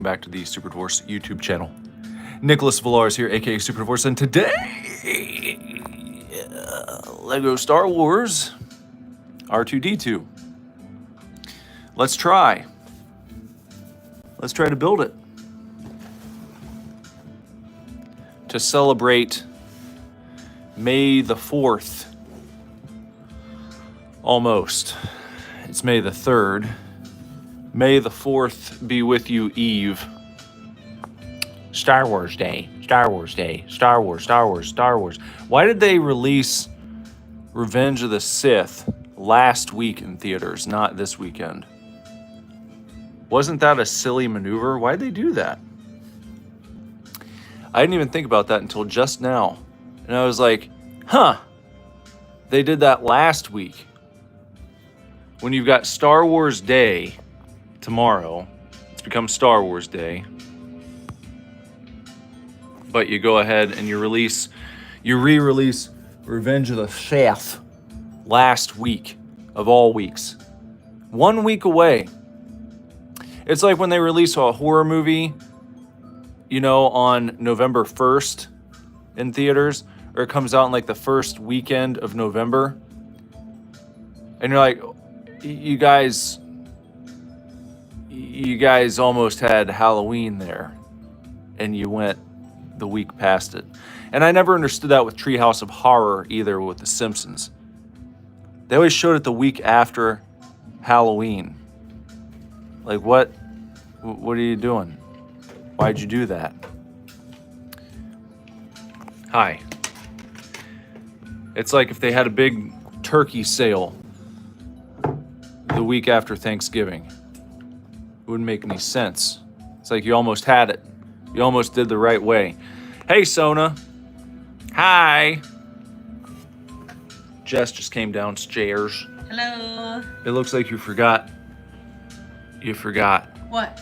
Back to the Super Divorce YouTube channel. Nicholas Villars here, aka Super Divorce, and today, Lego Star Wars R2-D2. Let's try to build it. To celebrate May the 4th. Almost. It's May the 3rd. May the 4th be with you, Eve. Star Wars Day. Star Wars Day. Star Wars, Star Wars, Star Wars. Why did they release Revenge of the Sith last week in theaters, not this weekend? Wasn't that a silly maneuver? Why'd they do that? I didn't even think about that until just now. And I was like, huh. They did that last week. When you've got Star Wars Day tomorrow, it's become Star Wars Day. But you go ahead and you re-release Revenge of the Sith last week of all weeks. 1 week away. It's like when they release a horror movie, on November 1st in theaters, or it comes out in like the first weekend of November. And you're like, you guys almost had Halloween there, and you went the week past it. And I never understood that with Treehouse of Horror either with The Simpsons. They always showed it the week after Halloween. Like, what are you doing? Why'd you do that? Hi. It's like if they had a big turkey sale the week after Thanksgiving. It wouldn't make any sense. It's like you almost had it. You almost did the right way. Hey, Sona. Hi. Jess just came downstairs. Hello. It looks like you forgot. You forgot. What?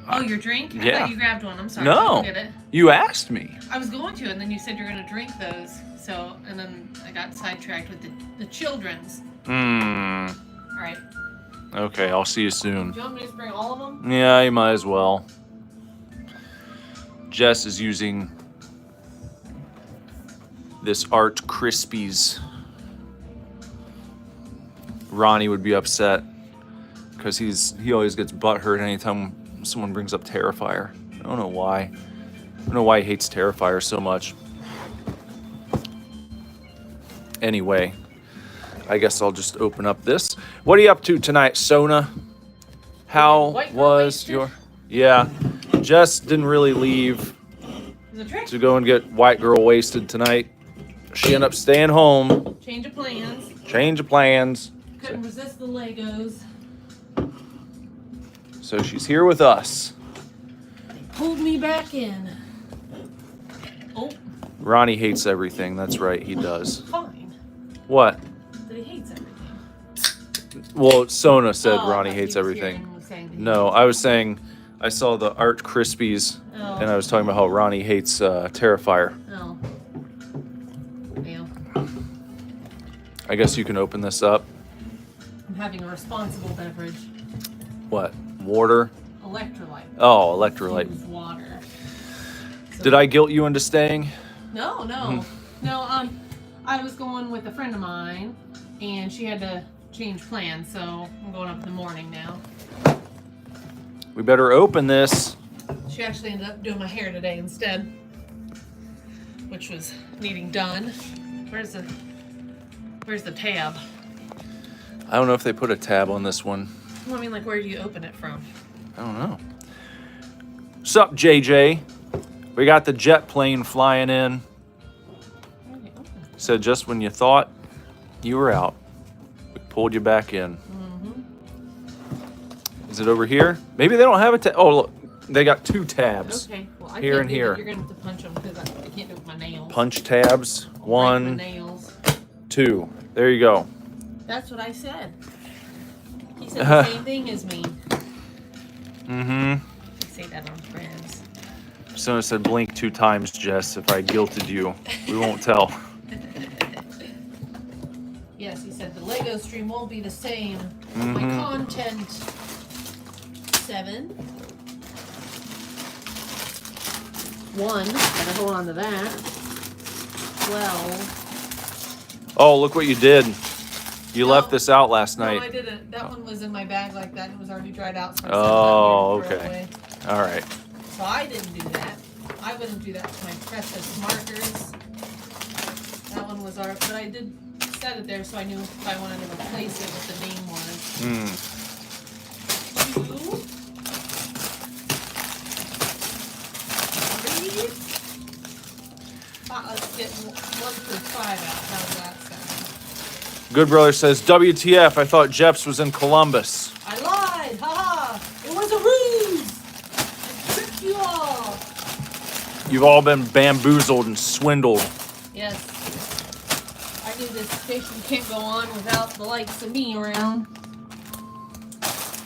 Oh, your drink? I thought you grabbed one. I'm sorry. No. Get it. You asked me. I was going to, and then you said you're going to drink those. So, and then I got sidetracked with the children's. All right. Okay, I'll see you soon. Do you want me to just bring all of them? Yeah, you might as well. Jess is using this Art Krispies. Ronnie would be upset because he always gets butthurt anytime someone brings up Terrifier. I don't know why. I don't know why he hates Terrifier so much. Anyway, I guess I'll just open up this. What are you up to tonight, Sona? How was your... Yeah, Jess didn't really leave to go and get white girl wasted tonight. She ended up staying home. Change of plans. Change of plans. Couldn't resist the Legos. So she's here with us. They pulled me back in. Oh. Ronnie hates everything. That's right, he does. Fine. What? That he hates everything. Well, Sona said Ronnie hates everything. No, I was saying I saw the Art Krispies, and I was talking about how Ronnie hates Terrifier. Oh. Well. I guess you can open this up. I'm having a responsible beverage. What? Water? Electrolyte. Oh, electrolyte. It's water. So did I guilt you into staying? No. No, I was going with a friend of mine, and she had to change plans, so I'm going up in the morning now. We better open this. She actually ended up doing my hair today instead, which was needing done. Where's the tab? I don't know if they put a tab on this one. Well, I mean, like, where do you open it from? I don't know. Sup, JJ? We got the jet plane flying in. Said just when you thought you were out, we pulled you back in. Is it over here? Maybe they don't have a tab. Oh, look, they got two tabs. Okay. Well, I here can't and do here. it. You're gonna have to punch them because I can't do it with my nails. Punch tabs. One, nails. two. There you go. That's what I said. He said the same thing as me. I say that on Friends. Sona said blink 2 times, Jess. If I guilted you, we won't tell. Yes, he said the Lego stream won't be the same. My content 7. 1. Gotta hold on to that. 12. Oh, look what you did. You No. left this out last night. No, I didn't. That one was in my bag like that. It was already dried out, so I Oh, set it out here to okay. throw away. All right. So I didn't do that. I wouldn't do that to my precious markers. That one was but I did set it there so I knew if I wanted to replace it what the name was. 2, 3. Let's get 1 through 5 out. How's that sound? Good Brother says, WTF, I thought Jeps was in Columbus. I lied! Haha! It was a ruse! I tricked you all! You've all been bamboozled and swindled. Yes. I knew this station can't go on without the likes of me around.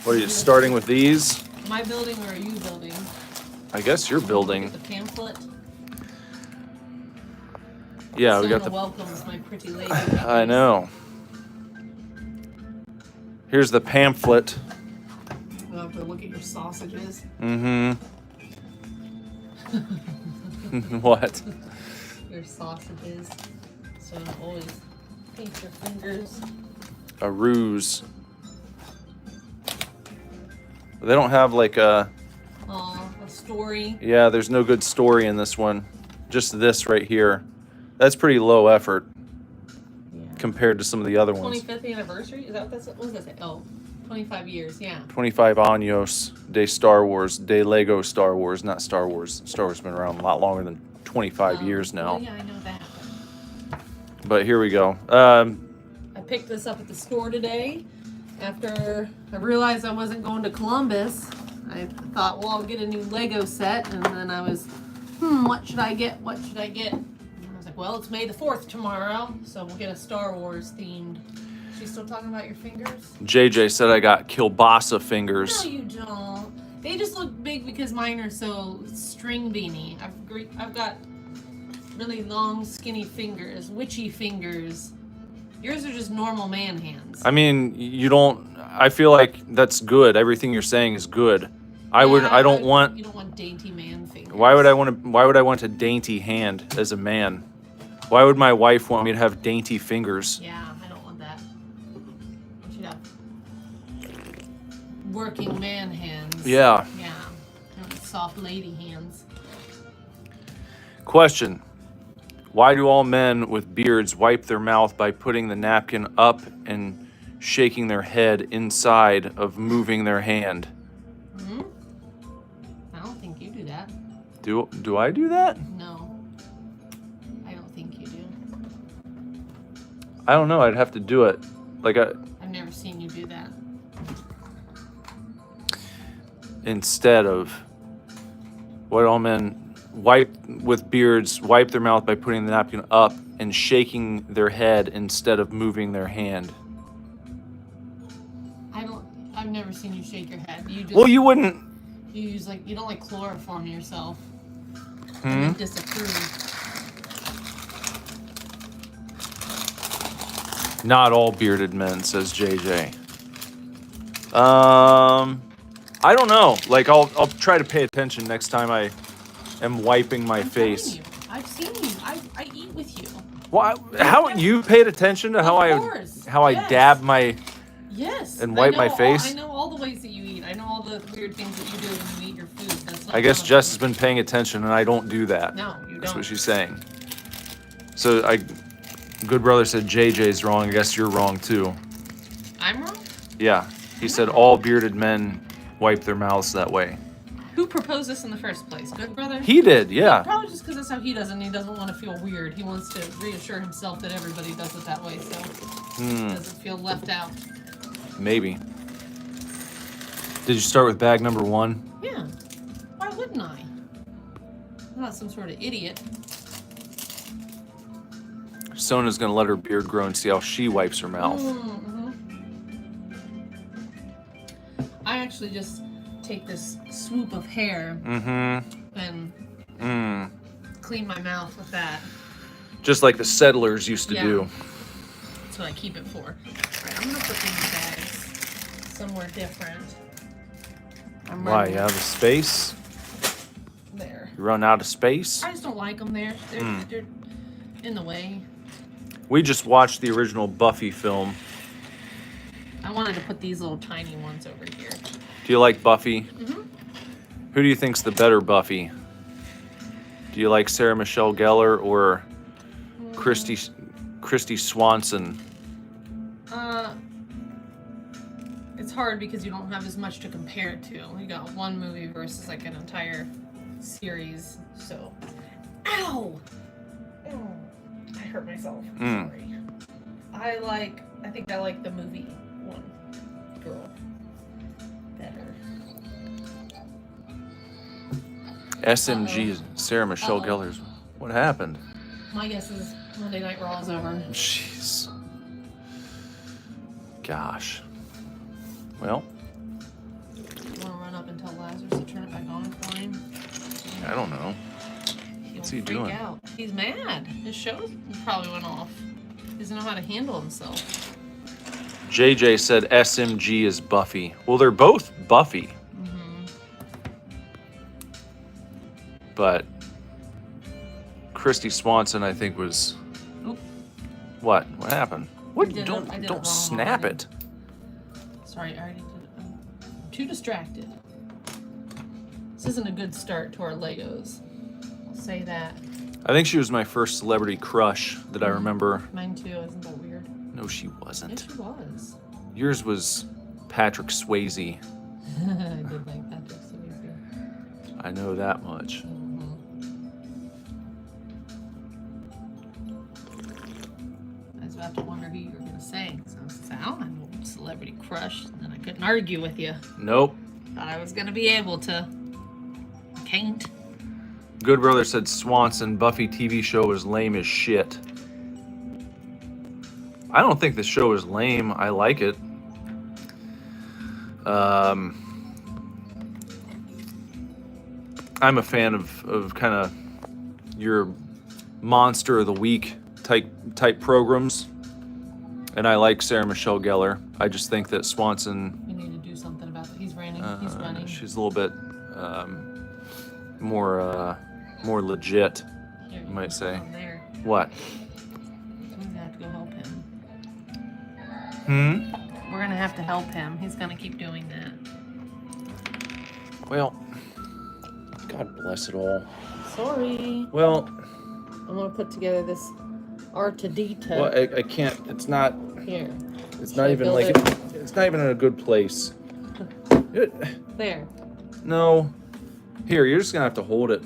What are you starting with these? Am I building or are you building? I guess you're building. The pamphlet. Yeah, we got the. welcomes my pretty lady. I know. Here's the pamphlet. We'll have to look at your sausages. Mm-hmm. What? Your sausages. So always paint your fingers. A ruse. They don't have like a. A story. Yeah, there's no good story in this one. Just this right here. That's pretty low effort compared to some of the other ones. 25th anniversary? Is that what that's? What does that say? Oh, 25 years. Yeah. 25 años de Star Wars, de Lego Star Wars, not Star Wars. Star Wars has been around a lot longer than 25 years now. Well, yeah, I know that. But here we go. I picked this up at the store today after I realized I wasn't going to Columbus. I thought, well, I'll get a new Lego set, and then I was, what should I get? What should I get? And I was like, well, it's May the 4th tomorrow, so we'll get a Star Wars themed. She's still talking about your fingers? JJ said I got kielbasa fingers. No, you don't. They just look big because mine are so string beanie. I've got really long, skinny fingers, witchy fingers. Yours are just normal man hands. I mean, you don't. I feel like that's good. Everything you're saying is good. I don't want. You don't want dainty man fingers. Why would I want a dainty hand as a man? Why would my wife want me to have dainty fingers? Yeah, I don't want that. I should have working man hands. Yeah. Yeah. Soft lady hands. Question. Why do all men with beards wipe their mouth by putting the napkin up and shaking their head inside of moving their hand? I don't think you do that. Do I do that? No. I don't think you do. I don't know. I'd have to do it. I've never seen you do that. Instead of what all men with beards wipe their mouth by putting the napkin up and shaking their head instead of moving their hand. I've never seen you shake your head. You just, Well, you wouldn't. You don't like chloroform yourself. And then disapprove. Not all bearded men, says JJ. I don't know. I'll try to pay attention next time I am wiping my face. I've seen you. I eat with you. Why? How you paid attention to how I dab my and wipe my face? I know all the ways that you eat. I know all the weird things that you do when you eat your food. That's not I guess Jess has been paying attention, and I don't do that. No, you don't. That's what she's saying. So Good Brother said JJ's wrong. I guess you're wrong too. I'm wrong? Yeah, he said all bearded men wipe their mouths that way. Who proposed this in the first place? Good Brother? He did, yeah. Probably just because that's how he does it, and he doesn't want to feel weird. He wants to reassure himself that everybody does it that way, so he doesn't feel left out. Maybe. Did you start with bag number 1? Yeah. Why wouldn't I? I'm not some sort of idiot. Sona's gonna let her beard grow and see how she wipes her mouth. I actually just take this swoop of hair and clean my mouth with that. Just like the settlers used to do. That's what I keep it for. All right, I'm gonna put these bags somewhere different. Why? You have a space? There. You run out of space? I just don't like them there. They're in the way. We just watched the original Buffy film. I wanted to put these little tiny ones over here. Do you like Buffy? Mm-hmm. Who do you think's the better Buffy? Do you like Sarah Michelle Gellar or Christy Swanson? It's hard because you don't have as much to compare it to. You got one movie versus like an entire series. So, ow! I hurt myself. Sorry. I think I like the movie one girl better. SMG, Sarah Michelle Gellar's. What happened? My guess is Monday Night Raw is over. Jeez. Gosh. Well, You want to run up and tell Lazarus to turn it back on for him? I don't know. What's he doing? Out. He's mad. His show probably went off. He doesn't know how to handle himself. JJ said SMG is Buffy. Well, they're both Buffy. Mm-hmm. But Christy Swanson, I think, was. Oop. What? What happened? What? I did it Don't wrong snap already. it. Sorry, I already did it. I'm too distracted. This isn't a good start to our Legos. I'll say that. I think she was my first celebrity crush that I remember. Mine too. Isn't that weird? No, she wasn't. Yes, she was. Yours was Patrick Swayze. I did like Patrick Swayze. I know that much. I was about to wonder who you were going to say. So I was going to say, I don't have no celebrity crush. And then I couldn't argue with you. Nope. Thought I was going to be able to. Can't. Good Brother said Swanson, Buffy TV show was lame as shit. I don't think the show is lame. I like it. I'm a fan of kind of your monster of the week type programs, and I like Sarah Michelle Gellar. I just think that Swanson. You need to do something about that. He's running. He's running. She's a little bit more legit, Here, you might say. There. What? We're gonna have to go help him. Hmm? We're gonna have to help him. He's gonna keep doing that. Well, God bless it all. Sorry. Well, I'm gonna put together this R2-D2. well, I can't. It's not. Here. It's Should not I even build like. it? It's not even in a good place. There. No. Here, you're just gonna have to hold it.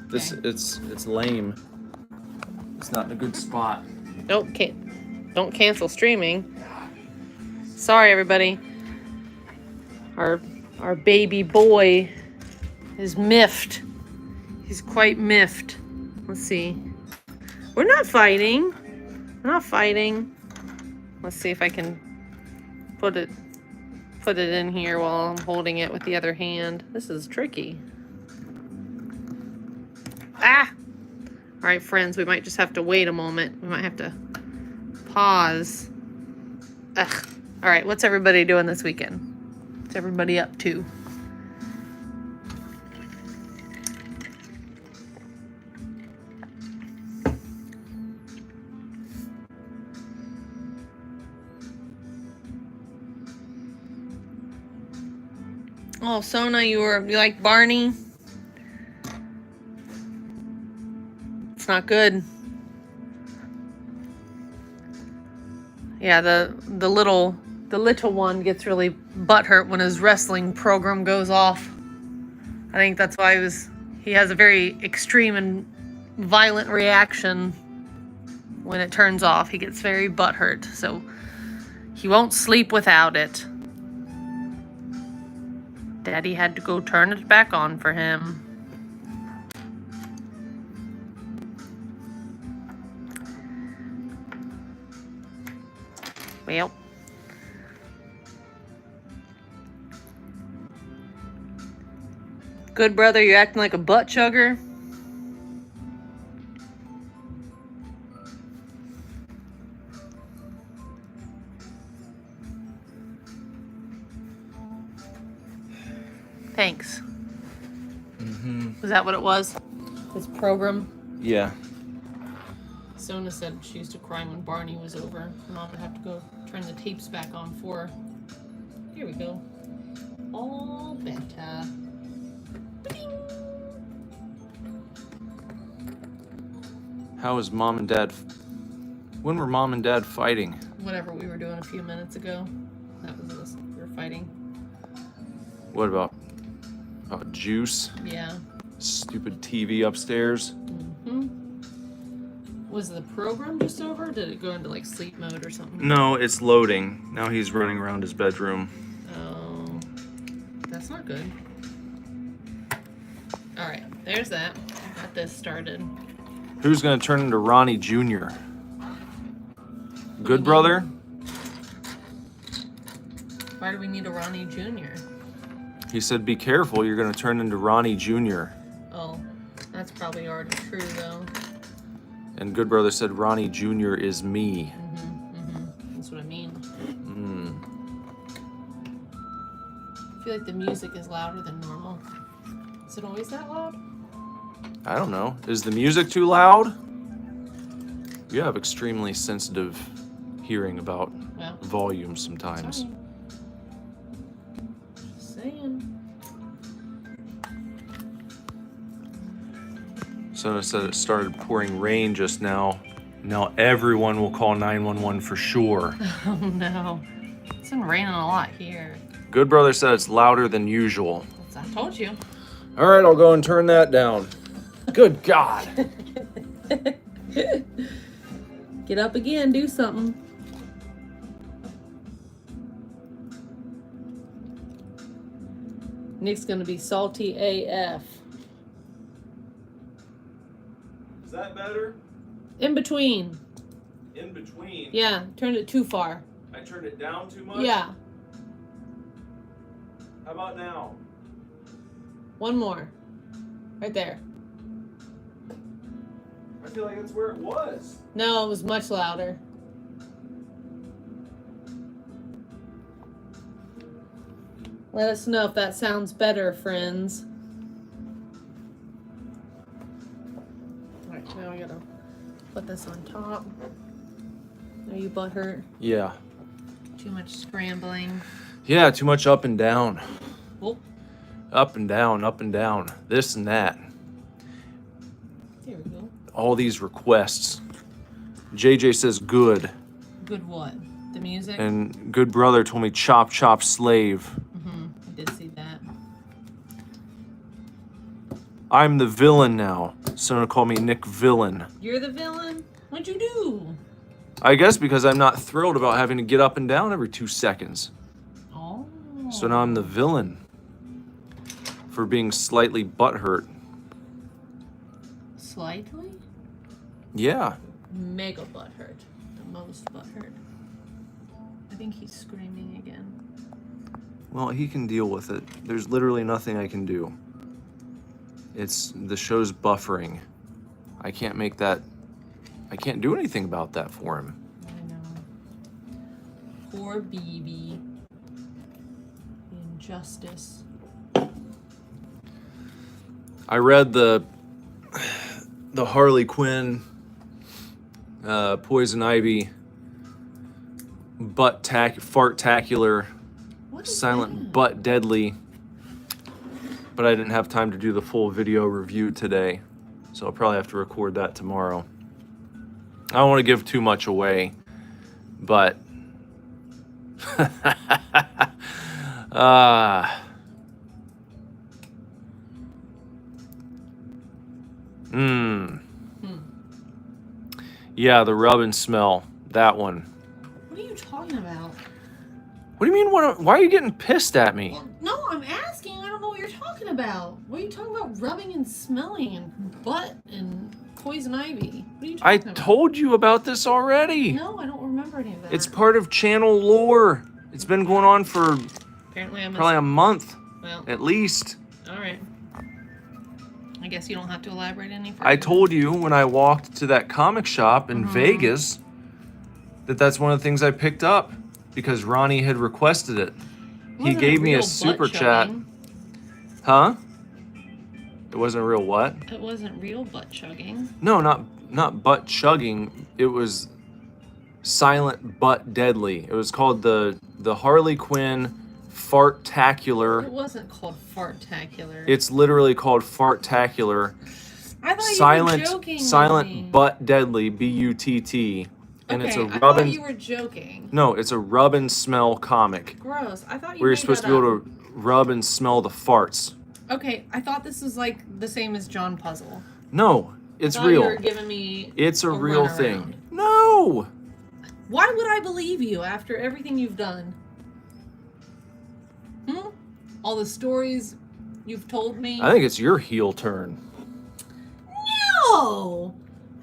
This Okay. it's lame. It's not in a good spot. Don't cancel streaming. Sorry, everybody. Our baby boy is miffed. He's quite miffed. Let's see. We're not fighting. We're not fighting. Let's see if I can put it in here while I'm holding it with the other hand. This is tricky. Ah! All right, friends, we might just have to wait a moment. We might have to pause. Ugh. All right, what's everybody doing this weekend? What's everybody up to? Oh, Sona, you like Barney? It's not good. Yeah, the little one gets really butthurt when his wrestling program goes off. I think that's why he has a very extreme and violent reaction when it turns off. He gets very butthurt, so he won't sleep without it. Daddy had to go turn it back on for him. Well. Good brother, you acting like a butt chugger? Thanks. Is that what it was? His program? Yeah. Sona said she used to cry when Barney was over. Mom would have to go turn the tapes back on for her. Here we go. All better. Ba-ding. How is Mom and Dad... When were Mom and Dad fighting? Whatever we were doing a few minutes ago. That was us. We were fighting. What about juice? Yeah. Stupid TV upstairs? Was the program just over? Or did it go into like sleep mode or something? No, it's loading. Now he's running around his bedroom. Oh. That's not good. Alright, there's that. Got this started. Who's going to turn into Ronnie Jr.? Good brother? Why do we need a Ronnie Jr.? He said, be careful, you're going to turn into Ronnie Jr. Oh, that's probably already true though. And Good Brother said, Ronnie Jr. is me. That's what I mean. I feel like the music is louder than normal. Is it always that loud? I don't know. Is the music too loud? You have extremely sensitive hearing about volume sometimes. Sorry. Just saying. Sona said it started pouring rain just now. Now everyone will call 911 for sure. Oh no. It's been raining a lot here. Good Brother said it's louder than usual. I told you. All right, I'll go and turn that down. Good God. Get up again, do something. Nick's gonna be salty AF. Is that better? In between. In between? Yeah, turned it too far. I turned it down too much? Yeah. How about now? One more. Right there. I feel like that's where it was. No, it was much louder. Let us know if that sounds better, friends. Alright, now I gotta put this on top. Are you butthurt? Yeah. Too much scrambling. Yeah, too much up and down. Oh. Up and down, up and down. This and that. There we go. All these requests. JJ says good. Good what? The music? And Good Brother told me chop, chop, slave. I did see that. I'm the villain now. Someone called me Nick Villain. You're the villain? What'd you do? I guess because I'm not thrilled about having to get up and down every 2 seconds. Oh. So now I'm the villain for being slightly butthurt. Slightly? Yeah. Mega butthurt. The most butthurt. I think he's screaming again. Well, he can deal with it. There's literally nothing I can do. The show's buffering. I can't make that. I can't do anything about that for him. I know. Poor BB. The injustice. I read the Harley Quinn, Poison Ivy, fartacular, silent but deadly. But I didn't have time to do the full video review today, so I'll probably have to record that tomorrow. I don't want to give too much away, but yeah, the rub and smell, that one. What are you talking about? What do you mean? Why are you getting pissed at me? Well, no, I'm asking. I don't know what you're talking about. What are you talking about? Rubbing and smelling and butt and poison ivy. What are you talking about? I told you about this already. No, I don't remember any of that. It's part of channel lore. It's been going on for apparently probably a month, well, at least. all right. I guess you don't have to elaborate any further. I told you when I walked to that comic shop in Vegas that's one of the things I picked up because Ronnie had requested it. He gave me a super chat. Huh? It wasn't a real what? It wasn't real butt chugging. No, not butt chugging. It was silent but deadly. It was called the Harley Quinn Fartacular. It wasn't called Fartacular. It's literally called Fartacular. I thought Silent, you were joking. silent with me. but deadly. BUTT. And okay, it's a I rub thought and you were joking. no, it's a rub and smell comic Gross. I thought you where you're made supposed that to be able up. to rub and smell the farts. Okay, I thought this was like the same as John Puzzle. No, it's I thought real. You were giving me It's a real runaround. thing. No. Why would I believe you after everything you've done? All the stories you've told me? I think it's your heel turn. No!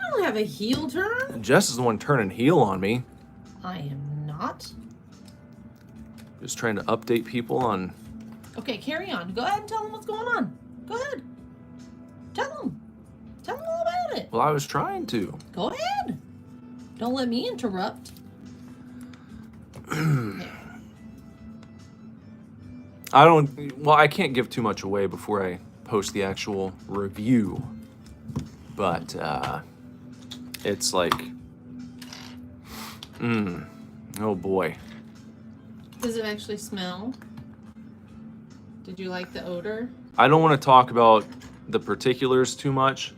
I don't have a heel turn. Jess is the one turning heel on me. I am not. Just trying to update people on. Okay, carry on. Go ahead and tell them what's going on. Go ahead. Tell them. Tell them all about it. Well, I was trying to. Go ahead. Don't let me interrupt. Yeah. I can't give too much away before I post the actual review. But, it's like, oh boy. Does it actually smell? Did you like the odor? I don't want to talk about the particulars too much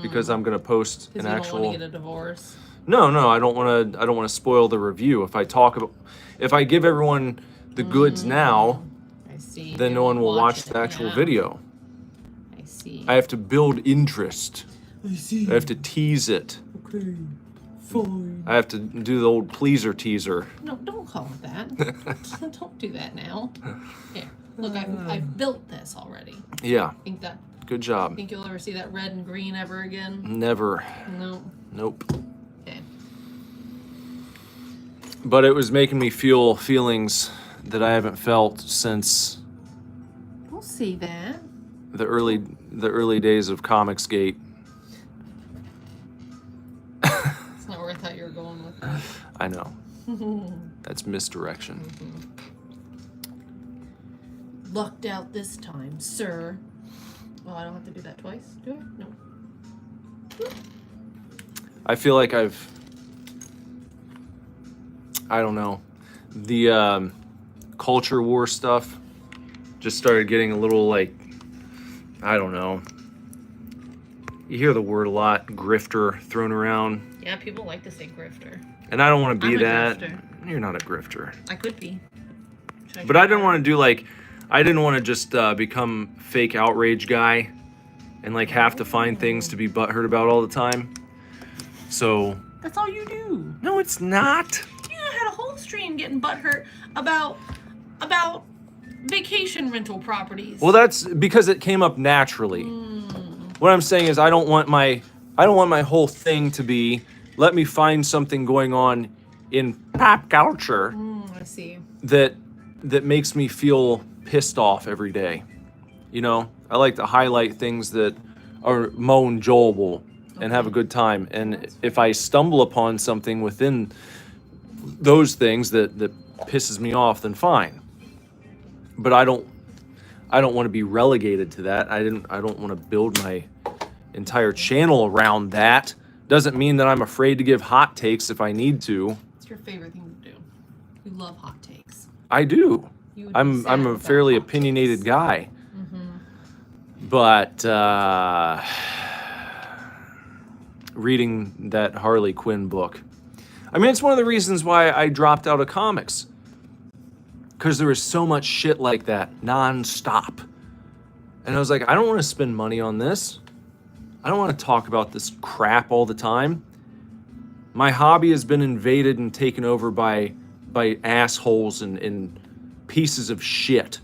because I'm going to post an Because you actual. don't want to get a divorce. No, I don't want to spoil the review. If I give everyone the goods now, I see. then They no one will won't watch it. the actual Yeah. video. I see. I have to build interest. I see. I have to tease it. Okay. Fine. I have to do the old pleaser teaser. No, don't call it that. Don't do that now. Here, look, I've built this already. Yeah, good job. Think you'll ever see that red and green ever again? Never. No. Nope. Okay. But it was making me feel feelings that I haven't felt since We'll see that. the early days of Comicsgate. That's not where I thought you were going with that. I know. That's misdirection. Lucked out this time, sir. Well, I don't have to do that twice, do I? No. I feel like I don't know. The culture war stuff just started getting a little like, I don't know. You hear the word a lot, grifter, thrown around. Yeah, people like to say grifter. And I don't want to be I'm a that. grifter. You're not a grifter. I could be. But I didn't want to do like, I didn't want to just become fake outrage guy and like have to find things to be butthurt about all the time. So. That's all you do. No, it's not. You had a whole stream getting butthurt about vacation rental properties. Well, that's because it came up naturally. What I'm saying is I don't want my whole thing to be, let me find something going on in pop culture I see. that makes me feel pissed off every day. You know, I like to highlight things that are more enjoyable and have a good time. And if I stumble upon something within those things that pisses me off, then fine. But I don't want to be relegated to that. I don't want to build my entire channel around that. Doesn't mean that I'm afraid to give hot takes if I need to. It's your favorite thing to do. You love hot takes. I do. You would be I'm sad a without fairly hot opinionated takes. guy. But reading that Harley Quinn book, I mean, it's one of the reasons why I dropped out of comics. Because there was so much shit like that non-stop. And I was like, I don't want to spend money on this. I don't want to talk about this crap all the time. My hobby has been invaded and taken over by assholes and pieces of shit.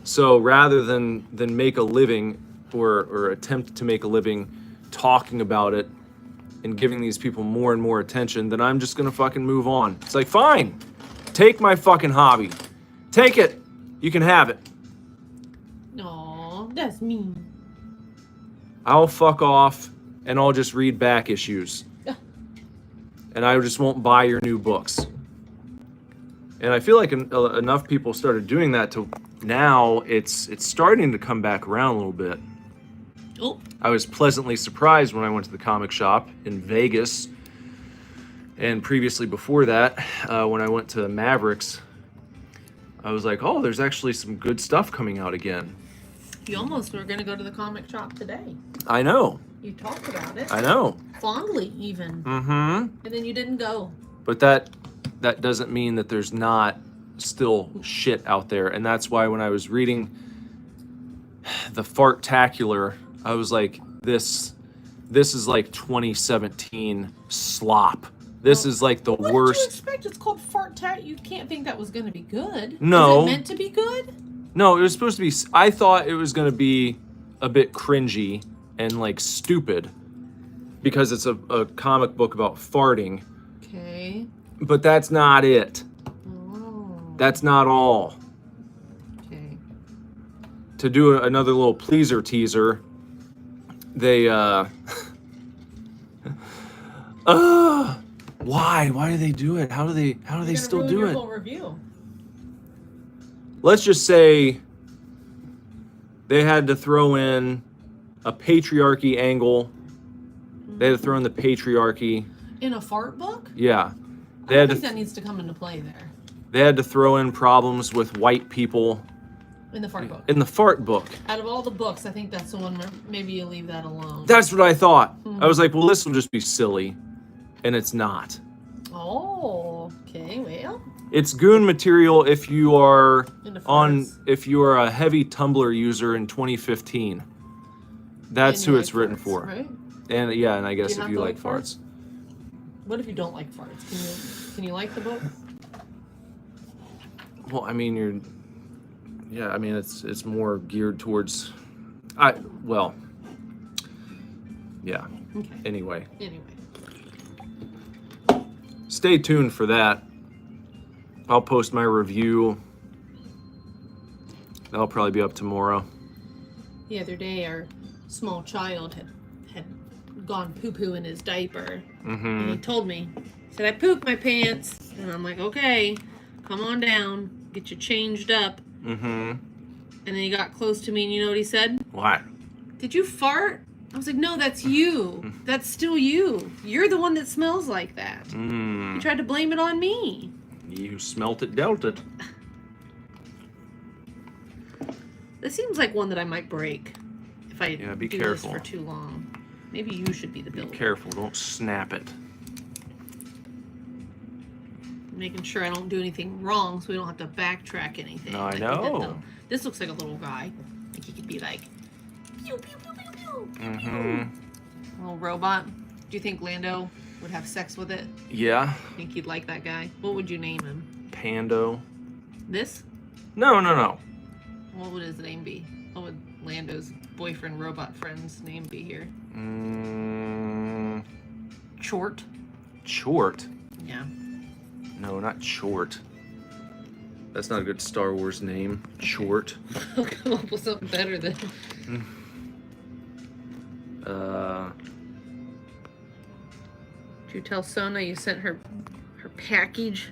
So rather than make a living or attempt to make a living talking about it and giving these people more and more attention, then I'm just gonna fucking move on. It's like, fine, take my fucking hobby. Take it. You can have it. Aw, that's mean. I'll fuck off and I'll just read back issues. And I just won't buy your new books. And I feel like enough people started doing that to now it's starting to come back around a little bit. Oh. I was pleasantly surprised when I went to the comic shop in Vegas, and previously before that, when I went to Mavericks, I was like, oh, there's actually some good stuff coming out again. You almost were going to go to the comic shop today. I know. You talked about it. I know. Fondly, even. Mm-hmm. And then you didn't go. But that doesn't mean that there's not still shit out there. And that's why when I was reading the Fartacular, I was like, this is like 2017 slop. This is like the worst. What did you expect? It's called Fartacular. You can't think that was going to be good. No. Is it meant to be good? No, it was supposed to be. I thought it was going to be a bit cringy and like stupid because it's a comic book about farting. Okay. But that's not it. Oh. That's not all. Okay. To do another little pleaser teaser, they why do they do it? How do they still do it? Whole review. Let's just say they had to throw in a patriarchy angle. They had to throw in the patriarchy. In a fart book? Yeah. I think that needs to come into play there. They had to throw in problems with white people. In the fart book. In the fart book. Out of all the books, I think that's the one where maybe you leave that alone. That's what I thought. I was like, well, this will just be silly. And it's not. Oh, okay, well. It's goon material if you are farts. if you are a heavy Tumblr user in 2015. That's who it's written for. Right? And yeah, and I guess Do you if have you to like like farts. What if you don't like farts? Can you like the book? Well, I mean, it's more geared towards yeah. Okay. Anyway, Anyway. stay tuned for that. I'll post my review. That'll probably be up tomorrow. The other day, our small child had gone poo-poo in his diaper. And he told me, he said, I pooped my pants. And I'm like, okay, come on down, get you changed up. And then he got close to me, and you know what he said? What? Did you fart? I was like, no, that's you. That's still you. You're the one that smells like that. You tried to blame it on me. You smelt it, dealt it. This seems like one that I might break if I be do careful. this for too long. Maybe you should be the builder. Be careful, don't snap it. Making sure I don't do anything wrong so we don't have to backtrack anything. No, I think know. that this looks like a little guy. I think he could be like, pew, pew, pew, pew, pew, pew, pew. Little robot. Do you think Lando would have sex with it? Yeah. Think he'd like that guy? What would you name him? Pando. This? No. What would his name be? What would Lando's boyfriend robot friend's name be here? Chort? Chort? Yeah. No, not Chort. That's not a good Star Wars name. Chort. I'll come up with something better than. Did you tell Sona you sent her package?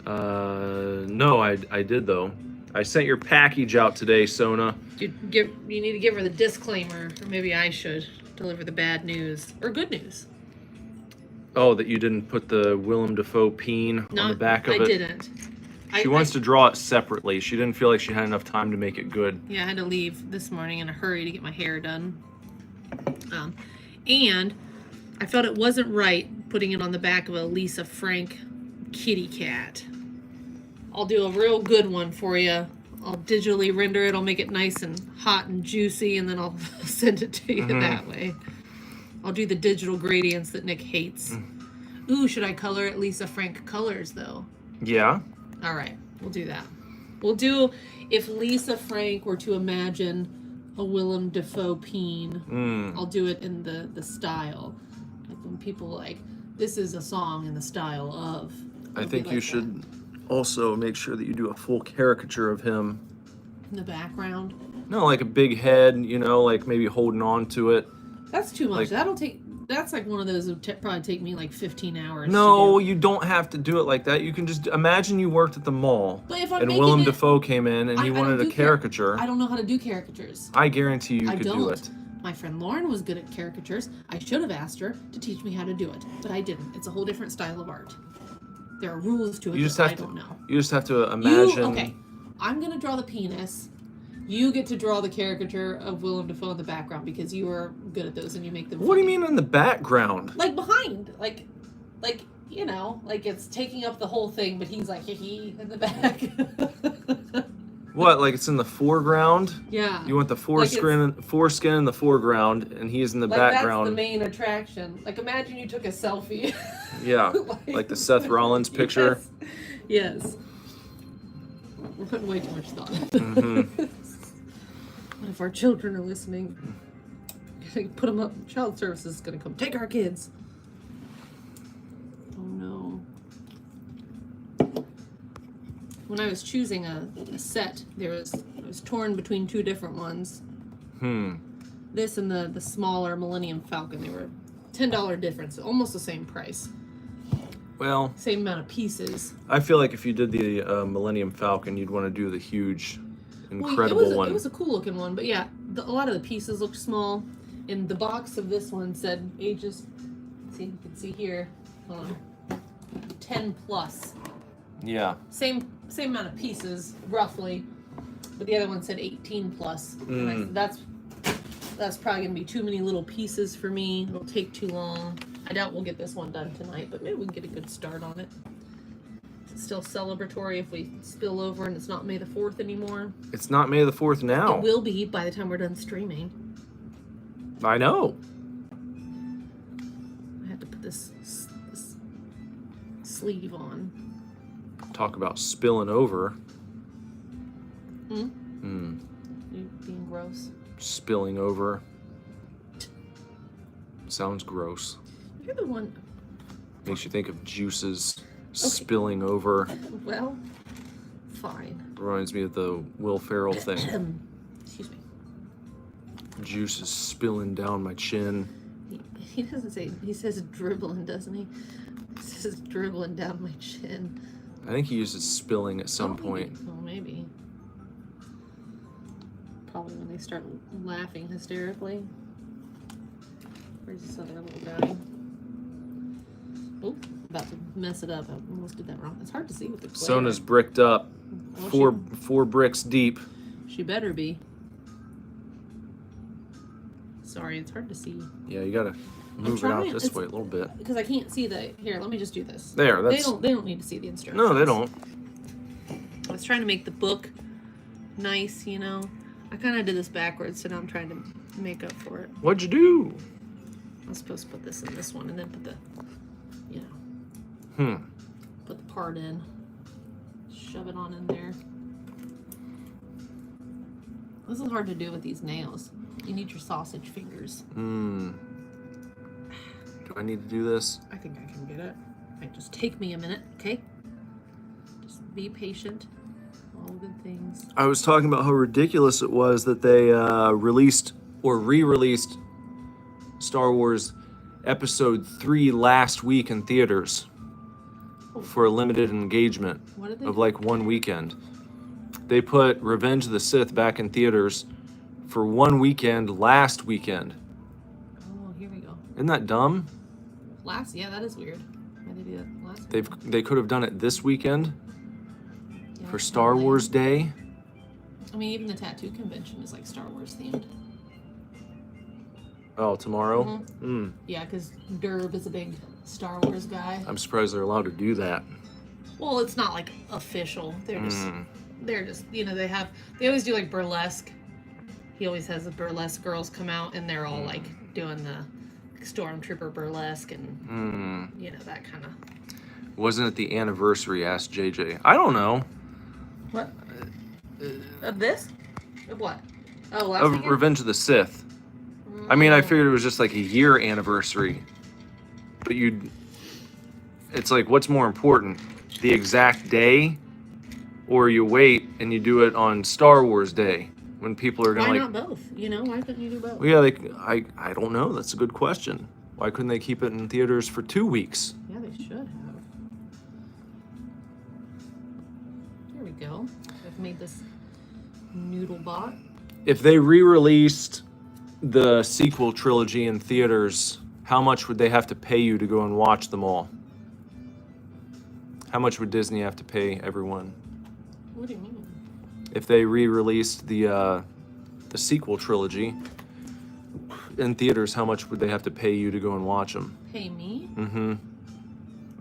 No, I did though. I sent your package out today, Sona. You need to give her the disclaimer, or maybe I should deliver the bad news or good news. Oh, that you didn't put the Willem Dafoe peen on the back of it? I didn't. She wants to draw it separately. She didn't feel like she had enough time to make it good. Yeah, I had to leave this morning in a hurry to get my hair done. And I felt it wasn't right putting it on the back of a Lisa Frank kitty cat. I'll do a real good one for you. I'll digitally render it. I'll make it nice and hot and juicy, and then I'll send it to you that way. I'll do the digital gradients that Nick hates. Ooh, should I color it Lisa Frank colors, though? Yeah. All right, we'll do that. We'll do, if Lisa Frank were to imagine a Willem Dafoe peen, I'll do it in the style. Like when people like, this is a song in the style of. I think you should also make sure that you do a full caricature of him. In the background? No, like a big head, like maybe holding on to it. That's too much. Like, That'll take, That's like one of those that would probably take me like 15 hours. No, to do. you don't have to do it like that. You can just imagine you worked at the mall, But if I'm and making Willem it, Dafoe came in and he I don't wanted a do caricature. I don't know how to do caricatures. I guarantee you I could don't. do it. My friend Lauren was good at caricatures. I should have asked her to teach me how to do it, but I didn't. It's a whole different style of art. There are rules to it that I don't know. You just have to imagine. Okay, I'm gonna draw the penis. You get to draw the caricature of Willem Dafoe in the background because you are good at those and you make them. What do you funny. mean in the background? Like behind, like you know, like it's taking up the whole thing, but he's like hee in the back. What, like it's in the foreground? Yeah. You want the foreskin in the foreground, and he's in the background. That's the main attraction. Like imagine you took a selfie. Yeah, like the Seth Rollins picture. Yes. We're putting way too much thought. Mm-hmm. What if our children are listening? Put them up. Child services is gonna come take our kids. Oh no. When I was choosing a set, I was torn between two different ones. This and the smaller Millennium Falcon. They were $10 difference, almost the same price. Well, same amount of pieces. I feel like if you did the Millennium Falcon, you'd want to do the huge, incredible one. It was a cool looking one, but yeah, a lot of the pieces looked small. And the box of this one said ages. See, you can see here. Hold on. 10 plus. Yeah. Same amount of pieces, roughly, but the other one said 18 plus. And I said, that's probably gonna be too many little pieces for me. It'll take too long. I doubt we'll get this one done tonight, but maybe we can get a good start on it. It's still celebratory if we spill over and it's not May the 4th anymore. It's not May the 4th now. It will be by the time we're done streaming. I know. I had to put this sleeve on. Talk about spilling over. You being gross. Spilling over. Sounds gross. You're the one. Makes you think of juices spilling over. Well, fine. Reminds me of the Will Ferrell thing. Excuse me. Juices spilling down my chin. He doesn't say, he says dribbling, doesn't he? He says dribbling down my chin. I think he uses spilling at some point. Well, maybe. Probably when they start laughing hysterically. Where's this other little guy? Oh, about to mess it up. I almost did that wrong. It's hard to see with the glare. Sona's bricked up. Well, four bricks deep. She better be. Sorry, it's hard to see. Yeah, you gotta move it out this way a little bit. Because I can't see the. Here, let me just do this. There, that's. They don't need to see the instructions. No, they don't. I was trying to make the book nice, you know. I kind of did this backwards, so now I'm trying to make up for it. What'd you do? I was supposed to put this in this one and then put the, you know. Put the part in. Shove it on in there. This is hard to do with these nails. You need your sausage fingers. Do I need to do this? I think I can get it. Might just take me a minute, okay? Just be patient. All good things. I was talking about how ridiculous it was that they released or re-released Star Wars Episode 3 last week in theaters for a limited engagement of like one weekend. They put Revenge of the Sith back in theaters for one weekend last weekend. Oh, here we go. Isn't that dumb? Yeah, that is weird. Why they do that last They could have done it this weekend yeah, for Star Wars Day. I mean, even the tattoo convention is like Star Wars themed. Oh, tomorrow? Yeah, because Derb is a big Star Wars guy. I'm surprised they're allowed to do that. Well, it's not like official. They're just, you know, they always do like burlesque. He always has the burlesque girls come out and they're all like doing the stormtrooper burlesque and you know, that kind of. Wasn't it the anniversary? Asked JJ. I don't know. What? Of this? Of what? Oh, last Of weekend? Revenge of the Sith. I mean, I figured it was just like a year anniversary. But it's like, what's more important? The exact day? Or you wait and you do it on Star Wars Day when people are going to Why like... not both? You know, why couldn't you do both? Well, yeah, I don't know. That's a good question. Why couldn't they keep it in theaters for 2 weeks? Yeah, they should have. There we go. I've made this noodle bot. If they re-released the sequel trilogy in theaters, how much would they have to pay you to go and watch them all? How much would Disney have to pay everyone? What do you mean? If they re-released the sequel trilogy in theaters, how much would they have to pay you to go and watch them? Pay me? Mm-hmm.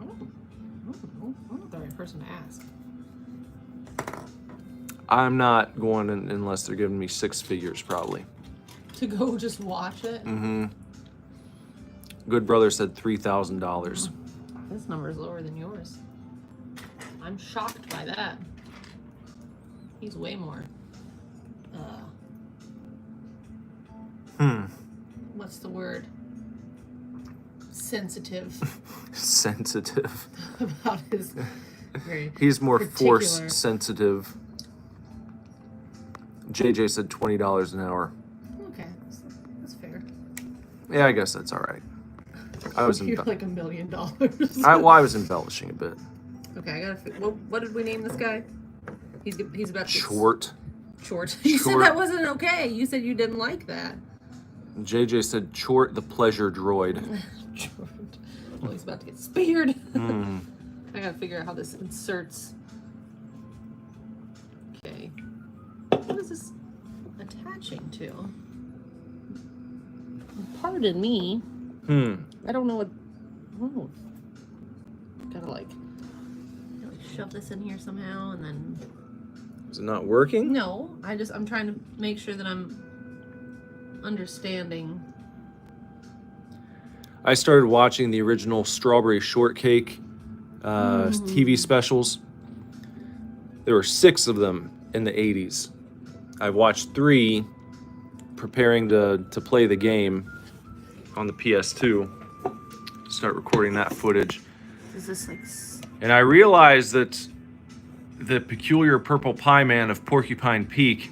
I'm not the right person to ask. I'm not going in unless they're giving me 6 figures, probably. To go just watch it? Mm-hmm. Good Brother said $3,000. This number is lower than yours. I'm shocked by that. He's way more. What's the word? Sensitive. Sensitive. About his very He's more particular. force sensitive. JJ said $20 an hour. Okay, that's fair. Yeah, I guess that's all right. I was You're like $1 million. I was embellishing a bit. Okay, I gotta. What did we name this guy? He's about to Short. Short. You said that wasn't okay. You said you didn't like that. JJ said Chort the pleasure droid. Short. Well, he's about to get speared. I gotta figure out how this inserts. Okay. What is this attaching to? Pardon me. I don't know what. Oh. Gotta like shove this in here somehow and then. Is it not working? No, I'm trying to make sure that I'm understanding. I started watching the original Strawberry Shortcake TV specials. There were 6 of them in the 80s. I watched 3 preparing to play the game on the PS2. Start recording that footage. Is this like... And I realized that the peculiar purple pie man of Porcupine Peak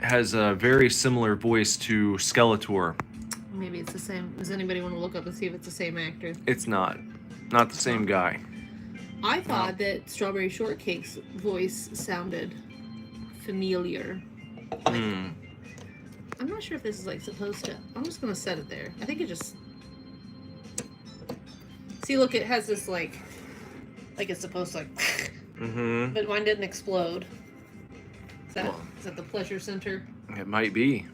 has a very similar voice to Skeletor. Maybe it's the same. Does anybody want to look up and see if it's the same actor? It's not. Not the same guy. I thought that Strawberry Shortcake's voice sounded familiar. Like, I'm not sure if this is like supposed to... I'm just going to set it there. I think it just... See, look, it has this like it's supposed to like... But mine didn't explode. Is that the pleasure center? It might be.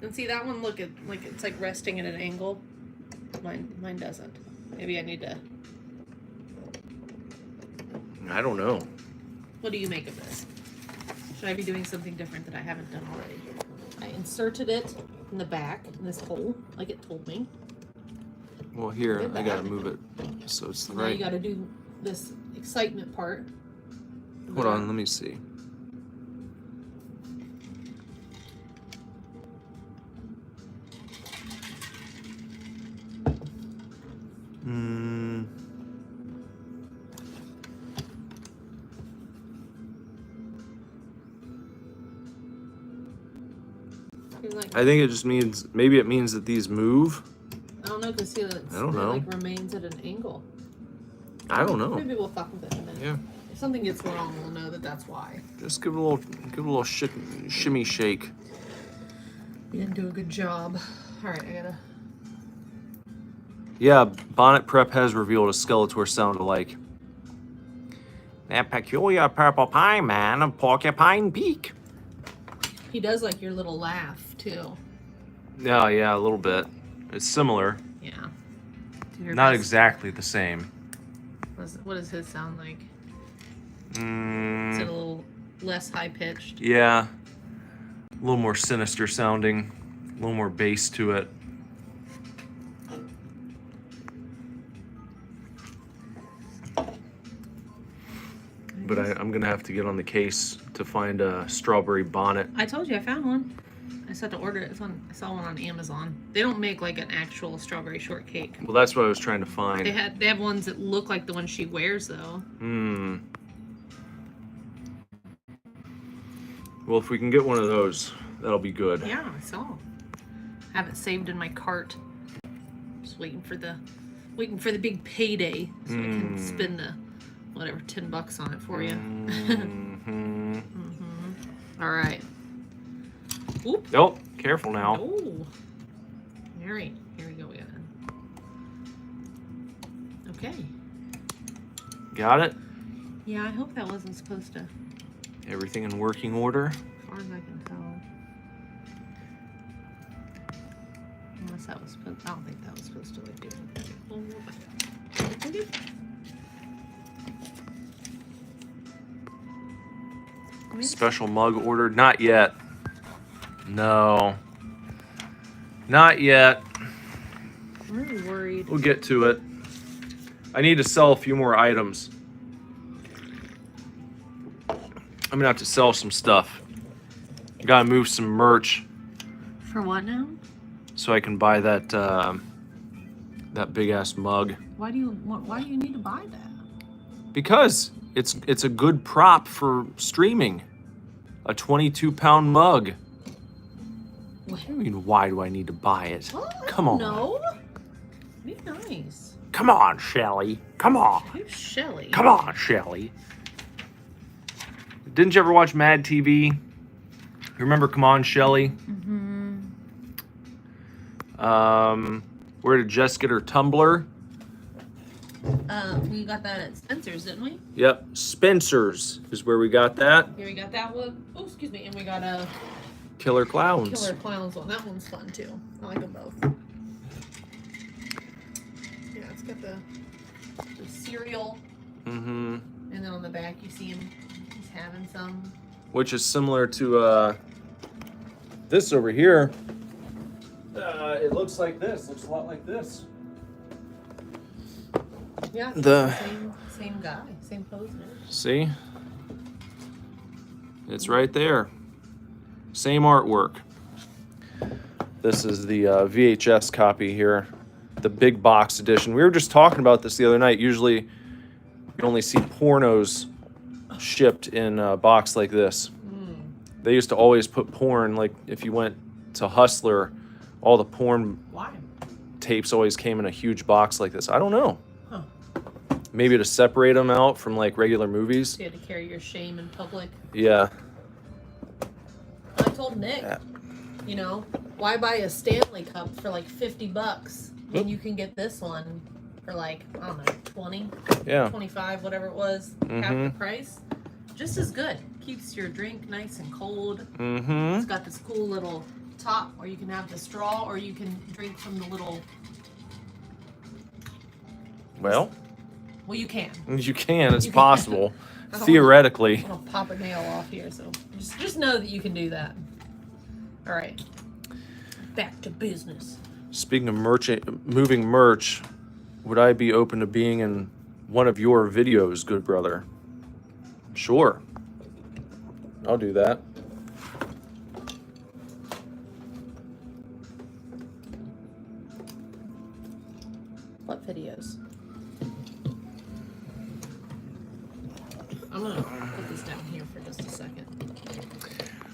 And see that one, look, like it's like resting at an angle. Mine doesn't. Maybe I need to... I don't know. What do you make of this? Should I be doing something different that I haven't done already? I inserted it in the back, in this hole, like it told me. Well, here, I gotta move it so it's Now you gotta do this excitement part. Hold on, let me see. I think it just means, maybe it means that these move. I don't know, because see, it like remains at an angle. I don't know. Maybe we'll fuck with it in a minute. Yeah. If something gets wrong, we'll know that that's why. Just give it a little shimmy shake. You didn't do a good job. All right, I gotta. Yeah, Bonnet Prep has revealed a Skeletor sound alike. That peculiar purple pie man of Porcupine Peak. He does like your little laugh too. Yeah, a little bit. It's similar. Yeah. Not exactly the same. What does his sound like? Is it a little less high pitched? Yeah. A little more sinister sounding. A little more bass to it. But I'm gonna have to get on the case to find a strawberry bonnet. I told you I found one. I just had to order it. I saw one on Amazon. They don't make like an actual strawberry shortcake. Well, that's what I was trying to find. They have ones that look like the one she wears though. Well, if we can get one of those, that'll be good. Yeah, I saw. I have it saved in my cart. Just waiting for the big payday so I can spend the whatever $10 on it for you. All right. Oop. Oh, careful now. Oh. All right. Here we go again. Okay. Got it? Yeah, I hope that wasn't supposed to. Everything in working order? As far as I can tell. Unless that was supposed. I don't think that was supposed to like do anything. Special mug ordered? Not yet. No. Not yet. I'm really worried. We'll get to it. I need to sell a few more items. I'm gonna have to sell some stuff. Gotta move some merch. For what now? So I can buy that that big ass mug. Why do you need to buy that? Because it's a good prop for streaming. A 22-pound mug. What do you mean, why do I need to buy it? Oh, Come on. No. Be nice. Come on, Shelly. Come on. Who's Shelly? Come on, Shelly. Didn't you ever watch Mad TV? You remember Come On, Shelly? Where did Jess get her tumbler? We got that at Spencer's, didn't we? Yep, Spencer's is where we got that. Yeah, we got that one. Oh, excuse me. And we got a Killer Clowns. Killer Clowns one. That one's fun too. I like them both. Yeah, it's got the cereal. And then on the back you see him. He's having some. Which is similar to this over here. It looks like this. Looks a lot like this. Yeah, The same guy, same poser. See? It's right there. Same artwork. This is the VHS copy here, the big box edition. We were just talking about this the other night. Usually, you only see pornos shipped in a box like this. They used to always put porn, like if you went to Hustler, all the porn tapes always came in a huge box like this. I don't know. Maybe to separate them out from like regular movies. So you had to carry your shame in public. Yeah. I told Nick, you know, why buy a Stanley Cup for like $50 when you can get this one for like, I don't know, 20, 25, whatever it was, half the price. Just as good. Keeps your drink nice and cold. It's got this cool little top where you can have the straw or you can drink from the little. Well, you can. You can. It's You can. possible. Theoretically. I'm gonna pop a nail off here, so just know that you can do that. All right. Back to business. Speaking of moving merch, would I be open to being in one of your videos, good brother? Sure. I'll do that. What videos? I'm gonna put this down here for just a second.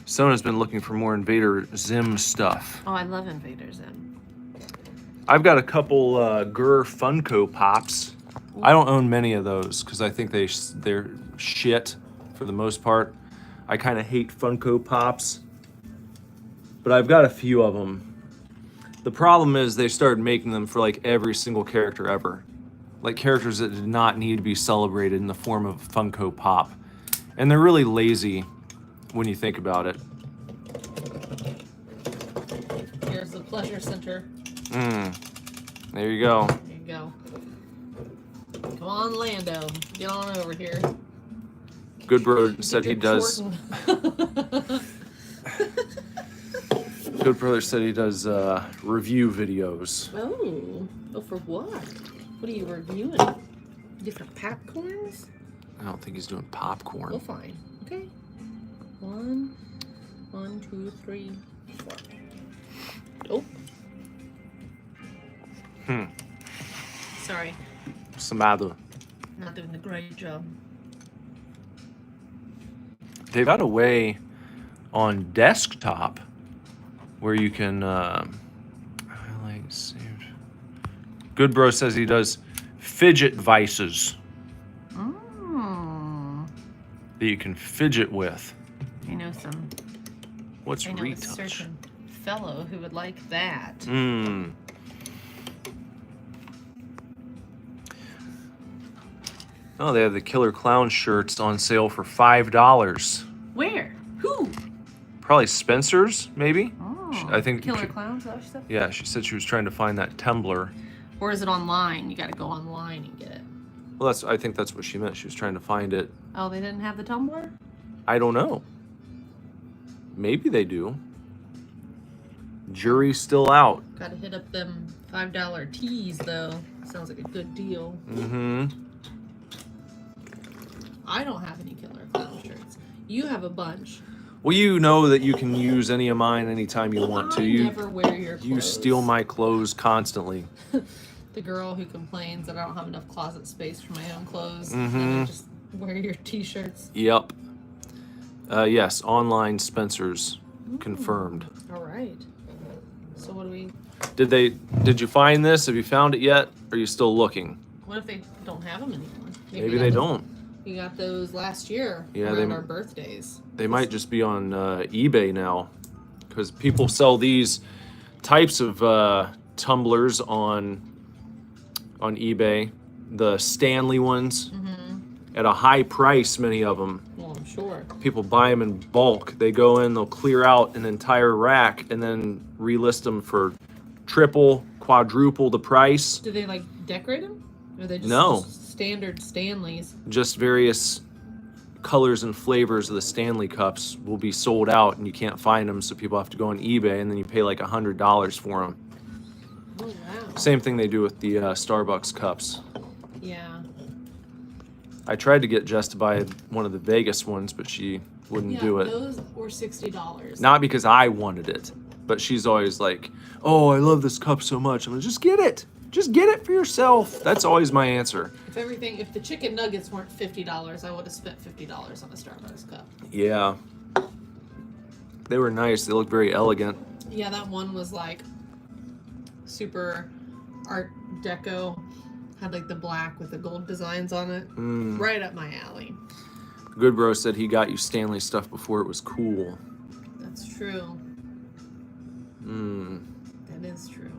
Sona's been looking for more Invader Zim stuff. Oh, I love Invader Zim. I've got a couple Gur Funko Pops. I don't own many of those because I think they're shit for the most part. I kind of hate Funko Pops, but I've got a few of them. The problem is they started making them for like every single character ever. Like characters that did not need to be celebrated in the form of Funko Pop. And they're really lazy when you think about it. Here's the pleasure center. There you go. There you go. Come on, Lando. Get on over here. Good brother said he does. Good brother said he does review videos. Oh, for what? What are you reviewing? Different popcorns? I don't think he's doing popcorn. Well, fine. Okay. 1, 2, 3, 4. Oh. Sorry. Samada. Not doing a great job. They've got a way on desktop where you can highlight, save, Good Bro says he does fidget vices that you can fidget with. I know some. What's I know a retouch? certain fellow who would like that. Oh, they have the Killer Clown shirts on sale for $5. Where? Who? Probably Spencer's, maybe. Oh, I think Killer Clowns. That stuff. Yeah, she said she was trying to find that Tumblr. Or is it online? You got to go online and get it. Well, I think that's what she meant. She was trying to find it. Oh, they didn't have the Tumblr? I don't know. Maybe they do. Jury's still out. Got to hit up them $5 tees though. Sounds like a good deal. I don't have any Killer Clown shirts. You have a bunch. Well, you know that you can use any of mine anytime you want to. I never wear your clothes. You steal my clothes constantly. The girl who complains that I don't have enough closet space for my own clothes. And I just wear your t-shirts. Yep. Yes, online Spencer's confirmed. All right. So what do we... Did you find this? Have you found it yet? Or are you still looking? What if they don't have them anymore? Maybe they don't. We got those last year Yeah, around our birthdays. They might just be on eBay now, because people sell these types of tumblers on eBay, the Stanley ones, at a high price. Many of them. Well, I'm sure. People buy them in bulk. They go in, they'll clear out an entire rack, and then relist them for triple, quadruple the price. Do they like decorate them? Or are they just No. standard Stanleys? Just various colors and flavors of the Stanley cups will be sold out, and you can't find them, so people have to go on eBay, and then you pay like $100 for them. Oh wow. Same thing they do with the Starbucks cups. Yeah. I tried to get Jess to buy one of the Vegas ones, but she wouldn't do it. Those were $60. Not because I wanted it, but she's always like, "Oh, I love this cup so much." I'm like, "Just get it. Just get it for yourself." That's always my answer. If the chicken nuggets weren't $50, I would have spent $50 on a Starbucks cup. Yeah. They were nice. They looked very elegant. Yeah, that one was like super Art Deco. Had like the black with the gold designs on it. Right up my alley. Good Bro said he got you Stanley stuff before it was cool. That's true. That is true.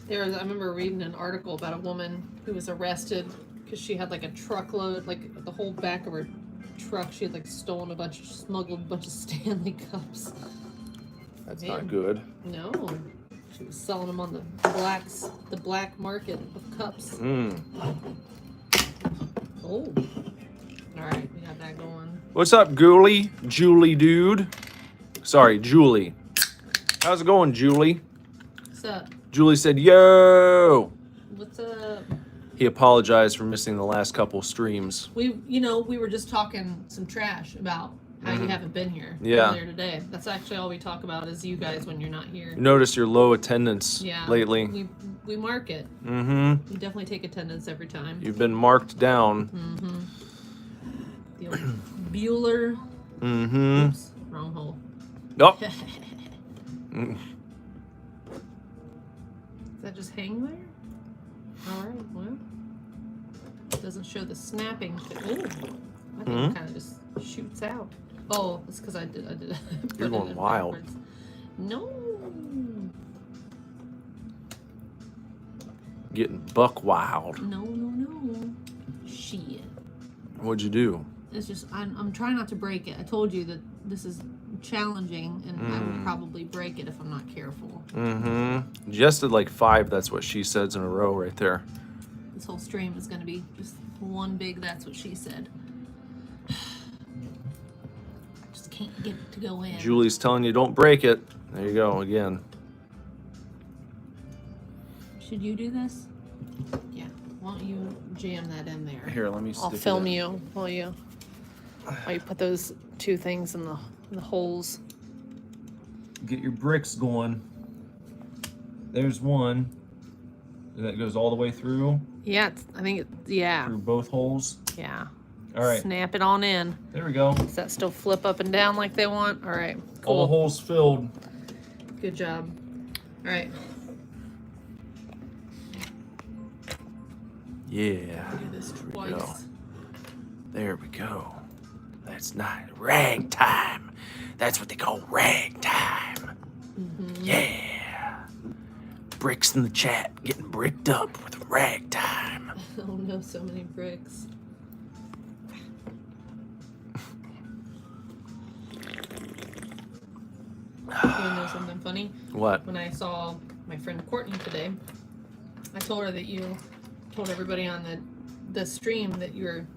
I remember reading an article about a woman who was arrested because she had like a truckload, like the whole back of her truck. She had like smuggled a bunch of Stanley cups. That's not good. No, she was selling them on the black market of cups. Oh, all right, we got that going. What's up, Julie dude? Sorry, Julie. How's it going, Julie? What's up? Julie said, "Yo." What's up? He apologized for missing the last couple streams. We were just talking some trash about how you haven't been here earlier today. That's actually all we talk about is you guys when you're not here. Notice your low attendance lately. We mark it. We definitely take attendance every time. You've been marked down. The old Bueller. Oops, wrong hole. Oh. Does that just hang there? All right, well. It doesn't show the snapping. Oh, I think it kind of just shoots out. Oh, it's because I did. You're going wild. Backwards. No. Getting buck wild. No. Shit. What'd you do? It's just I'm trying not to break it. I told you that this is challenging, and I will probably break it if I'm not careful. Jess did like 5 that's what she says in a row right there. This whole stream is going to be just one big that's what she said. Just can't get it to go in. Julie's telling you don't break it. There you go again. Should you do this? Yeah. Why don't you jam that in there? Here, let me stick I'll film you while you put those 2 things in the holes. Get your bricks going. There's one. That goes all the way through? Yeah, Through both holes? Yeah. All right. Snap it on in. There we go. Does that still flip up and down like they want? All right. Cool. All the holes filled. Good job. All right. Yeah. Do this There we twice. go. There we go. That's not rag time. That's what they call rag time. Yeah. Bricks in the chat, getting bricked up with rag time. Oh no, so many bricks. You wanna know something funny? What? When I saw my friend Courtney today, I told her that you told everybody on the stream that you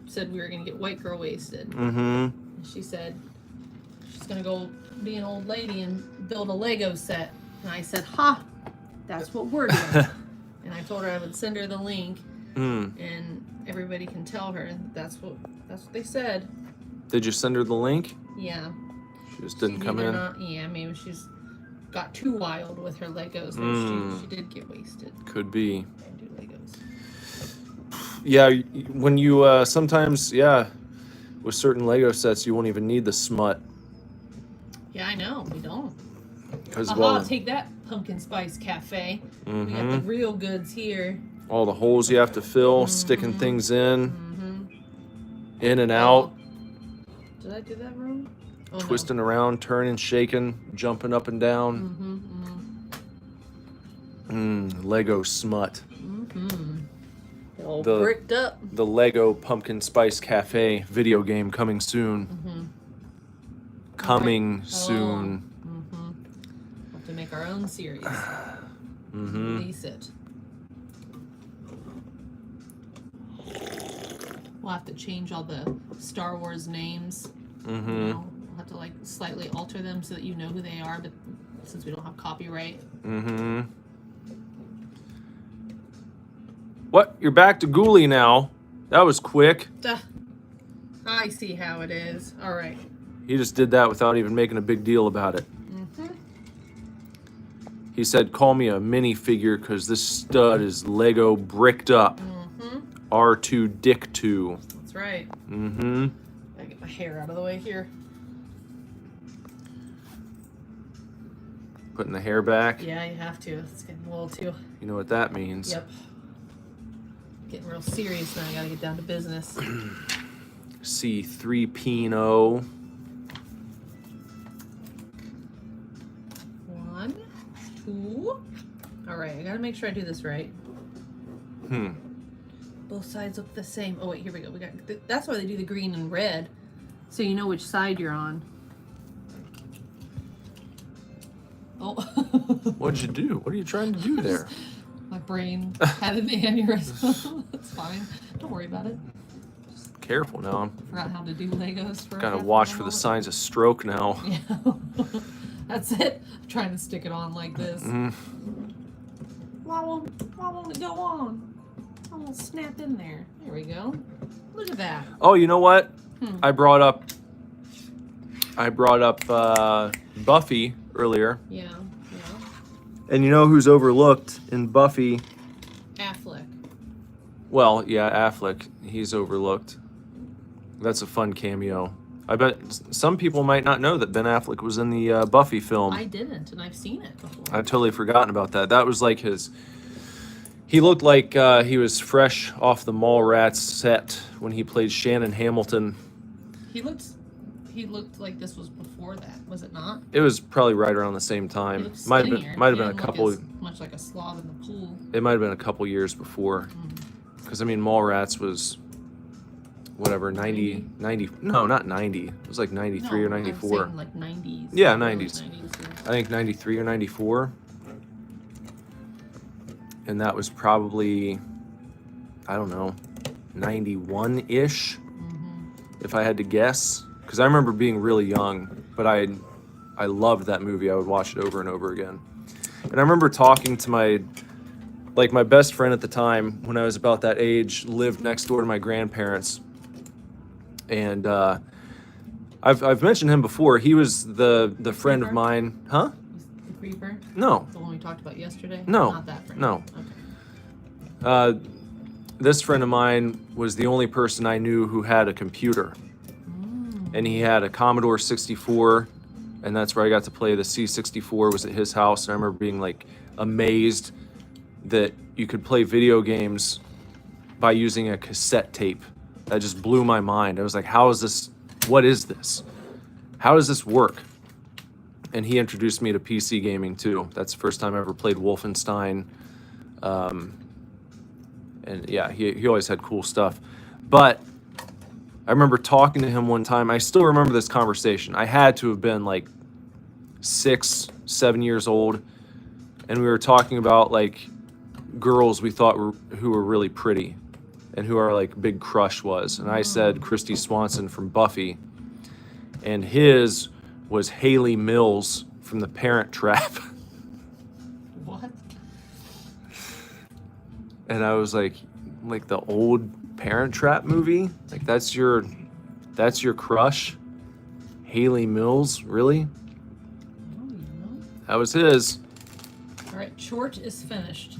said we were gonna get white girl wasted. Mm-hmm. And she said she's gonna go be an old lady and build a Lego set. And I said, "Ha, that's what we're doing." And I told her I would send her the link, and everybody can tell her that's what they said. Did you send her the link? Yeah. She just didn't come in. Yeah, maybe she's got too wild with her Legos. She did get wasted. Could be. And do Legos. Yeah, when you sometimes, with certain Lego sets, you won't even need the smut. Yeah, I know. We don't. Because Take that, Pumpkin Spice Cafe. We got the real goods here. all the holes you have to fill, sticking things in and out, Did I do that wrong? Oh, twisting around, turning, shaking, jumping up and down. Lego smut. All The- bricked up. The Lego Pumpkin Spice Cafe video game coming soon. Coming soon. We'll have to make our own series. Release it. We'll have to change all the Star Wars names. You know, we'll have to like slightly alter them so that you know who they are, but since we don't have copyright. What? You're back to Ghoulie now. That was quick. Duh. I see how it is. All right. He just did that without even making a big deal about it. He said, call me a minifigure because this stud is Lego bricked up. R2-D2. That's right. Mm-hmm. I get my hair out of the way here. Putting the hair back. Yeah, you have to. It's getting a little too. You know what that means. Yep. Getting real serious now. I gotta get down to business. C3PO. 1, 2. All right, I gotta make sure I do this right. Both sides look the same. Oh wait, here we go. That's why they do the green and red, so you know which side you're on. Oh. What'd you do? What are you trying to do there? My brain had an aneurysm. That's fine. Don't worry about it. Careful now. Forgot how to do Legos. Gotta watch for the signs of stroke now. Yeah. That's it. I'm trying to stick it on like this. Why won't it go on? I won't snap in there. There we go. Look at that. Oh, you know what? I brought up Buffy earlier. Yeah. And you know who's overlooked in Buffy? Affleck. Well, yeah, Affleck. He's overlooked. That's a fun cameo. I bet some people might not know that Ben Affleck was in the Buffy film. I didn't, and I've seen it before. I've totally forgotten about that. That was like his... He looked like he was fresh off the Mallrats set when he played Shannon Hamilton. He looked like this was before that, was it not? It was probably right around the same He time. looked Might skinnier. have been He a didn't look couple. as much like a slob in the pool. It might have been a couple years before. Because I mean, Mallrats was whatever 90. No, not 90. It was like 93 or 94. I'm saying like 90s. Yeah, early 90s. yeah. I think 93 or 94. And that was probably, I don't know, 91-ish, if I had to guess. Because I remember being really young, but I loved that movie. I would watch it over and over again. And I remember talking to my best friend at the time, when I was about that age, lived next door to my grandparents. And I've mentioned him before. He was the friend of mine. Huh? The creeper? No. The one we talked about yesterday? No. Not that friend. No. Okay. This friend of mine was the only person I knew who had a computer. And he had a Commodore 64, and that's where I got to play the C64. Was at his house, and I remember being like amazed that you could play video games by using a cassette tape. That just blew my mind. I was like, how is this? What is this? How does this work? And he introduced me to PC gaming too. That's the first time I ever played Wolfenstein. And yeah, he always had cool stuff. But I remember talking to him one time. I still remember this conversation. I had to have been like 6, 7 years old. And we were talking about like girls we thought who were really pretty and who our like big crush was. And I said Christy Swanson from Buffy. And his was Haley Mills from The Parent Trap. What? And I was like the old Parent Trap movie? Like that's your crush? Haley Mills? Really? Oh, you know. That was his. All right, chort is finished.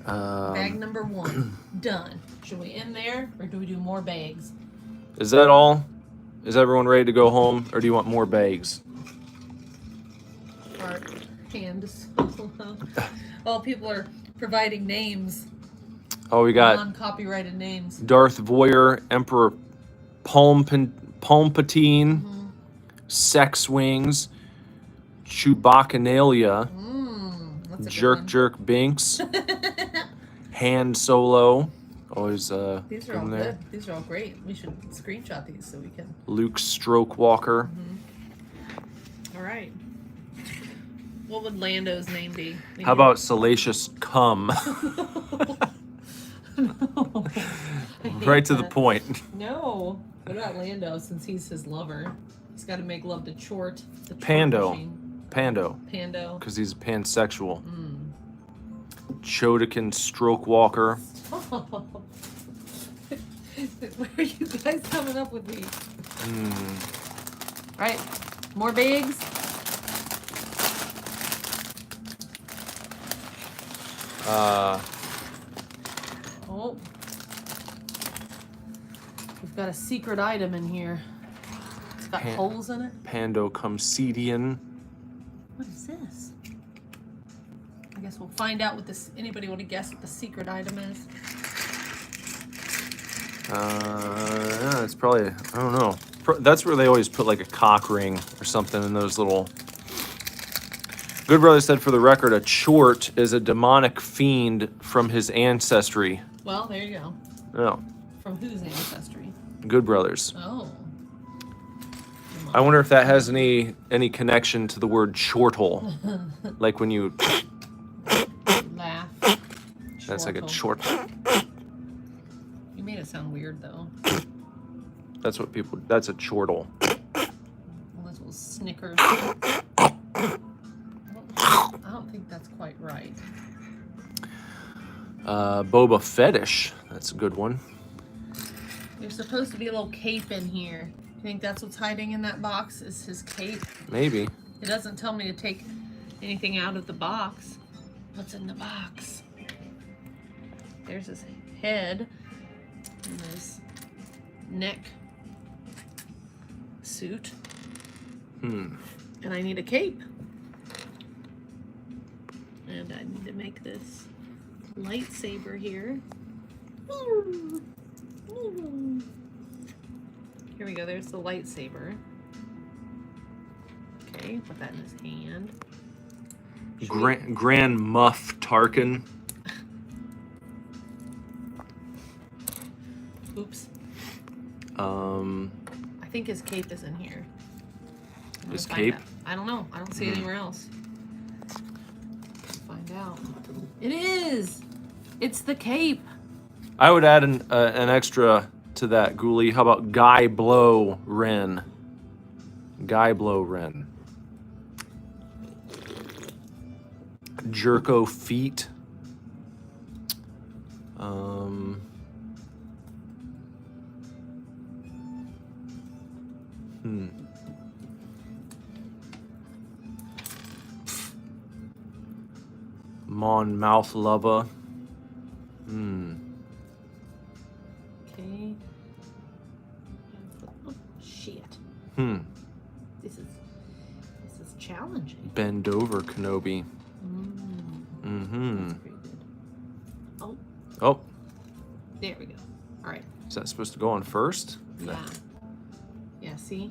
Bag number 1, done. Should we end there, or do we do more bags? Is that all? Is everyone ready to go home, or do you want more bags? Our hand is so low. Oh, people are providing names. Oh, we got Non-copyrighted names. Darth Voyer, Emperor Palpatine, Sex Wings, Chewbacca-nalia, That's a Jerk good one. Jerk Binks, Han Solo. Always These are all in there. good. These are all great. We should screenshot these so we can. Luke Stroke Walker. All right. What would Lando's name be? How about Salacious Cum? No. I hate Right to the that. point. No. What about Lando, since he's his lover? He's got to make love to Chort. The Chort Pando. machine. Pando. Pando. Because he's pansexual. Chodekin Stroke Walker. Where are you guys coming up with these? All right. More bags. Oh. We've got a secret item in here. It's got holes in it. Pandocomcedian. What is this? I guess we'll find out what this. Anybody want to guess what the secret item is? Yeah, it's probably, I don't know. That's where they always put like a cock ring or something in those little. Good Brother said, for the record, a chort is a demonic fiend from his ancestry. Well, there you go. No, From whose ancestry? Good Brothers. Oh. I wonder if that has any connection to the word chortle. Like when you, Laugh. that's like a Chortle. chort. You made it sound weird though. That's what people, that's a chortle. Well, those little Snickers. I don't think that's quite right. Boba Fetish. That's a good one. There's supposed to be a little cape in here. You think that's what's hiding in that box? Is his cape? Maybe. It doesn't tell me to take anything out of the box. What's in the box? There's his head and his neck suit. And I need a cape. And I need to make this lightsaber here. Here we go, there's the lightsaber. Okay, put that in his hand. Grand Muff Tarkin. Oops. I I think his cape is in here. I'm His gonna find cape? out. I don't know. I don't see it anywhere else. Let's find out. It is! It's the cape. I would add an extra to that, Ghoulie. How about Guy Blow Wren? Guy Blow Wren. Jerko Feet. Mon Mouth Lover. Okay. Shit. This is challenging. Bend over, Kenobi. That's pretty good. Oh. Oh. There we go. All right. Is that supposed to go on first? Yeah. Yeah, see?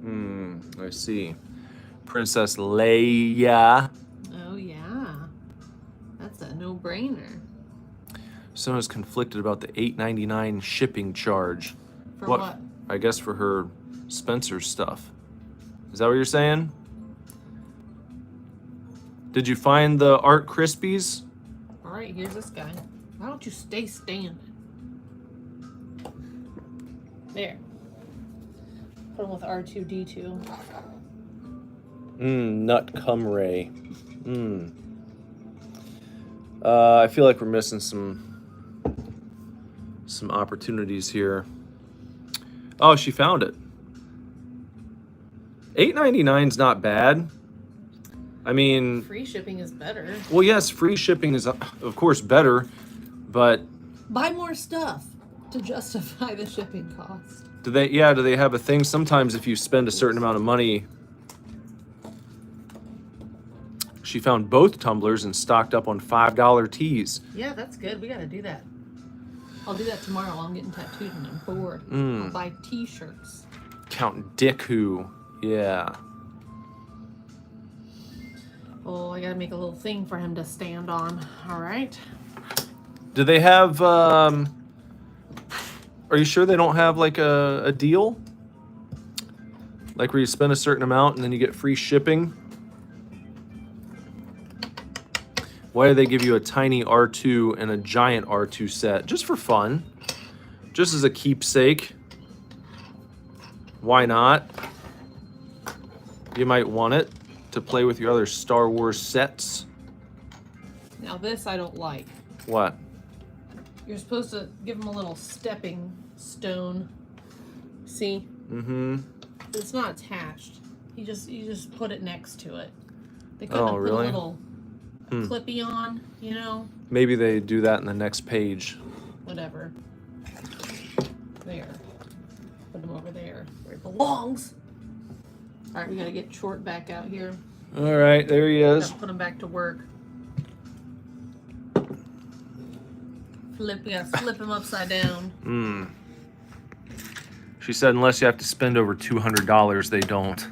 I see. Princess Leia. Oh, yeah. That's a no-brainer. Sona's conflicted about the $8.99 shipping charge. For what? I guess for her Spencer stuff. Is that what you're saying? Did you find the Art Krispies? All right, here's this guy. Why don't you stay standing? There. Put him with R2-D2. Nut cum ray. I feel like we're missing some opportunities here. Oh, she found it. $8.99's not bad. I mean, free shipping is better. Well, yes, free shipping is of course better, but buy more stuff to justify the shipping cost. Do they have a thing? Sometimes if you spend a certain amount of money. She found both tumblers and stocked up on $5 teas. Yeah, that's good. We got to do that. I'll do that tomorrow while I'm getting tattooed and I'm bored. I'll buy t-shirts. Count Dicku. Yeah. Oh, I got to make a little thing for him to stand on. All right. Do they have, are you sure they don't have like a deal? Like where you spend a certain amount and then you get free shipping? Why do they give you a tiny R2 and a giant R2 set? Just for fun. Just as a keepsake. Why not? You might want it to play with your other Star Wars sets. Now this I don't like. What? You're supposed to give him a little stepping stone. See? It's not attached. You just put it next to it. They couldn't have put really? a little clippy on, you know? Maybe they do that in the next page. Whatever. There. Put him over there where it belongs. All right, we gotta get Short back out here. All right, there he is. Gotta put him back to work. We gotta flip him upside down. She said unless you have to spend over $200, they don't.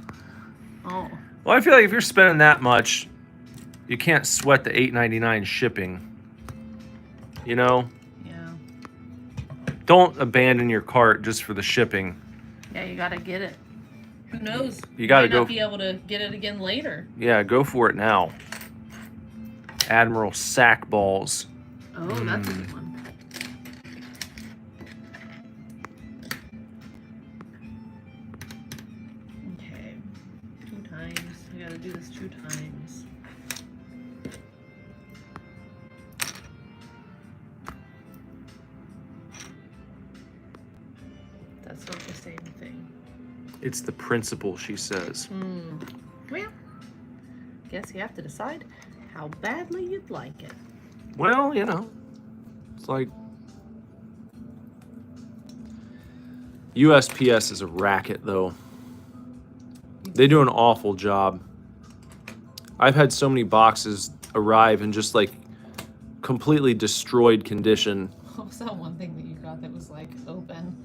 Oh. Well, I feel like if you're spending that much, you can't sweat the $8.99 shipping. You know? Yeah. Don't abandon your cart just for the shipping. Yeah, you gotta get it. Who knows? You gotta might not go. be able to get it again later. Yeah, go for it now. Admiral Sack Balls. Oh, that's a good one. Okay. 2 times. I gotta do this 2 times. That's not the same thing. It's the principle, she says. Well, guess you have to decide how badly you'd like it. Well, you know, it's like USPS is a racket, though. They do an awful job. I've had so many boxes arrive in just like completely destroyed condition. What was that one thing that you got that was like open?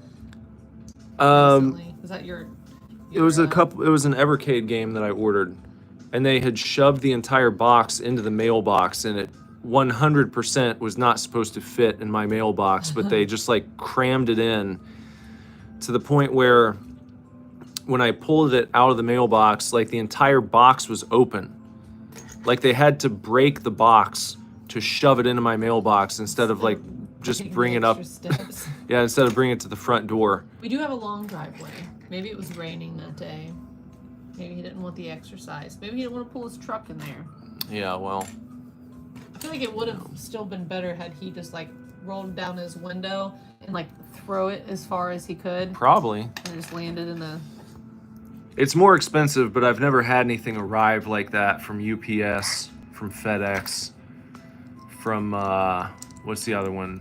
Recently? Was that your It was an Evercade game that I ordered, and they had shoved the entire box into the mailbox, and it 100% was not supposed to fit in my mailbox, but they just like crammed it in to the point where when I pulled it out of the mailbox, like the entire box was open. Like they had to break the box to shove it into my mailbox instead of like just bring it up. Yeah, instead of bringing it to the front door. We do have a long driveway. Maybe it was raining that day. Maybe he didn't want the exercise. Maybe he didn't want to pull his truck in there. Yeah, well. I feel like it would have still been better had he just like rolled down his window and like throw it as far as he could. Probably. And just landed in the... It's more expensive, but I've never had anything arrive like that from UPS, from FedEx, from, what's the other one?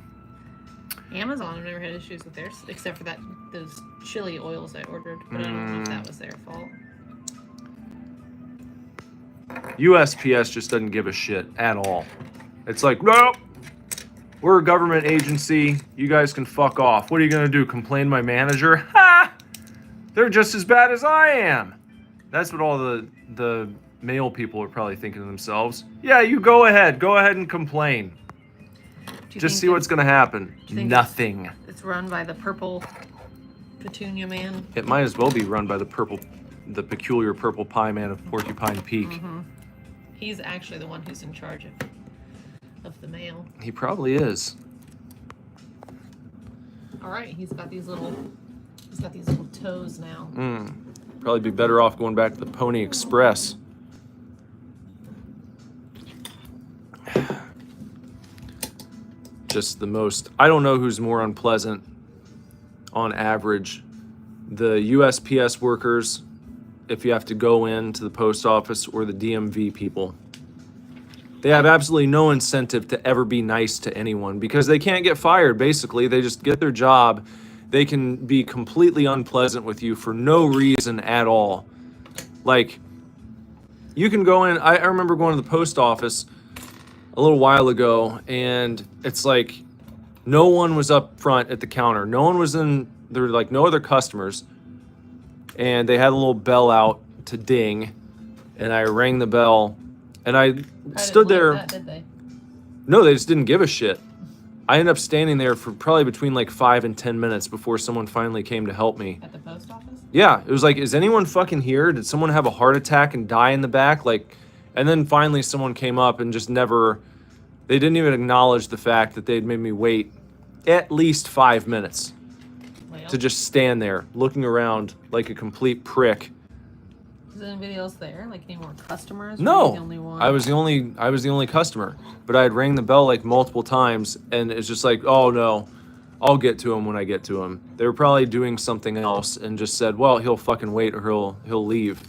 Amazon, I've never had issues with theirs, except for those chili oils I ordered, but I don't know if that was their fault. USPS just doesn't give a shit at all. It's like, no, we're a government agency. You guys can fuck off. What are you gonna do? Complain to my manager? Ha! They're just as bad as I am. That's what all the mail people are probably thinking to themselves. Yeah, you go ahead and complain. Just see what's gonna happen. Nothing. It's run by the purple petunia man. It might as well be run by the peculiar purple pie man of Porcupine Peak. Mm-hmm. He's actually the one who's in charge of the mail. He probably is. All right, he's got these little toes now. Probably be better off going back to the Pony Express. Just the most, I don't know who's more unpleasant on average. The USPS workers, if you have to go into the post office, or the DMV people. They have absolutely no incentive to ever be nice to anyone because they can't get fired, basically. They just get their job. They can be completely unpleasant with you for no reason at all. Like, you can go in, I remember going to the post office a little while ago, and it's like no one was up front at the counter. No one was in, there were like no other customers. And they had a little bell out to ding, and I rang the bell, and I stood there. That, did they? No, they just didn't give a shit. I ended up standing there for probably between like 5 and 10 minutes before someone finally came to help me. At the post office? Yeah, it was like, is anyone fucking here? Did someone have a heart attack and die in the back? Like, and then finally someone came up and just never, they didn't even acknowledge the fact that they'd made me wait at least 5 minutes to just stand there looking around like a complete prick. Was anybody else there? Like any more customers? No, the only one? I was the only customer. But I had rang the bell like multiple times, and it's just like, oh no, I'll get to him when I get to him. They were probably doing something else and just said, well, he'll fucking wait or he'll leave.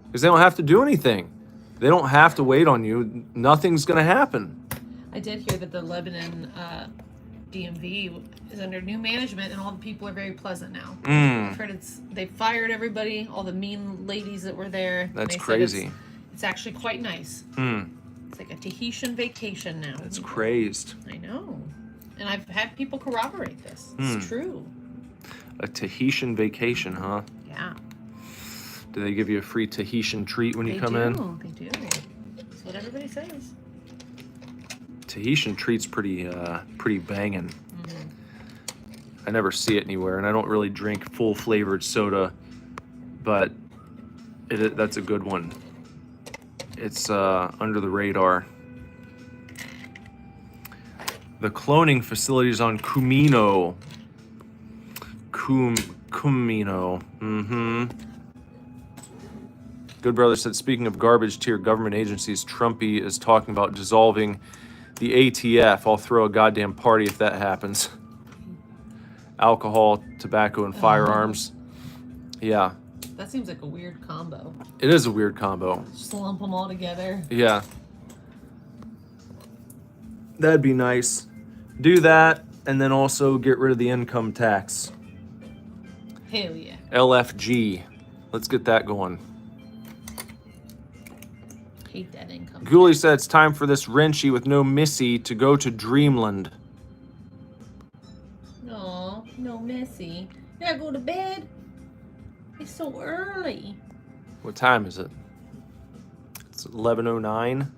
Because they don't have to do anything. They don't have to wait on you. Nothing's gonna happen. I did hear that the Lebanon DMV is under new management, and all the people are very pleasant now. I've heard they fired everybody, all the mean ladies that were there. That's crazy. It's actually quite nice. It's like a Tahitian vacation now. That's crazed. I know. And I've had people corroborate this. It's true. A Tahitian vacation, huh? Yeah. Do they give you a free Tahitian treat when you come in? They do. That's what everybody says. Tahitian treat's pretty banging. I never see it anywhere, and I don't really drink full flavored soda, but that's a good one. It's under the radar. The cloning facilities on Kumino. Kumino. Good Brother said, speaking of garbage tier government agencies, Trumpy is talking about dissolving the ATF. I'll throw a goddamn party if that happens. Alcohol, tobacco, and firearms. Yeah. That seems like a weird combo. It is a weird combo. Just lump them all together. Yeah. That'd be nice. Do that, and then also get rid of the income tax. Hell yeah. LFG. Let's get that going. Hate that income. Ghoulie said it's time for this Wrenchy with no Missy to go to Dreamland. Aw, no Missy. You gotta go to bed. It's so early. What time is it? It's 11:09.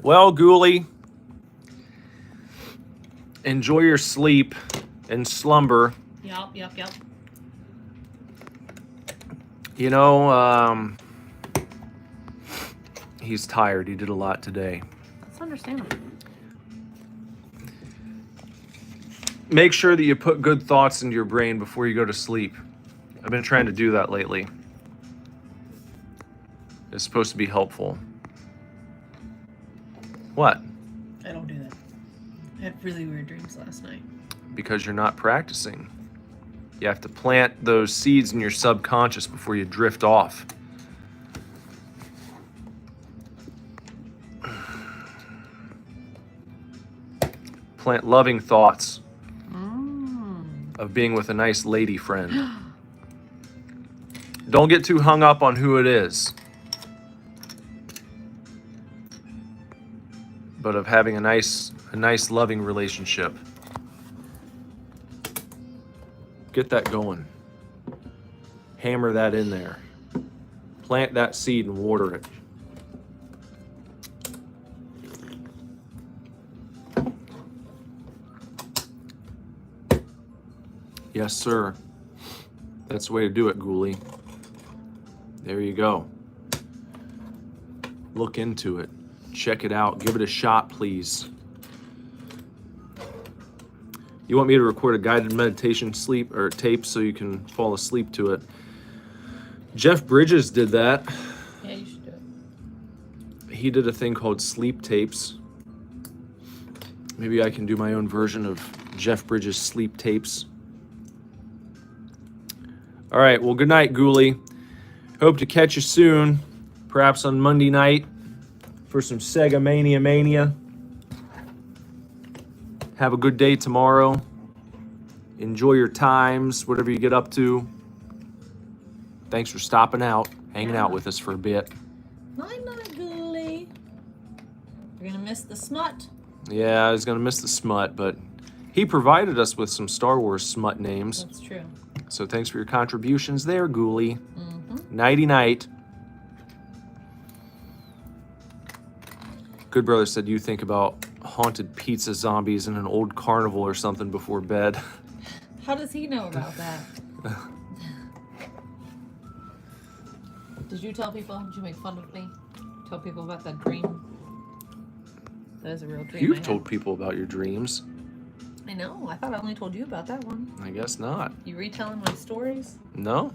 Well, Ghoulie, enjoy your sleep and slumber. Yep. You know, he's tired. He did a lot today. That's understandable. Make sure that you put good thoughts into your brain before you go to sleep. I've been trying to do that lately. It's supposed to be helpful. What? I don't do that. I had really weird dreams last night. Because you're not practicing. You have to plant those seeds in your subconscious before you drift off. plant loving thoughts of being with a nice lady friend. Don't get too hung up on who it is, but of having a nice loving relationship. Get that going. Hammer that in there. Plant that seed and water it. Yes, sir. That's the way to do it, Ghoulie. There you go. Look into it. Check it out. Give it a shot, please. You want me to record a guided meditation sleep or tape so you can fall asleep to it? Jeff Bridges did that. Yeah, you should do it. He did a thing called sleep tapes. Maybe I can do my own version of Jeff Bridges' sleep tapes. All right, well, good night, Ghoulie. Hope to catch you soon, perhaps on Monday night for some Sega Mania. Have a good day tomorrow. Enjoy your times, whatever you get up to. Thanks for stopping out, hanging out with us for a bit. Night, Ghoulie. You're gonna miss the smut. Yeah, I was gonna miss the smut, but he provided us with some Star Wars smut names. That's true. So thanks for your contributions there, Ghoulie. Nighty night. Good Brother said you think about haunted pizza zombies in an old carnival or something before bed. How does he know about that? Did you tell people? Did you make fun of me? Tell people about that dream? That is a real dream. You've told people about your dreams. I know. I thought I only told you about that one. I guess not. You retelling my stories? No?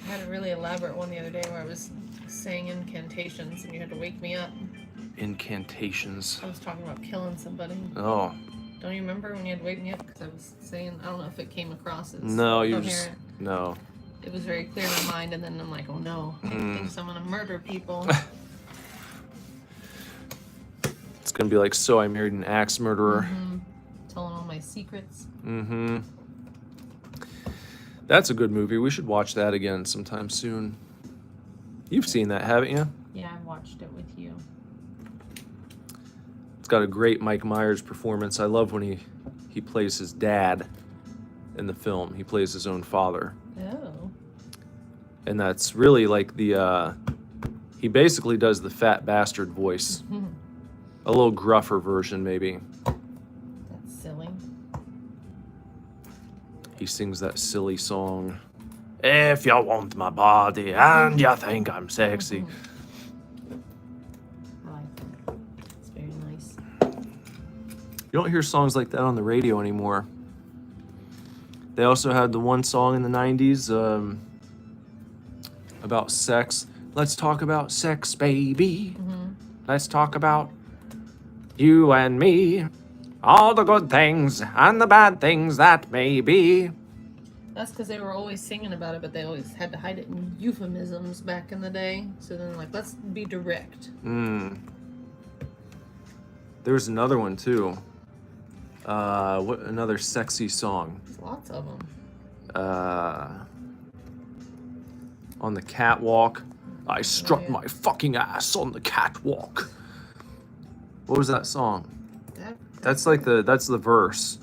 I had a really elaborate one the other day where I was saying incantations and you had to wake me up. Incantations. I was talking about killing somebody. Oh. Don't you remember when you had to wake me up? Because I was saying, I don't know if it came across as No, you coherent. just... No. It was very clear in my mind, and then I'm like, oh no, I think I'm gonna murder people. It's gonna be like, so I married an axe murderer. Telling all my secrets. That's a good movie. We should watch that again sometime soon. You've seen that, haven't you? Yeah, I watched it with you. It's got a great Mike Myers performance. I love when he plays his dad in the film. He plays his own father. Oh. And that's really like the, he basically does the fat bastard voice. A little gruffer version, maybe. That's silly. He sings that silly song. If you want my body and you think I'm sexy. I like that. It's very nice. You don't hear songs like that on the radio anymore. They also had the one song in the 90s about sex. Let's talk about sex, baby. Let's talk about you and me. All the good things and the bad things that may be. That's because they were always singing about it, but they always had to hide it in euphemisms back in the day. So then, like, let's be direct. There's another one too. What another sexy song? There's lots of them. On the catwalk. I struck my fucking ass on the catwalk. What was that song? That's the verse.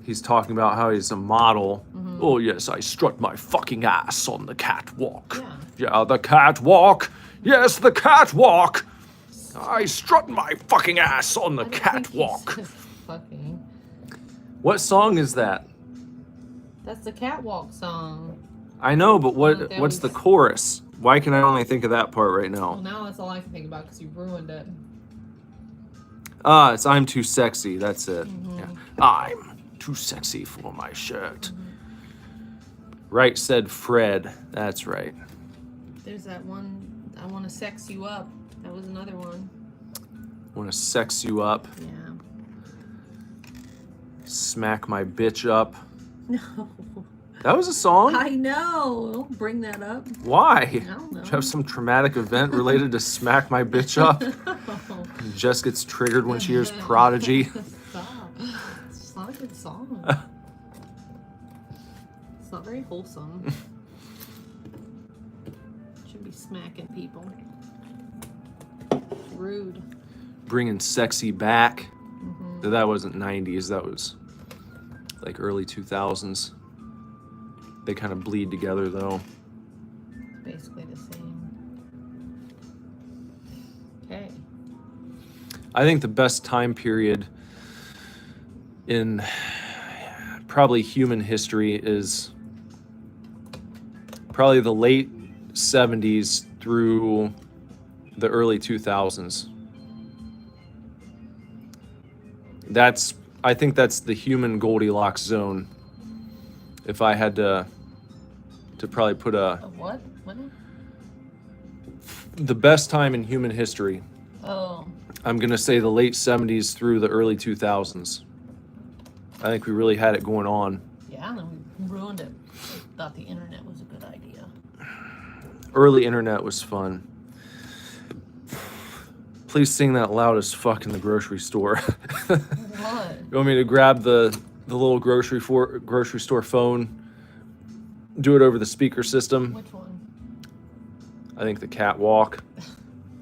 He's talking about how he's a model. Oh yes, I struck my fucking ass on the catwalk. Yeah, the catwalk. Yes, the catwalk. I struck my fucking ass on the catwalk. Fucking. What song is that? That's the catwalk song. I know, but what's the chorus? Why can I only think of that part right now? Well, now that's all I can think about because you ruined it. It's I'm too sexy. That's it. Yeah. I'm too sexy for my shirt. Right said Fred. That's right. There's that one, I want to sex you up. That was another one. Want to sex you up? Yeah. Smack my bitch up. No. That was a song? I know. Don't bring that up. Why? I don't know. Do you have some traumatic event related to smack my bitch up? Jess gets triggered when she hears Prodigy. Stop. It's just not a good song. It's not very wholesome. Should be smacking people. Rude. Bringing sexy back. That wasn't 90s. That was like early 2000s. They kind of bleed together though. Basically the same. Okay. I think the best time period in probably human history is probably the late 70s through the early 2000s. I think that's the human Goldilocks zone. If I had to probably put A what? What? the best time in human history, Oh. I'm gonna say the late 70s through the early 2000s. I think we really had it going on. Yeah, and then we ruined it. I thought the internet was a good idea. Early internet was fun. Please sing that loud as fuck in the grocery store. What? You want me to grab the little grocery store phone, do it over the speaker system? Which one? I think the catwalk.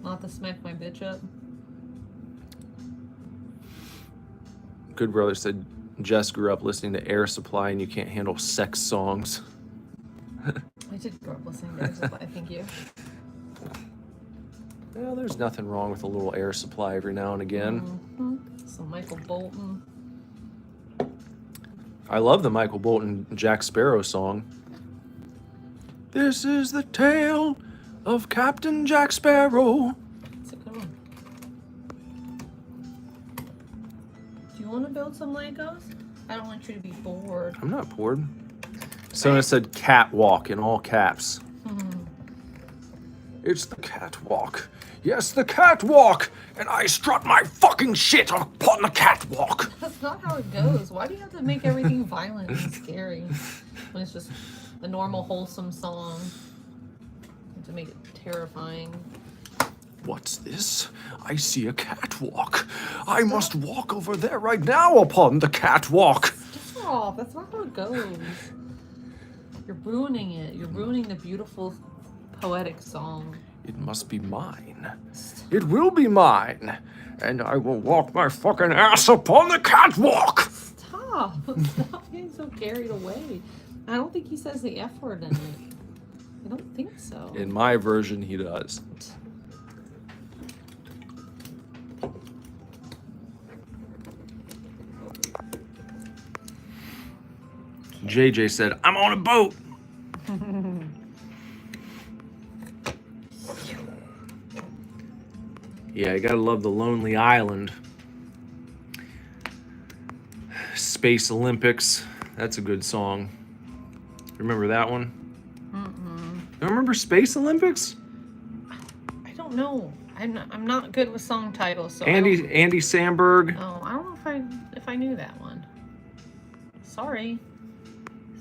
Not to smack my bitch up? Good Brother said Jess grew up listening to Air Supply and you can't handle sex songs. I did grow up listening to Air Supply, thank you. Well, there's nothing wrong with a little Air Supply every now and again. Some Michael Bolton. I love the Michael Bolton Jack Sparrow song. This is the tale of Captain Jack Sparrow. It's a good one. Do you want to build some Legos? I don't want you to be bored. I'm not bored. Someone said catwalk in all caps. It's the catwalk. Yes, the catwalk. And I strut my fucking shit upon the catwalk. That's not how it goes. Why do you have to make everything violent and scary when it's just a normal, wholesome song? You have to make it terrifying. What's this? I see a catwalk. I must walk over there right now upon the catwalk. Stop. That's not how it goes. You're ruining it. You're ruining the beautiful, poetic song. It must be mine. It will be mine. And I will walk my fucking ass upon the catwalk. Stop. Stop getting so carried away. I don't think he says the F word in it. I don't think so. In my version, he does. JJ said, I'm on a boat. Yeah, you gotta love the Lonely Island. Space Olympics. That's a good song. Remember that one? You remember Space Olympics? I don't know. I'm not good with song titles. So Andy Samberg. Oh, I don't know if I knew that one. Sorry.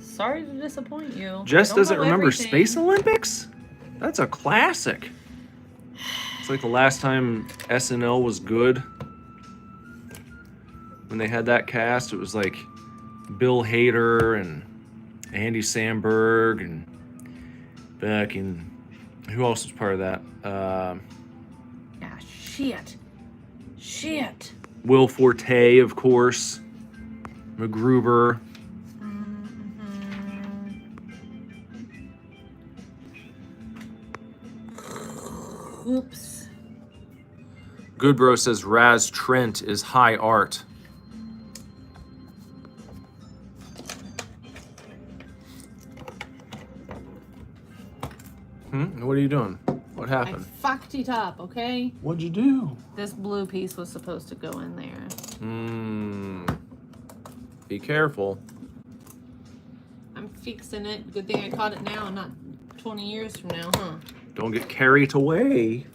Sorry to disappoint you. Jess I don't doesn't know remember everything. Space Olympics? That's a classic. It's like the last time SNL was good. When they had that cast, it was like Bill Hader and Andy Samberg and fucking who else was part of that? Yeah, shit. Will Forte, of course. MacGruber. Oops. Good Bro says Raz Trent is high art. What are you doing? What I happened? fucked it up, okay? What'd you do? This blue piece was supposed to go in there. Be careful. I'm fixing it. Good thing I caught it now, not 20 years from now, huh? Don't get carried away.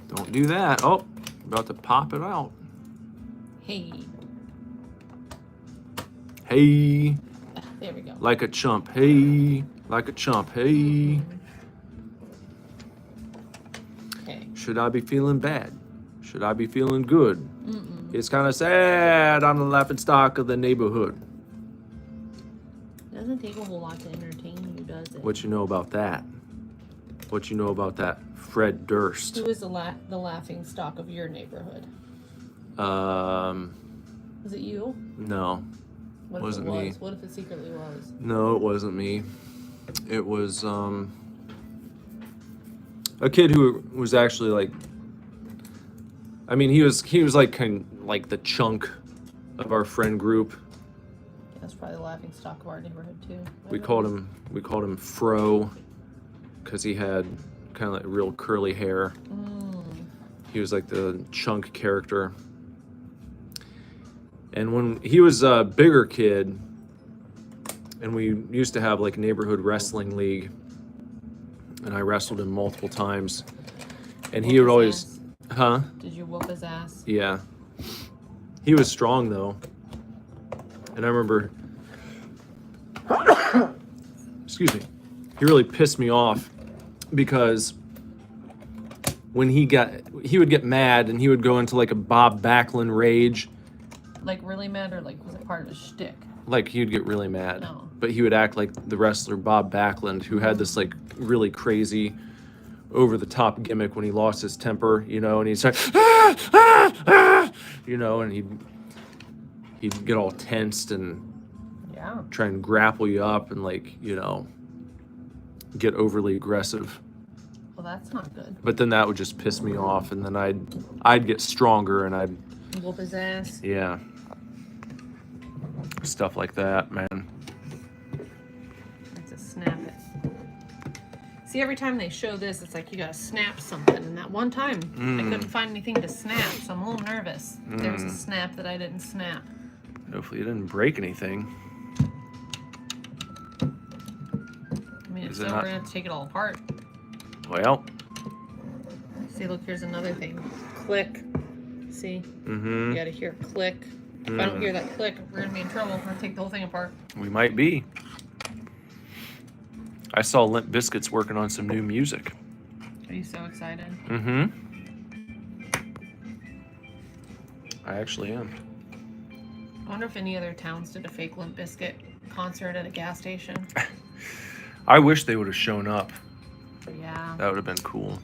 Don't do that. Oh, about to pop it out. Hey. Hey, There we go. like a chump. Hey, like a chump. Hey. Should I be feeling bad? Should I be feeling good? Mm-mm. It's kind of sad. I'm the laughing stock of the neighborhood. It doesn't take a whole lot to entertain you, does it? What you know about that? What you know about that, Fred Durst? Who is the laughing stock of your neighborhood? Was it you? No. What Wasn't if it was? me. What if it secretly was? No, it wasn't me. It was a kid who was actually like, I mean, he was like like the chunk of our friend group. That's probably the laughing stock of our neighborhood too. We called him Fro, because he had kind of like real curly hair. He was like the chunk character. And when he was a bigger kid, and we used to have like a neighborhood wrestling league, and I wrestled him multiple times, and he would always, huh? Did you whoop his ass? Yeah. He was strong though. And I remember, excuse me, he really pissed me off because when he would get mad and he would go into like a Bob Backlund rage. Like really mad, or like was it part of his shtick? Like he would get really mad. No. But he would act like the wrestler Bob Backlund, who had this like really crazy over the top gimmick when he lost his temper, you know, and he'd start, you know, and he'd get all tensed and try and grapple you up and like, you know, get overly aggressive. Well, that's not good. But then that would just piss me off, and then I'd get stronger and I'd whoop his ass. Yeah. Stuff like that, man. That's to snap it. See, every time they show this, it's like you gotta snap something. And that one time, I couldn't find anything to snap, so I'm a little nervous. There was a snap that I didn't snap. Hopefully you didn't break anything. I mean, if so, we're gonna have to take it all apart. Well. See, look, here's another thing. Click. See? You gotta hear click. If I don't hear that click, we're gonna be in trouble. I'm gonna take the whole thing apart. We might be. I saw Limp Bizkit's working on some new music. Are you so excited? I actually am. I wonder if any other towns did a fake Limp Bizkit concert at a gas station. I wish they would have shown up. Yeah. That would have been cool.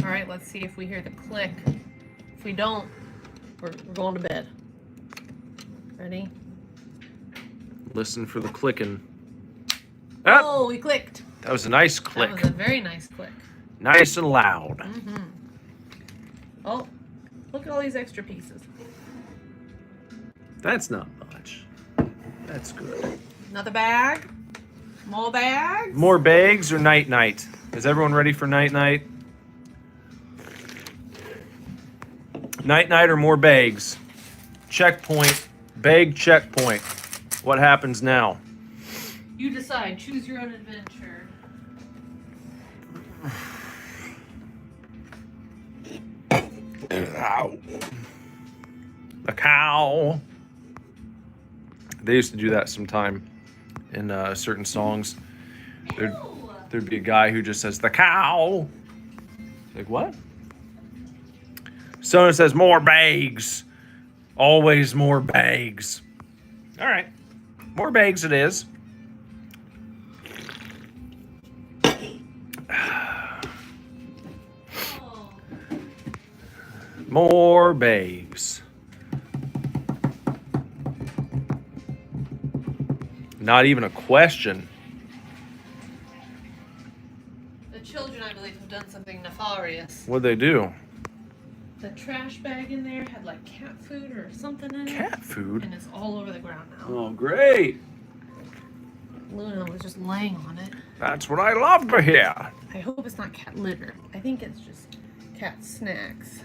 All right, let's see if we hear the click. If we don't, we're going to bed. Ready? Listen for the clicking. Ah! Oh, we clicked. That was a nice click. That was a very nice click. Nice and loud. Oh, look at all these extra pieces. That's not much. That's good. Another bag? More bags? More bags or night-night? Is everyone ready for night-night? Night-night or more bags? Checkpoint. Bag checkpoint. What happens now? You decide. Choose your own adventure. Ow. A cow. They used to do that sometime in certain songs. There'd be a guy who just says, the cow. Like, what? Someone says, more bags. Always more bags. All right. More bags it is. More bags. Not even a question. The children, I believe, have done something nefarious. What'd they do? The trash bag in there had like cat food or something in it. Cat food? And it's all over the ground now. Oh, great. Luna was just laying on it. That's what I love to hear. I hope it's not cat litter. I think it's just cat snacks.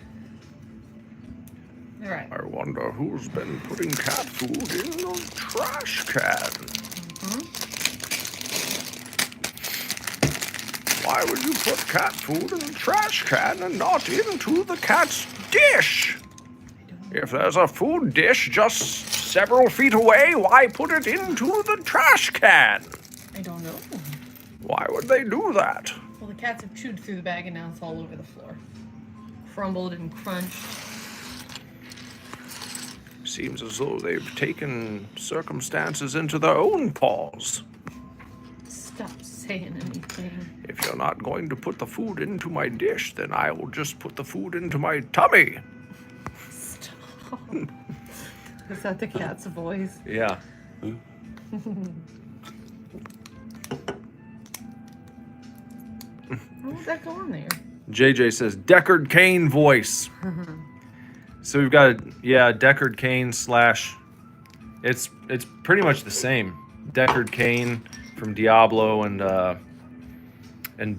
All right. I wonder who's been putting cat food in the trash can. Why would you put cat food in the trash can and not into the cat's dish? If there's a food dish just several feet away, why put it into the trash can? I don't know. Why would they do that? Well, the cats have chewed through the bag and now it's all over the floor. Crumbled and crunched. Seems as though they've taken circumstances into their own paws. Stop saying anything. If you're not going to put the food into my dish, then I will just put the food into my tummy. Stop. Is that the cat's voice? Yeah. How would that go on there? JJ says Deckard Cain voice. So we've got Deckard Cain slash. It's pretty much the same. Deckard Cain from Diablo and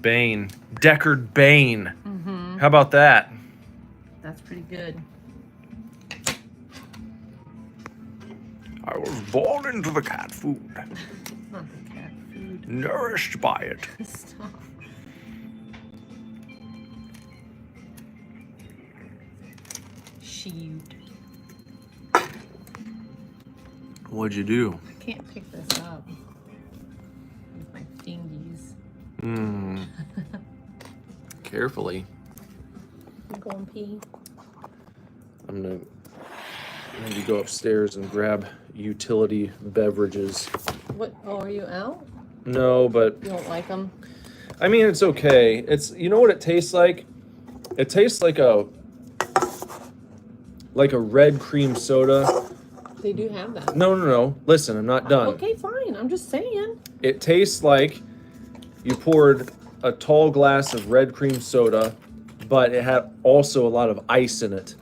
Bane. Deckard Bane. Mm-hmm. How about that? That's pretty good. I was born into the cat food. It's not the cat food. Nourished by it. Stop. Shoot. What'd you do? I can't pick this up with my fingies. Carefully. I'm going pee. I'm gonna maybe go upstairs and grab utility beverages. What? Oh, are you out? No, but You don't like them? I mean it's okay. It's you know what it tastes like? It tastes like a red cream soda. They do have that. No. Listen, I'm not done. Okay, fine. I'm just saying. It tastes like you poured a tall glass of red cream soda, but it had also a lot of ice in it.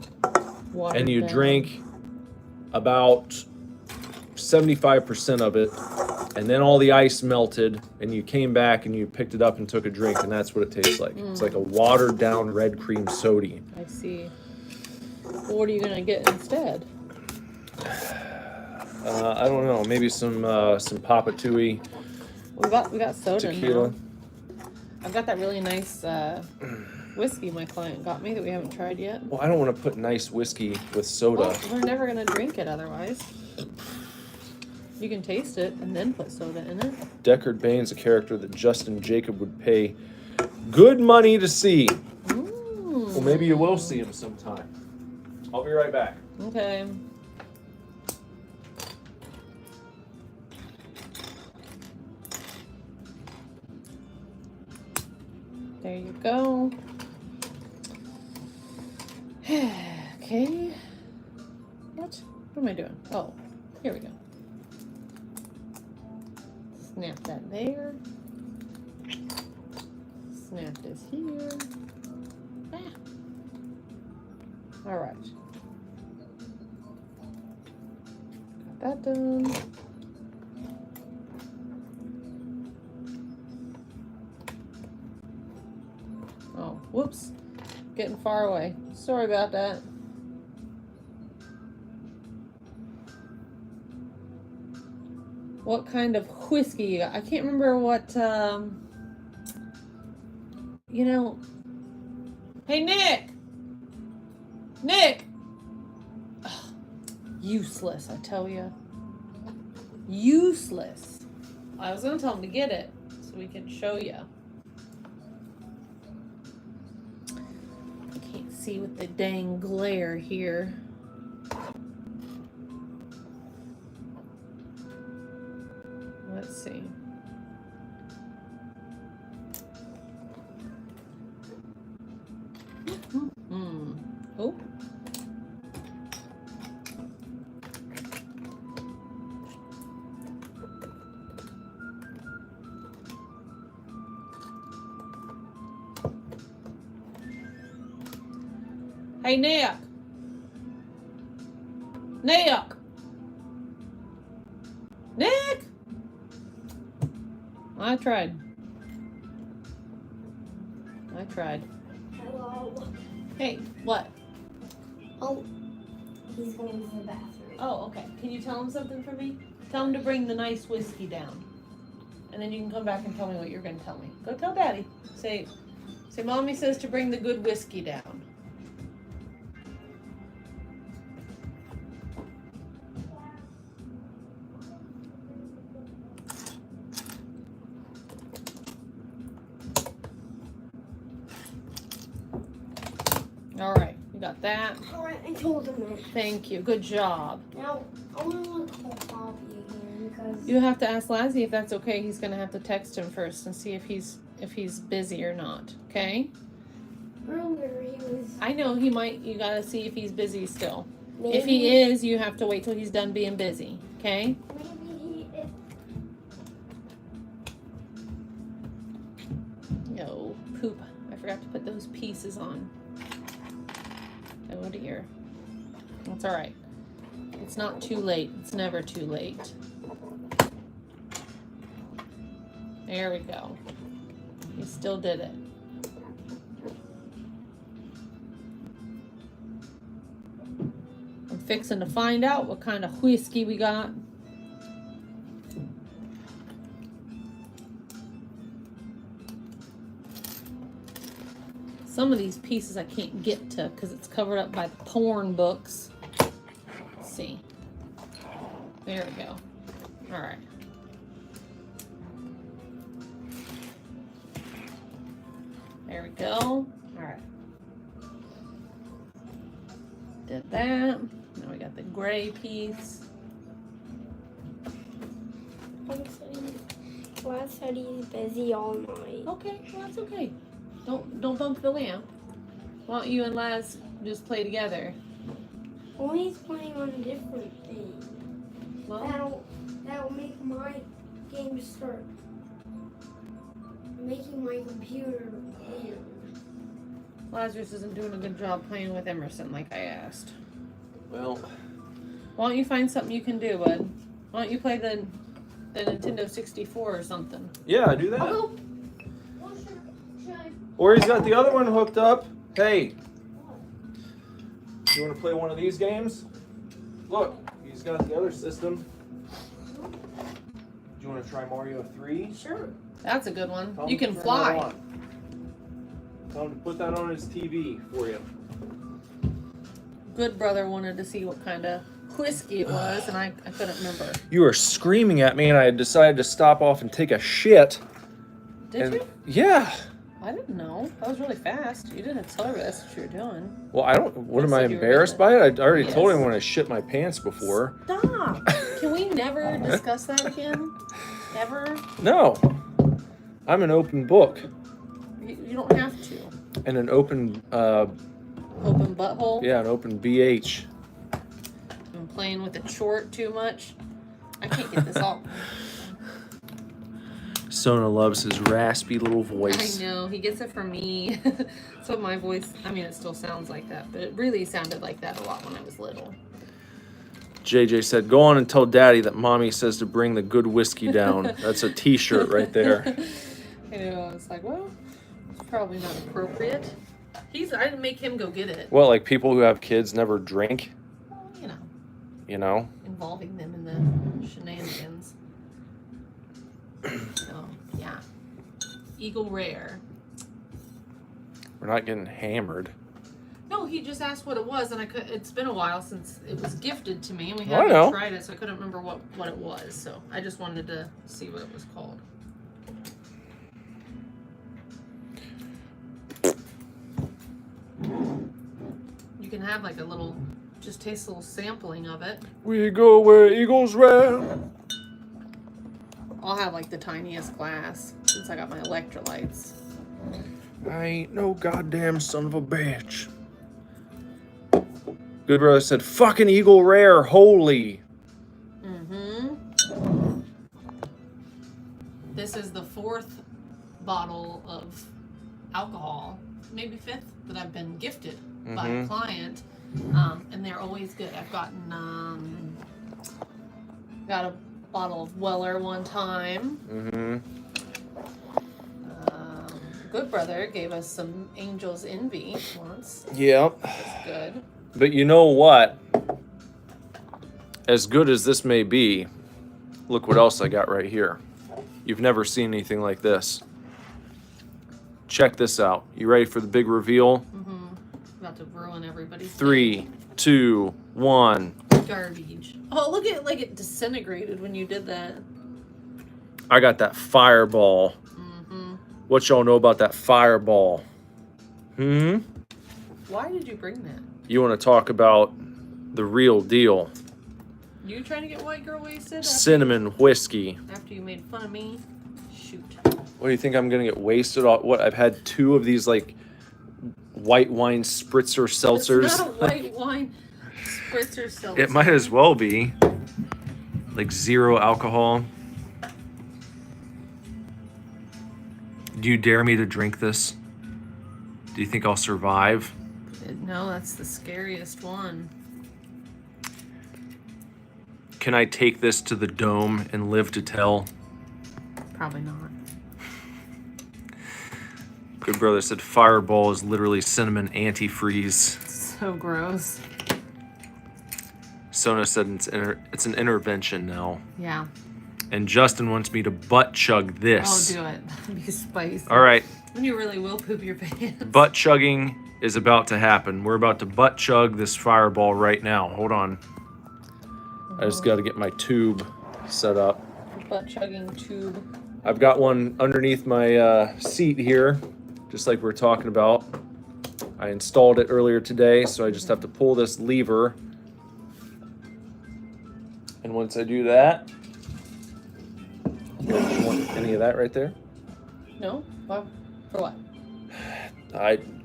Watered And you down. drank about 75% of it, and then all the ice melted, and you came back and you picked it up and took a drink, and that's what it tastes like. It's like a watered down red cream soda. I see. Well, what are you gonna get instead? I don't know, maybe some Papa Tui We got soda tequila. now. I've got that really nice whiskey my client got me that we haven't tried yet. Well, I don't want to put nice whiskey with soda. Well, we're never gonna drink it otherwise. You can taste it and then put soda in it. Deckard Bane's a character that Justin Jacob would pay good money to see. Well, maybe you will see him sometime. I'll be right back. Okay. There you go. Okay. What am I doing? Oh, here we go. Snap that there. Snap this here. Ah. All right. Got that done. Oh, whoops. Getting far away. Sorry about that. What kind of whiskey you got? I can't remember what, you know. Hey, Nick! Nick! Ugh, useless, I tell you. Useless. I was going to tell him to get it so we can show you. I can't see with the dang glare here. Let's see. Oh. Hey, Nick. Nick. Nick. I tried. Hello. Hey, what? Oh, he's going to the bathroom. Oh, okay. Can you tell him something for me? Tell him to bring the nice whiskey down. And then you can come back and tell me what you're going to tell me. Go tell Daddy. Say, Mommy says to bring the good whiskey down. All right, you got that. All right, I told him that. Thank you. Good job. Now, I want to look call Bobby again because... You have to ask Lazzy if that's okay. He's gonna have to text him first and see if he's busy or not. Okay? Earlier he was... I know he might. You gotta see if he's busy still. Maybe, If he is, you have to wait till he's done being busy. Okay? Maybe he... No, poop. I forgot to put those pieces on. Oh dear. That's alright. It's not too late. It's never too late. There we go. He still did it. I'm fixing to find out what kind of whiskey we got. Some of these pieces I can't get to because it's covered up by the porn books. Let's see. There we go. All right. There we go. All right. Did that. Now we got the gray piece. Last said he's busy all night. Okay, well that's okay. Don't bump the lamp. Why don't you and Laz just play together? Well, he's playing on a different thing. Well, That'll make my game start. Making my computer clear. Lazarus isn't doing a good job playing with Emerson like I asked. Well, Why don't you find something you can do, bud? Why don't you play the Nintendo 64 or something? yeah, do that. Oh, well, should I? Or he's got the other one hooked up. Hey, you want to play one of these games? Look, he's got the other system. Do you want to try Mario 3? Sure. That's a good one. Tell You him to can turn fly. that on. Tell him to put that on his TV for you. Good brother wanted to see what kind of whiskey it was, and I couldn't remember. You were screaming at me, and I decided to stop off and take a shit. Did you? Yeah. I didn't know. That was really fast. You didn't tell her that's what you were doing. Well, I don't. What You am I said you were embarrassed gonna- by it? I already told Yes. him when I shit my pants before. Stop! Can we never discuss that again? Ever? No. I'm an open book You don't have to. and an open, Open butthole. yeah, an open BH. I'm playing with the short too much. I can't get this all. Sona loves his raspy little I voice. know, he gets it from me. So my voice, I mean, it still sounds like that, but it really sounded like that a lot when I was little. JJ said, "Go on and tell Daddy that Mommy says to bring the good whiskey down." That's a T-shirt right there. You know, I was like, well, it's probably not appropriate. I didn't make him go get it. Well, like people who have kids never drink, Well, you know, you know? involving them in the shenanigans. So, yeah. Eagle Rare. We're not getting hammered. No, he just asked what it was, and it's been a while since it was gifted to me, and we Oh, I haven't know. tried it, so I couldn't remember what it was. So I just wanted to see what it was called. You can have like a little, just taste a little sampling of it. We go where eagles round. I'll have like the tiniest glass since I got my electrolytes. I ain't no goddamn son of a bitch. Good brother said, "Fucking Eagle Rare, holy." Mm-hmm. This is the 4th bottle of alcohol, maybe 5th, that I've been gifted by a client, and they're always good. I've gotten got a bottle of Weller one time. Good brother gave us some Angel's Envy once. Yep. That's good. But you know what? As good as this may be, look what else I got right here. You've never seen anything like this. Check this out. You ready for the big reveal? About to ruin everybody's 3, 2, 1. garbage. Oh, look at like it disintegrated when you did that. I got that fireball. What y'all know about that fireball? Why did you bring that? You want to talk about the real deal. You trying to get white girl wasted? Cinnamon whiskey. After you made fun of me? Shoot. What do you think I'm going to get wasted on? What, I've had 2 of these, like, white wine spritzer seltzers. It's not a white wine spritzer seltzer. It might as well be. Like 0 alcohol. Do you dare me to drink this? Do you think I'll survive? No, that's the scariest one. Can I take this to the dome and live to tell? Probably not. Good brother said Fireball is literally cinnamon antifreeze. So gross. Sona said it's an intervention now. Yeah. And Justin wants me to butt chug this. Oh, do it. That'd be spicy. All right. When you really will poop your pants. Butt chugging is about to happen. We're about to butt chug this Fireball right now. Hold on. I just got to get my tube set up. Butt chugging tube. I've got one underneath my seat here, just like we were talking about. I installed it earlier today, so I just have to pull this lever. And once I do that, you want any of that right there? No? What? For what?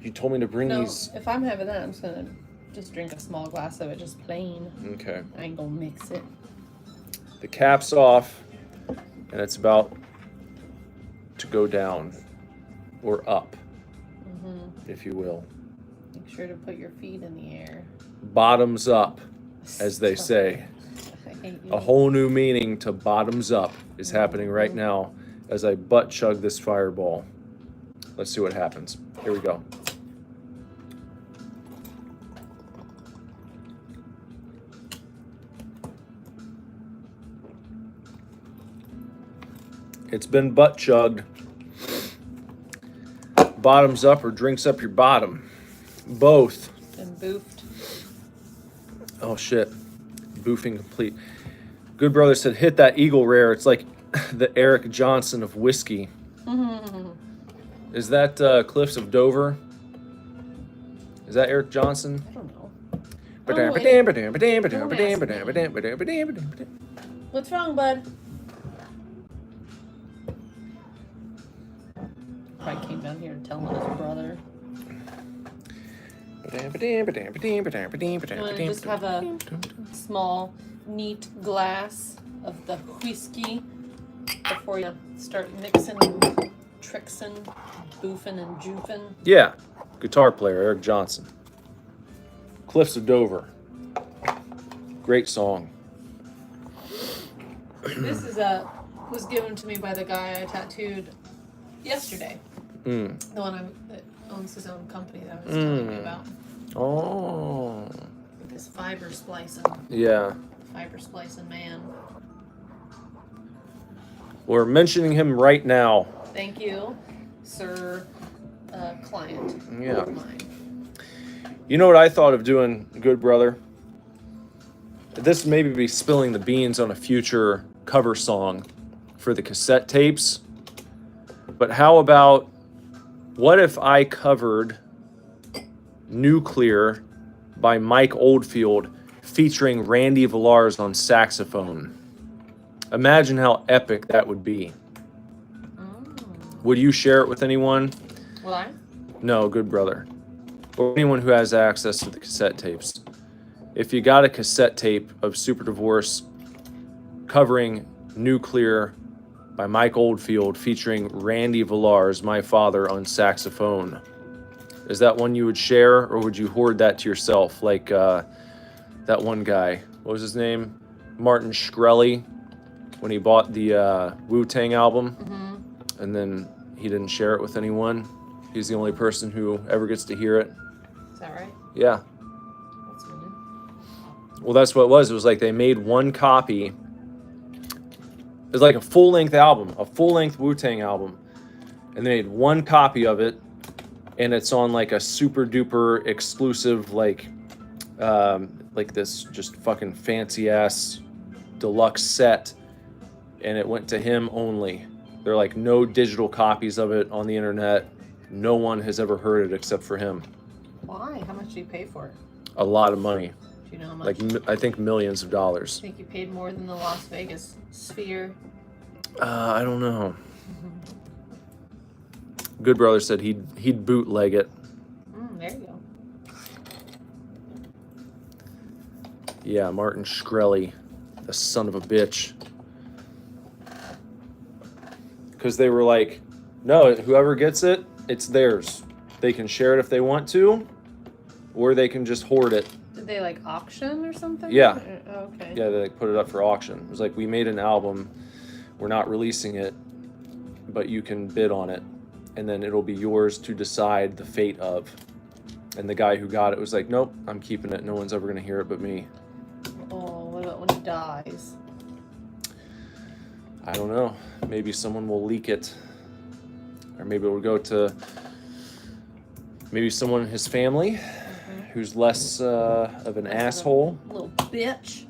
You told me to bring No, these. if I'm having that, I'm just gonna just drink a small glass of it, just plain. Okay. I ain't gonna mix it. The cap's off, and it's about to go down or up, if you will. Make sure to put your feet in the air. Bottoms up, as they say. I hate you. A whole new meaning to bottoms up is happening right now as I butt chug this Fireball. Let's see what happens. Here we go. It's been butt chugged. Bottoms up or drinks up your bottom. Both. And boofed. Oh shit. Boofing complete. Good brother said hit that Eagle Rare. It's like the Eric Johnson of whiskey. Is that Cliffs of Dover? Is that Eric Johnson? I don't know. What's wrong, bud? Probably came down here to tell him his brother. You want to just have a small, neat glass of the whiskey before you start mixing and trixing, boofing and joofing. Yeah. Guitar player, Eric Johnson. Cliffs of Dover. Great song. This is was given to me by the guy I tattooed yesterday. The one that owns his own company that I was telling you about. Oh. With his fiber splicing. Yeah. Fiber splicing man. We're mentioning him right now. Thank you, sir, client. Yeah. Of mine. You know what I thought of doing, good brother? This maybe be spilling the beans on a future cover song for the cassette tapes. But how about, what if I covered Nuclear by Mike Oldfield featuring Randy Villars on saxophone? Imagine how epic that would be. Would you share it with anyone? Will I? No, good brother. Or anyone who has access to the cassette tapes. If you got a cassette tape of Super Divorce covering Nuclear by Mike Oldfield featuring Randy Villars, my father, on saxophone, is that one you would share, or would you hoard that to yourself? Like that one guy, what was his name? Martin Shkreli, when he bought the Wu-Tang album, and then he didn't share it with anyone. He's the only person who ever gets to hear it. Is that right? Yeah. That's weird. Well, that's what it was. It was like they made one copy. It was like a full-length album, a full-length Wu-Tang album. And they made one copy of it, and it's on like a super-duper exclusive, like this just fucking fancy-ass deluxe set. And it went to him only. There are like no digital copies of it on the internet. No one has ever heard it except for him. Why? How much do you pay for it? A lot of money. Do you know how much? Like, I think millions of dollars. I think you paid more than the Las Vegas Sphere. I don't know. Good Brother said he'd bootleg it. There you go. Yeah, Martin Shkreli, the son of a bitch. Because they were like, no, whoever gets it, it's theirs. They can share it if they want to, or they can just hoard it. Did they like auction or something? Yeah. Okay. Yeah, they like put it up for auction. It was like, we made an album, we're not releasing it, but you can bid on it, and then it'll be yours to decide the fate of. And the guy who got it was like, nope, I'm keeping it. No one's ever gonna hear it but me. Oh, what about when he dies? I don't know. Maybe someone will leak it. Or maybe it will go to maybe someone in his family who's less of an asshole. Little bitch.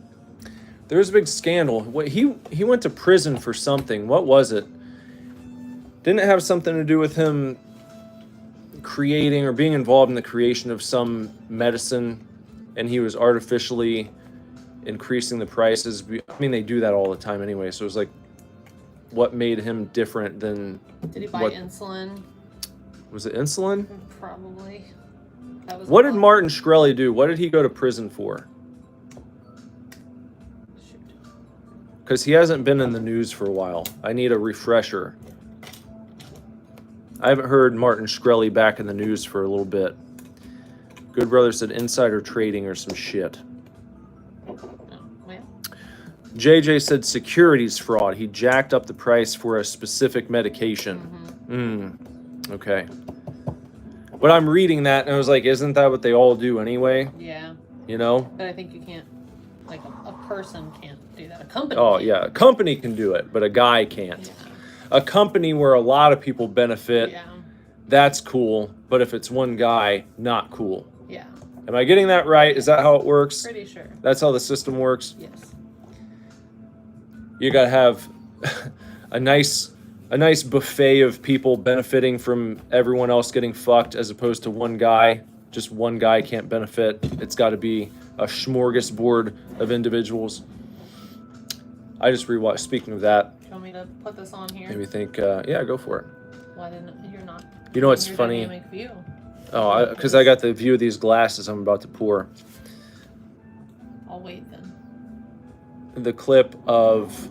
There was a big scandal. He went to prison for something. What was it? Didn't it have something to do with him creating or being involved in the creation of some medicine, and he was artificially increasing the prices? I mean, they do that all the time anyway, so it was like, what made him different than... Did he buy insulin? Was it insulin? Probably. That was What did Martin Shkreli do? What did he go to prison for? Shoot. Because he hasn't been in the news for a while. I need a refresher. I haven't heard Martin Shkreli back in the news for a little bit. Good Brother said insider trading or some shit. Oh, well. JJ said securities fraud. He jacked up the price for a specific medication. Okay. But I'm reading that and I was like, isn't that what they all do anyway? Yeah. You know? But I think you can't, like a person can't do that. A company Oh, can. yeah. A company can do it, but a guy can't. Yeah. A company where a lot of people benefit, Yeah. that's cool. But if it's one guy, not cool. Yeah. Am I getting that right? Is that how it works? Pretty sure. That's how the system works? Yes. You gotta have a nice buffet of people benefiting from everyone else getting fucked, as opposed to one guy. Just one guy can't benefit. It's got to be a smorgasbord of individuals. I just rewatched. Speaking of that, Do you want me to put this on here? made me think. Yeah, go for it. Why didn't you're not? You know what's your funny? Dynamic view. Oh, because I got the view of these glasses I'm about to pour. I'll wait then. The clip of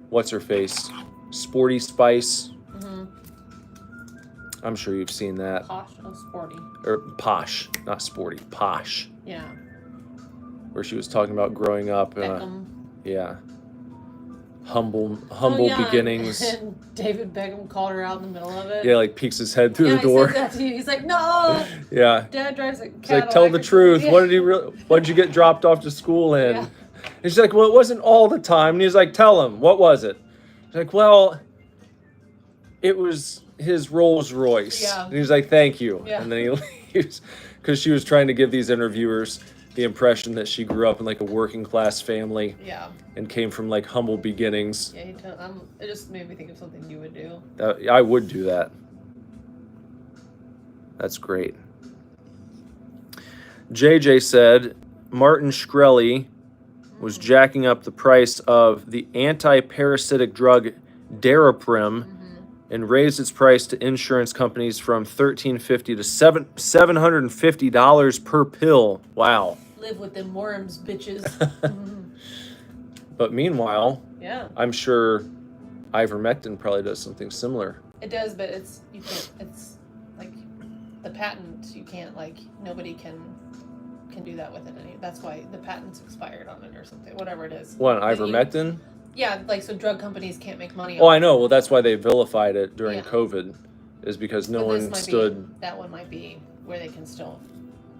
what's her face, Sporty Spice. I'm sure you've seen that. Posh, oh, sporty. Or Posh, not Sporty, Posh. Yeah. Where she was talking about growing up. Beckham. Yeah. Humble Oh, yeah. beginnings. And David Beckham called her out in the middle of it. Yeah, like peeks his head through Yeah, the door. He said that to you. He's like, no. Yeah. Dad drives a He's Cadillac. like, tell the truth. Yeah. What did you get dropped off to school in? Yeah. And she's like, well, it wasn't all the time. And he's like, tell him, what was it? She's like, well, it was his Rolls Royce. Yeah. And he's like, thank you. Yeah. And then he leaves because she was trying to give these interviewers the impression that she grew up in like a working class family. Yeah. And came from like humble beginnings. Yeah, it just made me think of something you would do. I would do that. That's great. JJ said Martin Shkreli was jacking up the price of the anti-parasitic drug Daraprim and raised its price to insurance companies from $1,350 to $750 per pill. Wow. Live with them worms, bitches. But meanwhile, Yeah. I'm sure ivermectin probably does something similar. It does, but it's like the patent, you can't, like, nobody can do that with it. That's why the patent's expired on it or something, whatever it is. What, But ivermectin? Yeah, like, so drug companies can't make money Oh, off I know. Well, that's why they vilified it during Yeah. COVID, is because no But this one might stood. that one might be where they can still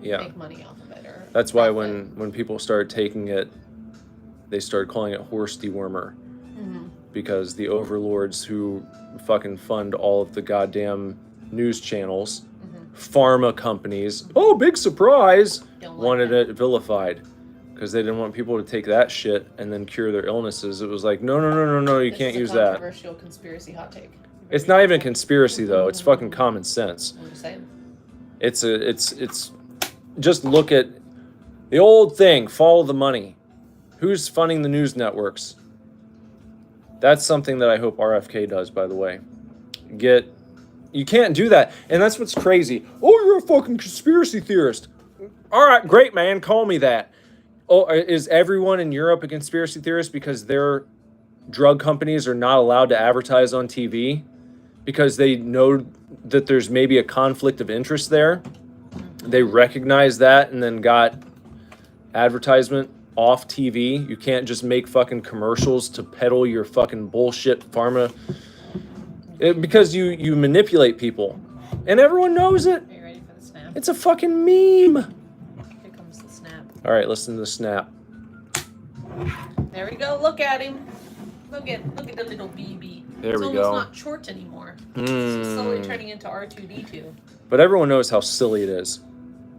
Yeah. make money off of it. Or That's why profit. when people started taking it, they started calling it horse dewormer. Because the overlords who fucking fund all of the goddamn news channels, pharma companies, oh, big surprise, Don't like wanted that. it vilified. Because they didn't want people to take that shit and then cure their illnesses. It was like, no, you This can't is a use that. controversial conspiracy hot take. It's not even a conspiracy though. It's fucking common sense. I'm just saying. It's just look at the old thing, follow the money. Who's funding the news networks? That's something that I hope RFK does, by the way. You can't do that. And that's what's crazy. Oh, you're a fucking conspiracy theorist. All right, great, man. Call me that. Oh, is everyone in Europe a conspiracy theorist because their drug companies are not allowed to advertise on TV because they know that there's maybe a conflict of interest there? They recognize that and then got advertisement off TV. You can't just make fucking commercials to peddle your fucking bullshit pharma. Because you manipulate people. And everyone knows it. Are you ready for the snap? It's a fucking meme. Here comes the snap. All right, listen to the snap. There we go. Look at him. Look at the little BB. There it's we almost go. not short anymore. It's slowly turning into R2-D2. But everyone knows how silly it is.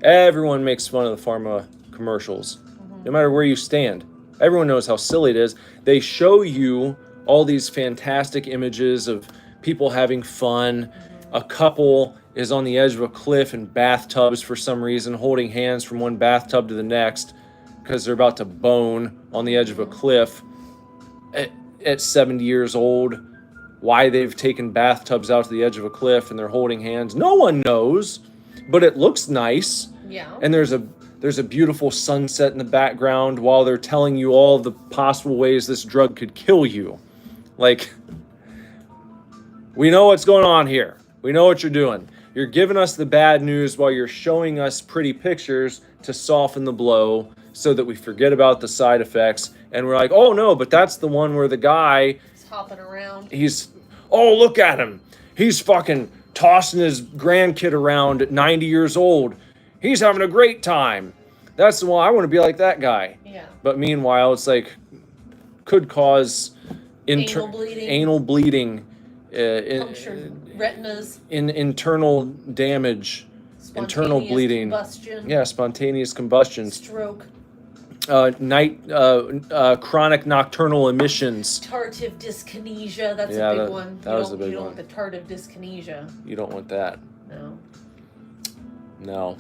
Everyone makes fun of the pharma commercials. No matter where you stand. Everyone knows how silly it is. They show you all these fantastic images of people having fun. A couple is on the edge of a cliff in bathtubs for some reason, holding hands from one bathtub to the next because they're about to bone on the edge of a cliff at 70 years old. Why they've taken bathtubs out to the edge of a cliff and they're holding hands, no one knows, but it looks nice. Yeah. And there's a beautiful sunset in the background while they're telling you all the possible ways this drug could kill you. Like, we know what's going on here. We know what you're doing. You're giving us the bad news while you're showing us pretty pictures to soften the blow so that we forget about the side effects. And we're like, oh no, but that's the one where the guy... hopping around. Oh, look at him. He's fucking tossing his grandkid around at 90 years old. He's having a great time. That's the one. I want to be like that guy. Yeah. But meanwhile, it's like, could cause Anal bleeding. Punctured retinas. Internal damage. Internal bleeding. Combustion. Yeah, spontaneous combustion. Stroke. Chronic nocturnal emissions. Tardive dyskinesia, that's Yeah, a big that- one. that was a big You don't one. want the tardive dyskinesia. You don't want that. No.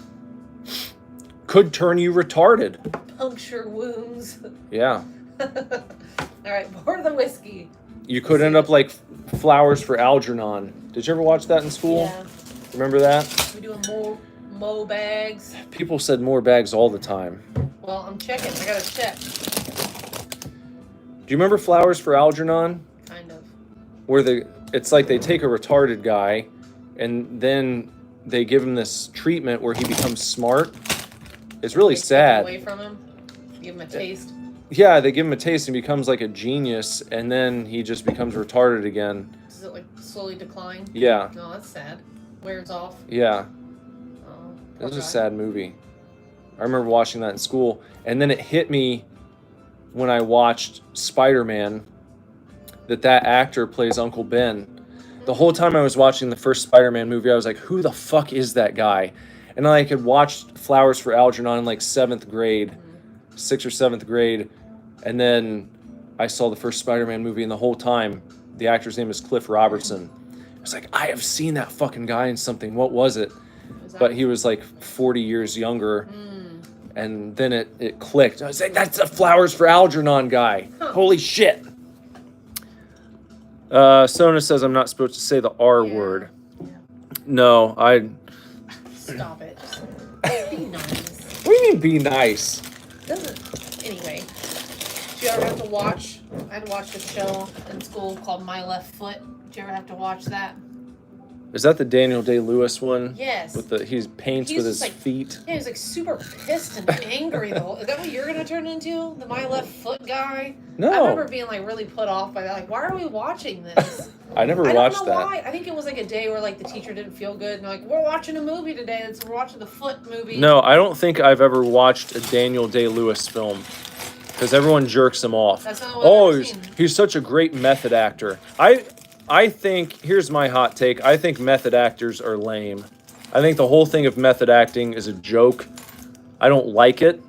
Could turn you retarded. Puncture wounds. Yeah. All right, pour the whiskey. You could end up like Flowers for Algernon. Did you ever watch that in school? Yeah. Remember that? We doing mo bags. People said more bags all the time. Well, I'm checking. I gotta check. Do you remember Flowers for Algernon? Kind of. Where it's like they take a retarded guy and then they give him this treatment where he becomes smart. It's really Take it sad. away from him. Give him a taste. Yeah, they give him a taste and he becomes like a genius and then he just becomes retarded again. Does it like slowly decline? Yeah. No, that's sad. Wears off. Yeah. Oh, It was poor a guy. sad movie. I remember watching that in school, and then it hit me when I watched Spider-Man that actor plays Uncle Ben. The whole time I was watching the first Spider-Man movie, I was like, who the fuck is that guy? And I had watched Flowers for Algernon in like 7th grade, 6th or 7th grade, and then I saw the first Spider-Man movie, and the whole time, the actor's name is Cliff Robertson. I was like, I have seen that fucking guy in something. What was it? But he was like 40 years younger. And then it clicked. I was like, that's the Flowers for Algernon guy. Huh. Holy shit. Sona says I'm not supposed to say the R word. Yeah. No, Stop it. Be nice. What do you mean be nice? Anyway, did you ever have to watch? I'd watched a show in school called My Left Foot. Did you ever have to watch that? Is that the Daniel Day-Lewis one? Yes. He paints He's with his just like- feet. Yeah, he was like super pissed and angry. Is that what you're gonna turn into? The My Left Foot guy? No. I remember being like really put off by that. Like, why are we watching this? I never I watched don't know that. why. I think it was like a day where like the teacher didn't feel good and they're like, we're watching a movie today. We're watching the Foot movie. No, I don't think I've ever watched a Daniel Day-Lewis film. Because everyone jerks him off. That's not what I've ever seen. He's such a great method actor. I think, here's my hot take, I think method actors are lame. I think the whole thing of method acting is a joke. I don't like it.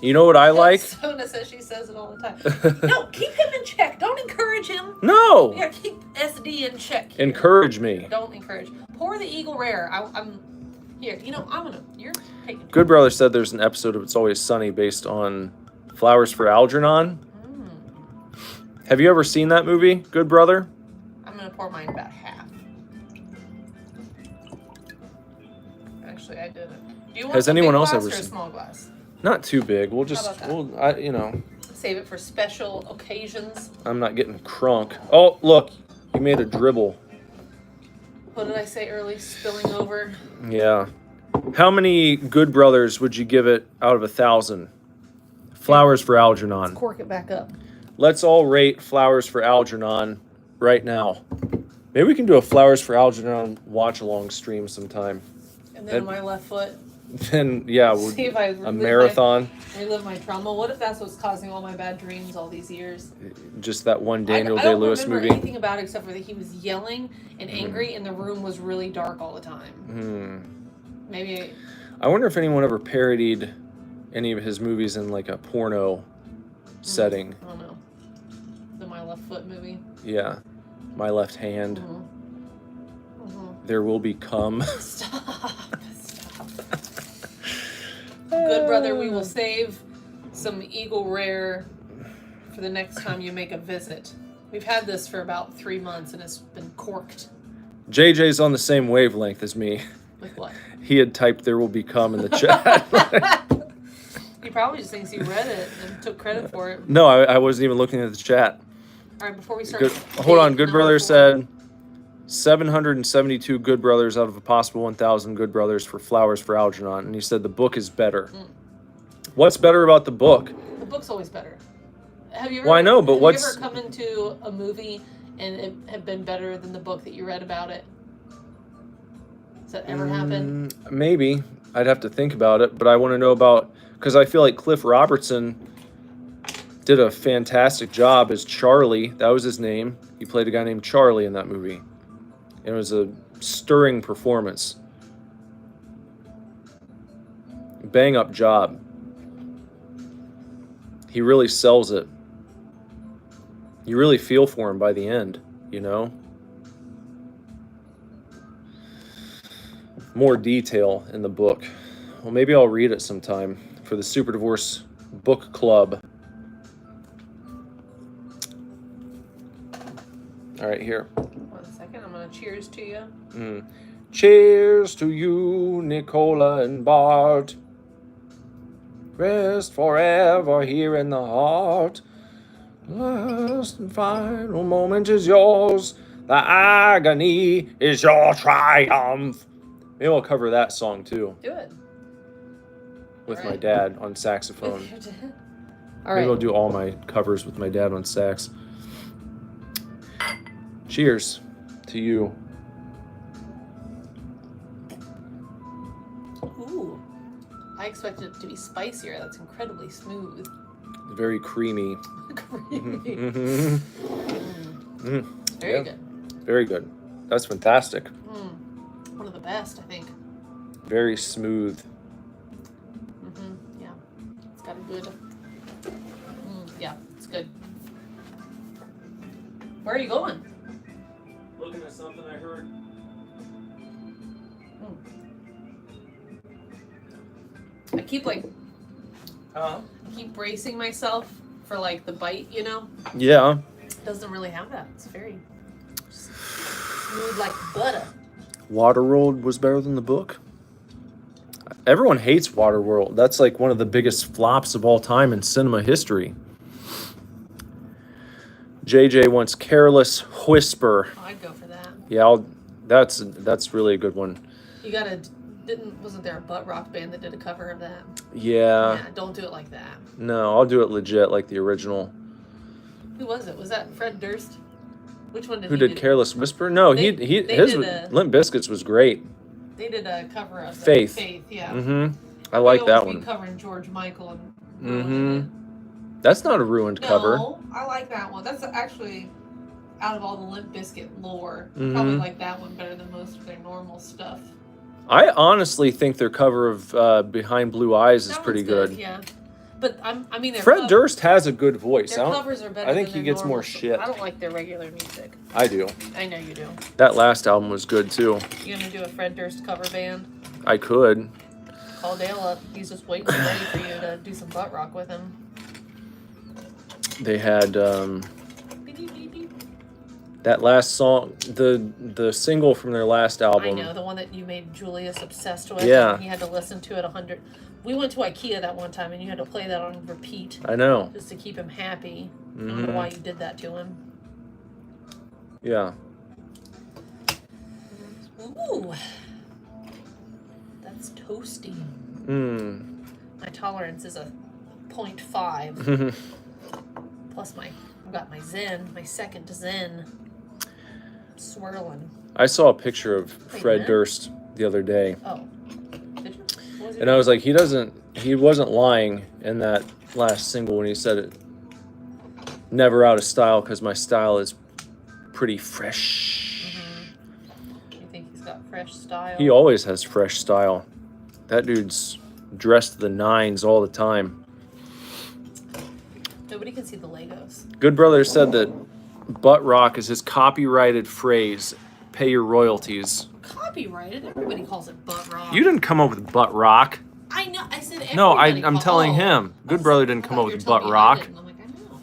You know what I like? Sona says she says it all the time. No, keep him in check. Don't encourage him. No! Yeah, keep SD in check. Encourage me. Don't encourage. Pour the Eagle Rare. Here, you're taking it. Good Brother said there's an episode of It's Always Sunny based on Flowers for Algernon. Have you ever seen that movie, Good Brother? I'm going to pour mine about half. Actually, I didn't. Do you want Has a anyone big else glass ever or a seen? small glass? Not too big. We'll just, How about that? Save it for special occasions. I'm not getting crunk. Oh, look, you made a dribble. What did I say early? Spilling over. Yeah. How many Good Brothers would you give it out of 1,000? Flowers for Algernon. Cork it back up. Let's all rate Flowers for Algernon right now. Maybe we can do a Flowers for Algernon watch-along stream sometime. And then my left foot. Then, yeah, See if I a marathon. Relive my trauma. What if that's what's causing all my bad dreams all these years? Just that one Daniel I don't Day-Lewis remember movie. anything about it except for that he was yelling and angry, and the room was really dark all the time. Maybe. I wonder if anyone ever parodied any of his movies in like a porno setting. I don't know. The My Left Foot movie. Yeah. My Left Hand. There Will Be Cum. Stop. Good Brother, we will save some Eagle Rare for the next time you make a visit. We've had this for about 3 months and it's been corked. JJ's on the same wavelength as me. Like what? He had typed "There Will Be Cum" in the chat. He probably just thinks he read it and took credit for it. No, I wasn't even looking at the chat. All right, before we start. Hold on. Good Brother said 772 Good Brothers out of a possible 1,000 Good Brothers for Flowers for Algernon. And he said the book is better. What's better about the book? The book's always better. Have you ever? Well, I know, but have what's... you ever come into a movie and it had been better than the book that you read about it? Has that ever happened? Maybe. I'd have to think about it, but I want to know about... Because I feel like Cliff Robertson did a fantastic job as Charlie. That was his name. He played a guy named Charlie in that movie. It was a stirring performance. Bang up job. He really sells it. You really feel for him by the end, you know? More detail in the book. Well, maybe I'll read it sometime for the Super Divorce Book Club. All right, here. 1 second, I'm gonna cheers to you. Cheers to you, Nicola and Bart. Rest forever here in the heart. Last and final moment is yours. The agony is your triumph. Maybe I'll cover that song too. Do it. With All my right. dad on saxophone. All Maybe right. I'll do all my covers with my dad on sax. Cheers to you. Ooh. I expected it to be spicier. That's incredibly smooth. Very creamy. Creamy. Very Yeah. good. Very good. That's fantastic. One of the best, I think. Very smooth. Yeah. It's got a good. Yeah, it's good. Where are you going? Looking at something I heard. I keep I keep bracing myself for like the bite, you know? Yeah. It doesn't really have that. It's very smooth like butter. Waterworld was better than the book. Everyone hates Waterworld. That's like one of the biggest flops of all time in cinema history. JJ wants Careless Whisper. Oh, I'd go for that. Yeah, that's really a good one. You gotta wasn't there a butt rock band that did a cover of that? Yeah. Yeah, don't do it like that. No, I'll do it legit like the original. Who was it? Was that Fred Durst? Which one did Who he did do? Careless Whisper? No, They his did a- Limp Bizkit's was great. They did a cover of Faith. Faith, yeah. I like They that always one. be covering George Michael and ruining it. That's not a ruined cover. No, I like that one. That's actually out of all the Limp Bizkit lore, probably like that one better than most of their normal stuff. I honestly think their cover of Behind Blue Eyes is That pretty one's good. Yeah, but I mean, their Fred Durst has a good voice. Their covers are better. I think than he their gets normal more stuff. shit. I don't like their regular music. I do. I know you do. That last album was good too. You gonna do a Fred Durst cover band? I could. Call Dale up. He's just waiting ready for you to do some butt rock with him. They had Beep, beep, beep, beep. that last song, the single from their last album. I know, the one that you made Julius obsessed with. Yeah. And he had to listen to it 100. We went to IKEA that one time and you had to play that on repeat. I know. Just to keep him happy. I don't know why you did that to him. Yeah. Ooh. That's toasty. My tolerance is a 0.5. Plus I've got my Zen, my second Zen. Swirling. I saw a picture of Wait a Fred minute. Durst the other day. Oh. Did you? What was he And I was like, he wasn't lying in that last single when he said it. Never out of style because my style is pretty fresh. You think he's got fresh style? He always has fresh style. That dude's dressed to the nines all the time. Nobody can see the Legos. Good Brother said that butt rock is his copyrighted phrase. Pay your royalties. Copyrighted? Everybody calls it butt rock. You didn't come up with butt rock. I know. I said everybody. No, I'm telling him. Good Brother didn't come up with butt rock. I'm like, I know.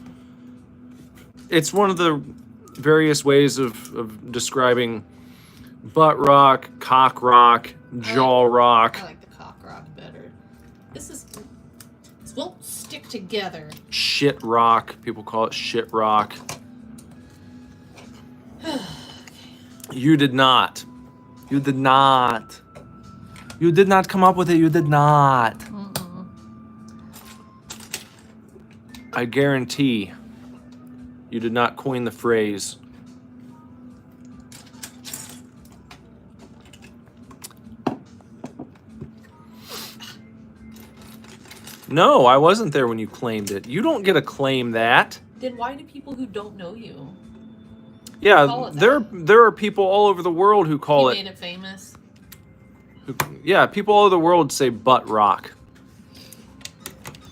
It's one of the various ways of describing butt rock, cock rock, jaw rock, I like the cock rock better. This won't stick together. shit rock. People call it shit rock. You did not. You did not. You did not come up with it. You did not. I guarantee you did not coin the phrase. No, I wasn't there when you claimed it. You don't get to claim that. Then why do people who don't know you call Yeah, it there are people all over the world who call made it famous? Yeah, people all over the world say butt rock.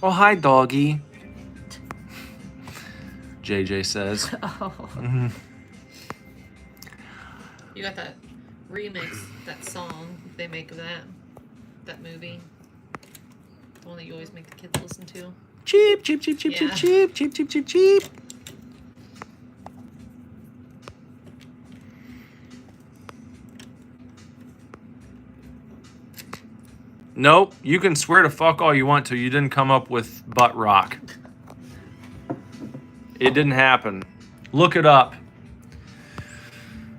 Oh, hi, doggy. JJ says. Oh. You got that remix, that song they make of that movie. The one that you always make the kids listen to. Cheap, cheap, cheap, cheap, cheap, Yeah. cheap, cheap, cheap, cheap, cheap. Nope, you can swear to fuck all you want to. You didn't come up with butt rock. It didn't happen. Look it up.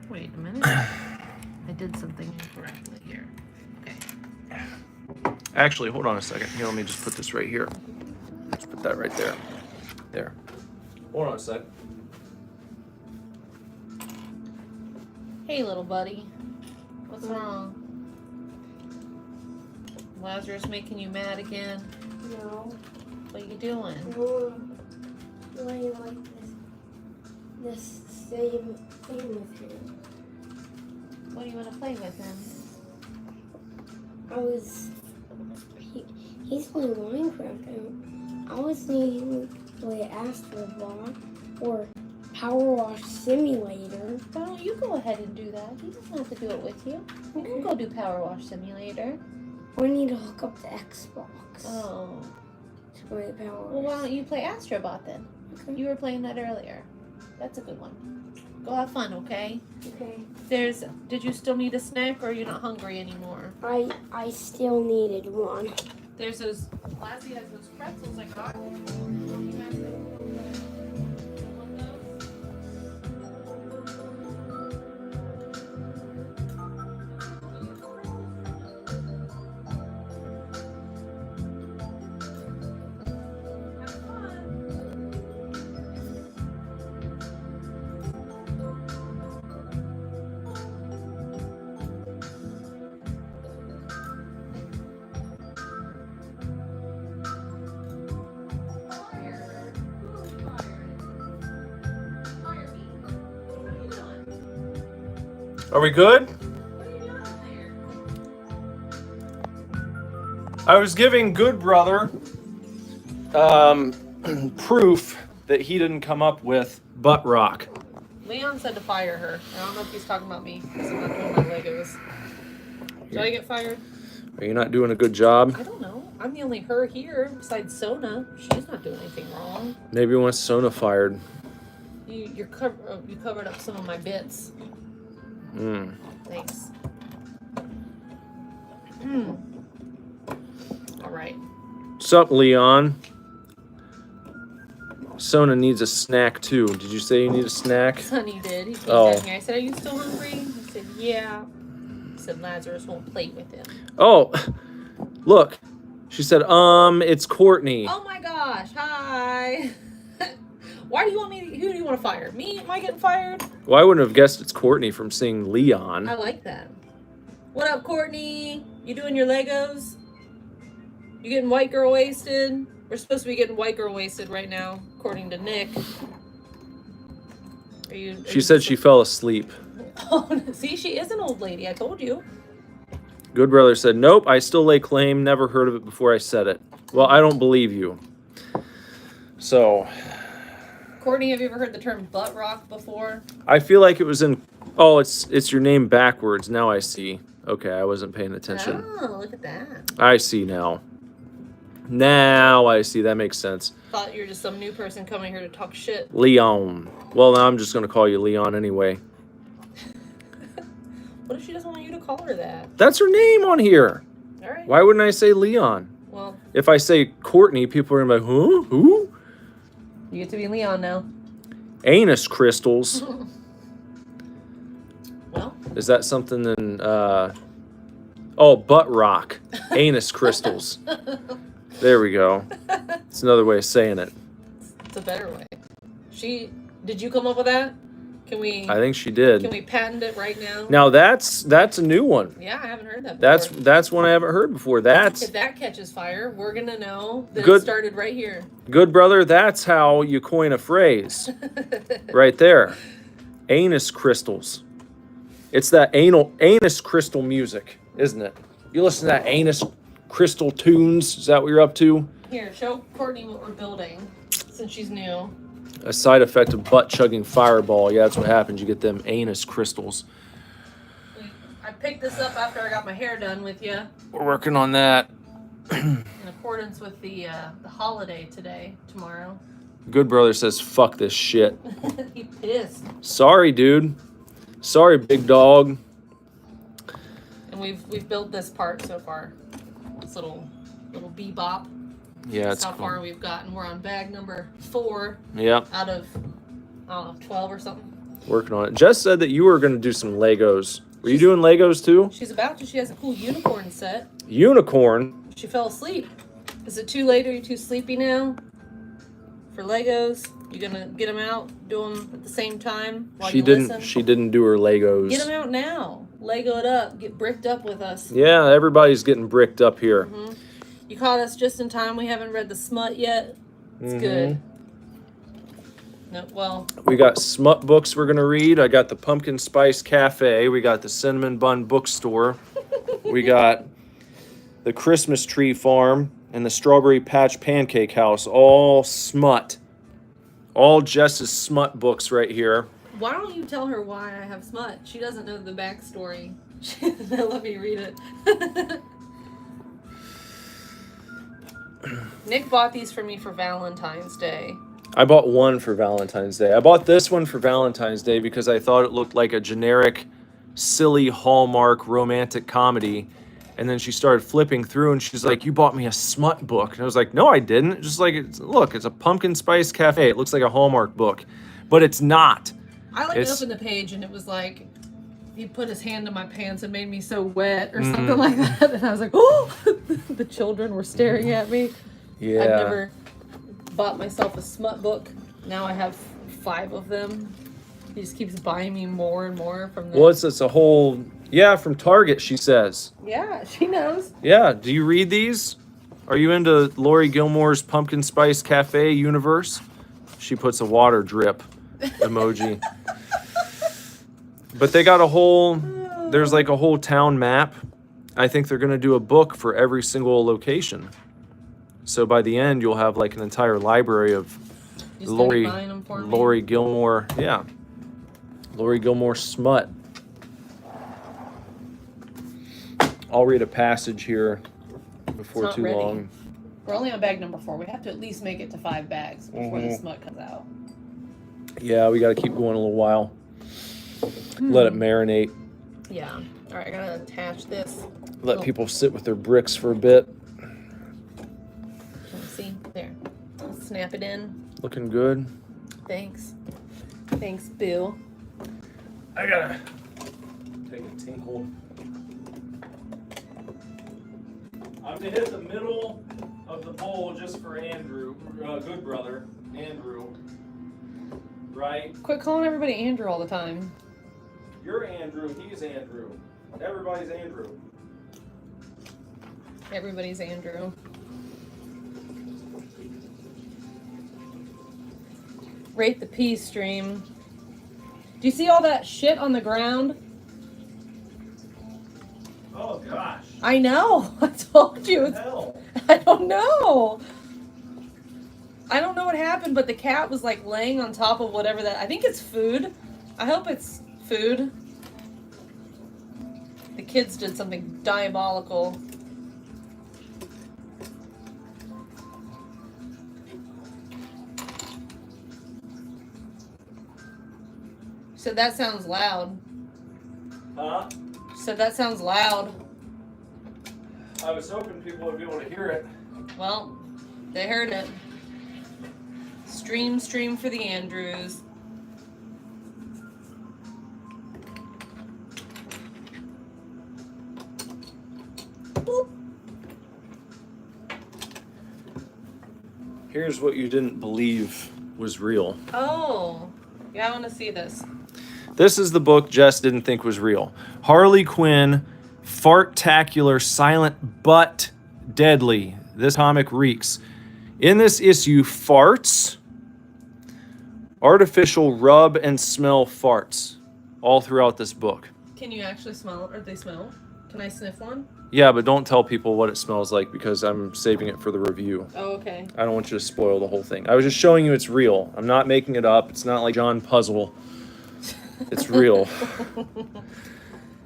Wait a minute. I did something incorrectly here. Okay. Actually, hold on a second. Here, let me just put this right here. Let's put that right there. There. Hold on a sec. Hey, little buddy. What's wrong? Lazarus making you mad again? No. What are you doing? Playing like this same thing with him. What do you want to play with him? He's playing Minecraft and I was thinking to play Astrobot or Power Wash Simulator. Why don't you go ahead and do that? He doesn't have to do it with you. You can go do Power Wash Simulator. I need to hook up the Xbox Oh. to play Power Well, why Wash. don't you play Astrobot then? Okay. You were playing that earlier. That's a good one. Go have fun, okay? Okay. Did you still need a snack or are you not hungry anymore? I still needed one. There's those, Lassie has those pretzels I got. Are we good? I was giving Good Brother proof that he didn't come up with butt rock. Leon said to fire her. I don't know if he's talking about me because I'm not doing my Legos. Did I get fired? Are you not doing a good job? I don't know. I'm the only her here besides Sona. She's not doing anything wrong. Maybe once Sona fired. You covered up some of my bits. Thanks. All right. Sup, Leon? Sona needs a snack too. Did you say you need a snack? Sonny did. He came at me. I said, "Are you still hungry?" He said, "Yeah." He said, "Lazarus won't play with him." Oh, look. She said, it's Courtney. Oh my gosh! Hi. Why do you want me? Who do you want to fire? Me? Am I getting fired? Well, I wouldn't have guessed it's Courtney from seeing Leon. I like that. What up, Courtney? You doing your Legos? You getting white girl wasted? We're supposed to be getting white girl wasted right now, according to Nick. She said she fell asleep. Oh, see, she is an old lady. I told you. Good Brother said, nope, I still lay claim. Never heard of it before I said it. Well, I don't believe you. So. Courtney, have you ever heard the term butt rock before? I feel like it was in. Oh, it's your name backwards. Now I see. Okay, I wasn't paying attention. Oh, look at that. I see now. Now I see. That makes sense. Thought you were just some new person coming here to talk shit. Leon. Well, now I'm just going to call you Leon anyway. What if she doesn't want you to call her that? That's her name on here. All right. Why wouldn't I say Leon? Well, if I say Courtney, people are going to be like, huh? Who? You get to be Leon now. Anus crystals. Well. Is that something in, oh, butt rock. Anus crystals. There we go. It's another way of saying it. It's a better way. Did you come up with that? Can we? I think she did. Can we patent it right now? Now that's a new one. Yeah, I haven't heard that before. That's one I haven't heard before. If that catches fire, we're gonna know that it started right here. Good brother, that's how you coin a phrase. Right there. Anus crystals. It's that anus crystal music, isn't it? You listen to that anus crystal tunes. Is that what you're up to? Here, show Courtney what we're building, since she's new. A side effect of butt chugging fireball. Yeah, that's what happens. You get them anus crystals. I picked this up after I got my hair done with you. We're working on that. In accordance with the holiday tomorrow. Good brother says, fuck this shit. He pissed. Sorry, dude. Sorry, big dog. And we've built this part so far. This little bebop. Yeah, That's it's how cool. far we've gotten. We're on bag number 4. Yeah. Out of, I don't know, 12 or something. Working on it. Jess said that you were going to do some Legos. Were you doing Legos too? She's about to. She has a cool unicorn set. Unicorn? She fell asleep. Is it too late? Are you too sleepy now? For Legos? You gonna get them out? Do them at the same time while you listen? She didn't do her Legos. Get them out now. Lego it up. Get bricked up with us. Yeah, everybody's getting bricked up here. Mm-hmm. You caught us just in time. We haven't read the smut yet. It's good. No, well. We got smut books we're going to read. I got the Pumpkin Spice Cafe. We got the Cinnamon Bun Bookstore. We got the Christmas Tree Farm and the Strawberry Patch Pancake House. All smut. All Jess's smut books right here. Why don't you tell her why I have smut? She doesn't know the backstory. Let me read it. Nick bought these for me for Valentine's Day. I bought one for Valentine's Day. I bought this one for Valentine's Day because I thought it looked like a generic, silly Hallmark romantic comedy. And then she started flipping through and she's like, you bought me a smut book. And I was like, no, I didn't. Just like, look, it's a Pumpkin Spice Cafe. It looks like a Hallmark book. But it's not. I opened the page and it was like, he put his hand in my pants and made me so wet or something like that. And I was like, oh, the children were staring at me. Yeah. I've never bought myself a smut book. Now I have 5 of them. He just keeps buying me more and more from them. Well, it's a whole, from Target, she says. Yeah, she knows. Yeah. Do you read these? Are you into Lori Gilmore's Pumpkin Spice Cafe universe? She puts a water drip emoji. But they got there's like a whole town map. I think they're going to do a book for every single location. So by the end, you'll have like an entire library of Lori Gilmore. Yeah. Lori Gilmore smut. I'll read a passage here before It's not too ready. long. We're only on bag number 4. We have to at least make it to 5 bags before the Mhm. smut comes out. Yeah, we got to keep going a little while. Let it marinate. Yeah. All right, I gotta attach this. Let people sit with their bricks for a bit. Let me see. There. I'll snap it in. Looking good. Thanks. Thanks, Bill. I gotta take a tinkle. I'm gonna hit the middle of the bowl just for Andrew, good brother, Andrew. Right? Quit calling everybody Andrew all the time. You're Andrew, he's Andrew. Everybody's Andrew. Everybody's Andrew. Rate the pea stream. Do you see all that shit on the ground? Oh gosh. I know. I told you. It's, Hell. I don't know. I don't know what happened, but the cat was like laying on top of whatever that. I think it's food. I hope it's food. The kids did something diabolical. Said that sounds loud. Huh? Said that sounds loud. I was hoping people would be able to hear it. Well, they heard it. Stream for the Andrews. Boop. Here's what you didn't believe was real. Oh, yeah, I want to see this. This is the book Jess didn't think was real. Harley Quinn, Fartacular, Silent but Deadly. This comic reeks. In this issue, farts, artificial rub and smell farts all throughout this book. Can you actually smell it? Or they smell? Can I sniff one? Yeah, but don't tell people what it smells like because I'm saving it for the review. Oh, okay. I don't want you to spoil the whole thing. I was just showing you it's real. I'm not making it up. It's not like John Puzzle. It's real.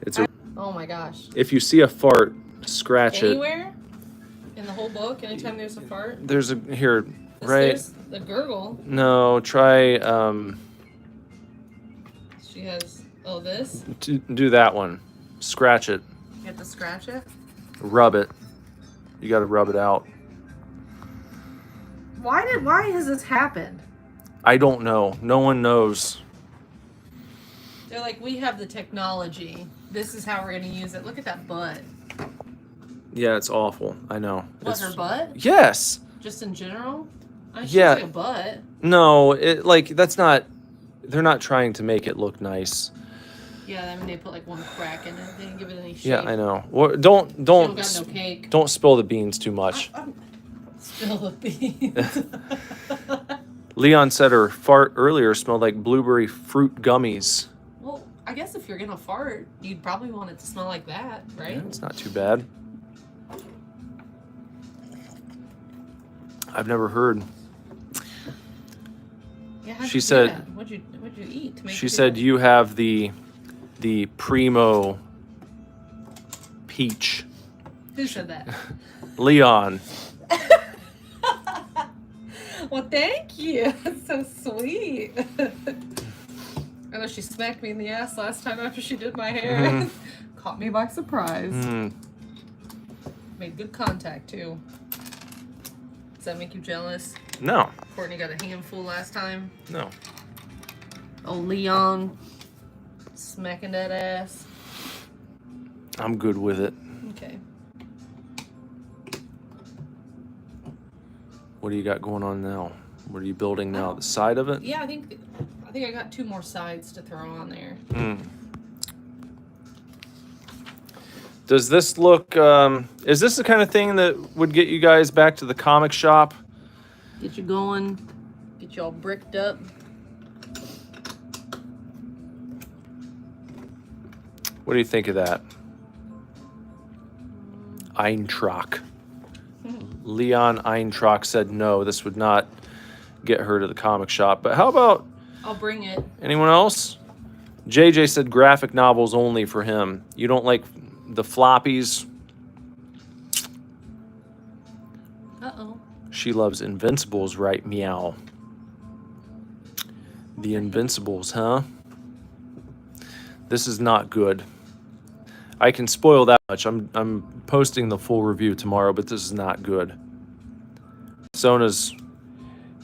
It's a, Oh my gosh. if you see a fart, scratch it. Anywhere? In the whole book? Anytime there's a fart? There's a here, right? There's the gurgle. No, try She has, oh, this? do that one. Scratch it. You have to scratch it? Rub it. You got to rub it out. Why has this happened? I don't know. No one knows. They're like, we have the technology. This is how we're going to use it. Look at that butt. Yeah, it's awful. I know. What, her butt? Yes. Just in general? I mean, Yeah. She's like a butt. No, it like that's not. They're not trying to make it look nice. Yeah, I mean, they put like one crack in it. They didn't give it any shape. Yeah, I know. Well, She don't don't got no cake. don't spill the beans too much. Spill the beans. Leon said her fart earlier smelled like blueberry fruit gummies. Well, I guess if you're going to fart, you'd probably want it to smell like that, right? Yeah, it's not too bad. I've never heard. Yeah, how'd She you do said- that? What'd you eat to make She you said feel- you have the primo peach. Who said that? Leon. Well, thank you. That's so sweet. I know she smacked me in the ass last time after she did my hair. Caught me by surprise. Mm. Made good contact, too. Does that make you jealous? No, Courtney got a handful last time. no. Oh, Leon. Smacking that ass. I'm good with it. Okay. What do you got going on now? What are you building now? The side of it? Yeah, I think I got 2 more sides to throw on there. Mm. Does this look, is this the kind of thing that would get you guys back to the comic shop? Get you going. Get you all bricked up. What do you think of that? Eintracht. Leon Eintracht said no, this would not get her to the comic shop. But how about I'll bring it. anyone else? JJ said graphic novels only for him. You don't like the floppies She loves Invincibles, right? Meow. The Invincibles, huh? This is not good. I can spoil that much. I'm posting the full review tomorrow, but this is not good. Sona's...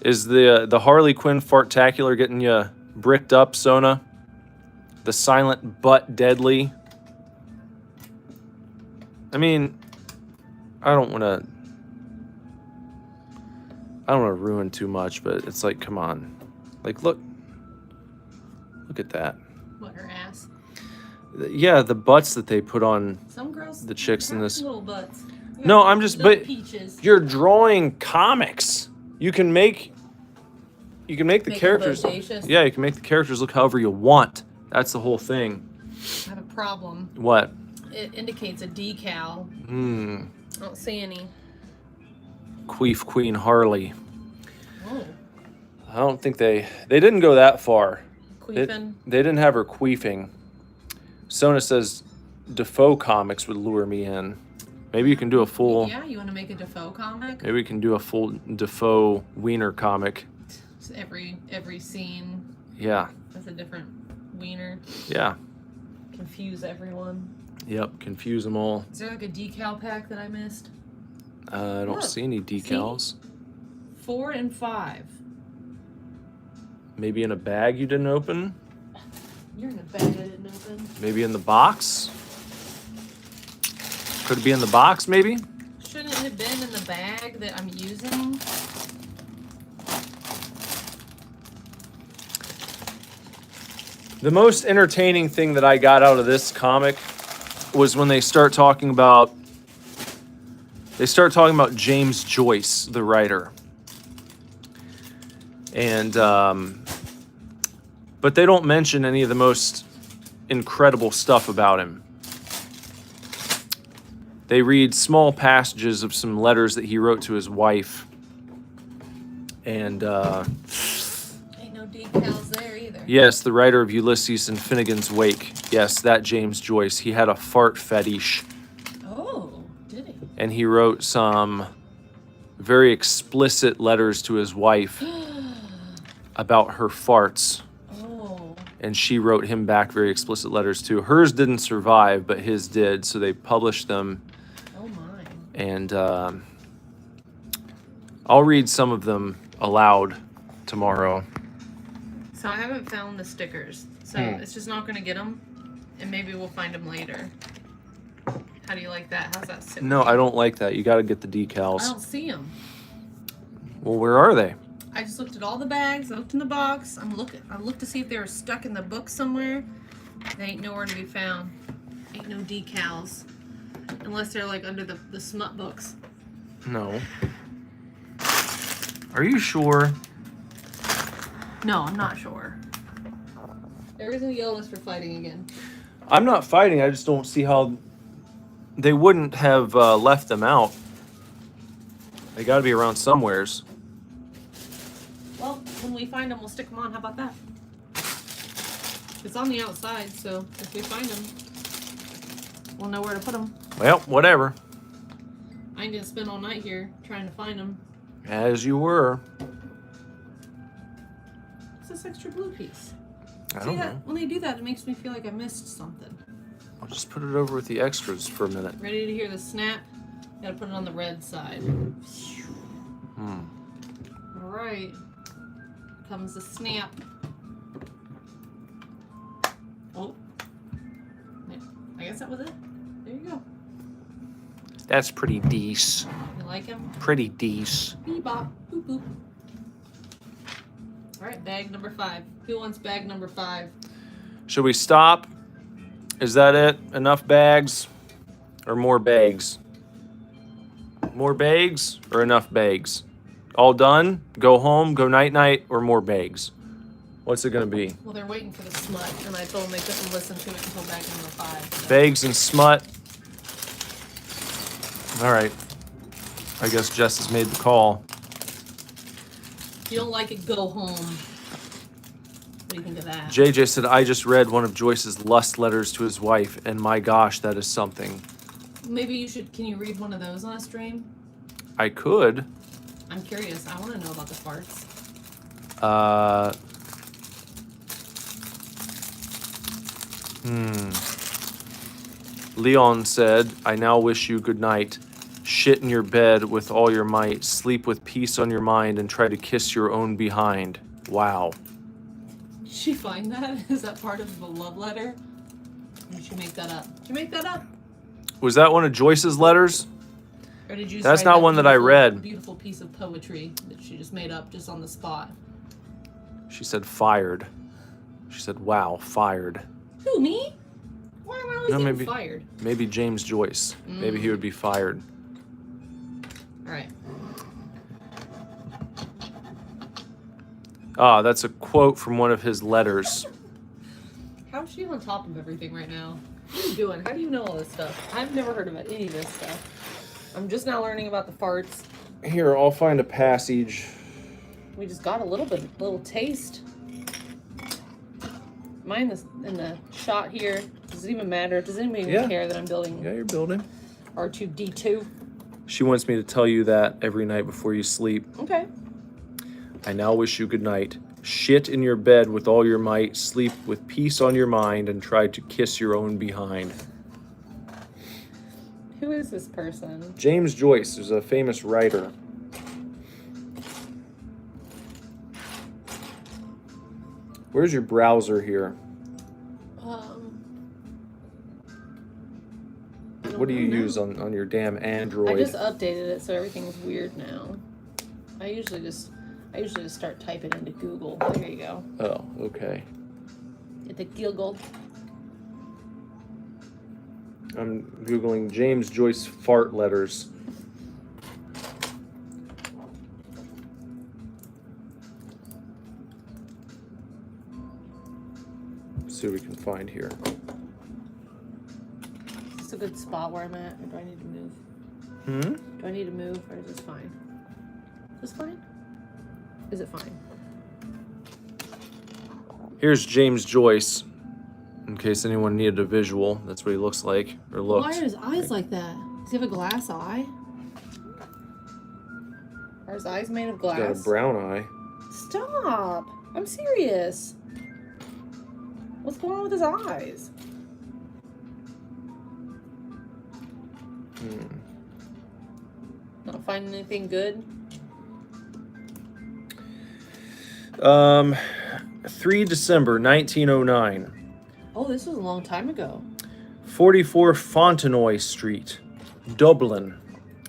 Is the Harley Quinn fartacular getting you bricked up, Sona? The silent but deadly. I mean, I don't want to ruin too much, but it's like, come on. Like, look at that. What, her ass? Yeah, the butts that they put on Some girls, the chicks in this. little butts. No, I'm just, but peaches. you're drawing comics. You can make the Make them characters. bodacious. Yeah, you can make the characters look however you want. That's the whole thing. I have a problem. What? It indicates a decal. I don't see any. Queef Queen Harley. Oh, I don't think they didn't go that far. queefing. They didn't have her queefing. Sona says Defoe comics would lure me in. Maybe you can do a full. Yeah, you want to make a Defoe comic? Maybe we can do a full Defoe wiener comic. So every scene Yeah. has a different wiener. Yeah. Confuse everyone. Yep. Confuse them all. Is there like a decal pack that I missed? I don't Look, see any decals. 4 and 5. Maybe in a bag you didn't open. You're in a bag I didn't open. Maybe in the box. Could it be in the box? Maybe. Shouldn't it have been in the bag that I'm using? The most entertaining thing that I got out of this comic was when they start talking about James Joyce, the writer. And but they don't mention any of the most incredible stuff about him. They read small passages of some letters that he wrote to his wife. And Ain't no decals there either. yes, the writer of Ulysses and Finnegan's Wake. Yes, that James Joyce. He had a fart fetish. Oh, did he? And he wrote some very explicit letters to his wife about her farts. Oh. And she wrote him back very explicit letters too. Hers didn't survive, but his did. So they published them. Oh my. And I'll read some of them aloud tomorrow. So I haven't found the stickers. So it's just not going to get them. And maybe we'll find them later. How do you like that? How's that sit? No, I don't like that. You got to get the I decals. don't see them. Well, where are they? I just looked at all the bags. I looked in the box. I looked to see if they were stuck in the book somewhere. They ain't nowhere to be found. Ain't no decals. Unless they're like under the smut books. No. Are you sure? No, I'm not sure. Everybody's gonna yell at us for fighting again. I'm not fighting. I just don't see how they wouldn't have left them out. They got to be around somewheres. Well, when we find them, we'll stick them on. How about that? It's on the outside, so if we find them, we'll know where to put them. Well, whatever. I ain't gonna spend all night here trying to find them. As you were. What's this extra blue piece? I See don't that? know. When they do that, it makes me feel like I missed something. I'll just put it over with the extras for a minute. Ready to hear the snap? Gotta put it on the red side. Alright. Comes the snap. Oh. I guess that was it. There you go. That's pretty decent. You like him? Pretty decent. Bebop. Boop boop. Alright, bag number 5. Who wants bag number 5? Should we stop? Is that it? Enough bags? Or more bags? More bags or enough bags? All done? Go home, go night-night, or more bags? What's it gonna be? Well, they're waiting for the smut, and I told them they couldn't listen to it until bag number 5. So. Bags and smut. All right. I guess Jess has made the call. If you don't like it, go home. What do you think of that? JJ said, I just read one of Joyce's lust letters to his wife, and my gosh, that is something. Maybe you should. Can you read one of those on a stream? I could. I'm curious. I want to know about the farts. Leon said, I now wish you good night. Shit in your bed with all your might. Sleep with peace on your mind and try to kiss your own behind. Wow. Did she find that? Is that part of the love letter? Or did she make that up? Did you make that up? Was that one of Joyce's letters? Or did you just That's write not one that I read. Beautiful piece of poetry that she just made up just on the spot. She said fired. She said, wow, fired. Who, me? Why am I always getting fired? Maybe James Joyce. Maybe he would be fired. All right. Ah, that's a quote from one of his letters. How's she on top of everything right now? What are you doing? How do you know all this stuff? I've never heard about any of this stuff. I'm just now learning about the farts. Here, I'll find a passage. We just got a little taste. Mine is in the shot here. Does it even matter? Does anybody even care that I'm building? Yeah, you're building. R2-D2. She wants me to tell you that every night before you sleep. Okay. I now wish you good night. Shit in your bed with all your might. Sleep with peace on your mind and try to kiss your own behind. Who is this person? James Joyce is a famous writer. Where's your browser here? What do you use on your damn Android? I just updated it, so everything's weird now. I usually just start typing into Google. There you go. Oh, okay. Get the Google. I'm Googling James Joyce fart letters. Let's see what we can find here. Is this a good spot where I'm at, or do I need to move? Do I need to move, or is this fine? Is this fine? Is it fine? Here's James Joyce. In case anyone needed a visual, that's what he looks like, or looks. Why are his eyes like that? Does he have a glass eye? Are his eyes made of glass? He's got a brown eye. Stop! I'm serious. What's going on with his eyes? Not finding anything good? 3 December 1909. Oh, this was a long time ago. 44 Fontenoy Street, Dublin,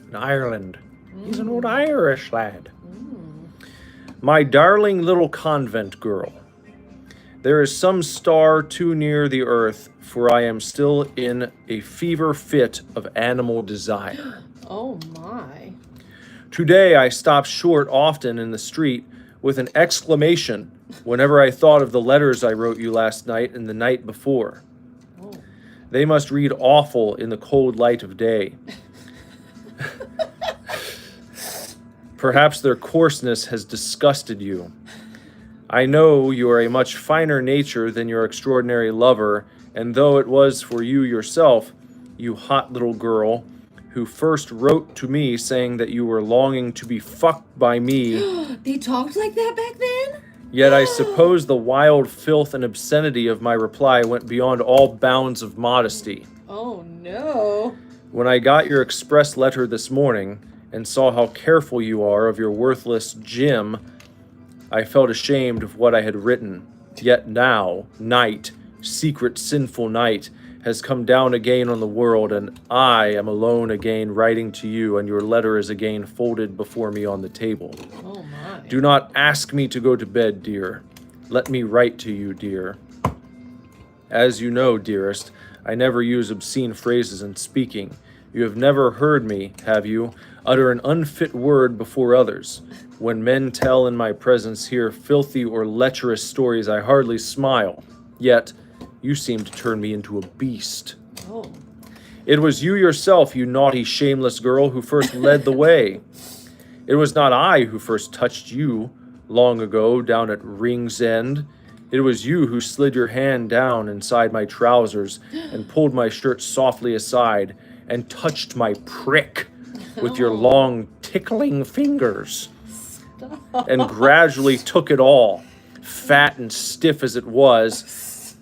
in Ireland. He's an old Irish lad. My darling little convent girl. There is some star too near the earth, for I am still in a fever fit of animal desire. Oh my. Today I stopped short often in the street with an exclamation whenever I thought of the letters I wrote you last night and the night before. Oh. They must read awful in the cold light of day. Perhaps their coarseness has disgusted you. I know you are a much finer nature than your extraordinary lover, and though it was for you yourself, you hot little girl, who first wrote to me saying that you were longing to be fucked by me. They talked like that back then? Yet I suppose the wild filth and obscenity of my reply went beyond all bounds of modesty. Oh no. When I got your express letter this morning and saw how careful you are of your worthless Jim, I felt ashamed of what I had written. Yet now, night, secret sinful night, has come down again on the world, and I am alone again writing to you, and your letter is again folded before me on the table. Oh my. Do not ask me to go to bed, dear. Let me write to you, dear. As you know, dearest, I never use obscene phrases in speaking. You have never heard me, have you, utter an unfit word before others. When men tell in my presence here filthy or lecherous stories, I hardly smile. Yet, you seem to turn me into a beast. Oh. It was you yourself, you naughty, shameless girl, who first led the way. It was not I who first touched you long ago down at Ring's End. It was you who slid your hand down inside my trousers and pulled my shirt softly aside and touched my prick with your long tickling fingers and gradually took it all, fat and stiff as it was.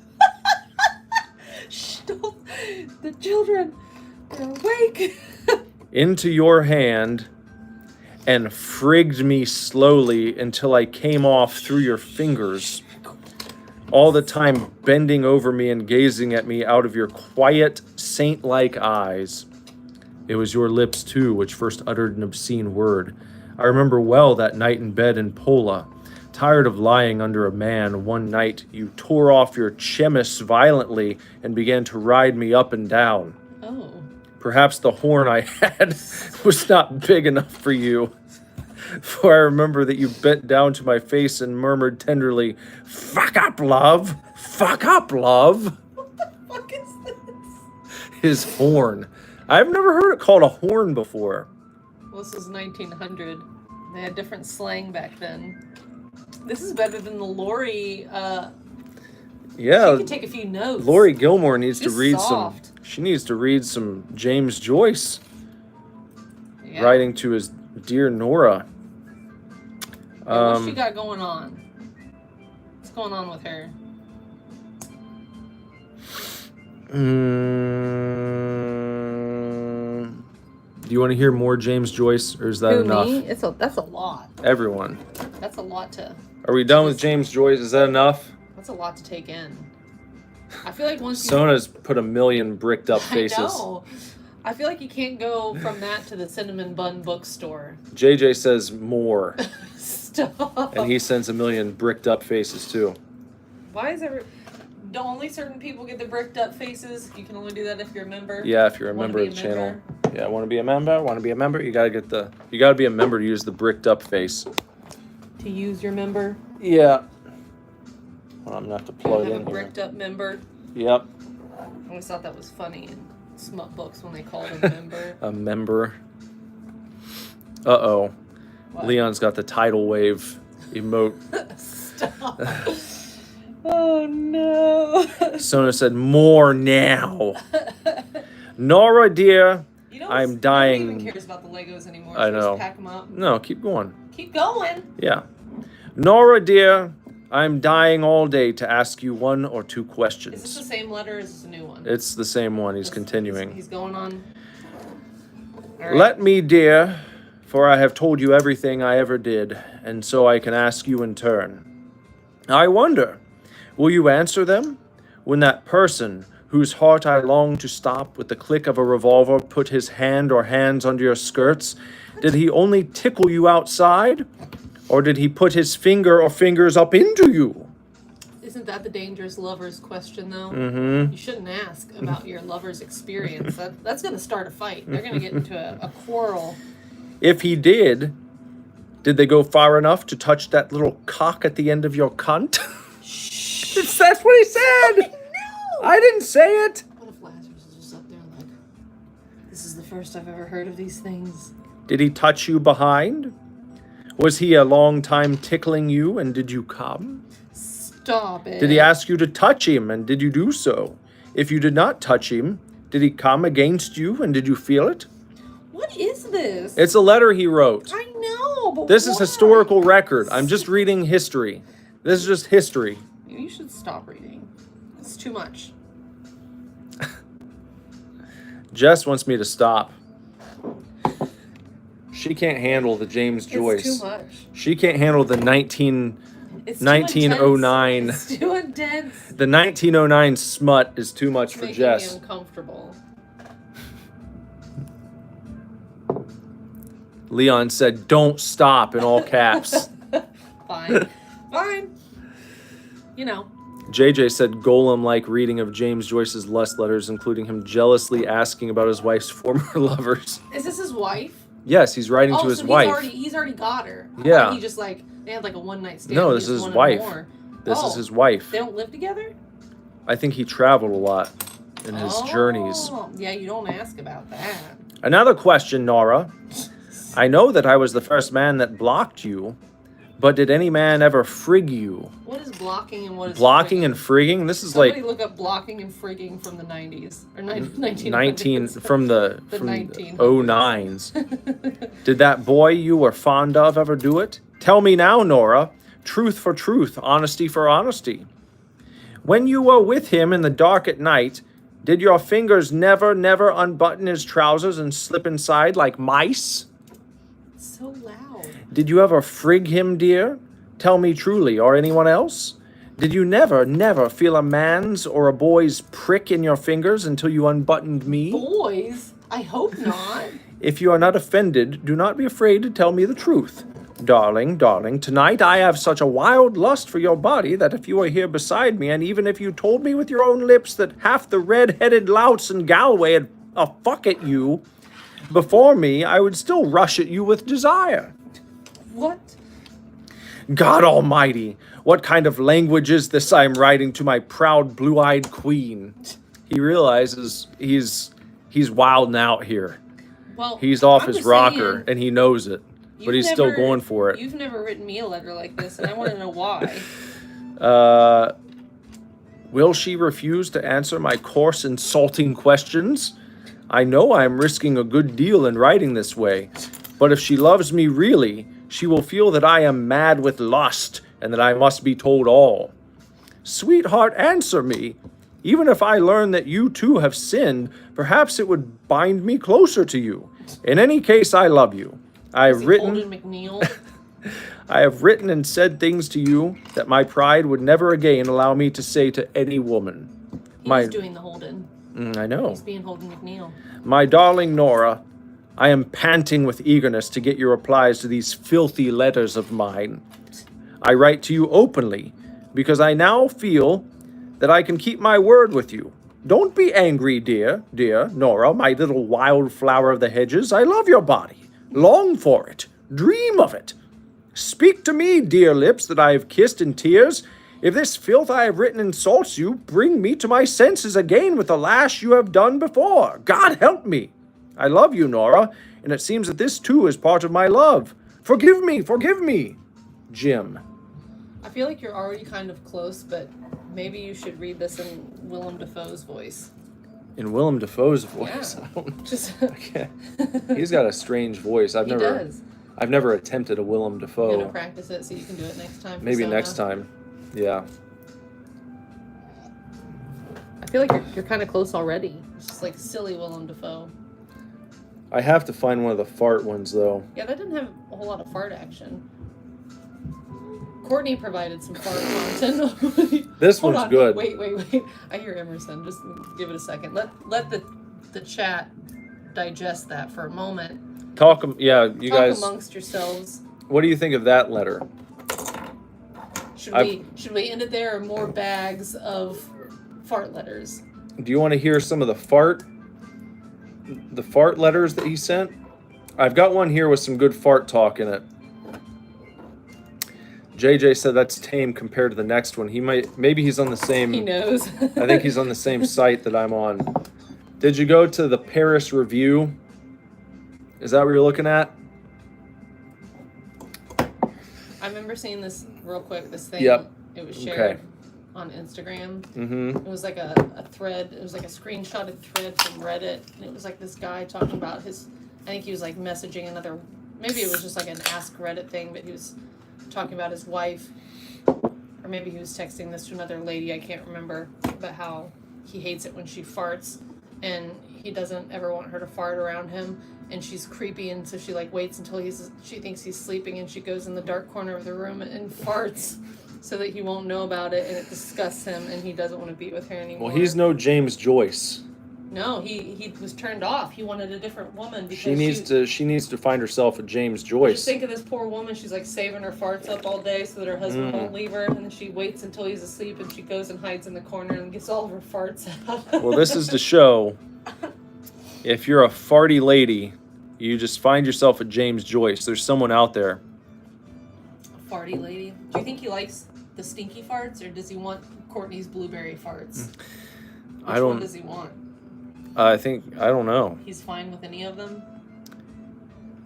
Stop. The children are awake. Into your hand and frigged me slowly until I came off through your fingers, all the time bending over me and gazing at me out of your quiet, saint-like eyes. It was your lips, too, which first uttered an obscene word. I remember well that night in bed in Pola. Tired of lying under a man, one night you tore off your chemise violently and began to ride me up and down. Oh. Perhaps the horn I had was not big enough for you. For I remember that you bent down to my face and murmured tenderly, "Fuck up, love! Fuck up, love!" What the fuck is this? His horn. I've never heard it called a horn before. Well, this was 1900. They had different slang back then. This is better than the Lori. Yeah. She can take a few notes. Lori Gilmore needs to Just read soft. She needs to read some James Joyce. Yeah. Writing to his dear Nora. What's she got going on? What's going on with her? Do you want to hear more James Joyce, or is that Who, enough? me? That's a lot. Everyone. That's a lot to. Are we done with James Joyce? Is that enough? That's a lot to take in. I feel like once you. Sona's put a million bricked up faces. I know. I feel like you can't go from that to the cinnamon bun bookstore. JJ says more, Stop. and he sends a million bricked up faces too. Why is do only certain people get the bricked up faces? You can only do that if you're a member. Yeah, if you're a Wanna member be of the a channel. member? Yeah, want to be a member? Want to be a member? You gotta be a member to use the bricked up face. To use your member. Yeah. Well, I'm gonna have to plug Have in a here. bricked up member. Yep. I always thought that was funny in smut books when they called him a member. A member. Uh-oh. What? Leon's got the tidal wave emote. Stop. Oh no. Sona said, more now. Nora, dear, You know, I'm No dying. one even cares about the Legos anymore. I Should we just know. pack them up. No, keep going. Keep going. Yeah. Nora, dear, I'm dying all day to ask you one or two questions. Is this the same letter or is this a new one? It's the same one. He's continuing. He's going on. All right. Let me, dear, for I have told you everything I ever did, and so I can ask you in turn. I wonder, will you answer them when that person whose heart I long to stop with the click of a revolver put his hand or hands under your skirts? Did he only tickle you outside, or did he put his finger or fingers up into you? Isn't that the dangerous lover's question, though? Mm-hmm. You shouldn't ask about your lover's experience. That's going to start a fight. They're going to get into a quarrel. If he did they go far enough to touch that little cock at the end of your cunt? That's what he said! No! I didn't say it! What if Lazarus is just up there like, this is the first I've ever heard of these things? Did he touch you behind? Was he a long time tickling you, and did you come? Stop it. Did he ask you to touch him, and did you do so? If you did not touch him, did he come against you, and did you feel it? What is this? It's a letter he wrote. I know, but This is why? historical record. I'm just reading history. This is just history. You should stop reading. It's too much. Jess wants me to stop. She can't handle the James Joyce. It's too much. She can't handle the It's 1909. It's too intense. The 1909 smut is too much It's for making Jess. me uncomfortable. Leon said, "Don't stop," in all caps. Fine. Fine. You know. JJ said golem-like reading of James Joyce's lust letters, including him jealously asking about his wife's former lovers. Is this his wife? Yes, he's writing to his so wife. He's already got her. I Yeah. thought he just they had like a one night stand. No, He this just is his wanted wife. more. This is Oh, his wife. They don't live together? I think he traveled a lot in his journeys. Yeah, you don't ask about that. Another question, Nora. I know that I was the first man that blocked you, But did any man ever frig you? What is blocking and what is Blocking frigging? and frigging? This is Somebody like look up blocking and frigging from the 90s. Or 1900s. 19 from the 1900s. 09s. Did that boy you were fond of ever do it? Tell me now, Nora. Truth for truth, honesty for honesty. When you were with him in the dark at night, did your fingers never unbutton his trousers and slip inside like mice? It's so loud. Did you ever frig him, dear? Tell me truly, or anyone else? Did you never feel a man's or a boy's prick in your fingers until you unbuttoned me? Boys? I hope not. If you are not offended, do not be afraid to tell me the truth. Darling, tonight I have such a wild lust for your body that if you were here beside me, and even if you told me with your own lips that half the red-headed louts in Galway had a fuck at you before me, I would still rush at you with desire. What? God almighty, what kind of language is this I am writing to my proud blue-eyed queen? He realizes he's wilding out here. Well, He's off I'm his just rocker, saying, and he knows it. But he's still going for it. You've never written me a letter like this, and I want to know why. Will she refuse to answer my coarse, insulting questions? I know I am risking a good deal in writing this way, but if she loves me really, she will feel that I am mad with lust, and that I must be told all. Sweetheart, answer me. Even if I learn that you too have sinned, perhaps it would bind me closer to you. In any case, I love you. I have Holden McNeil. I have written and said things to you that my pride would never again allow me to say to any woman. He's doing the Holden. I know. He's being Holden McNeil. My darling Nora, I am panting with eagerness to get your replies to these filthy letters of mine. I write to you openly because I now feel that I can keep my word with you. Don't be angry, dear Nora, my little wildflower of the hedges. I love your body. Long for it. Dream of it. Speak to me, dear lips that I have kissed in tears. If this filth I have written insults you, bring me to my senses again with the lash you have done before. God help me. I love you, Nora, and it seems that this too is part of my love. Forgive me. Jim. I feel like you're already kind of close, but maybe you should read this in Willem Dafoe's voice. In Willem Dafoe's voice? Yeah. I don't, Just he's got a strange voice. I've never attempted a Willem You're Dafoe. gonna practice it so you can do it next time. Maybe next time. Yeah. I feel like you're kind of close already. It's just like silly Willem Dafoe. I have to find one of the fart ones though. Yeah, that didn't have a whole lot of fart action. Courtney provided some fart content. This Hold one's on. good. Wait. I hear Emerson. Just give it a second. Let the chat digest that for a moment. You Talk guys. amongst yourselves. What do you think of that letter? Should we end it there, or more bags of fart letters? Do you want to hear some of the fart letters that he sent? I've got one here with some good fart talk in it. JJ said that's tame compared to the next one. Maybe he's on the same. He knows. I think he's on the same site that I'm on. Did you go to the Paris Review? Is that what you're looking at? I remember seeing this real quick. This thing. Yep. It was shared on Instagram. Mm-hmm. It was like a thread. It was like a screenshotted thread from Reddit, and it was like this guy talking about his. I think he was like messaging another. Maybe it was just like an Ask Reddit thing, but he was talking about his wife, or maybe he was texting this to another lady. I can't remember, about how he hates it when she farts, and he doesn't ever want her to fart around him. And she's creepy, and so she like waits until she thinks he's sleeping, and she goes in the dark corner of the room and farts so that he won't know about it, and it disgusts him, and he doesn't want to be with her anymore. Well, he's no James Joyce. No, he was turned off. He wanted a different woman because She needs to find herself a James Joyce. Just think of this poor woman. She's like saving her farts up all day so that her husband won't leave her, and then she waits until he's asleep, and she goes and hides in the corner and gets all of her farts out. Well, this is to show if you're a farty lady, you just find yourself a James Joyce. There's someone out there. A farty lady. Do you think he likes the stinky farts, or does he want Courtney's blueberry farts? Which one does he want? I don't know. He's fine with any of them?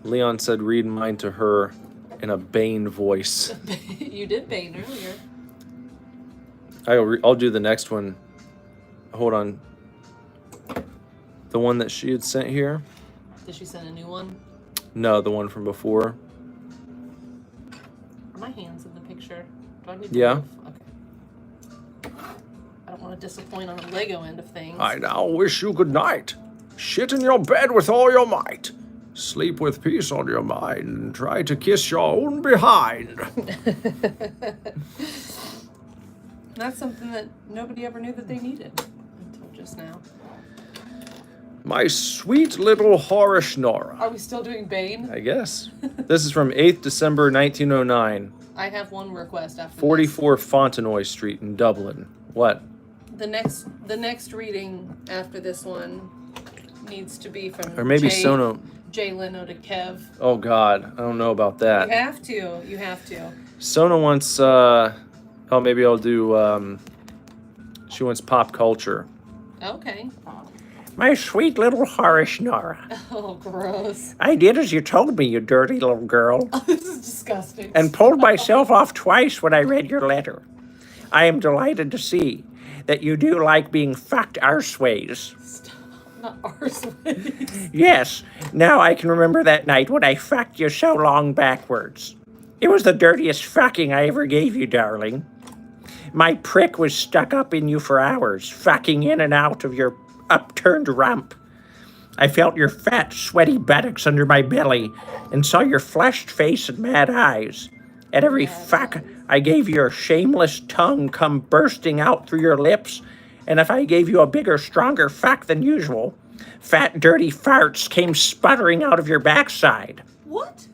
Leon said read mine to her. in a Bane voice. You did Bane earlier. I'll do the next one. Hold on. The one that she had sent here? Did she send a new one? No, the one from before. Are my hands in the picture? Do I need to Yeah. move? Okay. I don't want to disappoint on the Lego end of things. I now wish you good night. Shit in your bed with all your might. Sleep with peace on your mind and try to kiss your own behind. That's something that nobody ever knew that they needed until just now. My sweet little whorish Nora. Are we still doing Bane? I guess. This is from 8th December 1909. I have one request after 44 Fontenoy Street in Dublin. What? this. The next reading after this one needs to be from Or maybe Sono. Jay Leno to Kev. Oh God, I don't know about that. You have to. You have to. Sona wants, oh, maybe I'll do, she wants pop culture. Okay. My sweet little whorish Nora. Oh, gross. I did as you told me, you dirty little girl, Oh, this is disgusting. and pulled myself off twice when I read your letter. I am delighted to see that you do like being fucked arseways. Stop. Not arseways. Yes, now I can remember that night when I fucked you so long backwards. It was the dirtiest fucking I ever gave you, darling. My prick was stuck up in you for hours, fucking in and out of your upturned rump. I felt your fat, sweaty buttocks under my belly and saw your flushed face and mad eyes. At every fuck, I gave your shameless tongue come bursting out through your lips, and if I gave you a bigger, stronger fuck than usual, fat, dirty farts came sputtering out of your backside. What?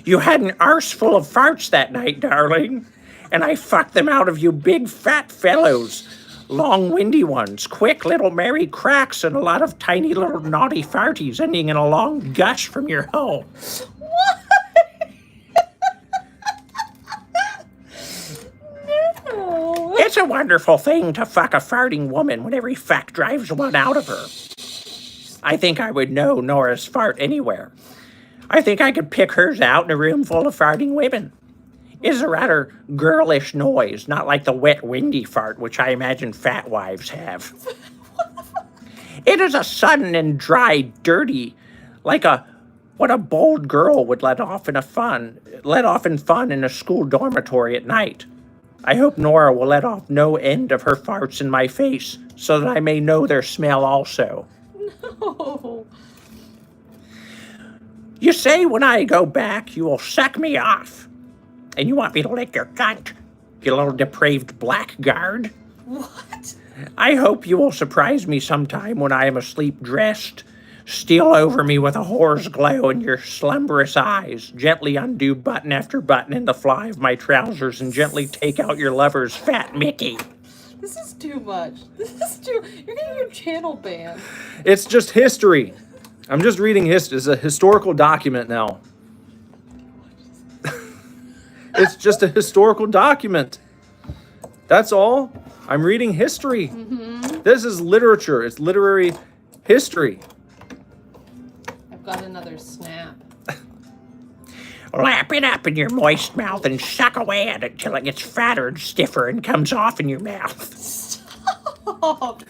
You had an arse full of farts that night, darling, and I fucked them out of you big, fat fellows. Long, windy ones, quick little merry cracks, and a lot of tiny little naughty farties ending in a long gush from your hole. No. It's a wonderful thing to fuck a farting woman when every fuck drives one out of her. I think I would know Nora's fart anywhere. I think I could pick hers out in a room full of farting women. It's a rather girlish noise, not like the wet, windy fart, which I imagine fat wives have. It is a sudden and dry, dirty, like what a bold girl would let off in fun in a school dormitory at night. I hope Nora will let off no end of her farts in my face, so that I may know their smell also. No. You say when I go back, you will suck me off. And you want me to lick your cunt, you little depraved blackguard. What? I hope you will surprise me sometime when I am asleep dressed. Steal over me with a whore's glow in your slumberous eyes, gently undo button after button in the fly of my trousers, and gently take out your lover's fat Mickey. This is too much. This is too... You're getting your channel banned. It's just history. I'm just reading history. It's a historical document now. It's just a historical document. That's all. I'm reading history. Mm-hmm. This is literature. It's literary history. I've got another snap. Lap it up in your moist mouth and suck away at it till it gets fatter and stiffer and comes off in your mouth. Stop.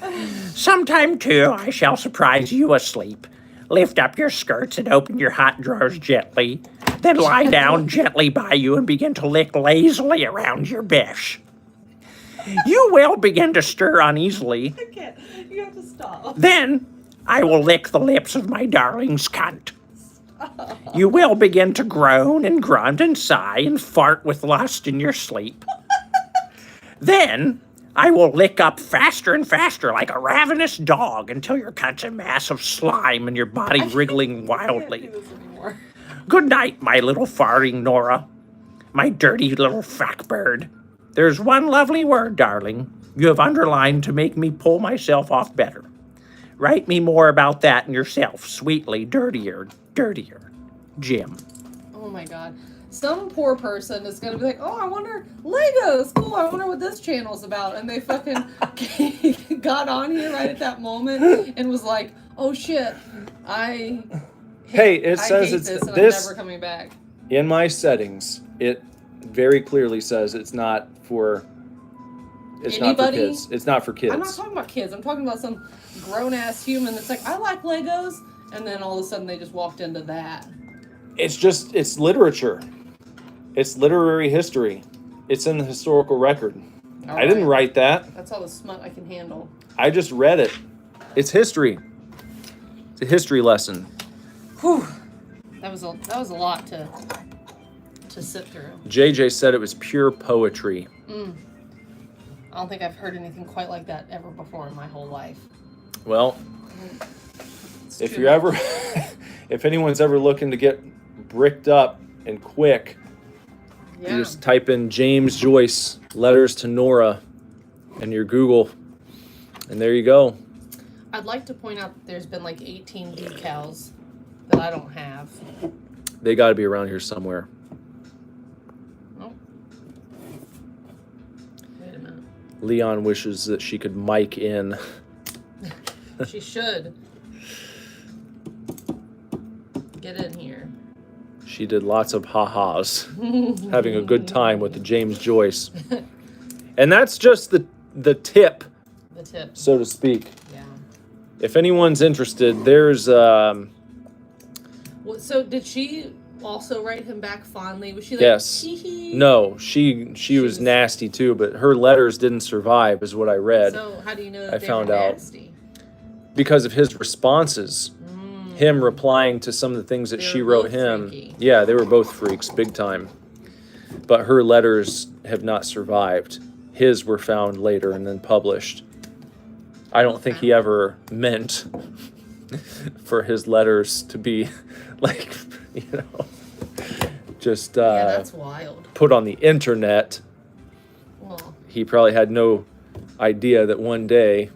Sometime, too, I shall surprise you asleep. Lift up your skirts and open your hot drawers gently. Then lie down gently by you and begin to lick lazily around your bish. You will begin to stir uneasily. I can't. You have to stop. Then I will lick the lips of my darling's cunt. You will begin to groan and grunt and sigh and fart with lust in your sleep. Then I will lick up faster and faster like a ravenous dog until your cunt's a mass of slime and your body wriggling wildly. I can't do this anymore. Good night, my little farting Nora. My dirty little fuck bird. There's one lovely word, darling, you have underlined to make me pull myself off better. Write me more about that and yourself, sweetly, dirtier, Jim. Oh my god. Some poor person is gonna be like, oh, I wonder, Legos, cool, I wonder what this channel's about. And they fucking got on here right at that moment and was like, oh shit, I hate this and I'm never coming back. In my settings, it very clearly says it's not for kids. It's not for kids. I'm not talking about kids. I'm talking about some grown-ass human that's like, I like Legos, and then all of a sudden they just walked into that. It's literature. It's literary history. It's in the historical record. I didn't write that. That's all the smut I can handle. I just read it. It's history. It's a history lesson. Whew. That was a lot to sit through. JJ said it was pure poetry. I don't think I've heard anything quite like that ever before in my whole life. Well, if anyone's ever looking to get bricked up and quick, you just type in James Joyce letters to Nora in your Google, and there you go. I'd like to point out that there's been like 18 decals that I don't have. They got to be around here somewhere. Oh. Wait a minute. Leon wishes that she could mic in. She should. Get in here. She did lots of ha-has, having a good time with the James Joyce. And that's just the tip, so to speak. Yeah. If anyone's interested, there's... So did she also write him back fondly? Was she like, yes. hee-hee? No, she was nasty too, but her letters didn't survive, is what I read. So how do you know that I they found were out. nasty? Because of his responses. Him replying to some of the things that she wrote him. Freaky. Yeah, they were both freaks, big time. But her letters have not survived. His were found later and then published. I don't think he ever meant for his letters to be like, just yeah, that's wild. Put on the internet. Well, He probably had no idea that one day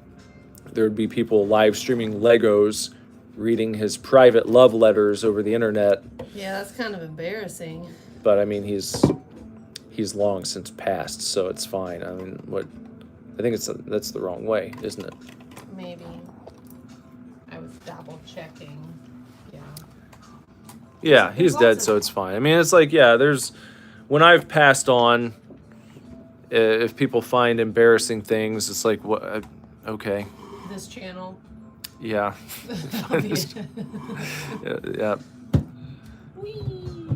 there would be people live streaming Legos, reading his private love letters over the internet. yeah, that's kind of embarrassing. But I mean, he's long since passed, so it's fine. I mean, I think that's the wrong way, isn't it? Maybe. I was double checking. Yeah. Yeah, he's dead, so it's fine. I mean, it's like, when I've passed on, if people find embarrassing things, it's like, what? Okay. This channel. Yeah. Yeah. Whee!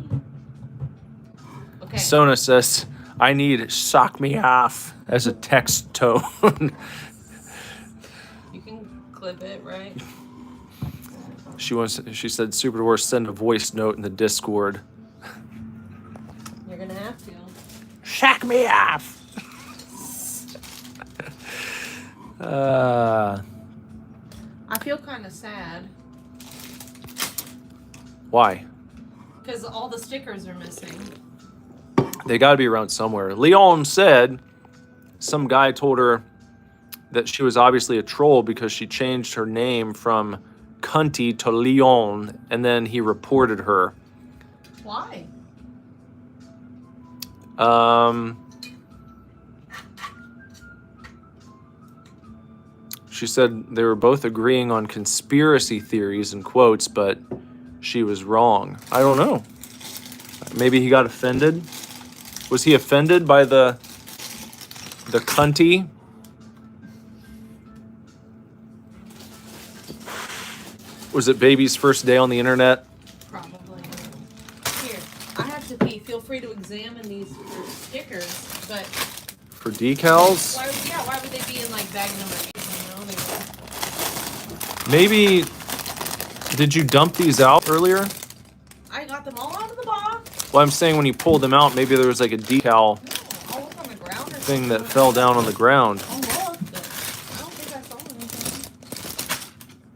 Okay. Sona says, I need "sock me off" as a text tone. You can clip it, right? She said, Super Dwarf, send a voice note in the Discord. You're gonna have to. Shack me off. I feel kind of sad Why? because all the stickers are missing. They got to be around somewhere. Leon said some guy told her that she was obviously a troll because she changed her name from Cunty to Leon, and then he reported her. Why? She said they were both agreeing on conspiracy theories in quotes, but she was wrong. I don't know. Maybe he got offended. Was he offended by the cunty? Was it baby's first day on the internet? Probably. Here, I have to pee. Feel free to examine these for stickers, but For decals? why would they be in like bag number 8? Maybe, did you dump these out earlier? I got them all out of the box. Well, I'm saying when you pulled them out, maybe there was like a decal I'll look on the ground or thing that fell down on the ground. I'll look, but I don't think I saw anything.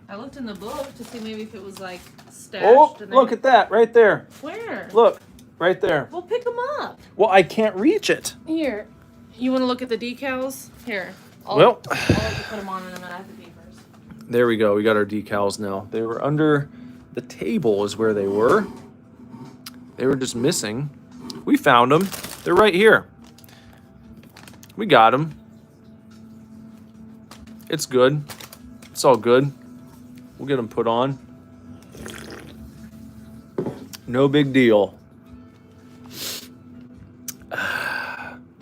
I looked in the book to see maybe if it was like stashed. Oh, and look at that right there. Where? Look, right there. We'll pick them up. Well, I can't reach it. Here. You want to look at the decals? Here. I'll have to put them on in a minute. I have to pee first. There we go. We got our decals now. They were under the table is where they were. They were just missing. We found them. They're right here. We got them. It's good. It's all good. We'll get them put on. No big deal.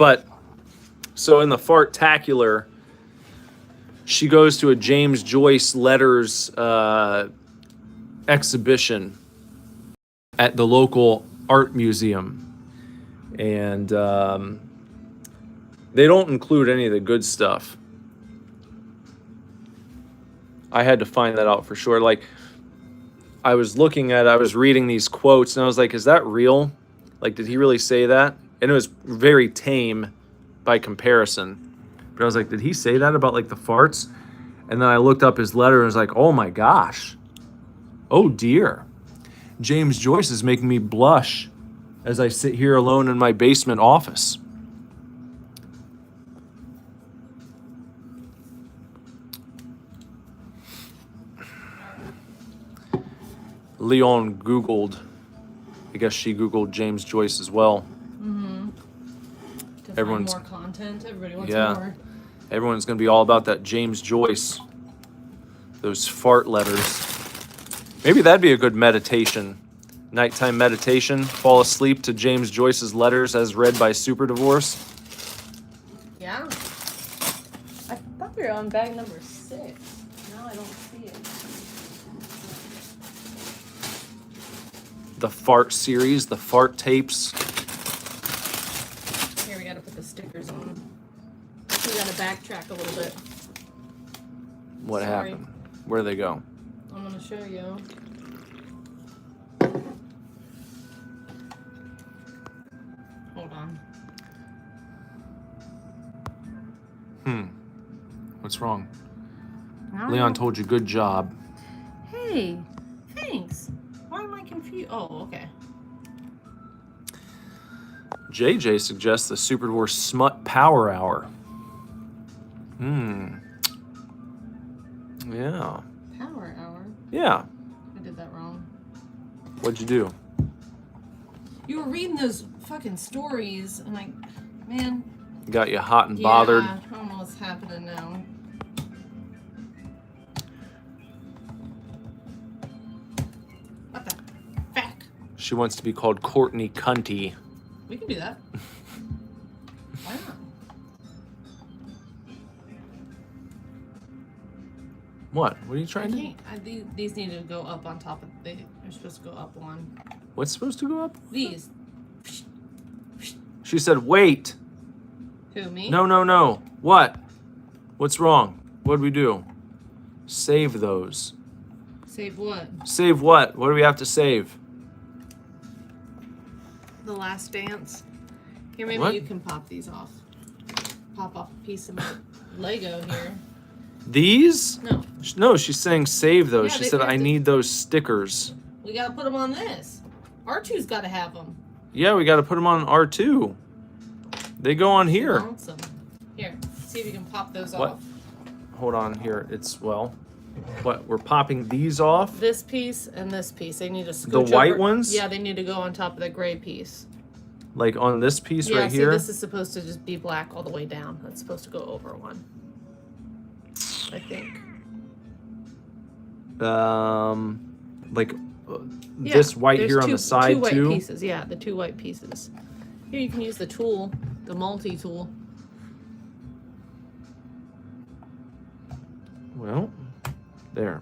But so in the Fartacular, she goes to a James Joyce letters exhibition at the local art museum. And they don't include any of the good stuff. I had to find that out for sure. Like, I was reading these quotes, and I was like, is that real? Like, did he really say that? And it was very tame by comparison. But I was like, did he say that about, like, the farts? And then I looked up his letter and was like, oh my gosh. Oh dear. James Joyce is making me blush as I sit here alone in my basement office. Leon Googled, I guess she Googled James Joyce as well. Mm-hmm. Everyone's more content. Everybody wants yeah. more. Everyone's gonna be all about that James Joyce. Those fart letters. Maybe that'd be a good meditation. Nighttime meditation. Fall asleep to James Joyce's letters as read by Super Divorce. Yeah. I thought we were on bag number 6. Now I don't see it. The fart series, the fart tapes. Here, we gotta put the stickers on. We gotta backtrack a little bit. What Sorry. happened? Where do they go? I'm gonna show you. Hold on. What's wrong? I don't Leon know. told you good job. Hey, thanks. Why am I confused? Oh, okay. JJ suggests the Super Divorce Smut Power Hour. Yeah. Power hour. Yeah. I did that wrong. What'd you do? You were reading those fucking stories, and like, man. Got you hot and bothered. Yeah, I don't know what's happening now. What the fuck? She wants to be called Courtney Cunty. We can do that. Why not? What? What are you trying to do? These need to go up on top of. They're supposed to go up one. What's supposed to go up? These. She said, wait. Who, me? No. What? What's wrong? What'd we do? Save those. Save what? Save what? What do we have to save? The Last Dance. Here, maybe What? you can pop these off. Pop off a piece of Lego here. These? No, No, she's saying save those. Yeah, She they said, have I to- need those stickers. we gotta put them on this. R2's gotta have them. Yeah, we got to put them on R2. They go on here. Wants 'em. Here, see if you can pop those What? off. Hold on here. What? We're popping these off? This piece and this piece. They need to scooch The white over. ones? Yeah, they need to go on top of the gray piece. Like on this piece Yeah, right see, here? this is supposed to just be black all the way down. That's supposed to go over one. I think. Like Yeah, this white there's here on two- the side two white too? pieces. Yeah, the 2 white pieces. Here you can use the tool, the multi-tool. Well, there.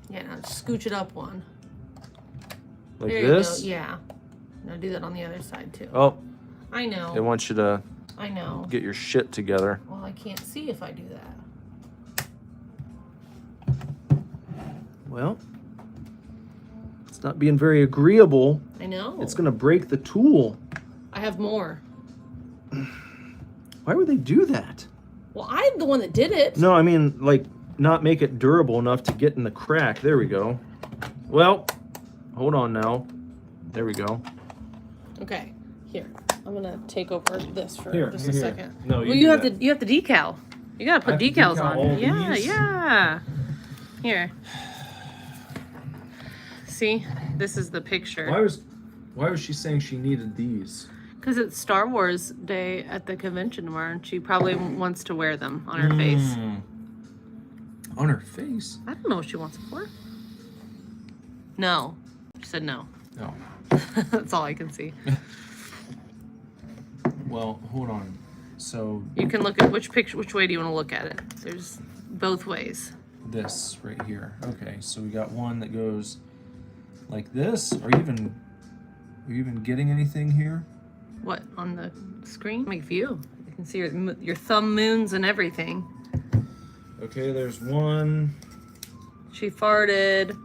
Yeah, now just scooch it up one. Like There this? you go. Yeah. Now do that on the other side too. Oh, I know. they want you to I know. get your shit together. Well, I can't see if I do that. Well, it's not being very agreeable. I know. It's going to break the tool. I have more. Why would they do that? Well, I'm the one that did it. No, I mean, like, not make it durable enough to get in the crack. There we go. Well, hold on now. There we go. Okay. Here. I'm gonna take over this for Here, just here, a here. second. No, well, you you do have that. to decal. You gotta put I have to decals decal on. all Yeah, these? yeah. Here. See? This is the picture. Why was she saying she needed these? Because it's Star Wars Day at the convention tomorrow, and she probably wants to wear them on her face. On her face? I don't know what she wants it for. No. She said no. No. That's all I can see. Well, hold on. So You can look at which picture. Which way do you want to look at it? There's both ways. this right here. Okay, so we got one that goes like this. Are you even getting anything here? What on the screen? Make view. You can see your thumb moons and everything. Okay, there's one. She farted.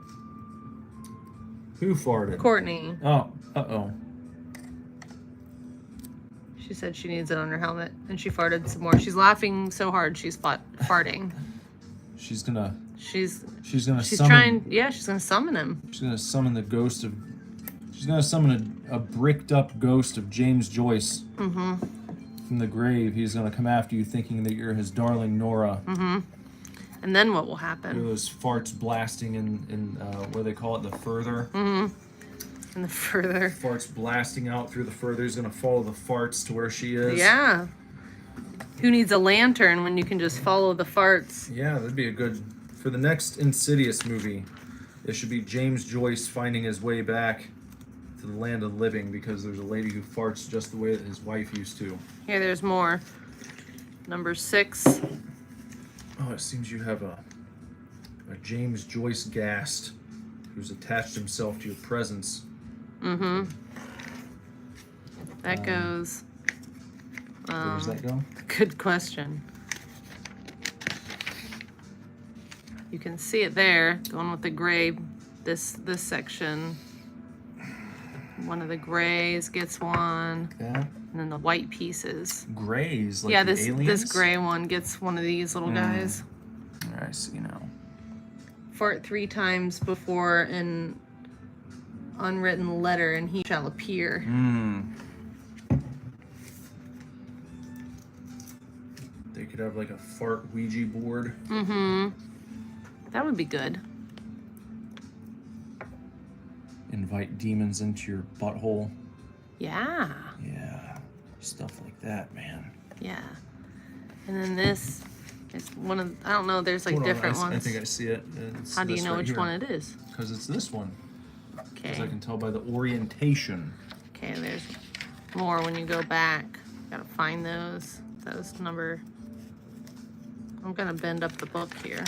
Who farted? Courtney. Oh, uh-oh. She said she needs it on her helmet, and she farted some more. She's laughing so hard she's farting. She's gonna She's summon. trying. Yeah, she's gonna summon him. She's gonna summon the ghost of. She's gonna summon a bricked up ghost of James Joyce from the grave. He's gonna come after you, thinking that you're his darling Nora. And then what will Hear happen? those farts blasting in what do they call it, the further? And the further. Farts blasting out through the further. He's gonna follow the farts to where she is. Yeah. Who needs a lantern when you can just follow the farts? Yeah, that'd be a good for the next Insidious movie. It should be James Joyce finding his way back to the land of the living because there's a lady who farts just the way that his wife used to. Here, there's more. Number 6. Oh, it seems you have a James Joyce ghast who's attached himself to your presence. That goes. Where does that go? Good question. You can see it there, going with the gray. This section. One of the grays gets one, That and then the white pieces. grays, like Yeah, the this aliens? gray one gets one of these little guys. I see now. Fart 3 times before an unwritten letter, and he shall appear. They could have like a fart Ouija board. That would be good. Invite demons into your butthole. Yeah. Yeah, stuff like that, man. Yeah. And then this is one of, I don't know, there's like Hold on, different I ones. think I see it. It's How do you this know right which here. one it is? Because it's this one. Because I Okay. can tell by the orientation. Okay, there's more when you go back. Gotta find those. Those number. I'm gonna bend up the book here.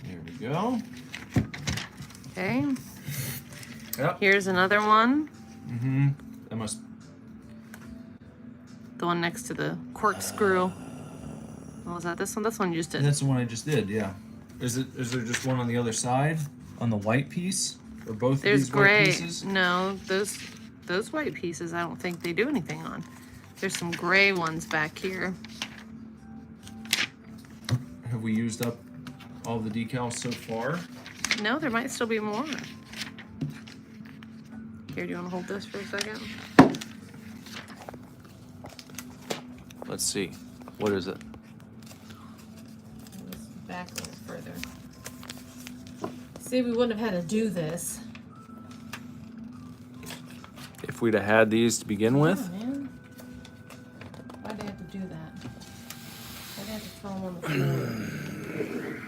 There we go. Okay. Yep. Here's another one. That must. The one next to the corkscrew. Oh, was that this one? This one you just did. That's the one I just did. Yeah. Is there just one on the other side, on the white piece, or both of There's these white gray. pieces? No, those white pieces I don't think they do anything on. There's some gray ones back here. Have we used up all the decals so far? No, there might still be more. Here, do you want to hold this for a second? Let's see. What is it? Back a little further. See, we wouldn't have had to do this. If we'd have had these to begin with. Oh, man. Why'd they have to do that? Why'd they have to throw them on the floor?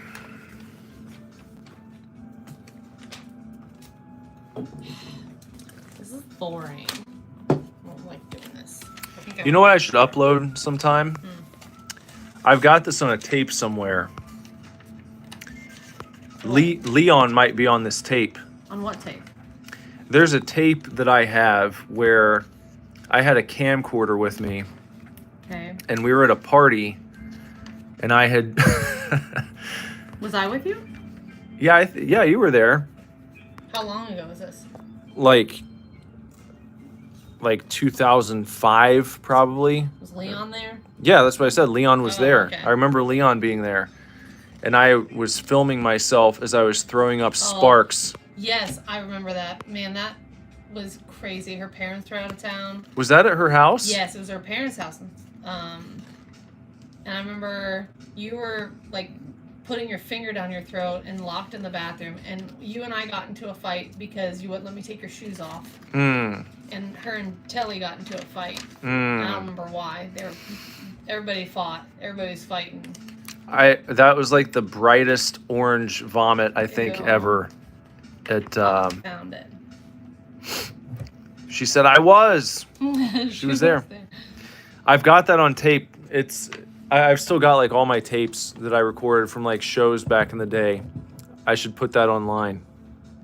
This is boring. I don't like doing this. I think You know what I should upload sometime? I've got this on a tape somewhere. Leon might be on this tape. On what tape? There's a tape that I have where I had a camcorder with me Okay. and we were at a party and I had Was I with you? yeah, you were there. How long ago was this? Like 2005 probably. Was Leon there? Yeah, that's what I said. Leon was Oh, there. okay. I remember Leon being there. And I was filming myself as I was throwing up sparks. Yes, I remember that. Man, that was crazy. Her parents were out of town. Was that at her house? Yes, it was her parents' house. And I remember you were like putting your finger down your throat and locked in the bathroom. And you and I got into a fight because you wouldn't let me take your shoes off. And her and Telly got into a fight. And I don't remember why. Everybody fought. Everybody was fighting. That was like the brightest orange vomit I think Ew. ever. It Found it. She said, I was. She was there. I've got that on tape. I've still got like all my tapes that I recorded from like shows back in the day. I should put that online.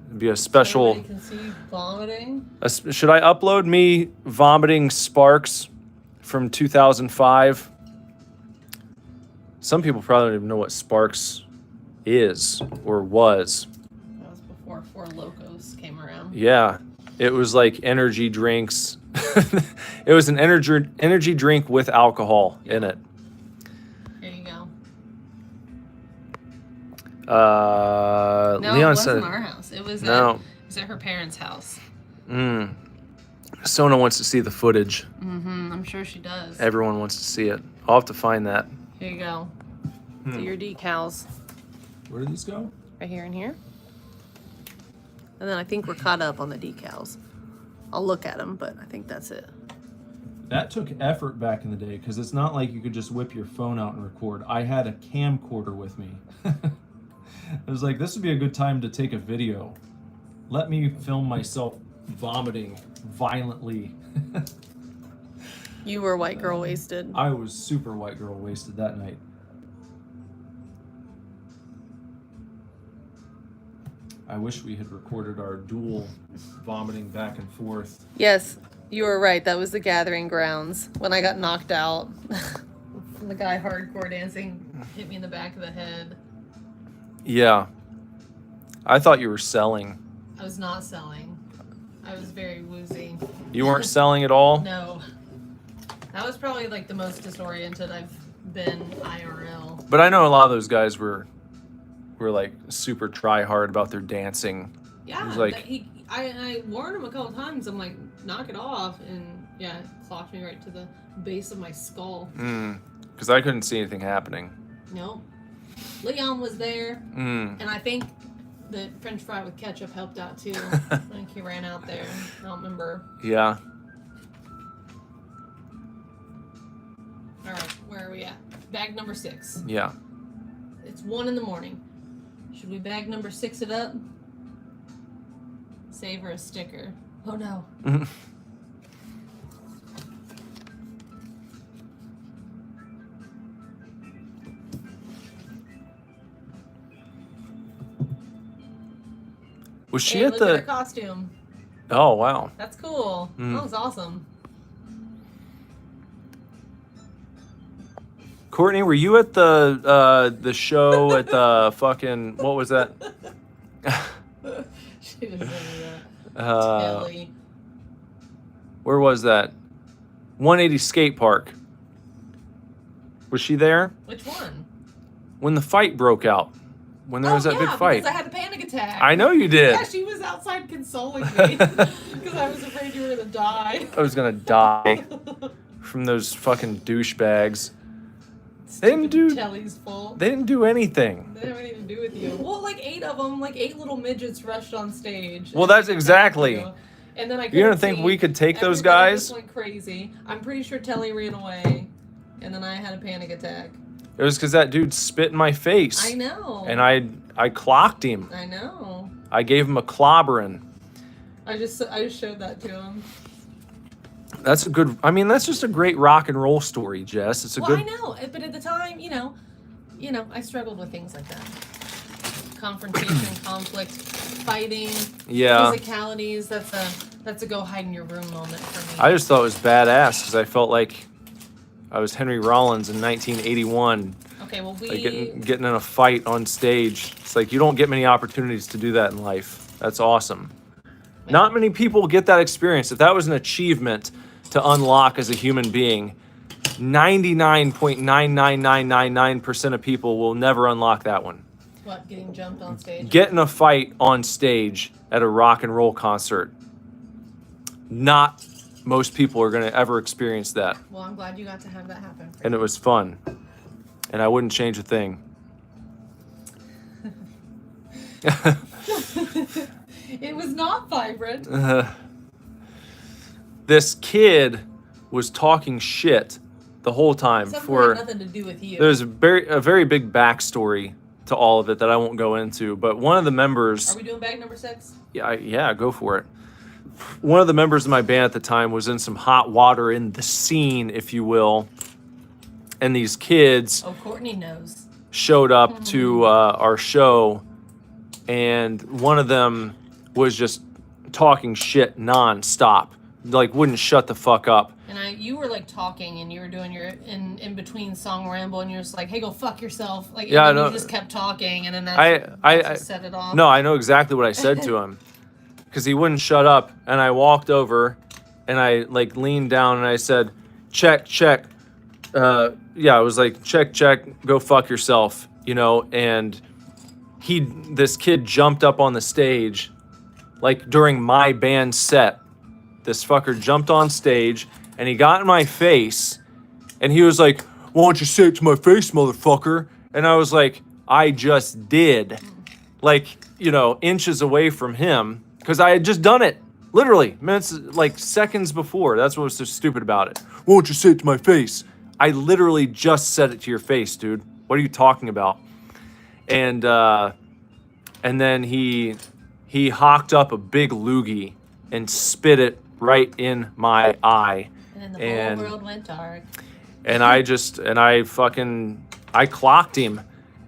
It'd be a special. Everybody can see you vomiting. Should I upload me vomiting sparks from 2005? Some people probably don't even know what Sparks is or was. That was before Four Locos came around. Yeah, it was like energy drinks. It was an energy drink with alcohol in it. Here you go. No, No, Leon it said wasn't our house. It was no. It was at her parents' house. Sona wants to see the footage. I'm sure she does. Everyone wants to see it. I'll have to find that. Here you go. So your decals. Where do these go? Right here and here. And then I think we're caught up on the decals. I'll look at them, but I think that's it. That took effort back in the day because it's not like you could just whip your phone out and record. I had a camcorder with me. I was like, this would be a good time to take a video. Let me film myself vomiting violently. You were white girl wasted. I was super white girl wasted that night. I wish we had recorded our dual vomiting back and forth. Yes, you were right. That was the gathering grounds when I got knocked out. From the guy hardcore dancing hit me in the back of the head. Yeah. I thought you were selling. I was not selling. I was very woozy. You weren't selling at all? No. That was probably like the most disoriented I've been IRL. But I know a lot of those guys were like super try hard about their dancing. Yeah, it was like, I warned him a couple times. I'm like, knock it off, and yeah, it clocked me right to the base of my skull. Because I couldn't see anything happening. Nope. Leon was there, Mm. and I think the French fry with ketchup helped out too. I think he ran out there. I don't remember. Yeah. All right, where are we at? Bag number 6. Yeah. It's 1 a.m. Should we bag number 6 it up? Save her a sticker. Oh no. Was she Hey, at look at her the... costume. Oh, wow. That's cool. That was awesome. Courtney, were you at the show at the fucking... What was that? She was in Telly. Where was that? 180 Skate Park. Was she there? Which one? When the fight broke out. When there was that big fight. Because I had a panic attack. I know you did. Yeah, she was outside consoling me because I was afraid you were gonna die. I was gonna die from those fucking douchebags. They didn't do. Telly's fault. They didn't do anything. They didn't have anything to do with you. Well, like 8 of them, like 8 little midgets rushed on stage. Well, that's exactly. And then I. You don't think we could take those guys? Just went crazy. I'm pretty sure Telly ran away, and then I had a panic attack. It was because that dude spit in my face. I know. And I clocked him. I know. I gave him a clobbering. I just showed that to him. That's a good. I mean, that's just a great rock and roll story, Jess. It's a good. I know, but at the time, you know, I struggled with things like that. Confrontation, conflict, fighting, Yeah. physicalities. That's a go hide in your room moment for me. I just thought it was badass because I felt like I was Henry Rollins in 1981. Okay, well Like getting in a fight on stage. It's like you don't get many opportunities to do that in life. That's awesome. Not many people get that experience. If that was an achievement to unlock as a human being, 99.99999% of people will never unlock that one. What, getting jumped on stage? Get in a fight on stage at a rock and roll concert. Not most people are going to ever experience that. Well, I'm glad you got to have that happen. And it was fun. And I wouldn't change a thing. It was not vibrant. This kid was talking shit the whole time. Something had nothing to do with you. There's a very big backstory to all of it that I won't go into. But one of the members... Are we doing bag number 6? Yeah, go for it. one of the members of my band at the time was in some hot water in the scene, if you will. And these kids Oh, Courtney knows. showed up to our show, and one of them was just talking shit nonstop, like wouldn't shut the fuck up. And you were like talking, and you were doing your in between song ramble, and you're just like, "Hey, go fuck yourself!" Like, Yeah, and then I you know. just kept talking, and then that's what set it off. No, I know exactly what I said to him, because he wouldn't shut up, and I walked over, and I like leaned down, and I said, "Check, check." Yeah, I was like, "Check, check, go fuck yourself," you know. And this kid jumped up on the stage, like during my band set. This fucker jumped on stage, and he got in my face, and he was like, "Why don't you say it to my face, motherfucker?" And I was like, "I just did," like, you know, inches away from him, because I had just done it, literally minutes, like seconds before. That's what was so stupid about it. "Why don't you say it to my face?" I literally just said it to your face, dude. What are you talking about? And then he hocked up a big loogie and spit it right in my eye. And then the whole world went dark. And I clocked him.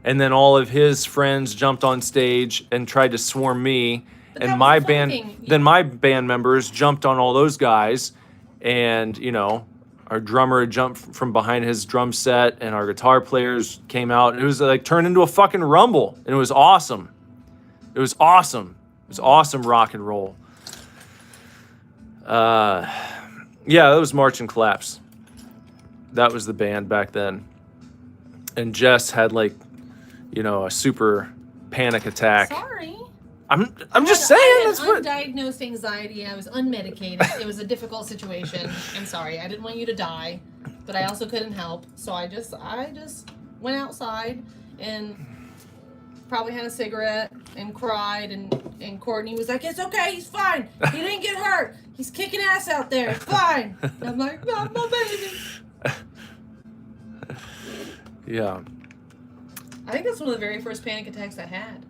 And then all of his friends jumped on stage and tried to swarm me. And my band members jumped on all those guys. And, you know, our drummer had jumped from behind his drum set, and our guitar players came out. It was like turned into a fucking rumble. And it was awesome. It was awesome. It was awesome rock and roll. Yeah, that was March and Collapse. That was the band back then. And Jess had like, you know, a super panic attack. Sorry. I'm just saying. I That's had what. undiagnosed anxiety. I was unmedicated. It was a difficult situation. I'm sorry. I didn't want you to die, but I also couldn't help. So I just went outside and probably had a cigarette and cried. And Courtney was like, "It's okay. He's fine. He didn't get hurt. He's kicking ass out there. It's fine." And I'm like, "No, my baby." Yeah. I think that's one of the very first panic attacks I had.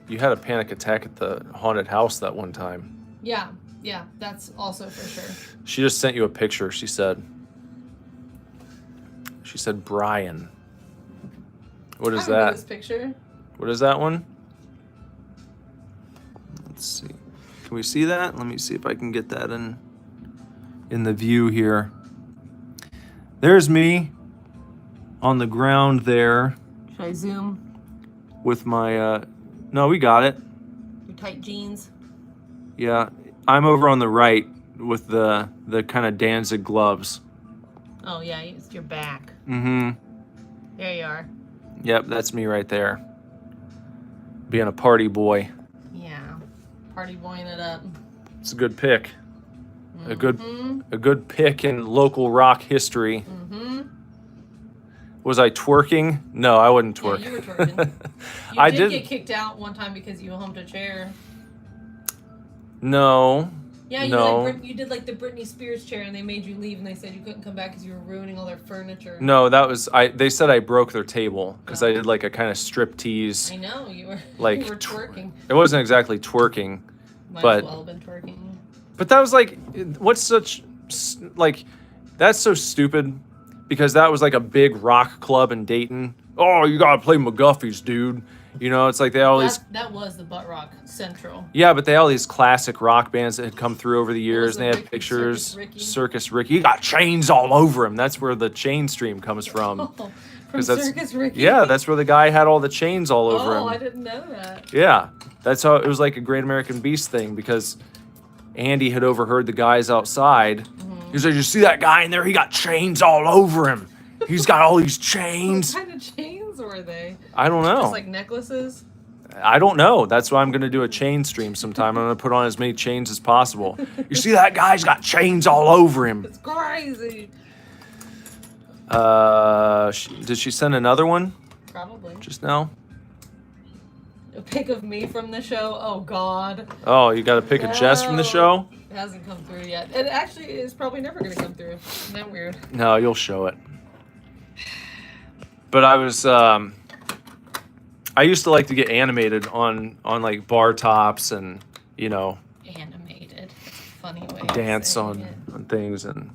You had a panic attack at the haunted house that one time. Yeah, that's also for sure. She just sent you a picture, she said. She said, "Brian." What is I remember that? this picture. What is that one? Let's see. Can we see that? Let me see if I can get that in the view here. There's me on the ground there Should I zoom? with my no, we got it. Your tight jeans. Yeah, I'm over on the right with the kind of Danzig gloves. Oh yeah, it's your back. Mm-hmm. There you are. Yep, that's me right there. Being a party boy. Yeah, party boying it up. It's a good pick. A good pick in local rock history. Mm-hmm. Was I twerking? No, I wasn't twerking. Yeah, you were twerking. You I did did. get kicked out one time because you humped a chair. No. Yeah, you, No. you did like the Britney Spears chair, and they made you leave, and they said you couldn't come back because you were ruining all their furniture. No, that was they said I broke their table because I did like a kind of strip tease. I know you were. Like you were twerking. It wasn't exactly twerking, Might but as well have been twerking. but that was like what's such like that's so stupid because that was like a big rock club in Dayton. Oh, you gotta play McGuffey's, dude. You know, it's like they always That was the Butt Rock Central. yeah, but they had all these classic rock bands that had come through over the years, and they had Ricky, pictures. Circus Ricky? Circus Ricky, he got chains all over him. That's where the chain stream comes from. Oh, from 'Cause that's- Circus Ricky. Yeah, that's where the guy had all the chains all over him. Oh, I didn't know that. Yeah, that's how it was like a Great American Beast thing because Andy had overheard the guys outside. Mm-hmm. He was like, "You see that guy in there? He got chains all over him. He's got all these What chains." kind of chains were they? I don't know. Just like necklaces? I don't know. That's why I'm going to do a chain stream sometime. I'm going to put on as many chains as possible. You see that guy's got chains all over him. It's crazy. Did she send another one Probably. just now? A pic of me from the show? Oh, God. Oh, you got to pick a Jess from the No. show? It hasn't come through yet. It actually is probably never going to come through. Isn't that weird? No, you'll show it. But I was, I used to like to get animated on like bar tops and, you know. Animated. funny way. dance on things, and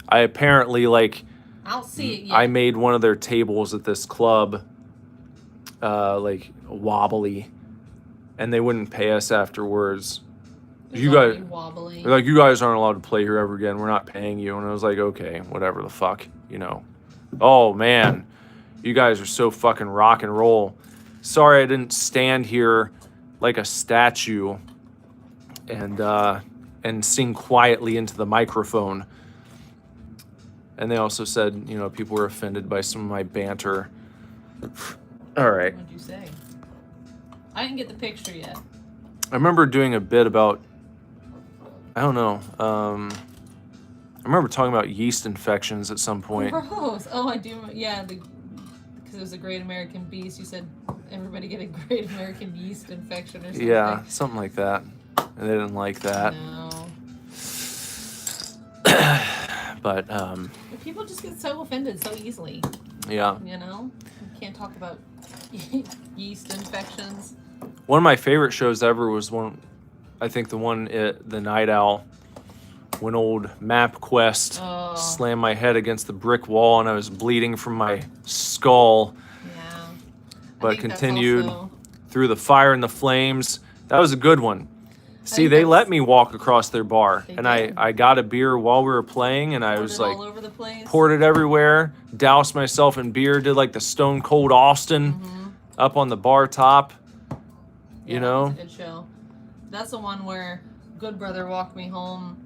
I apparently like I'll see it. Yet. I made one of their tables at this club like wobbly, and they wouldn't pay us afterwards. You guys, wobbly. they're like, you guys aren't allowed to play here ever again. We're not paying you. And I was like, okay, whatever the fuck, you know. Oh man, you guys are so fucking rock and roll. Sorry I didn't stand here like a statue and sing quietly into the microphone. And they also said, you know, people were offended by some of my banter. All right. What'd you say? I didn't get the picture yet. I remember doing a bit about, I don't know, I remember talking about yeast infections at some point. Gross. Oh, I do. Yeah, because it was a Great American Beast. You said everybody get a Great American Yeast infection or something. Yeah, something like that. And they didn't like that. No. But people just get so offended so easily. yeah. You know? You can't talk about yeast infections. One of my favorite shows ever was I think the Night Owl, when old MapQuest slammed my head against the brick wall and I was bleeding from my skull. Yeah. But continued through the fire and the flames. That was a good one. See, they let me walk across their bar, and I got a beer while we were playing, and I was like, all over the place. Poured it everywhere, doused myself in beer, did like the Stone Cold Austin up on the bar top. You know? That was a good show. That's the one where Good Brother walked me home,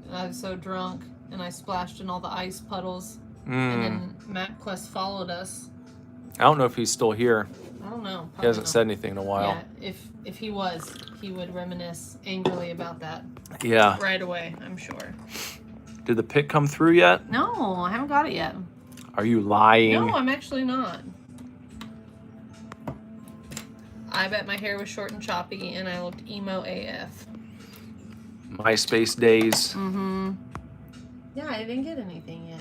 and I was so drunk, and I splashed in all the ice puddles, and then MapQuest followed us. I don't know if he's still here. I don't know. He hasn't said anything in a while. Yeah, if he was, he would reminisce angrily about that. Yeah. Right away, I'm sure. Did the pic come through yet? No, I haven't got it yet. Are you lying? No, I'm actually not. I bet my hair was short and choppy, and I looked emo AF. MySpace days. Mm-hmm. Yeah, I didn't get anything yet.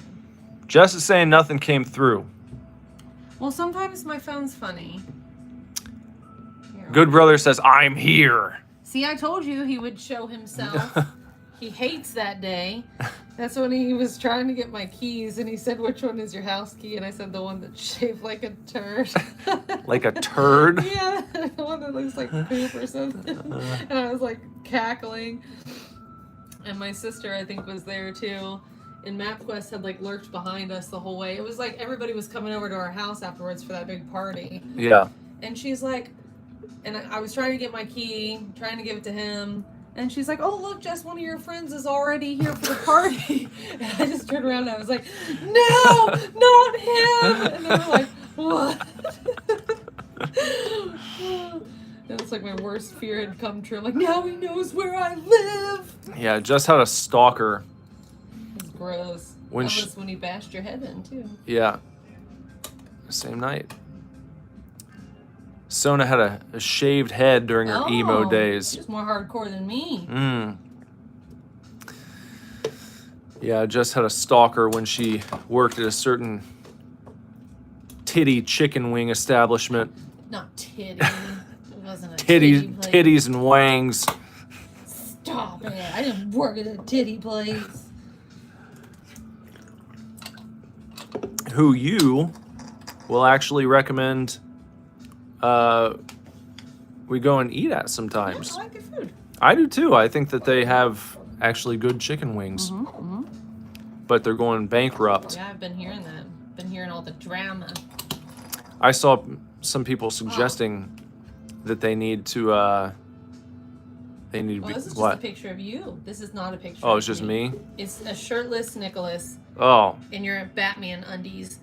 Jess is saying nothing came through. Well, sometimes my phone's funny. Good Brother says, I'm here. See, I told you he would show himself. He hates that day. That's when he was trying to get my keys, and he said, which one is your house key? And I said, the one that's shaped like a turd. Like a turd? Yeah, the one that looks like poop or something. And I was like cackling. And my sister, I think, was there too. And MapQuest had like lurked behind us the whole way. It was like everybody was coming over to our house afterwards for that big party. Yeah. And she's like, and I was trying to get my key, trying to give it to him. And she's like, oh, look, Jess, one of your friends is already here for the party. And I just turned around and I was like, no, not him. And they were like, what? And it's like my worst fear had come true. I'm like, now he knows where I live. Yeah, Jess had a stalker. It's gross. When that was when he bashed your head in, too. Yeah. Same night. Sona had a shaved head during her emo days. She's more hardcore than me. Yeah, Jess had a stalker when she worked at a certain titty chicken wing establishment. Not titty. It wasn't a titty place. Titties and wangs. Stop it. I didn't work at a titty place. Who you will actually recommend we go and eat at sometimes. Yeah, I like their food. I do too. I think that they have actually good chicken wings. But they're going bankrupt. Yeah, I've been hearing that. Been hearing all the drama. I saw some people suggesting that they need to This is just a picture of you. This is not a picture Oh, of it's just me? It's a shirtless Nicholas. Oh. In your Batman undies.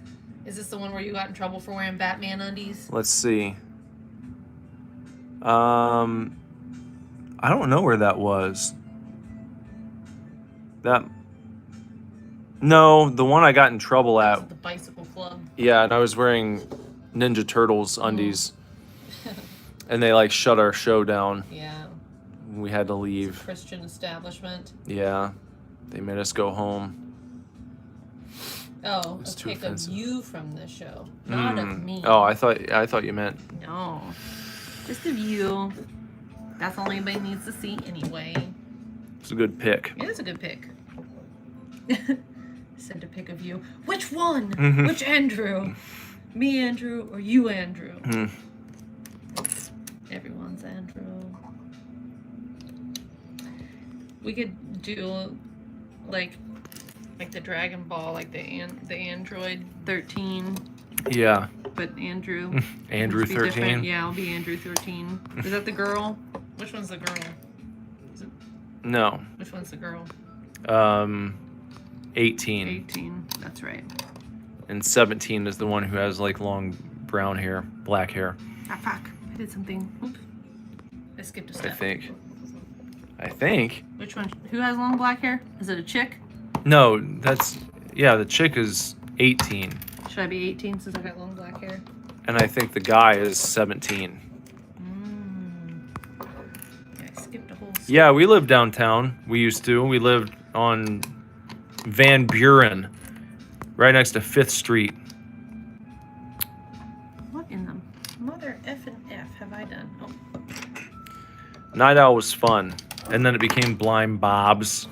Is this the one where you got in trouble for wearing Batman undies? Let's see. I don't know where that was. No, the one I got in trouble That was at. at the Bicycle Club. Yeah, and I was wearing Ninja Turtles undies. And they like shut our show down. Yeah. We had to leave. Christian establishment. Yeah. They made us go home. Oh, It's a too pic offensive. of you from the show. Not of me. Oh, I thought you meant. No. Just of you. That's all anybody needs to see anyway. It's a good pick. It is a good pick. Send a pic of you. Which one? Mhm. Which Andrew? Me, Andrew, or you, Andrew? Mm. Everyone's Andrew. We could do like the Dragon Ball, like the Android 13, Yeah. but Andrew. Andrew Must be different. 13. Yeah, I'll be Andrew 13. Is that the girl? Which one's the girl? No. Which one's the girl? 18. 18. That's right. And 17 is the one who has like long brown hair, black hair. Ah, fuck. I did something. Oop. I skipped a step. I think. Which one? Who has long black hair? Is it a chick? No, the chick is 18. Should I be 18 since I got long black hair? And I think the guy is 17. Yeah, I skipped a whole step. Yeah, we lived downtown. We used to. We lived on Van Buren, right next to 5th Street. What in the mother effing F have I done? Oh. Night Owl was fun. And then it became Blind Bob's.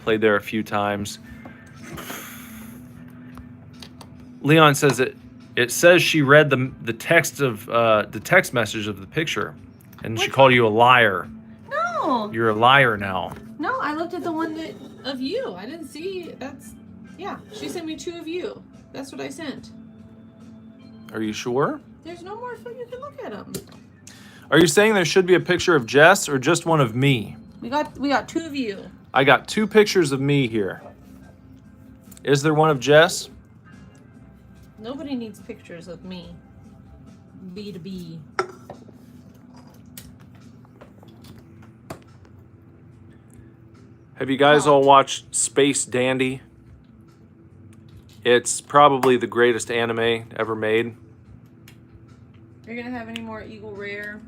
Played there a few times. Leon says it says she read the text message of the picture, and she called you a liar. No. You're a liar now. No, I looked at the one of you. I didn't see. Yeah. She sent me 2 of you. That's what I sent. Are you sure? There's no more. You can look at them. Are you saying there should be a picture of Jess or just one of me? We got 2 of you. I got 2 pictures of me here. Is there one of Jess? Nobody needs pictures of me. B to B. Have you guys all watched Space Dandy? It's probably the greatest anime ever made. You're gonna have any more Eagle Rare?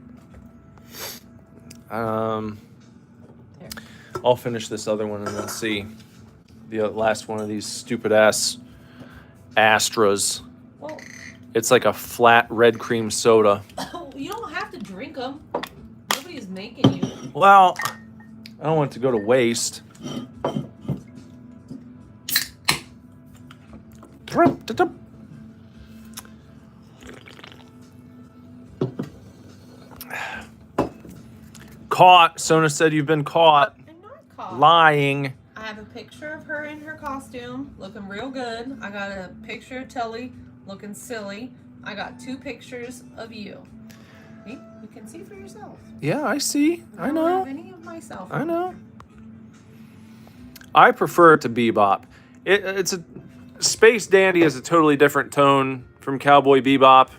I'll finish this other one and then see the last one of these stupid ass Astras. Well, It's like a flat red cream soda. you don't have to drink them. Nobody's making you. Well, I don't want it to go to waste. Caught. Sona said you've been caught I'm not caught. lying. I have a picture of her in her costume, looking real good. I got a picture of Telly, looking silly. I got 2 pictures of you. See? You can see for yourself. Yeah, I see. I don't know. have any of myself. I know. I prefer it to Bebop. It's a Space Dandy is a totally different tone from Cowboy Bebop.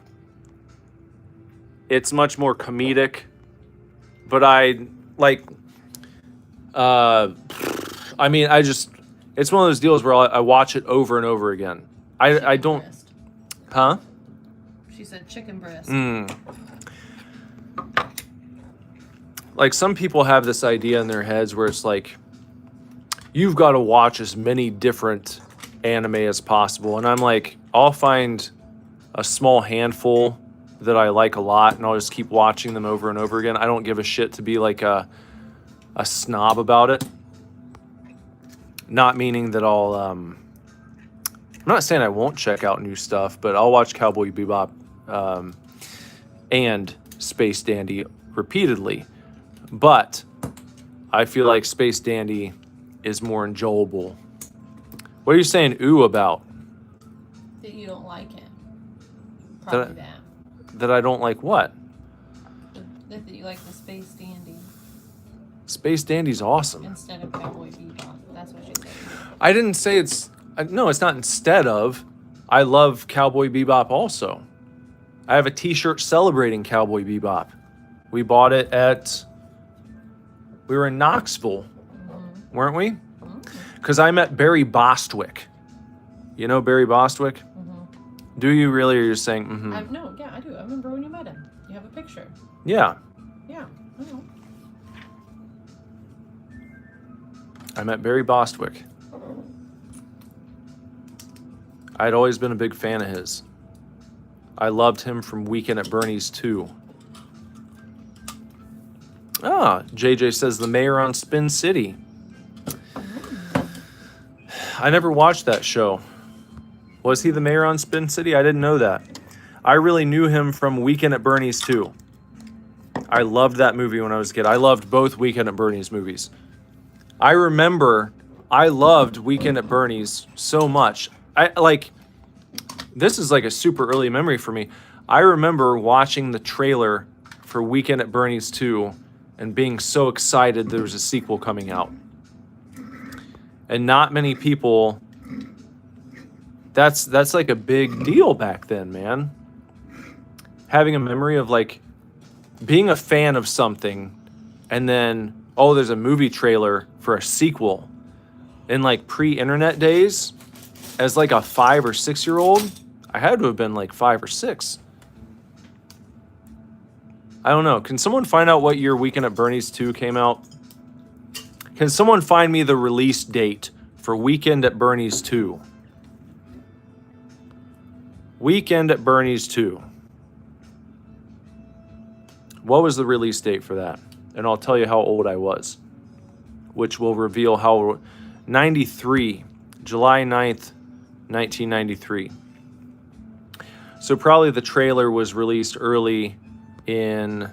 It's much more comedic, but I like. I mean, it's one of those deals where I watch it over and over again. I don't. Breast. Huh? She said chicken breast. Like some people have this idea in their heads where it's like, you've got to watch as many different anime as possible. And I'm like, I'll find a small handful that I like a lot and I'll just keep watching them over and over again. I don't give a shit to be like a snob about it. Not meaning that I'm not saying I won't check out new stuff, but I'll watch Cowboy Bebop and Space Dandy repeatedly. But I feel like Space Dandy is more enjoyable. What are you saying ooh about? That you don't like it. Probably that. That I don't like what? That you like the Space Dandy Space Dandy's awesome. instead of Cowboy Bebop. That's what she said. I didn't say it's... No, it's not instead of. I love Cowboy Bebop also. I have a t-shirt celebrating Cowboy Bebop. We bought it at... We were in Knoxville, weren't we? Because I met Barry Bostwick. You know Barry Bostwick? Do you really, or you're saying, No, yeah, I do. I remember when you met him. You have a picture. Yeah. Yeah, I know. I met Barry Bostwick. I'd always been a big fan of his. I loved him from Weekend at Bernie's too. JJ says the mayor on Spin City. I never watched that show. Was he the mayor on Spin City? I didn't know that. I really knew him from Weekend at Bernie's too. I loved that movie when I was a kid. I loved both Weekend at Bernie's movies. I remember I loved Weekend at Bernie's so much. This is like a super early memory for me. I remember watching the trailer for Weekend at Bernie's 2 and being so excited there was a sequel coming out. And not many people, that's like a big deal back then, man. Having a memory of like being a fan of something and then, oh, there's a movie trailer for a sequel. In like pre-internet days, as like a 5 or 6 year old, I had to have been like 5 or 6. I don't know. Can someone find out what year Weekend at Bernie's 2 came out? Can someone find me the release date for Weekend at Bernie's 2? Weekend at Bernie's 2. What was the release date for that? And I'll tell you how old I was, which will reveal how... 93, July 9th, 1993. So probably the trailer was released early in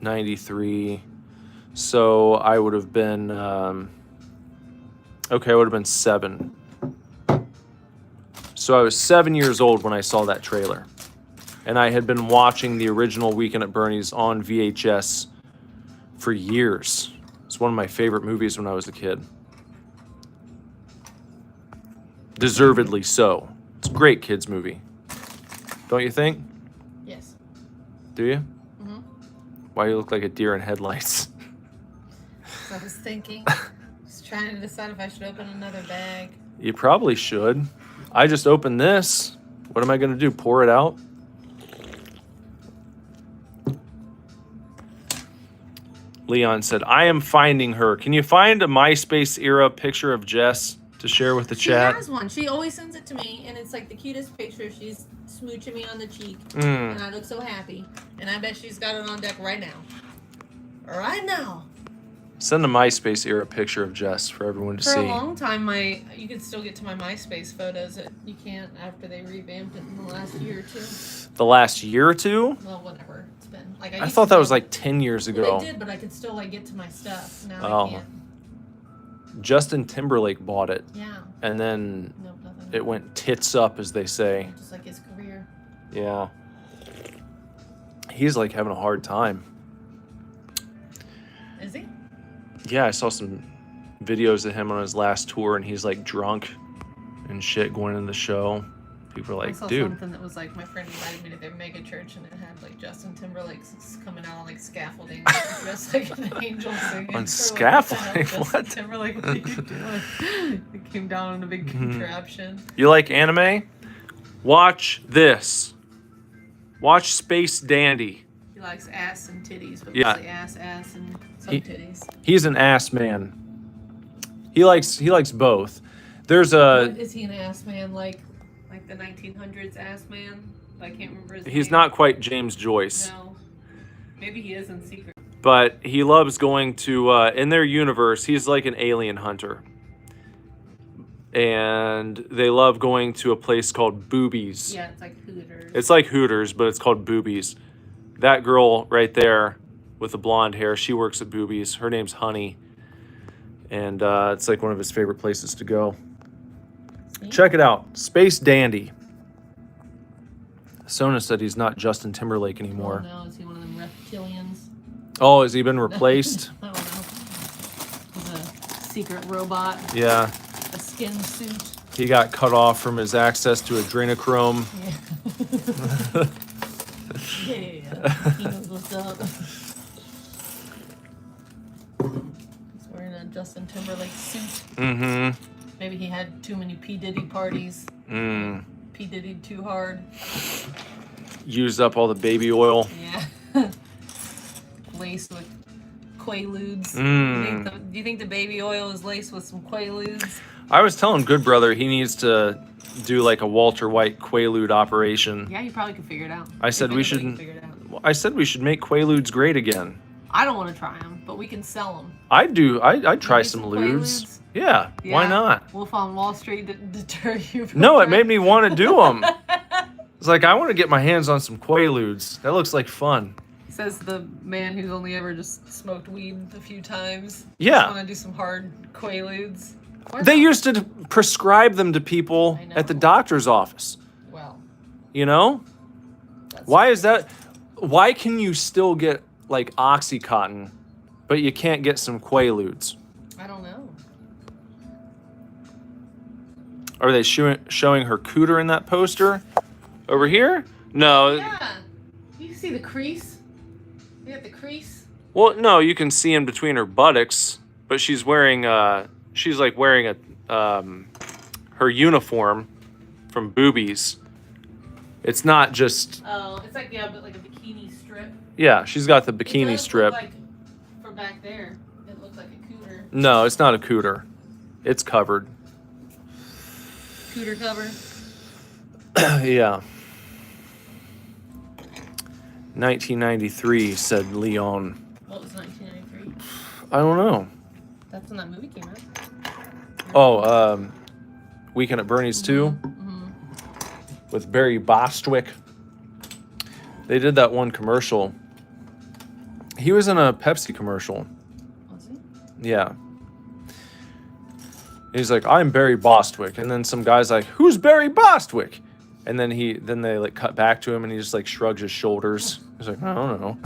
93. So I would have been, I would have been 7. So I was 7 years old when I saw that trailer. And I had been watching the original Weekend at Bernie's on VHS for years. It's one of my favorite movies when I was a kid. Deservedly so. It's a great kids movie. Don't you think? Yes. Do you? Mm-hmm. Why do you look like a deer in headlights? I was thinking, just trying to decide if I should open another bag. You probably should. I just opened this. What am I going to do? Pour it out? Leon said, I am finding her. Can you find a MySpace era picture of Jess to share with the chat? She has one. She always sends it to me, and it's like the cutest picture. She's smooching me on the cheek, Mm. and I look so happy. And I bet she's got it on deck right now. Right now. Send a MySpace era picture of Jess for everyone to For see. a long time, you could still get to my MySpace photos. You can't after they revamped it in the last year or two. The last year or two? Well, whatever it's been. Like I thought that was like 10 years ago. Well, they did, but I could still like get to my stuff. Now Oh. I can't. Justin Timberlake bought it, Yeah. and then Nope, nothing. it went tits up, as they say. Just like his career. Yeah. He's like having a hard time. Is he? Yeah, I saw some videos of him on his last tour, and he's like drunk and shit going into the show. People are I like, saw dude. something that was like, my friend invited me to their mega church, and it had like Justin Timberlake coming out on like scaffolding, dressed like an angel singing. On So, like, what the hell, scaffolding? Justin What? Timberlake, what are you doing? It came down in a big contraption. You like anime? Watch this. Watch Space Dandy. He likes ass and titties, but Yeah. mostly ass, and some He- titties. He's an ass man. He likes both. There's a Is he an ass man like the 1900s ass man? I can't remember his name. he's not quite James Joyce. No. Maybe he is in secret. But he loves going to, in their universe, he's like an alien hunter. And they love going to a place called Boobies. Yeah, it's like Hooters. It's like Hooters, but it's called Boobies. That girl right there with the blonde hair, she works at Boobies. Her name's Honey. And it's like one of his favorite places to go. Check it out. Space Dandy. Sona said he's not Justin Timberlake anymore. Oh, no, is he one of them reptilians? Oh, has he been replaced? I don't know. He's a secret robot, Yeah. a skin suit. He got cut off from his access to adrenochrome. Yeah. Yeah. He knows what's up. He's wearing a Justin Timberlake suit. Mm-hmm. Maybe he had too many P. Diddy parties. P. Diddy'd too hard. Used up all the baby oil. Yeah. Laced with Quaaludes. Do you think the baby oil is laced with some Quaaludes? I was telling Good Brother he needs to do like a Walter White Quaalude operation. Yeah, you probably could figure it out. I said we If anybody should. can figure it out. I said we should make Quaaludes great again. I don't want to try them, but we can sell them. I'd try some some lewds. Quaaludes? Yeah, why not? Wolf on Wall Street didn't deter you from No, it trying- made me want to do them. It's like, I want to get my hands on some Quaaludes. That looks like fun. Says the man who's only ever just smoked weed a few times. Yeah. Just want to do some hard Quaaludes. Why They not? used to prescribe them to people I know. at the doctor's office. Well, You know? that's Why is that? Why can you still get like Oxycontin, but you can't get some Quaaludes? I don't know. Are they showing her cooter in that poster? Over here? No. Yeah. You see the crease? You got the crease? Well, no, you can see in between her buttocks, but she's wearing she's like wearing her uniform from Boobies. It's not just Oh, it's like but like a bikini strip. yeah, she's got the It bikini does strip. Look like, from back there, it looks like a cooter. No, it's not a cooter. It's covered. Cooter cover. Yeah. 1993, said Leon. What was 1993? I don't know. That's when that movie came out. Oh, Weekend at Bernie's 2 Mm-hmm. with Barry Bostwick. They did that one commercial. He was in a Pepsi commercial. Was he? Yeah. He's like, I'm Barry Bostwick. And then some guy's like, who's Barry Bostwick? And then they like cut back to him and he just like shrugs his shoulders. He's like, I don't know.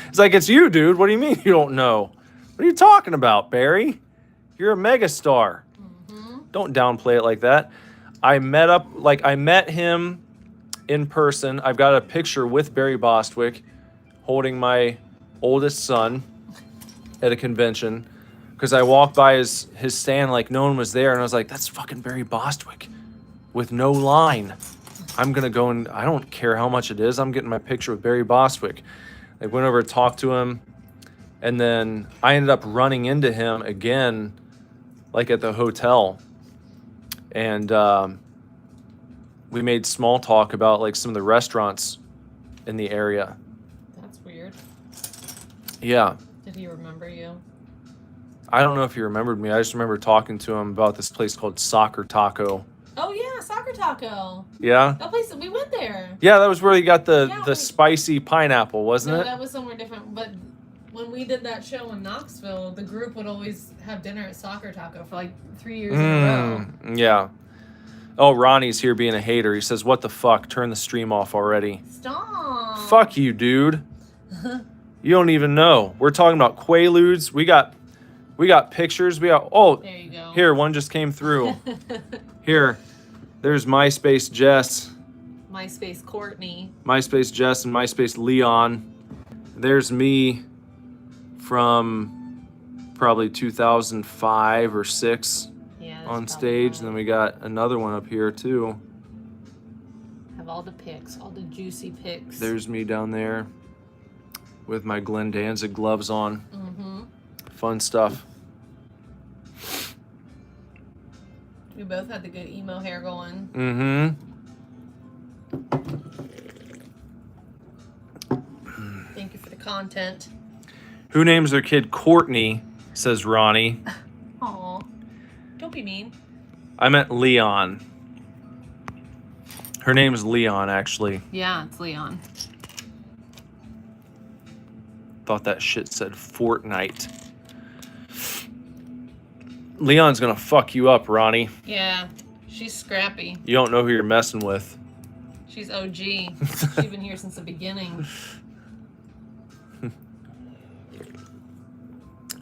It's like, it's you, dude. What do you mean you don't know? What are you talking about, Barry? You're a megastar. Mm-hmm. Don't downplay it like that. I met him in person. I've got a picture with Barry Bostwick holding my oldest son at a convention because I walked by his stand like no one was there and I was like, that's fucking Barry Bostwick with no line. I'm gonna go and I don't care how much it is. I'm getting my picture with Barry Bostwick. I went over to talk to him and then I ended up running into him again like at the hotel. And we made small talk about like some of the restaurants in the area. That's weird. Yeah. Did he remember you? I don't know if he remembered me. I just remember talking to him about this place called Soccer Taco. Oh yeah, Soccer Taco. Yeah? That place, we went there. Yeah, that was where he got the Yeah, spicy pineapple, wasn't No, it? that was somewhere different. But when we did that show in Knoxville, the group would always have dinner at Soccer Taco for like 3 years in a row. Yeah. Oh, Ronnie's here being a hater. He says, what the fuck? Turn the stream off already. Stop. Fuck you, dude. You don't even know. We're talking about Quaaludes. We got pictures. There you go. Here, one just came through. Here, there's MySpace Jess, MySpace Courtney. MySpace Jess, and MySpace Leon. There's me from probably 2005 or 6 Yeah. that's on probably stage. right. And then we got another one up here too. Have all the pics, all the juicy pics. There's me down there with my Glenn Danzig gloves on. Mm-hmm. Fun stuff. We both had the good emo hair going. Thank you for the content. Who names their kid Courtney, says Ronnie. Aw. Don't be mean. I meant Leon. Her name's Leon, actually. Yeah, it's Leon. Thought that shit said Fortnite. Leon's gonna fuck you up, Ronnie. Yeah, she's scrappy. You don't know who you're messing with. She's OG. She's been here since the beginning.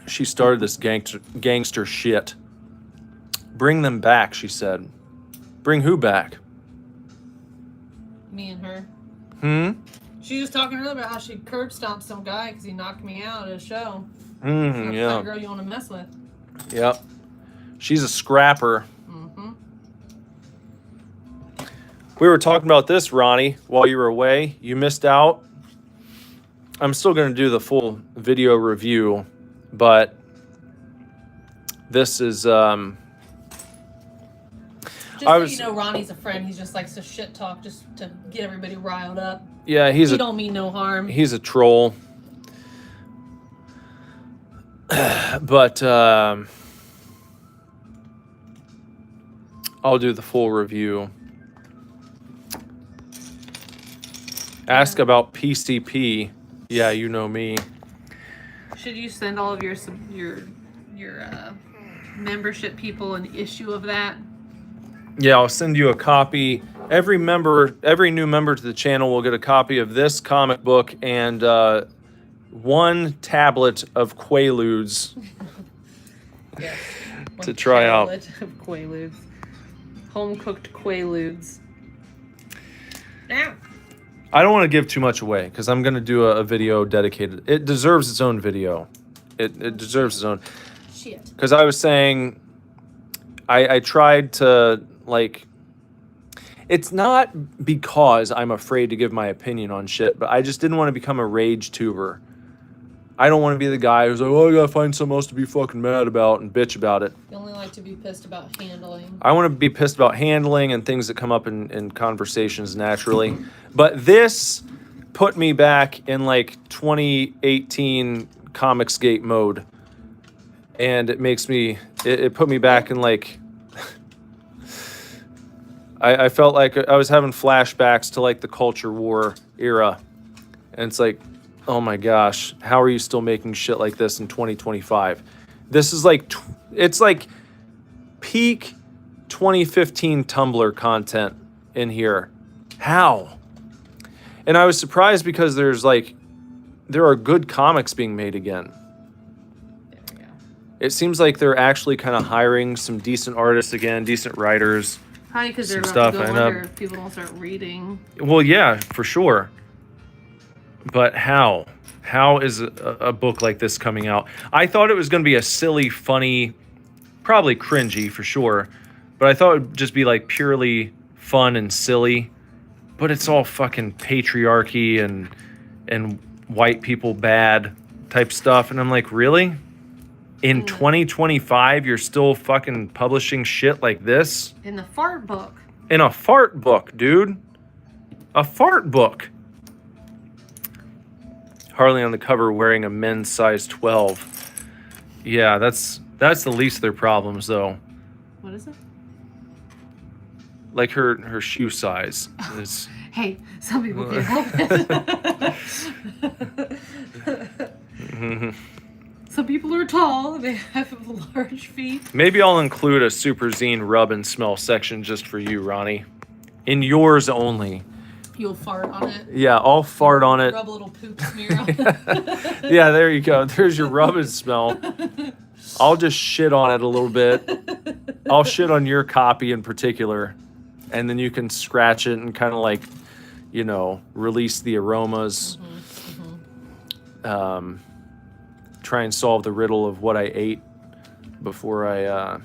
She started this gangster shit. Bring them back, she said. Bring who back? Me and her. She was talking earlier about how she curb stomped some guy because he knocked me out at a show. That's the kind of Yeah. girl you want to mess with. Yep. She's a scrapper. Mm-hmm. We were talking about this, Ronnie, while you were away. You missed out. I'm still going to do the full video review, but this is Just I so was- you know, Ronnie's a friend. He's just likes to shit talk just to get everybody riled up. yeah, He don't mean no harm. he's a troll. But I'll do the full review. Ask about PCP. Yeah, you know me. Should you send all of your membership people an issue of that? Yeah, I'll send you a copy. Every new member to the channel will get a copy of this comic book and one tablet of Quaaludes Yes. to try out. Of Quaaludes. Home cooked Quaaludes. Now. I don't want to give too much away because I'm going to do a video dedicated. It deserves its own video. It deserves its own. Shit. Because I was saying, I tried to, like, it's not because I'm afraid to give my opinion on shit, but I just didn't want to become a rage tuber. I don't want to be the guy who's like, oh, I gotta find something else to be fucking mad about and bitch about it. You only like to be pissed about handling. I want to be pissed about handling and things that come up in conversations naturally. But this put me back in like 2018 Comicsgate mode. And it makes me, it put me back in like, I felt like I was having flashbacks to like the culture war era. And it's like, oh my gosh, how are you still making shit like this in 2025? This is like, it's like peak 2015 Tumblr content in here. How? And I was surprised because there are good comics being made again. There we go. It seems like they're actually kind of hiring some decent artists again, decent writers. Probably because they're Some about to stuff, go I know. under if people don't start reading. Well, yeah, for sure. But how? How is a book like this coming out? I thought it was going to be a silly, funny, probably cringy for sure. But I thought it would just be like purely fun and silly. But it's all fucking patriarchy and white people bad type stuff. And I'm like, really? In 2025, you're still fucking publishing shit like this? In the fart book. In a fart book, dude. A fart book. Harley on the cover wearing a men's size 12. Yeah, that's the least of their problems, though. What is it? Like her shoe size is. Hey, some people can't help it. Some people are tall and they have large feet. Maybe I'll include a Super Zine rub and smell section just for you, Ronnie. In yours only. You'll fart on it. Yeah, I'll fart on it. Rub a little poop smear on it. Yeah, there you go. There's your rub and smell. I'll just shit on it a little bit. I'll shit on your copy in particular. And then you can scratch it and kind of like, you know, release the aromas. Try and solve the riddle of what I ate before I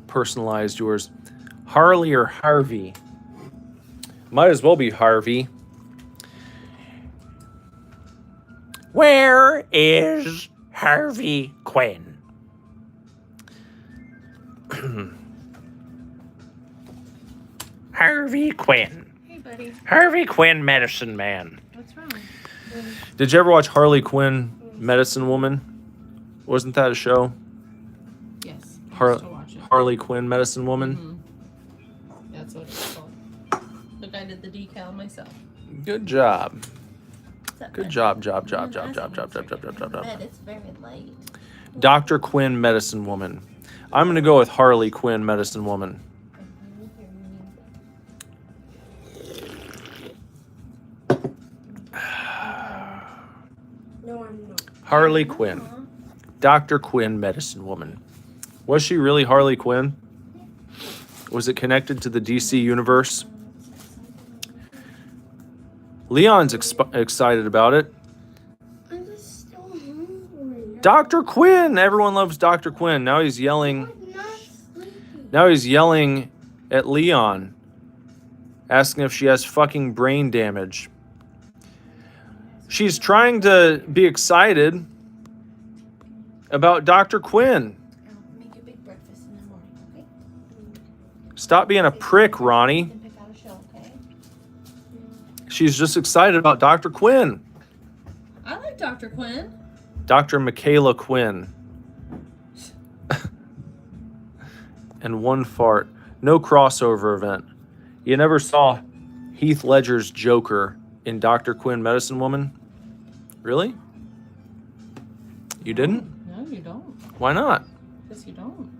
personalized yours. Harley or Harvey? Might as well be Harvey. Where is Harvey Quinn? Harvey Quinn. Hey, buddy. Harvey Quinn, Medicine Man. What's wrong? Did you ever watch Harley Quinn, Medicine Woman? Wasn't that a show? Yes. I used to watch it. Harley Quinn, Medicine Woman? That's what it's called. Look, I did the decal myself. Good job. What's up, Good bud? job. It's very late. Dr. Quinn, Medicine Woman. I'm going to go with Harley Quinn, Medicine Woman. No, I'm not. Harley Quinn. Dr. Quinn, Medicine Woman. Was she really Harley Quinn? Was it connected to the DC universe? Leon's excited about it. I'm just so hungry. Dr. Quinn! Everyone loves Dr. Quinn. Now he's yelling. I'm not sleepy. Now he's yelling at Leon, asking if she has fucking brain damage. She's trying to be excited about Dr. Quinn. I'll make you a big breakfast in the morning, okay? Stop being a prick, Ronnie. You can pick out a show, okay? She's just excited about Dr. Quinn. I like Dr. Quinn. Dr. Michaela Quinn. And one fart. No crossover event. You never saw Heath Ledger's Joker in Dr. Quinn Medicine Woman? Really? You didn't? No, you don't. Why not? Because you don't.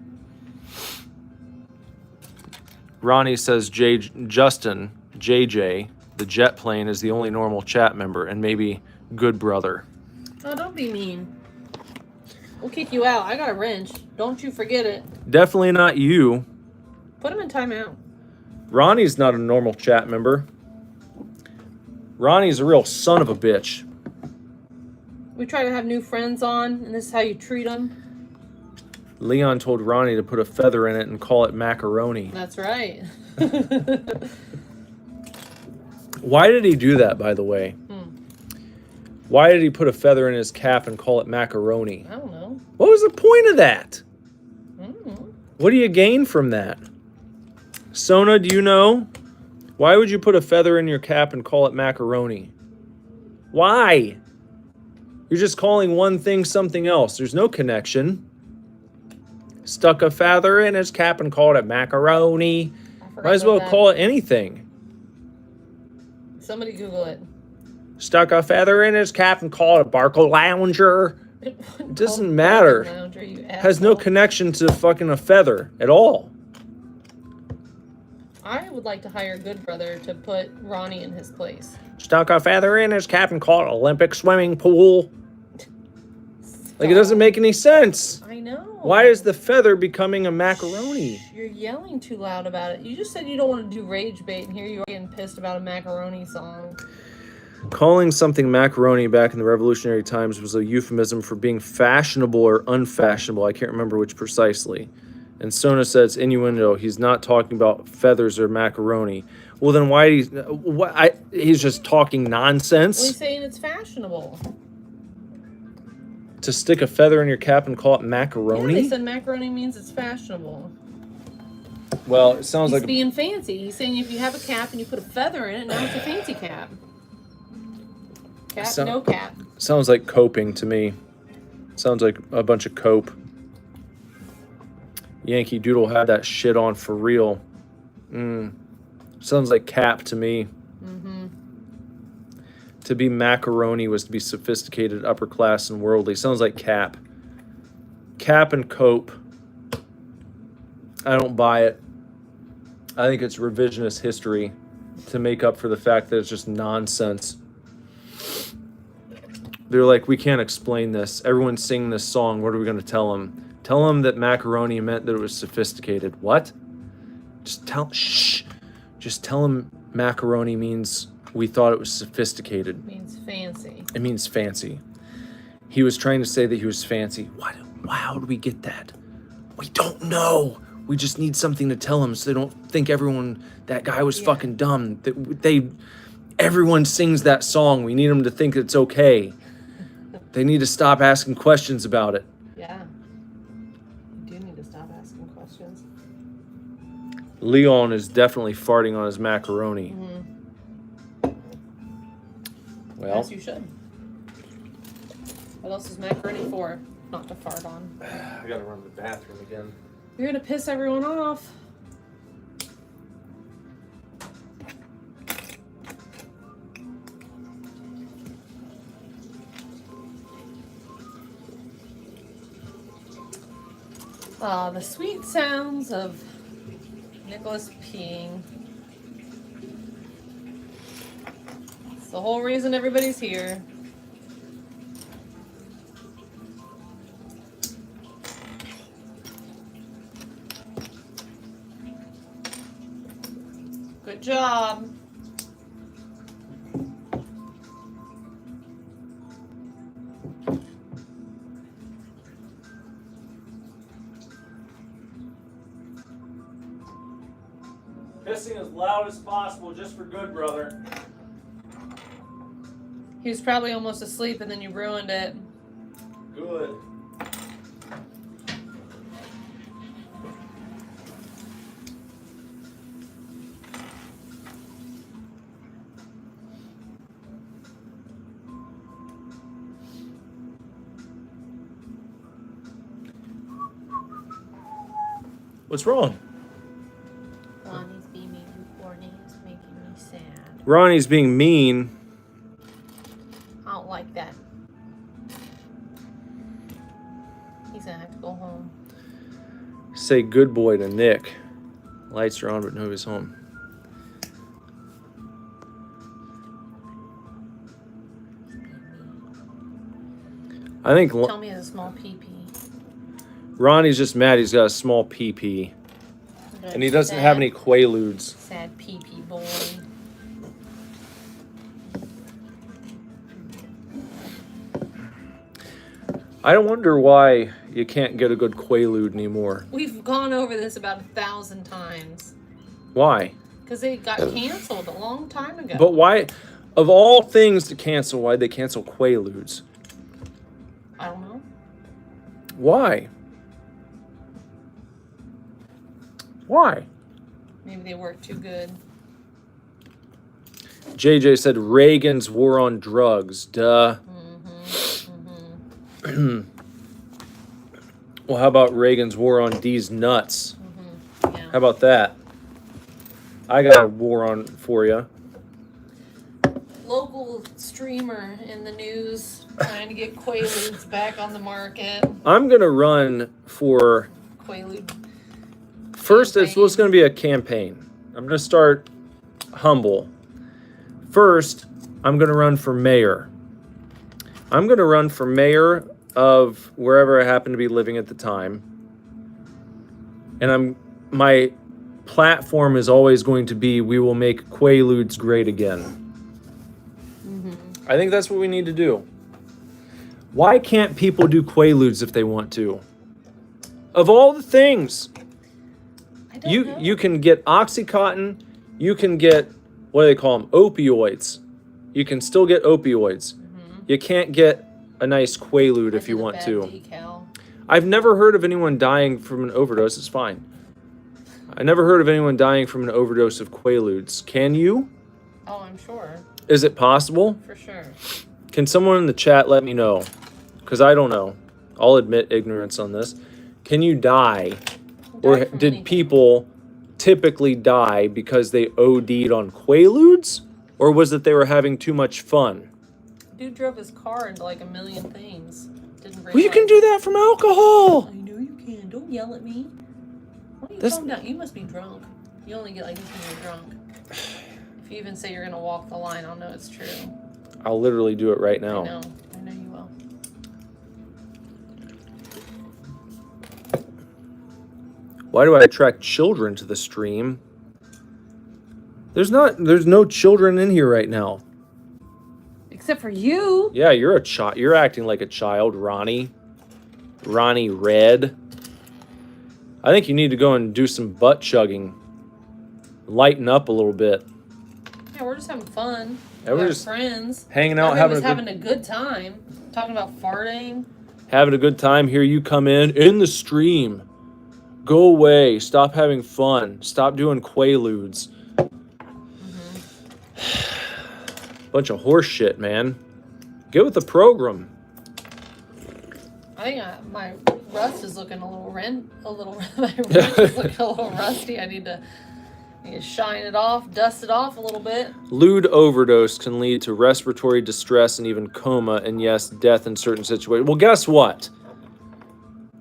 Ronnie says Justin, JJ, the jet plane, is the only normal chat member, and maybe good brother. Oh, don't be mean. We'll kick you out. I got a wrench. Don't you forget it. Definitely not you. Put him in timeout. Ronnie's not a normal chat member. Ronnie's a real son of a bitch. We try to have new friends on, and this is how you treat them. Leon told Ronnie to put a feather in it and call it macaroni. That's right. Why did he do that, by the way? Why did he put a feather in his cap and call it macaroni? I don't know. What was the point of that? I don't know. What do you gain from that? Sona, do you know? Why would you put a feather in your cap and call it macaroni? Why? You're just calling one thing something else. There's no connection. Stuck a feather in his cap and called it macaroni. Might as well call it anything. Somebody Google it. Stuck a feather in his cap and called it Barco Lounger. It doesn't matter. Lounger, you Has no asshole. connection to fucking a feather at all. I would like to hire Good Brother to put Ronnie in his place. Stuck a feather in his cap and called it Olympic swimming pool. Like, it doesn't make any sense. I know. Why is the feather becoming a macaroni? Shh, you're yelling too loud about it. You just said you don't want to do rage bait, and here you are getting pissed about a macaroni song. Calling something macaroni back in the revolutionary times was a euphemism for being fashionable or unfashionable. I can't remember which precisely. And Sona says innuendo. He's not talking about feathers or macaroni. Well, then why? He's just talking nonsense. Well, he's saying it's fashionable. To stick a feather in your cap and call it Yeah, macaroni? they said macaroni means it's fashionable. Well, it sounds He's like being fancy. He's saying if you have a cap and you put a feather in it, now it's a fancy cap. Cap, no cap. Sounds like coping to me. Sounds like a bunch of cope. Yankee Doodle had that shit on for real. Sounds like cap to me. To be macaroni was to be sophisticated, upper class, and worldly. Sounds like cap. Cap and cope. I don't buy it. I think it's revisionist history to make up for the fact that it's just nonsense. They're like, we can't explain this. Everyone's singing this song. What are we going to tell them? Tell them that macaroni meant that it was sophisticated. What? Just tell them macaroni means we thought it was sophisticated. It means fancy. It means fancy. He was trying to say that he was fancy. How do we get that? We don't know. We just need something to tell them so they don't think that guy was fucking dumb. Everyone sings that song. We need them to think it's okay. They need to stop asking questions about it. Yeah. You do need to stop asking questions. Leon is definitely farting on his macaroni. Well, Yes, you should. What else is macaroni for? Not to fart on. I gotta run to the bathroom again. You're gonna piss everyone off. Ah, the sweet sounds of Nicholas peeing. It's the whole reason everybody's here. Good job. Pissing as loud as possible just for good, brother. He was probably almost asleep and then you ruined it. Good. What's wrong? Ronnie's being mean to Courtney. It's making me sad. Ronnie's being mean. I don't like that. He's gonna have to go home. Say good boy to Nick. Lights are on, but nobody's home. I think Tell me he has a small pee-pee. Ronnie's just mad he's got a small pee-pee. And he doesn't have any Quaaludes. Sad pee-pee boy. I wonder why you can't get a good Quaalude anymore. We've gone over this about 1,000 times. Why? Because they got canceled a long time ago. But why, of all things to cancel, why'd they cancel Quaaludes? I don't know. Why? Why? Maybe they work too good. JJ said Reagan's war on drugs. Duh. Well, how about Reagan's war on D's nuts? Yeah. How about that? I got a war on for you. Local streamer in the news trying to get Quaaludes back on the market. I'm gonna run for Quaalude. first. It's going to be a campaign. I'm gonna start humble. First, I'm gonna run for mayor. I'm gonna run for mayor of wherever I happen to be living at the time. And my platform is always going to be, we will make Quaaludes great again. I think that's what we need to do. Why can't people do Quaaludes if they want to? Of all the things, I don't know. you can get Oxycontin, you can get, what do they call them, opioids. You can still get opioids. You can't get a nice Quaalude if you want to. Decal. I've never heard of anyone dying from an overdose. It's fine. I never heard of anyone dying from an overdose of Quaaludes. Can you? Oh, I'm sure. Is it possible? For sure. Can someone in the chat let me know? Because I don't know. I'll admit ignorance on this. Can you die? Or Die from did anything. people typically die because they OD'd on Quaaludes? Or was it they were having too much fun? Dude drove his car into like a million things. Didn't Well, you can do that from alcohol. I know you can. Don't yell at me. Why don't you That's- calm down? You must be drunk. You only get like this when you're drunk. If you even say you're gonna walk the line, I'll know it's true. I'll literally do it right now. I know you will. Why do I attract children to the stream? There's no children in here right now. Except for you. Yeah, you're a child. You're acting like a child, Ronnie. Ronnie Red. I think you need to go and do some butt chugging. Lighten up a little bit. Yeah, we're just having fun. Yeah, we're We're just friends. hanging out, Having a good time. Talking about farting. having a good time. Here you come in the stream. Go away. Stop having fun. Stop doing Quaaludes. Bunch of horse shit, man. Get with the program. I think my rust is looking my wrench is looking a little rusty. I need to shine it off, dust it off a little bit. Lewd overdose can lead to respiratory distress and even coma, and yes, death in certain situations. Well, guess what?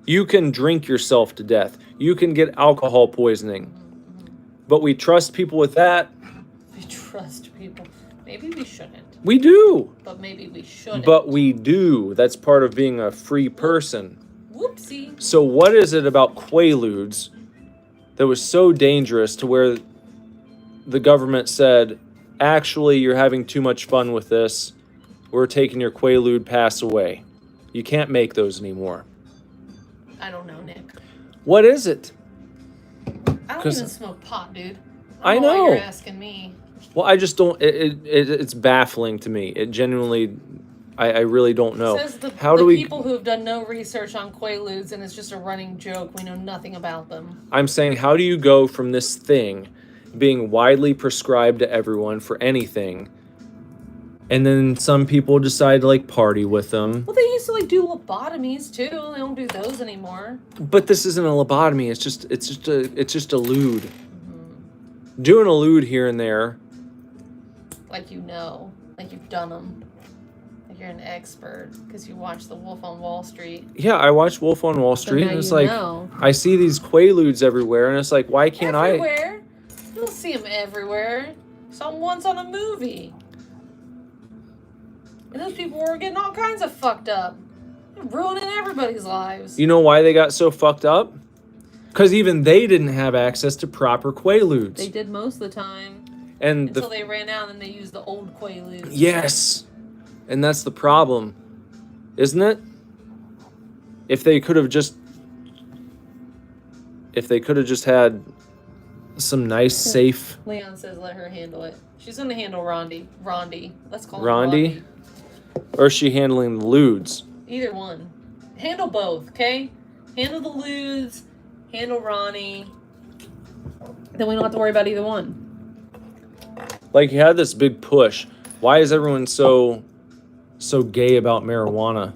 You can drink yourself to death. You can get alcohol poisoning. But we trust people with that? We trust people. Maybe we shouldn't. We do. But maybe we shouldn't. But we do. That's part of being a free person. Whoopsie. So what is it about Quaaludes that was so dangerous to where the government said, actually, you're having too much fun with this. We're taking your Quaalude pass away. You can't make those anymore. I don't know, Nick. What is it? I don't 'Cause- even smoke pot, dude. I don't know. Why know. you're asking me. Well, I just don't. It's baffling to me. It genuinely, I really don't know. Says the people who have done no research on Quaaludes and it's just a running joke. We know nothing about them. I'm saying, how do you go from this thing being widely prescribed to everyone for anything And then some people decide to like party with them. Well, they used to like do lobotomies too. They don't do those anymore. But this isn't a lobotomy. It's just a lewd. Doing a lewd here and there. Like like you've done them. Like you're an expert because you watch The Wolf on Wall Street. Yeah, I watch Wolf on Wall Street, and it's like I see these quaaludes everywhere, and it's like, why can't everywhere? You don't see them everywhere. Saw them once on a movie. And those people were getting all kinds of fucked up. They're ruining everybody's lives. You know why they got so fucked up? Because even they didn't have access to proper quaaludes. They did most of the time. And until they ran out and they used the old quaaludes. Yes. And that's the problem. Isn't it? If they could have just had some nice, safe... Leon says let her handle it. She's going to handle Rondi. Let's call her Rondi? Or is she handling the lewds? Either one. Handle both, okay? Handle the lewds, handle Ronnie. Then we don't have to worry about either one. Like, you had this big push. Why is everyone so gay about marijuana?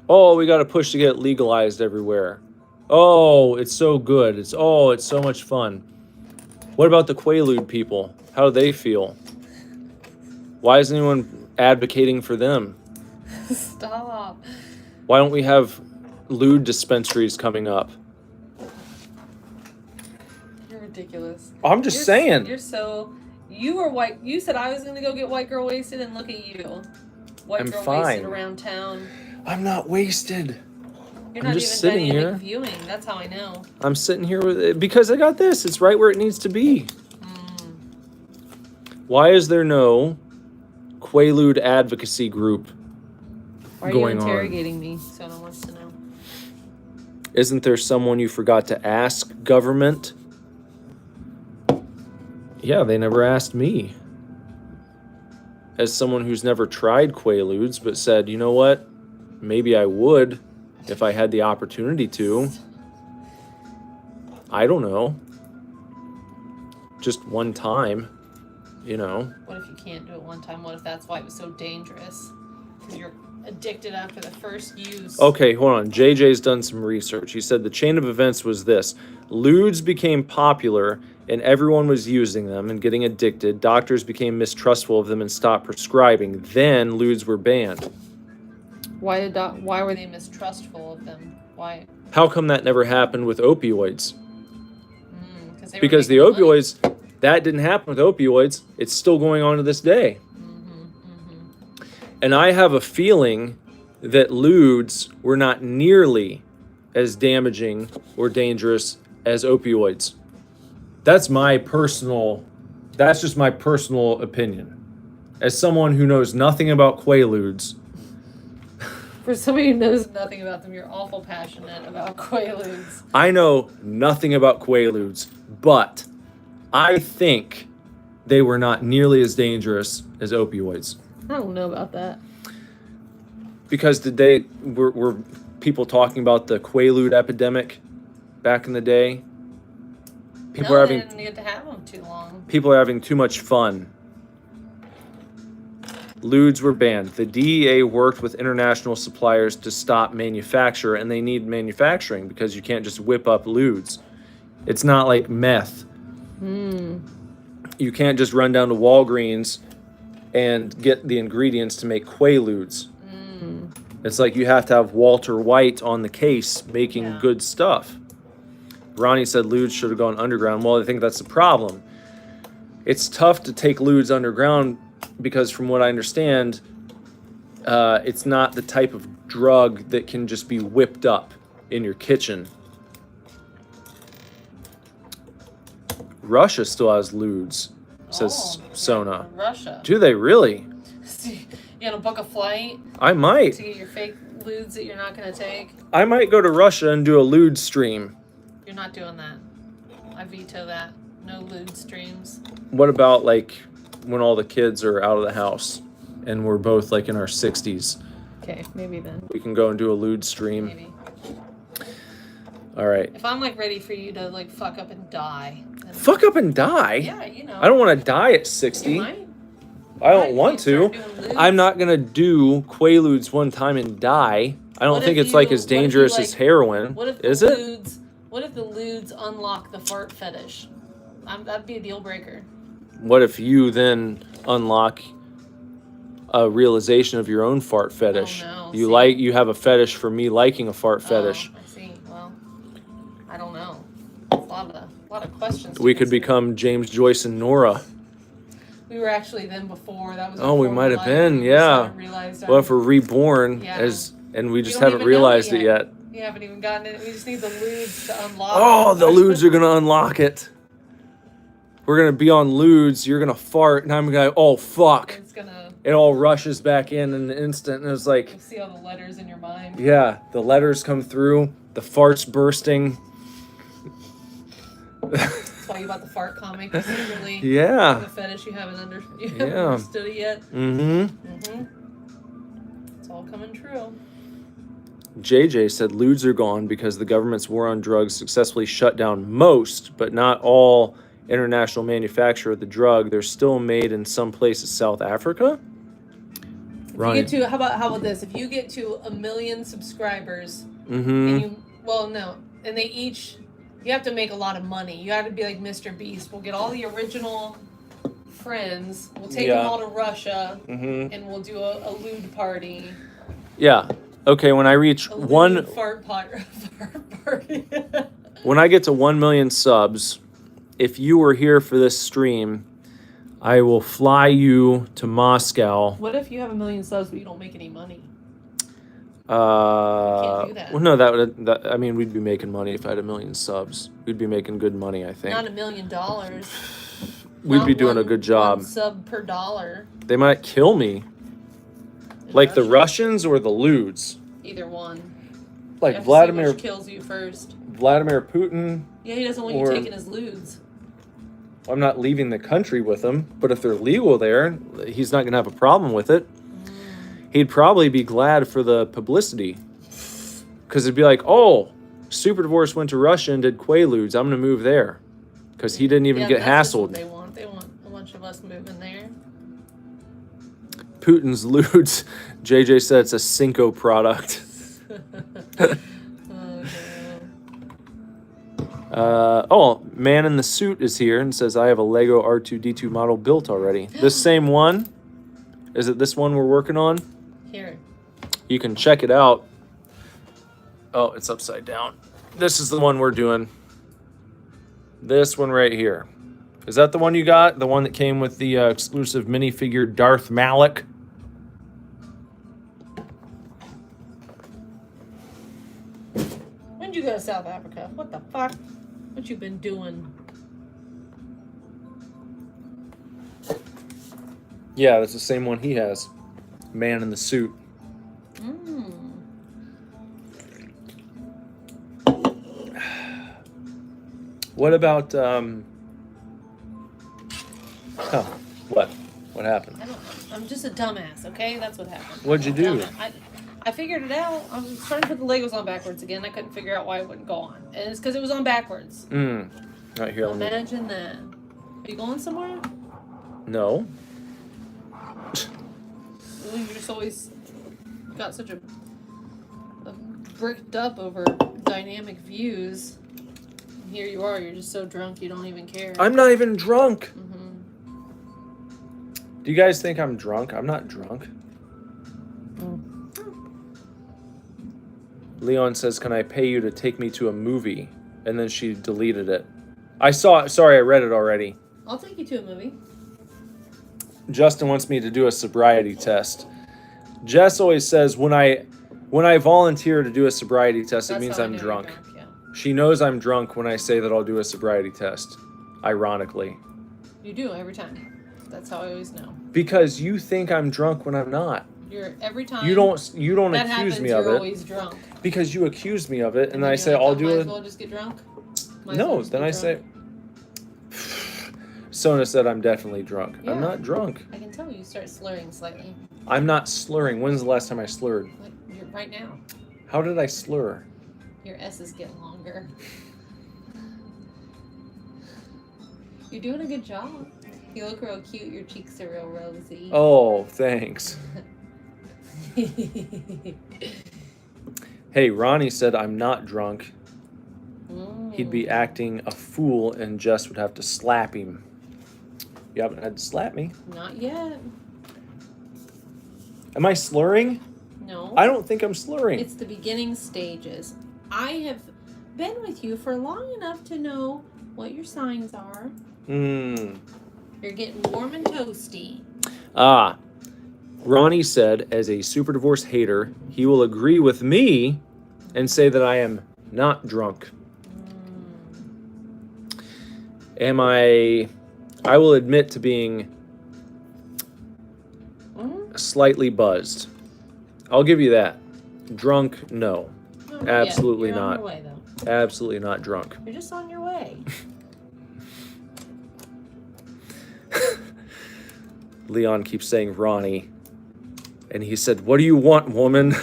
Oh, we got to push to get it legalized everywhere. Oh, it's so good. It's so much fun. What about the quaalude people? How do they feel? Why isn't anyone advocating for them? Stop. Why don't we have lewd dispensaries coming up? You're ridiculous. I'm just saying. You were white. You said I was going to go get white girl wasted, and look at you. I'm fine. Wasted around town. I'm not wasted. You're I'm not just even sitting here. viewing. That's how I know. I'm sitting here with it because I got this. It's right where it needs to be. Why is there no quaalude advocacy group Why are going you on? interrogating me? Someone wants to know. Isn't there someone you forgot to ask, government? Yeah, they never asked me. As someone who's never tried quaaludes, but said, you know what? Maybe I would if I had the opportunity to. I don't know. Just one time, you know. What if you can't do it one time? What if that's why it was so dangerous? Because you're addicted after the first use. Okay, hold on. JJ's done some research. He said the chain of events was this. Lewds became popular and everyone was using them and getting addicted. Doctors became mistrustful of them and stopped prescribing. Then lewds were banned. Why were they mistrustful of them? Why? How come that never happened with opioids? Because the opioids, that didn't happen with opioids. It's still going on to this day. And I have a feeling that lewds were not nearly as damaging or dangerous as opioids. That's just my personal opinion. As someone who knows nothing about quaaludes. For somebody who knows nothing about them, you're awful passionate about quaaludes. I know nothing about quaaludes, but I think they were not nearly as dangerous as opioids. I don't know about that. Because were people talking about the quaalude epidemic back in the day? They didn't get to have them too long. People are having too much fun. Lewds were banned. The DEA worked with international suppliers to stop manufacture, and they need manufacturing because you can't just whip up lewds. It's not like meth. You can't just run down to Walgreens and get the ingredients to make quaaludes. It's like you have to have Walter White on the case making good stuff. Ronnie said lewds should have gone underground. Well, I think that's the problem. It's tough to take lewds underground because from what I understand, it's not the type of drug that can just be whipped up in your kitchen. Russia still has lewds, says Sona. Russia. Do they really? You gonna book a flight? I might. To get your fake lewds that you're not gonna take? I might go to Russia and do a lewd stream. You're not doing that. I veto that. No lewd streams. What about like when all the kids are out of the house and we're both like in our 60s? Okay, maybe then. We can go and do a lewd stream. Maybe. All right. If I'm like ready for you to like fuck up and die. Fuck up and die? Yeah, you know. I don't want to die at 60. You might. I Why don't want can't to. you start doing lubes? I'm not gonna do Quaaludes one time and die. I don't What think if it's like you- as what if you, dangerous as like- heroin. What if Is the it? lewds? What if the lewds unlock the fart fetish? That'd be a deal breaker. What if you then unlock a realization of your own fart fetish? no, You see? you have a fetish for me liking a fart fetish. Oh, I see. Well, I don't know. A lot of questions. to We could consider. become James Joyce and Nora. We were actually then before. That was. Oh, we before might the have live, been, we just yeah. haven't realized What if we're reborn Yeah. and we just don't haven't even know it realized it yet? We haven't even gotten it. We just need the lewds to unlock. Oh, it. the lewds are gonna unlock it. We're gonna be on lewds. You're gonna fart, and I'm gonna. Oh fuck! It's gonna. It all rushes back in an instant, and it's like, You'll see all the letters in your mind. yeah, the letters come through, the farts bursting. That's why you bought the fart comic secretly. Yeah. The fetish you haven't Yeah. understood it yet. Mm-hmm. It's all coming true. JJ said lewds are gone because the government's war on drugs successfully shut down most, but not all, international manufacture of the drug. They're still made in some places, South Africa. If you get to how about this? If you get to 1 million subscribers, Mm-hmm. and they each, you have to make a lot of money. You have to be like Mr. Beast. We'll get all the original friends. We'll take them all to Russia, and we'll do a lewd party. Yeah. Okay. When I reach one fart party. when I get to 1 million subs, if you were here for this stream, I will fly you to Moscow. What if you have 1 million subs but you don't make any money? Can't do that. Well, no, I mean, we'd be making money if I had 1 million subs. We'd be making good money, I think. Not $1 million. We'd be doing a good job. 1 sub per dollar. They might kill me. Like the Russians or the lewds. Either one. Like You have to see Vladimir which kills you first. Putin. Yeah, he doesn't want you taking his lewds. I'm not leaving the country with him, but if they're legal there, he's not going to have a problem with it. He'd probably be glad for the publicity. Because it'd be like, oh, Super Divorce went to Russia and did Quaaludes. I'm going to move there. Because he didn't even get that's just what hassled. they want. They want a bunch of us moving there. Putin's lewds. JJ said it's a Cinco product. Man in the suit is here and says, I have a Lego R2-D2 model built already. This same one? Is it this one we're working on? Here. You can check it out. Oh, it's upside down. This is the one we're doing. This one right here. Is that the one you got? The one that came with the exclusive minifigure Darth Malik? When'd you go to South Africa? What the fuck? What you been doing? Yeah, that's the same one he has. Man in the suit. What about what? What happened? I don't know. I'm just a dumbass, okay? That's what happened. What'd you do? I figured it out. I was trying to put the Legos on backwards again. I couldn't figure out why it wouldn't go on. And it's because it was on backwards. Right here. Imagine that. Are you going somewhere? No. You just always got such a bricked up over dynamic views. And here you are. You're just so drunk you don't even care. I'm not even drunk. Do you guys think I'm drunk? I'm not drunk. Leon says, can I pay you to take me to a movie? And then she deleted it. I saw it. Sorry, I read it already. I'll take you to a movie. Justin wants me to do a sobriety test. Jess always says when I volunteer to do a sobriety test, it means I'm drunk. Yeah. She knows I'm drunk when I say that I'll do a sobriety test. Ironically. You do every time. That's how I always know. Because you think I'm drunk when I'm not. You're every time. You don't that accuse happens, me of you're it. always drunk. Because you accuse me of it, and then I you're say like, I'll oh, do might it. as well just get drunk. No, then I say. Sona said I'm definitely drunk. Yeah. I'm not drunk. I can tell you start slurring slightly. I'm not slurring. When's the last time I slurred? Like you're right now. How did I slur? Your S's get longer. You're doing a good job. You look real cute. Your cheeks are real rosy. Oh, thanks. Hey, Ronnie said I'm not drunk. He'd be acting a fool and Jess would have to slap him. You haven't had to slap me. Not yet. Am I slurring? No. I don't think I'm slurring. It's the beginning stages. I have been with you for long enough to know what your signs are. You're getting warm and toasty. Ronnie said, as a super divorce hater, he will agree with me and say that I am not drunk. I will admit to being slightly buzzed. I'll give you that. Drunk, no. Absolutely You're not. on your way, though. Absolutely not drunk. You're just on your way. Leon keeps saying Ronnie. And he said, what do you want, woman?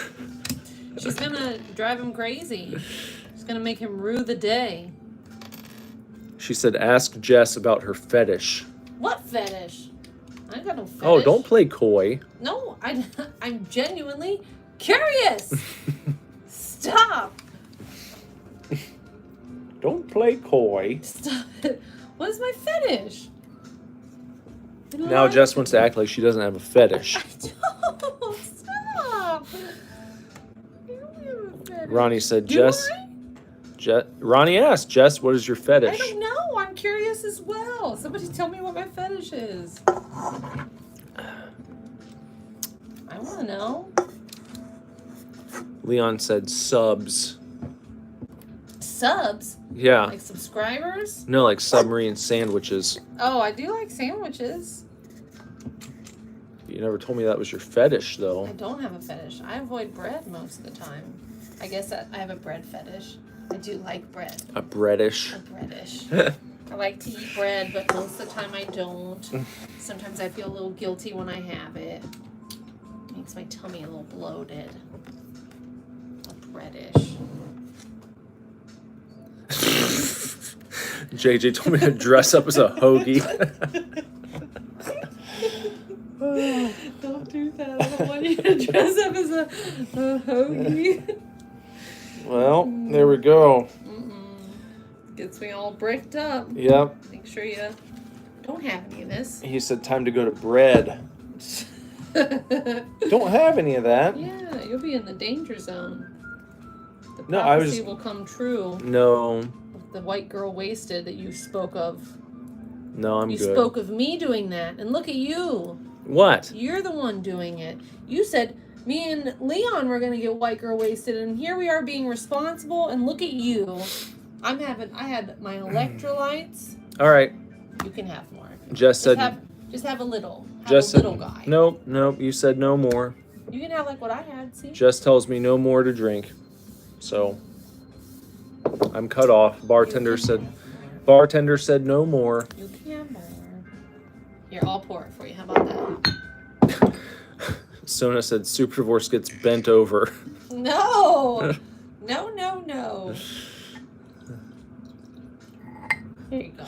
She's gonna drive him crazy. She's gonna make him rue the day. She said, ask Jess about her fetish. What fetish? I ain't got no fetish. Oh, don't play coy. No, I'm genuinely curious. Stop. Don't play coy. Stop it. What is my fetish? Now Jess wants to act like she doesn't have a fetish. I don't. Stop. I don't have a fetish. Ronnie said, Do Ronnie asked, Jess, what is your I fetish? don't know. I'm curious as well. Somebody tell me what my fetish is. I want to know. Leon said subs. Subs? Yeah. Like subscribers? No, like submarine sandwiches. Oh, I do like sandwiches. You never told me that was your fetish, though. I don't have a fetish. I avoid bread most of the time. I guess I have a bread fetish. I do like bread. A breadish. A breadish. I like to eat bread, but most of the time I don't. Sometimes I feel a little guilty when I have it. Makes my tummy a little bloated. A breadish. JJ told me to dress up as a hoagie. Don't do that. I don't want you to dress up as a hoagie. Well, there we go. Gets me all bricked up. Yep. Make sure you don't have any of this. He said time to go to bread. Don't have any of that. Yeah, you'll be in the danger zone. The No, prophecy will come true. No. The white girl wasted that you spoke of. No, I'm You good. spoke of me doing that, and look at you. What? You're the one doing it. You said me and Leon were gonna get white girl wasted, and here we are being responsible. And look at you. I had my electrolytes. All right. You can have more. Jess said. Just have a little. Have Jess a little said, guy. Nope. You said no more. You can have like what I had. See. Jess tells me no more to drink, so I'm cut off. Bartender said no more. You can have more. Here, I'll pour it for you. How about that? Sona said super divorce gets bent over. No. No. Here you go.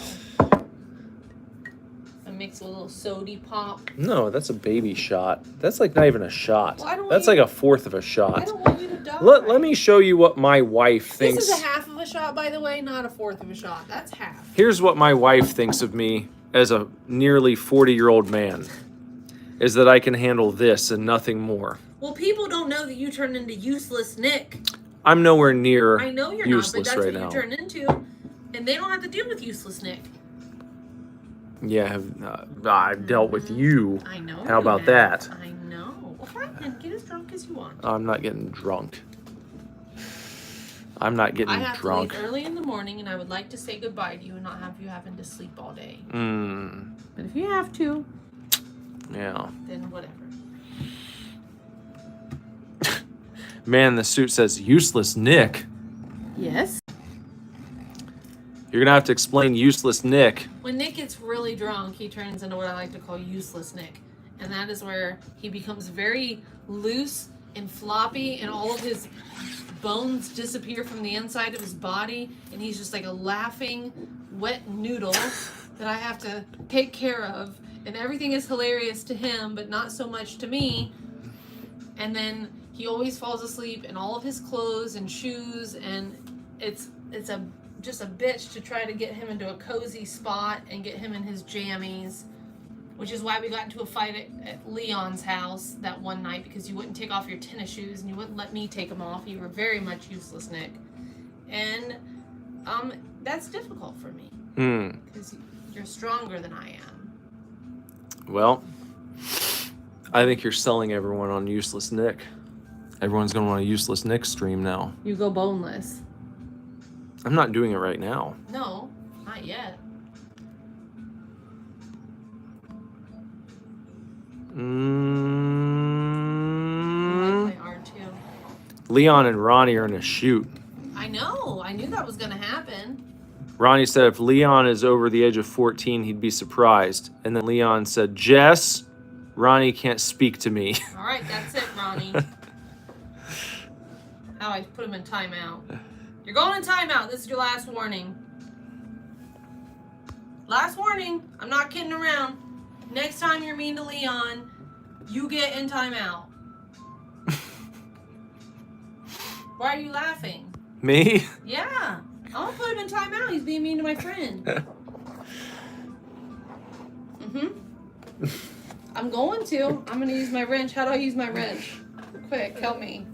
I mix a little sody pop. No, that's a baby shot. That's like not even a shot. Well, I don't That's want like a fourth of a shot. I don't want you to die. Let me show you what my wife thinks. This is a half of a shot, by the way, not a fourth of a shot. That's half. Here's what my wife thinks of me as a nearly 40-year-old man. Is that I can handle this and nothing more. Well, people don't know that you turned into useless Nick. I'm nowhere near I know you're useless not, but that's right what now. you turned into. And they don't have to deal with useless Nick. Yeah, I've dealt with you. I know. How about that? I know. Well, fine, then get as drunk as you want. I'm not getting drunk. I'm not getting I have drunk. to leave early in the morning, and I would like to say goodbye to you and not have you having to sleep all day. But if you have to, Yeah. then whatever. Man, the suit says useless Nick. Yes. You're gonna have to explain useless Nick. When Nick gets really drunk, he turns into what I like to call useless Nick. And that is where he becomes very loose and floppy, and all of his bones disappear from the inside of his body, and he's just like a laughing, wet noodle that I have to take care of, and everything is hilarious to him, but not so much to me. And then he always falls asleep in all of his clothes and shoes, and it's just a bitch to try to get him into a cozy spot and get him in his jammies, which is why we got into a fight at Leon's house that one night, because you wouldn't take off your tennis shoes and you wouldn't let me take them off. You were very much useless, Nick. And that's difficult for me because you're stronger than I am. Well, I think you're selling everyone on Useless Nick. Everyone's going to want a Useless Nick stream now. You go boneless. I'm not doing it right now. No, not yet. I like my R2. Leon and Ronnie are in a shoot. I know. I knew that was going to happen. Ronnie said if Leon is over the age of 14, he'd be surprised. And then Leon said, Jess, Ronnie can't speak to me. All right, that's it, Ronnie. Oh, I put him in timeout. You're going in timeout. This is your last warning. Last warning. I'm not kidding around. Next time you're mean to Leon, you get in timeout. Why are you laughing? Me? Yeah. I'm going to put him in timeout. He's being mean to my friend. I'm going to. I'm going to use my wrench. How do I use my wrench? Quick, help me.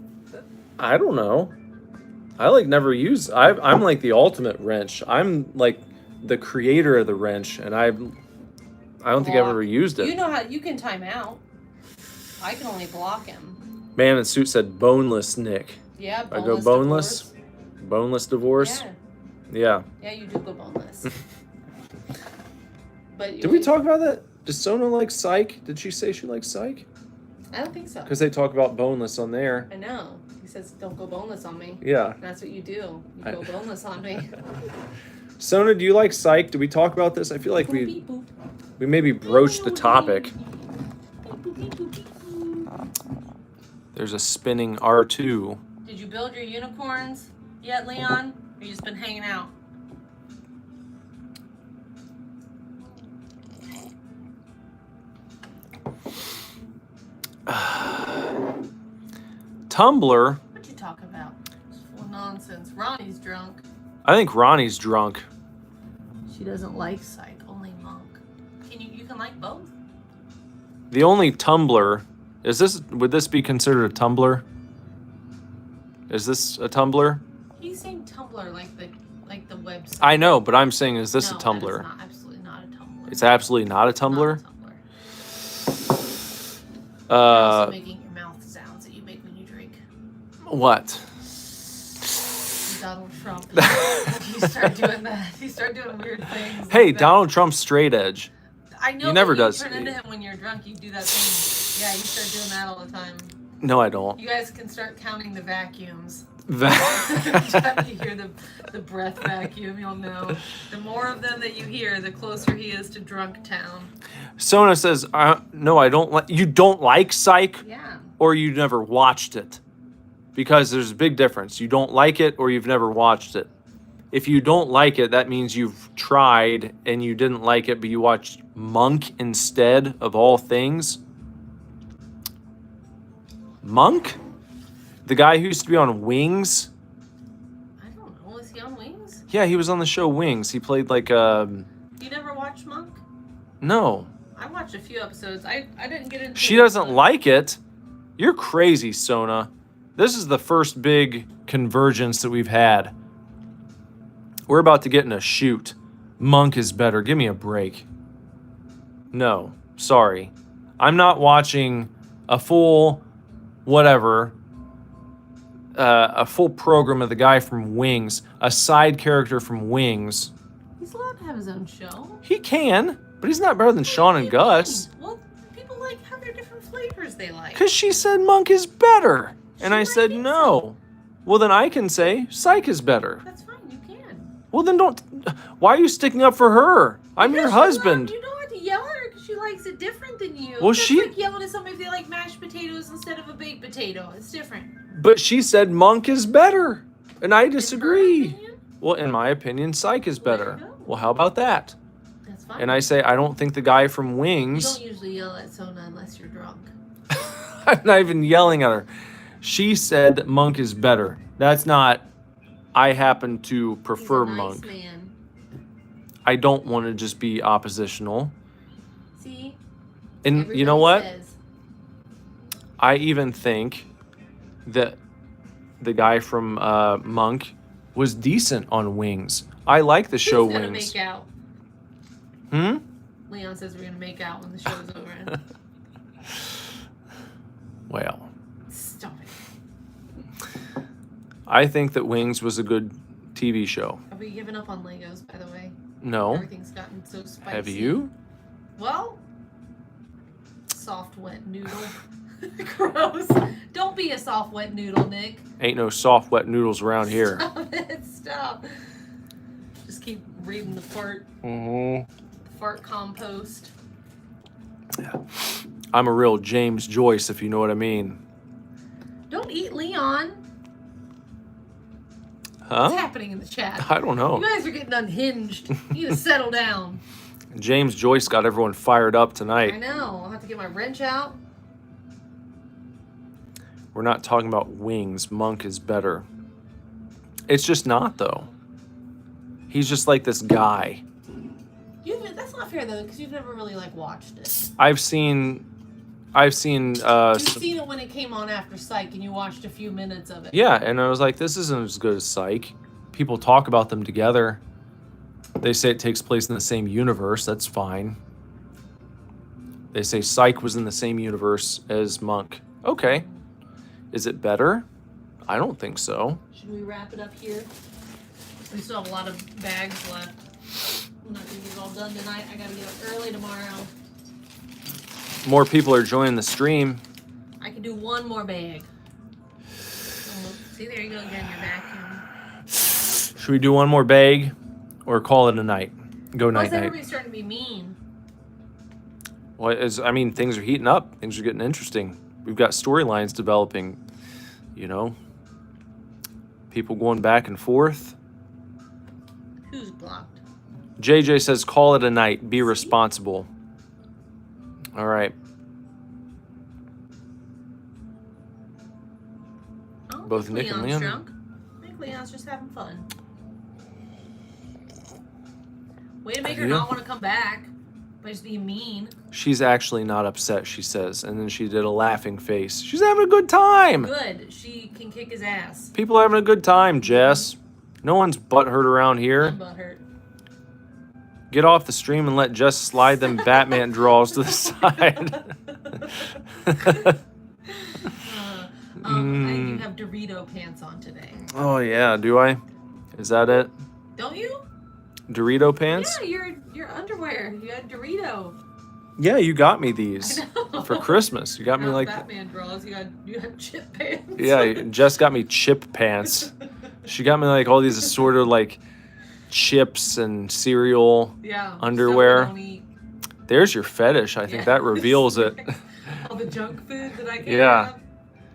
I don't know. I I'm like the ultimate wrench. I'm like the creator of the wrench, and I don't think I've ever used it. You know how you can time out. I can only block him. Man in suit said boneless Nick. Yeah, I go boneless. Divorce. Boneless divorce. Yeah, you do go boneless. But did we talk about that? Does Sona like Psych? Did she say she likes Psych? I don't think so. Because they talk about boneless on there. I know. He says, "Don't go boneless on me." Yeah. And that's what you do. You go boneless on me. Sona, do you like Psych? Did we talk about this? I feel like we maybe broached the topic. There's a spinning R2. Did you build your unicorns yet, Leon? Or you just been hanging out? Tumblr. What you talking about? It's full of nonsense. Ronnie's drunk. I think Ronnie's drunk. She doesn't like Psych, only Monk. You can like both? The only Tumblr would this be considered a Tumblr? Is this a Tumblr? He's saying Tumblr like the website. I know, but I'm saying is this a Tumblr? No, it's absolutely not a Tumblr. It's absolutely not a Tumblr? Not a Tumblr. You're also making your mouth sounds that you make when you drink. What? Donald Trump. You start doing that. You start doing weird things. Hey, like Donald Trump's straight edge. I know. He never but you does. turn into him when you're drunk. You do that thing. Yeah, you start doing that all the time. No, I don't. You guys can start counting the vacuums. Anytime you hear the breath vacuum, you'll know. The more of them that you hear, the closer he is to drunk town. Sona says, no, I don't like. You don't like Psych? Yeah. Or you never watched it? Because there's a big difference. You don't like it or you've never watched it. If you don't like it, that means you've tried and you didn't like it, but you watched Monk instead of all things. Monk? The guy who used to be on Wings? I don't know. Is he on Wings? Yeah, he was on the show Wings. He played like You never watched Monk? No. I watched a few episodes. I didn't get into She doesn't like it. You're crazy, Sona. This is the first big convergence that we've had. We're about to get in a shoot. Monk is better. Give me a break. No, sorry. I'm not watching a full a full program of the guy from Wings, a side character from Wings. He's allowed to have his own show. He can, but he's not better than Sean and Gus. Well, people have their different flavors they like. Because she said Monk is better. And I might said think no. so. Well, then I can say Psych is better. That's fine, you can. Well, then don't. Why are you sticking up for her? I'm your husband. You don't have to yell at her because she likes it different than you. Well, Just she- like yelling at somebody if they like mashed potatoes instead of a baked potato. It's different. But she said Monk is better. And I In her disagree. opinion, Well, in my opinion, Psych is There you better. go. Well, how about that? that's It's fine. And I say, I don't think the guy from You Wings. don't usually yell at Sona unless you're drunk. I'm not even yelling at her. She said that Monk is better. That's not, I happen to prefer He's a nice Monk. man. I don't want to just be oppositional. See? And you know what? Says, I even think that the guy from Monk was decent on Wings. I like the show who's gonna Wings. make out? Leon says we're gonna make out when the show's over. Well, Stop it. I think that Wings was a good TV show. Have we given up on Legos, by the way? No. Everything's gotten so spicy. Have you? Well, soft wet noodle. Gross. Don't be a soft wet noodle, Nick. Ain't no soft, wet noodles around here. Stop it. Stop. Just keep reading the fart compost. Yeah. I'm a real James Joyce, if you know what I mean. Don't eat Leon. Huh? What's happening in the chat? I don't know. You guys are getting unhinged. You need to settle down. James Joyce got everyone fired up I tonight. know. I'll have to get my wrench out. We're not talking about Wings. Monk is better. It's just not, though. He's just like this guy. That's not fair though, because you've never really like watched it. I've seen. You've seen it when it came on after Psych, and you watched a few minutes of it. Yeah, and I was like, this isn't as good as Psych. People talk about them together. They say it takes place in the same universe. That's fine. They say Psych was in the same universe as Monk. Okay. Is it better? I don't think so. Should we wrap it up here? We still have a lot of bags left. I'm not gonna get it all done tonight. I gotta get up early tomorrow. More people are joining the stream. I can do one more bag. Oh, see, there you go again, your vacuum. Should we do one more bag or call it a night? Go Plus, night night. everybody's starting to be mean. I mean, things are heating up. Things are getting interesting. We've got storylines developing, you know. People going back and forth. Who's blocked? JJ says, call it a night. Be responsible. All right. I don't Both think Nick and Leon's Leon. drunk. I think Leon's just having fun. Way to make her Yeah. not want to come back by just being mean. She's actually not upset, she says. And then she did a laughing face. She's having a good time. Good. She can kick his ass. People are having a good time, Jess. No one's butthurt around here. I'm butthurt. Get off the stream and let Jess slide them Batman draws to the side. You have Dorito pants on today. Oh, yeah. Do I? Is that it? Don't you? Dorito pants? Yeah, your underwear. You had Dorito. Yeah, you got me these I know. for Christmas. You got me Not like... Batman draws. You had chip pants. Yeah, Jess got me chip pants. She got me like all these sort of like chips and cereal Yeah. underwear. Stuff we don't eat. There's your fetish. I think that reveals it. All the junk food that I can Yeah. have.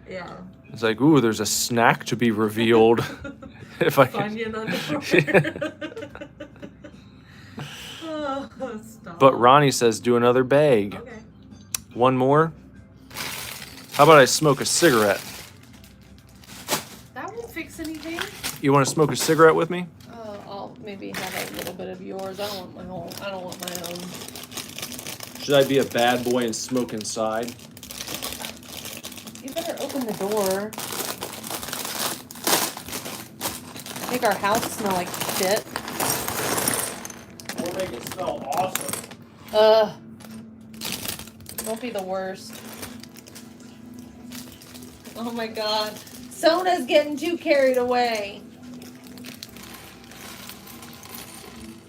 Yeah. It's like, ooh, there's a snack to be revealed. If I can. Funyun underwear. Oh, stop. But Ronnie says, do another bag. Okay. One more. How about I smoke a cigarette? That won't fix anything. You want to smoke a cigarette with me? I'll maybe have a little bit of yours. I don't want my own. Should I be a bad boy and smoke inside? You better open the door. Make our house smell like shit. We'll make it smell awesome. Don't be the worst. Oh my god. Sona's getting too carried away.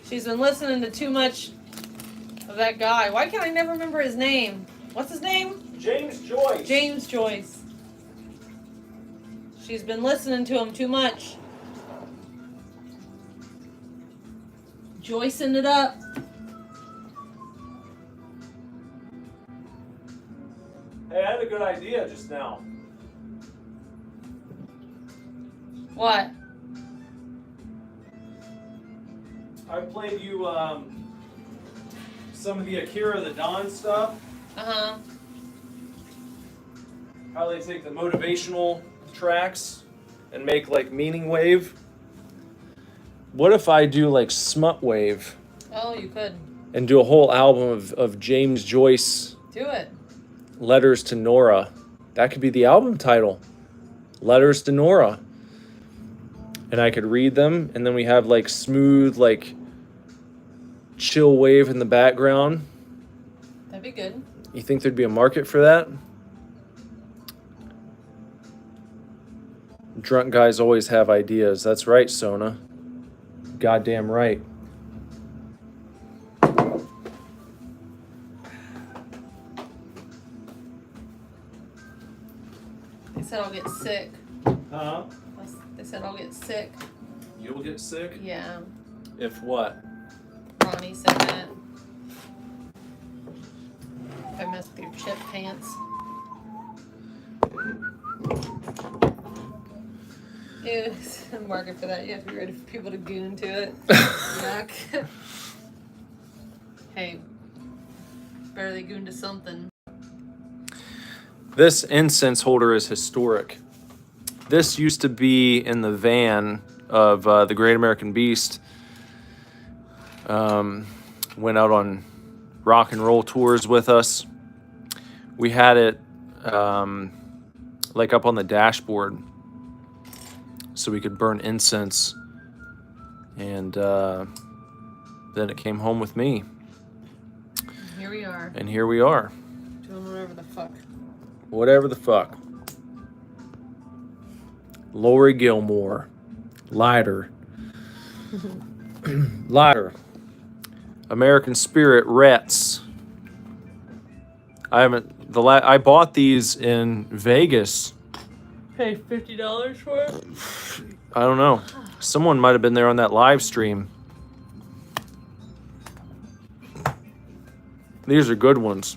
She's been listening to too much of that guy. Why can't I never remember his name? What's his name? James Joyce. James Joyce. She's been listening to him too much. Joycing it up. Hey, I had a good idea just now. What? I played you some of the Akira the Don stuff. Uh-huh. How they take the motivational tracks and make like meaning wave. What if I do like smut wave Oh, you could. and do a whole album of James Joyce Do it. letters to Nora? That could be the album title. Letters to Nora. And I could read them, and then we have like smooth, like chill wave in the background. That'd be good. You think there'd be a market for that? Drunk guys always have ideas. That's right, Sona. Goddamn right. They said I'll get sick. Huh? They said I'll get sick. You'll get sick? Yeah. If what? Ronnie said that. If I mess with your chip pants. Ew, the market for that. You have to be ready for people to goon to it. Yuck. Hey, better they goon to something. This incense holder is historic. This used to be in the van of the Great American Beast. Went out on rock and roll tours with us. We had it like up on the dashboard so we could burn incense. And then it came home with me. Here we are. And here we are. Doing whatever the fuck. Whatever the fuck. Lori Gilmore. Lighter. Lighter. American Spirit Rets. I bought these in Vegas. Paid $50 for it? I don't know. Someone might have been there on that live stream. These are good ones.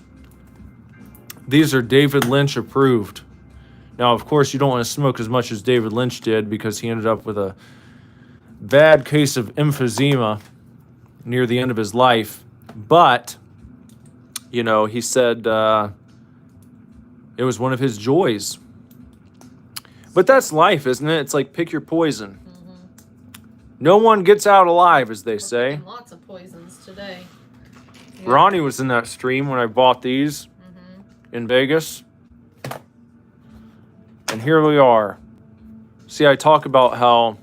These are David Lynch approved. Now, of course, you don't want to smoke as much as David Lynch did because he ended up with a bad case of emphysema near the end of his life. But, you know, he said it was one of his joys. But that's life, isn't it? It's like pick your poison. Mm-hmm. No one gets out alive, as they say. Lots of poisons today. Yeah. Ronnie was in that stream when I bought these in Vegas. And here we are. See, I talk about how,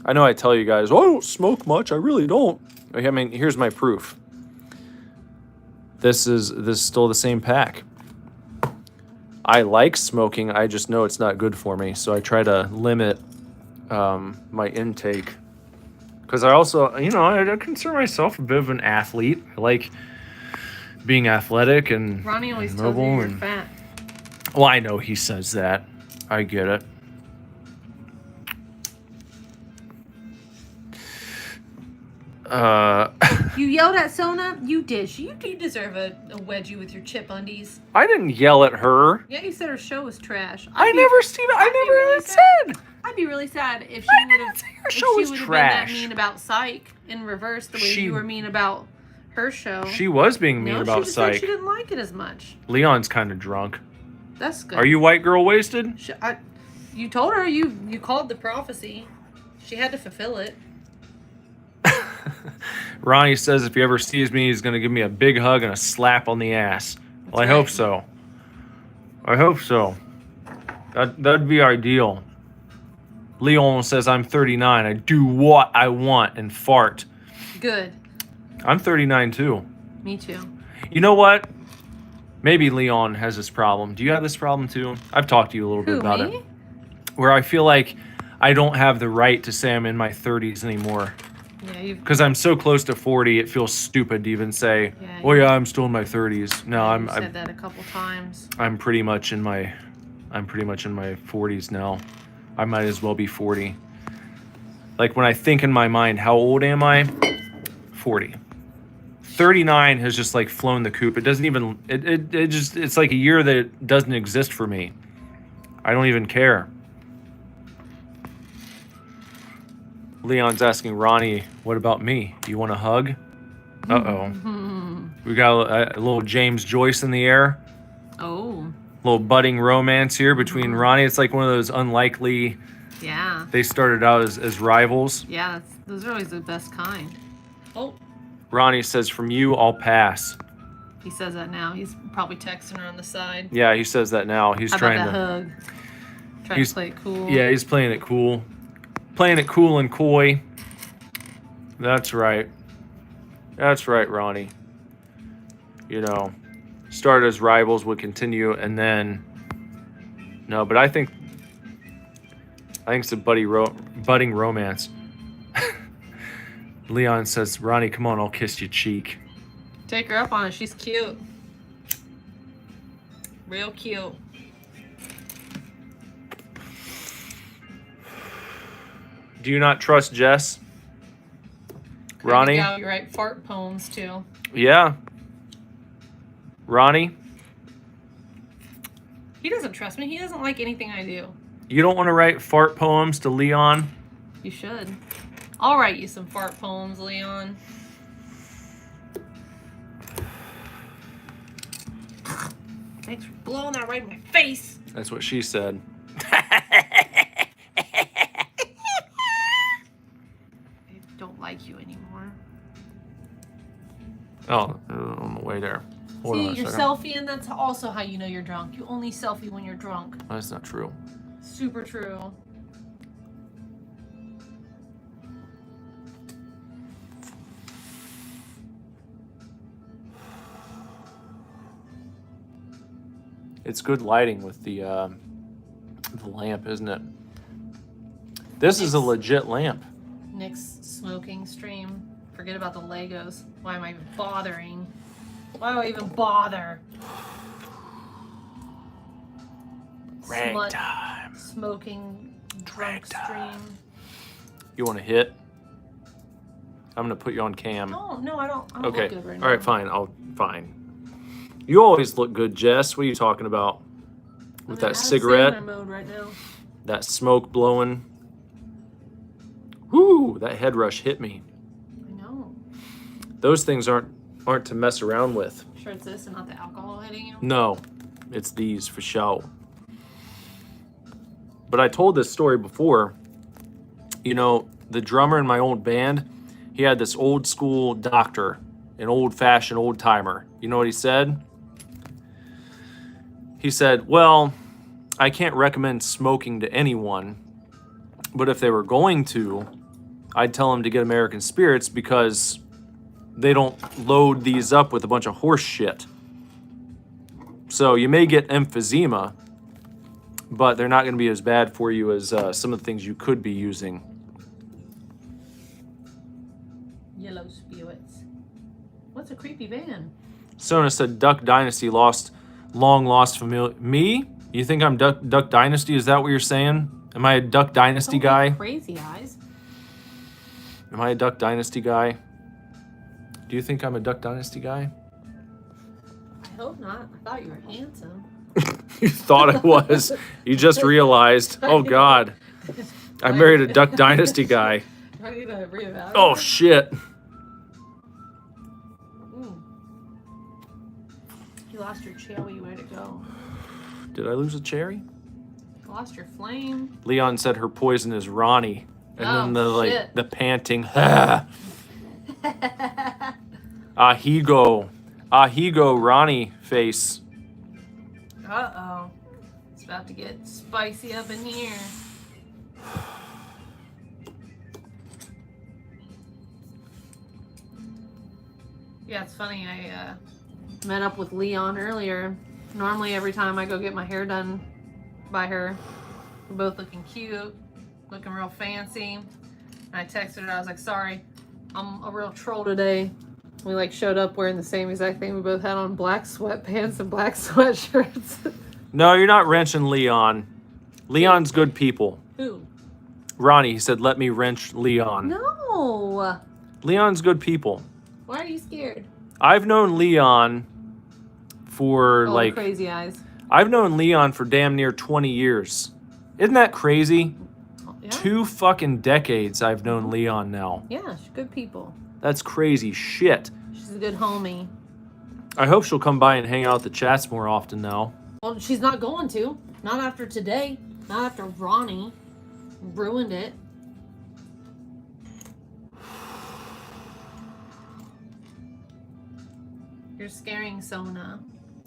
I know I tell you guys, oh, I don't smoke much. I really don't. I mean, here's my proof. This is still the same pack. I like smoking. I just know it's not good for me. So I try to limit my intake. Because I also, you know, I consider myself a bit of an athlete. I like being athletic and Ronnie always and tells you mobile you're fat. Well, I know he says that. I get it. You yelled at Sona? You did. You deserve a wedgie with your chip undies. I didn't yell at her. Yeah, you said her show was trash. I never said. I'd be really sad if she would have. Her show was been trash. that mean about Psych in reverse, the way you were mean about her show. She was being mean about she just said Psych. she didn't like it as much. Leon's kind of drunk. That's good. Are you white girl wasted? You told her you called the prophecy. She had to fulfill it. Ronnie says if he ever sees me, he's going to give me a big hug and a slap on the ass. Well, I hope so. I hope so. That'd be ideal. Leon says I'm 39. I do what I want and fart. Good. I'm 39 too. Me too. You know what? Maybe Leon has this problem. Do you have this problem too? I've talked to you a little bit about it. Where I feel like I don't have the right to say I'm in my 30s anymore. Yeah, because I'm so close to 40, it feels stupid to even say, I'm still in my 30s. No, I've said that a couple times. I'm pretty much in my 40s now. I might as well be 40. Like when I think in my mind, how old am I? 40. 39 has just like flown the coop. It doesn't even it's like a year that doesn't exist for me. I don't even care. Leon's asking Ronnie, what about me? Do you want a hug? Uh-oh. We got a little James Joyce in the air. Oh. Little budding romance here between Ronnie. It's like one of those unlikely. Yeah. They started out as rivals. Yeah, those are always the best kind. Oh. Ronnie says, "From you, I'll pass." He says that now. He's probably texting her on the side. Yeah, he says that now. He's How trying about to. that hug? Trying to play it cool. Yeah, he's playing it cool. Playing it cool and coy. That's right. That's right, Ronnie. You know, started as rivals, would continue, and then. No, but I think it's a budding romance. Leon says, "Ronnie, come on, I'll kiss your cheek." Take her up on it. She's cute. Real cute. Do you not trust Jess? Ronnie? Yeah, you write fart poems too. Yeah. Ronnie? He doesn't trust me. He doesn't like anything I do. You don't want to write fart poems to Leon? You should. I'll write you some fart poems, Leon. Thanks for blowing that right in my face. That's what she said. I don't like you anymore. Oh, on the way there. Hold on a See, you're second. selfieing. That's also how you know you're drunk. You only selfie when you're drunk. That's not true. Super true. It's good lighting with the lamp, isn't it? This is a legit lamp. Nick's smoking stream. Forget about the Legos. Why am I even bothering? Why do I even bother? Ragtime. Smoking drunk Ragtime. stream. You want to hit? I'm gonna put you on cam. No, I don't Okay. look good right now. All right, fine. Fine. You always look good, Jess. What are you talking about? With that cigarette, I'm in mode right now. that smoke blowing. Whoo! That head rush hit me. I know. Those things aren't to mess around with. Sure it's this and not the alcohol hitting you? No, it's these for show. But I told this story before. You know, the drummer in my old band, he had this old school doctor, an old fashioned old timer. You know what he said? He said, "Well, I can't recommend smoking to anyone, but if they were going to, I'd tell them to get American Spirits because they don't load these up with a bunch of horse shit. So you may get emphysema, but they're not going to be as bad for you as some of the things you could be using." Yellow spirits. What's a creepy van? Sona said, "Duck Dynasty long lost familiar." Me? You think I'm Duck Dynasty? Is that what you're saying? Am I a Duck Dynasty Don't guy? make Crazy eyes. Am I a Duck Dynasty guy? Do you think I'm a Duck Dynasty guy? I hope not. I thought you were handsome. You thought I was. You just realized. Oh, God. I married a Duck Dynasty guy. Do I need to reevaluate? Oh, shit. You lost your cherry. Where'd it go? Did I lose a cherry? You lost your flame. Leon said her poison is Ronnie. And then shit. the panting. Ahigo Ronnie face. Uh-oh. It's about to get spicy up in here. Yeah, it's funny. I met up with Leon earlier. Normally, every time I go get my hair done by her, we're both looking cute, looking real fancy. And I texted her. I was like, "Sorry, I'm a real troll today." We like showed up wearing the same exact thing. We both had on black sweatpants and black sweatshirts. No, you're not wrenching Leon. Leon's good people. Who? Ronnie, he said, "Let me wrench Leon." No. Leon's good people. Why are you scared? I've known Leon for Oh, crazy eyes. I've known Leon for damn near 20 years. Isn't that crazy? Yeah. 2 fucking decades I've known Leon now. Yeah, she's good people. That's crazy shit. She's a good homie. I hope she'll come by and hang out at the chats more often now. Well, she's not going to. Not after today. Not after Ronnie ruined it. You're scaring Sona.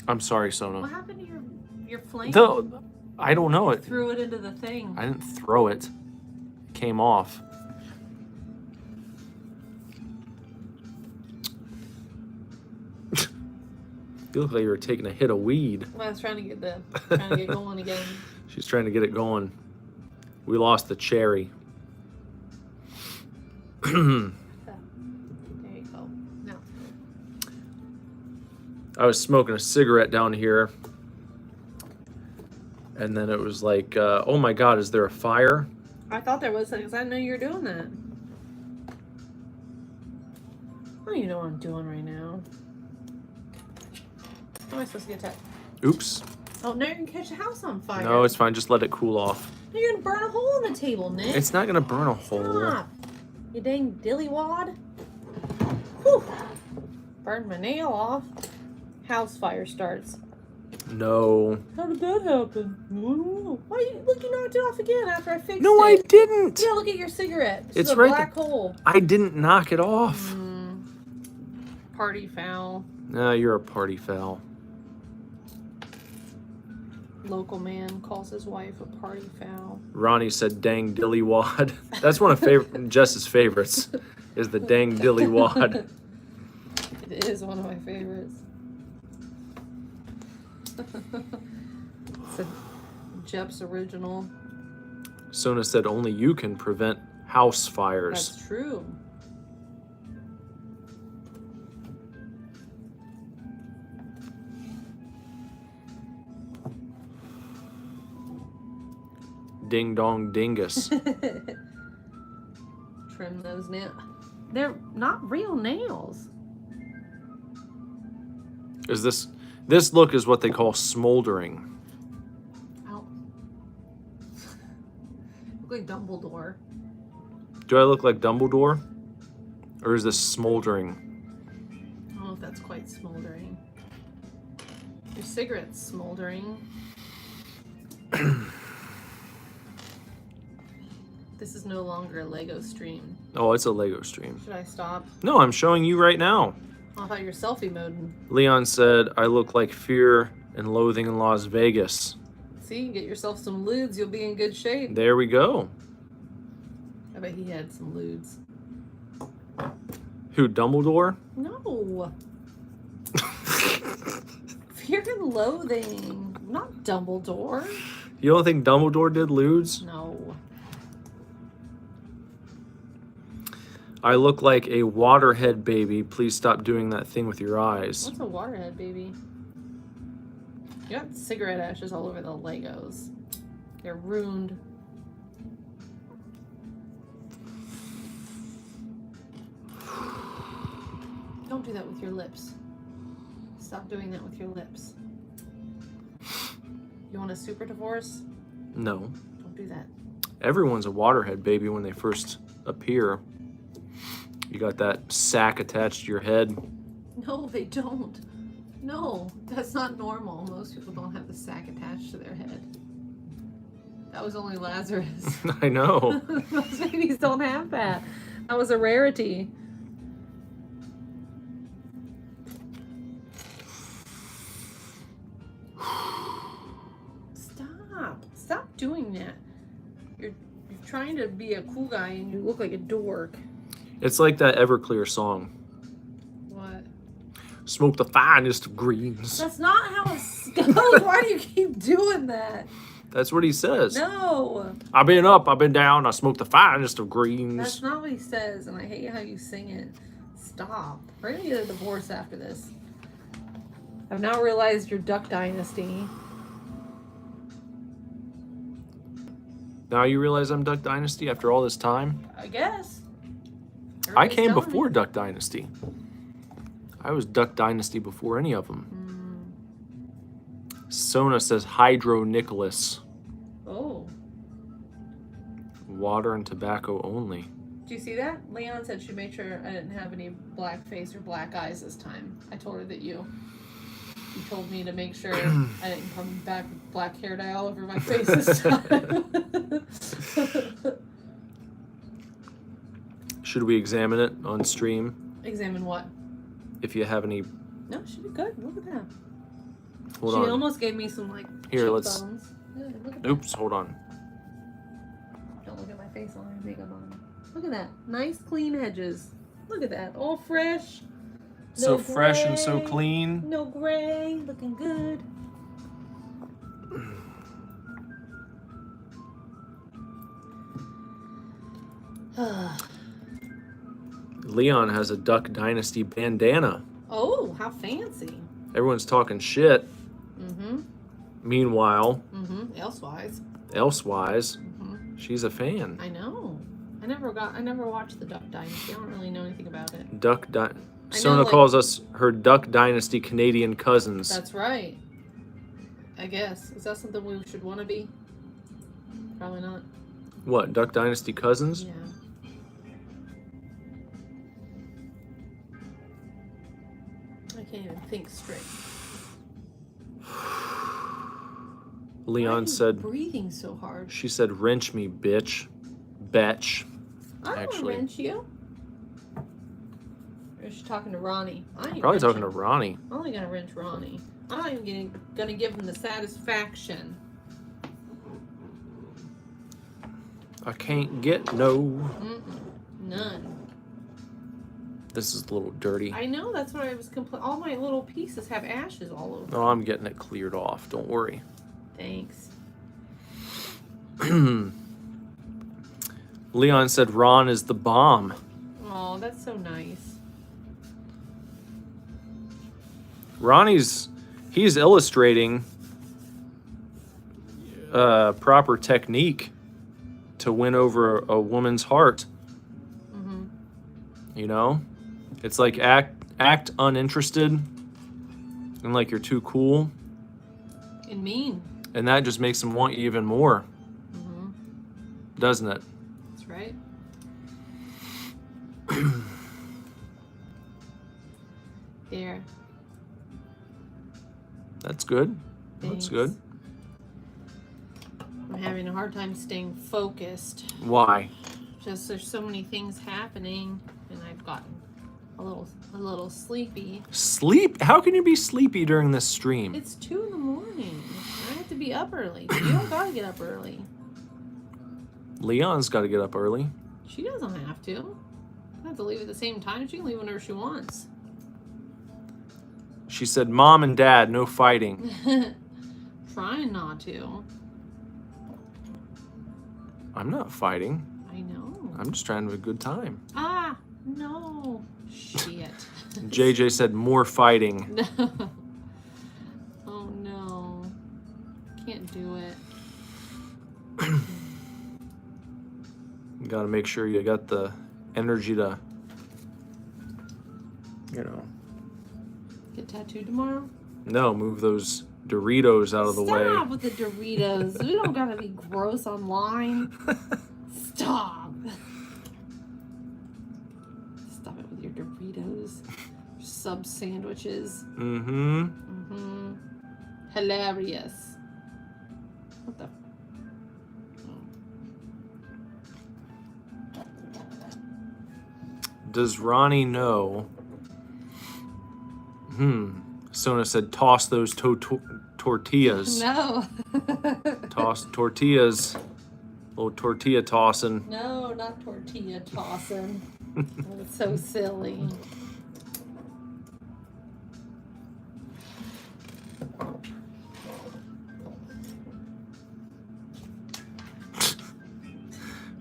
I'm sorry, What Sona. happened to your flame? Though, I don't know it. Threw it into the thing. I didn't throw it. It came off. You look like you were taking a hit of weed. Well, I was trying to get going again. She's trying to get it going. We lost the cherry. There you go. No. I was smoking a cigarette down here. And then it was like, oh my God, is there a fire? I thought there was because I didn't know you were doing that. Oh, you know what I'm doing right now. How am I supposed to get that? Oops. Oh, now you're gonna catch the house on fire. No, it's fine. Just let it cool off. Now you're gonna burn a hole in the table, Nick. It's not going to burn a hole. Stop. You dang dillywad. Whew. Burned my nail off. House fire starts. No. How did that happen? I don't know. Why look, you knocked it off again after I fixed it. No, I didn't. Yeah, look at your cigarette. It's a right black hole. I didn't knock it off. Party foul. No, you're a party foul. Local man calls his wife a party foul. Ronnie said, "Dang dillywad." That's one of Jess's favorites. Is the dang dillywad. It is one of my favorites. It's a Jep's original. Sona said, "Only you can prevent house fires." That's true. Ding dong dingus. Trim those nails. They're not real nails. Is this look is what they call smoldering. Ow. Look like Dumbledore. Do I look like Dumbledore? Or is this smoldering? I don't know if that's quite smoldering. Your cigarette's smoldering. This is no longer a Lego stream. Oh, it's a Lego stream. Should I stop? No, I'm showing you right now. I thought you were selfie moding. Leon said, "I look like Fear and Loathing in Las Vegas." See, get yourself some lewds, you'll be in good shape. There we go. I bet he had some lewds. Who, Dumbledore? No. Fear and Loathing. Not Dumbledore. You don't think Dumbledore did lewds? No. I look like a waterhead baby. Please stop doing that thing with your eyes. What's a waterhead, baby? You got cigarette ashes all over the Legos. They're ruined. Don't do that with your lips. Stop doing that with your lips. You want a super divorce? No. Don't do that. Everyone's a waterhead baby when they first appear. You got that sack attached to your head. No, they don't. No, that's not normal. Most people don't have the sack attached to their head. That was only Lazarus. I know. Most babies don't have that. That was a rarity. Stop doing that. You're trying to be a cool guy and you look like a dork. It's like that Everclear song. What? Smoke the finest of greens. That's not how it goes. Why do you keep doing that? That's what he says. No. I've been up, I've been down, I smoke the finest of greens. That's not what he says, and I hate how you sing it. Stop. We're gonna get a divorce after this. I've now realized your Duck Dynasty. Now you realize I'm Duck Dynasty after all this time? I guess. I Everybody's came telling before me. Duck Dynasty. I was Duck Dynasty before any of them. Sona says Hydro Nicholas. Oh. Water and tobacco only. Do you see that? Leon said she made sure I didn't have any black face or black eyes this time. I told her that you told me to make sure I didn't come back with black hair dye all over my face this time. Should we examine it on stream? Examine what? If you have any... No, she'd be good. Look at that. Hold She on. almost gave me some, like, Here, let's... cheekbones. Yeah, look at Oops, hold on. that. Don't look at my face. I'll have makeup on. Look at that. Nice, clean edges. Look at that. All fresh. So No fresh and so gray. clean. No gray. Looking good. Leon has a Duck Dynasty bandana. Oh, how fancy. Everyone's talking shit. Mm-hmm. Meanwhile, Elsewise. elsewise, she's a fan. I know. I never watched the Duck Dynasty. I don't really know anything about it. Sona like- calls us her Duck Dynasty Canadian cousins. That's right. I guess. Is that something we should want to be? Probably not. What, Duck Dynasty cousins? Yeah. I can't even think straight. Why are Leon you said, breathing so hard? she said, wrench me, bitch. Betch. I don't actually. wrench you. Or is she talking to Ronnie? I ain't Probably talking to wrenching. Ronnie. I'm only gonna wrench Ronnie. I'm not even gonna give him the satisfaction. I can't get no. None. This is a little dirty. I know, that's what I was all my little pieces have ashes all over. Oh, I'm getting it cleared off. Don't worry. Thanks. Leon said Ron is the bomb. Oh, that's so nice. He's illustrating proper technique to win over a woman's heart. You know? It's like act uninterested and like you're too cool. And mean. And that just makes them want you even more. Doesn't it? That's right. There. That's good. Thanks. That's good. I'm having a hard time staying focused. Why? Just there's so many things happening, and I've gotten a little sleepy. Sleep? How can you be sleepy during this stream? It's 2 a.m. I have to be up early. You don't gotta get up early. Leon's got to get up early. She doesn't have to. I have to leave at the same time. She can leave whenever she wants. She said, Mom and Dad, no fighting. Trying not to. I'm not fighting. I know. I'm just trying to have a good time. Ah, no. Shit. JJ said, more fighting. No. Oh no. Can't do it. You got to make sure you got the energy to, you know, Get tattooed tomorrow? no, move those Doritos out of the way. Stop with the Doritos. We don't gotta be gross online. Stop. Stop it with your Doritos. Sub sandwiches. Mm-hmm. Hilarious. What the? Does Ronnie know? Sona said, toss those tortillas. No. Toss tortillas. Little tortilla tossing. No, not tortilla tossing. That's so silly.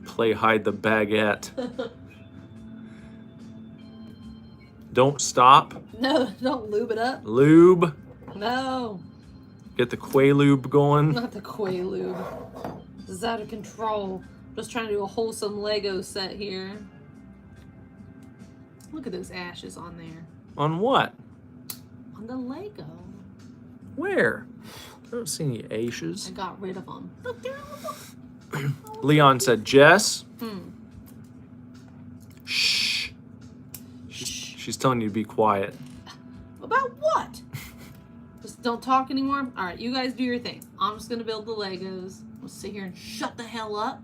Play hide the baguette. Don't stop. No, don't lube it up. Lube. No, Get the Quaalude going. not the Quaalude. This is out of control. Just trying to do a wholesome Lego set here. Look at those ashes on there. On what? On the Lego. Where? I don't see any I ashes. got rid of them. Look, they're all Leon said, Jess, Shh. She's telling you to be quiet. About what? Just don't talk anymore? Alright, you guys do your thing. I'm just gonna build the Legos. We'll sit here and shut the hell up.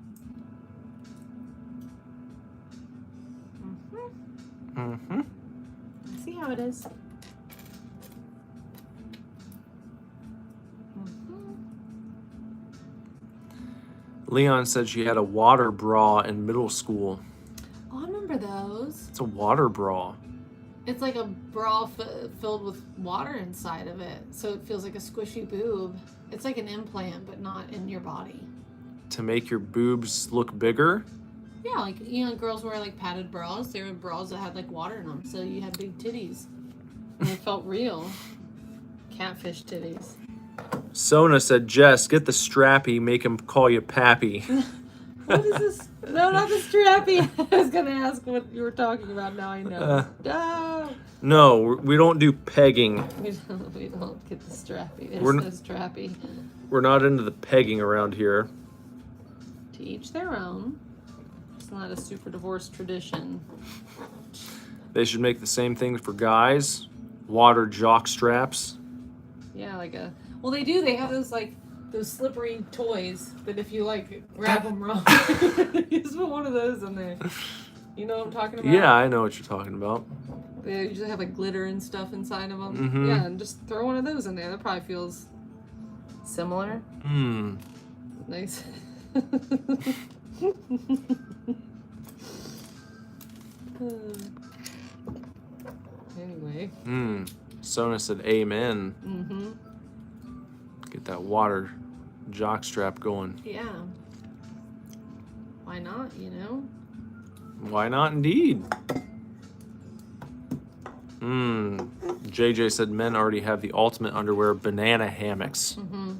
Mm-hmm. See how it is. Leon said she had a water bra in middle school. Oh, I remember those. It's a water bra. It's like a bra filled with water inside of it, so it feels like a squishy boob. It's like an implant, but not in your body. To make your boobs look bigger? Yeah, like, you know, girls wear like padded bras. They were bras that had like water in them, so you had big titties. And they felt real. Catfish titties. Sona said, Jess, get the strappy, make him call you Pappy. What is this? No, not the strappy. I was gonna ask what you were talking about. Now I know. No. No, we don't do pegging. We don't get the strappy. There's We're no strappy. We're not into the pegging around here. To each their own. It's not a super divorced tradition. They should make the same thing for guys. Water jock straps. Yeah, like a. Well, they do. They have those like those slippery toys that if you like grab them wrong, you just put one of those in there. You know what I'm talking about? Yeah, I know what you're talking about. They usually have like glitter and stuff inside of them. Mm-hmm. Yeah, and just throw one of those in there. That probably feels similar. Hmm. Nice. Anyway. Sona said amen. Mm-hmm. Get that water jock strap going. Yeah. Why not, you know? Why not indeed? JJ said men already have the ultimate underwear banana hammocks. Mm-hmm.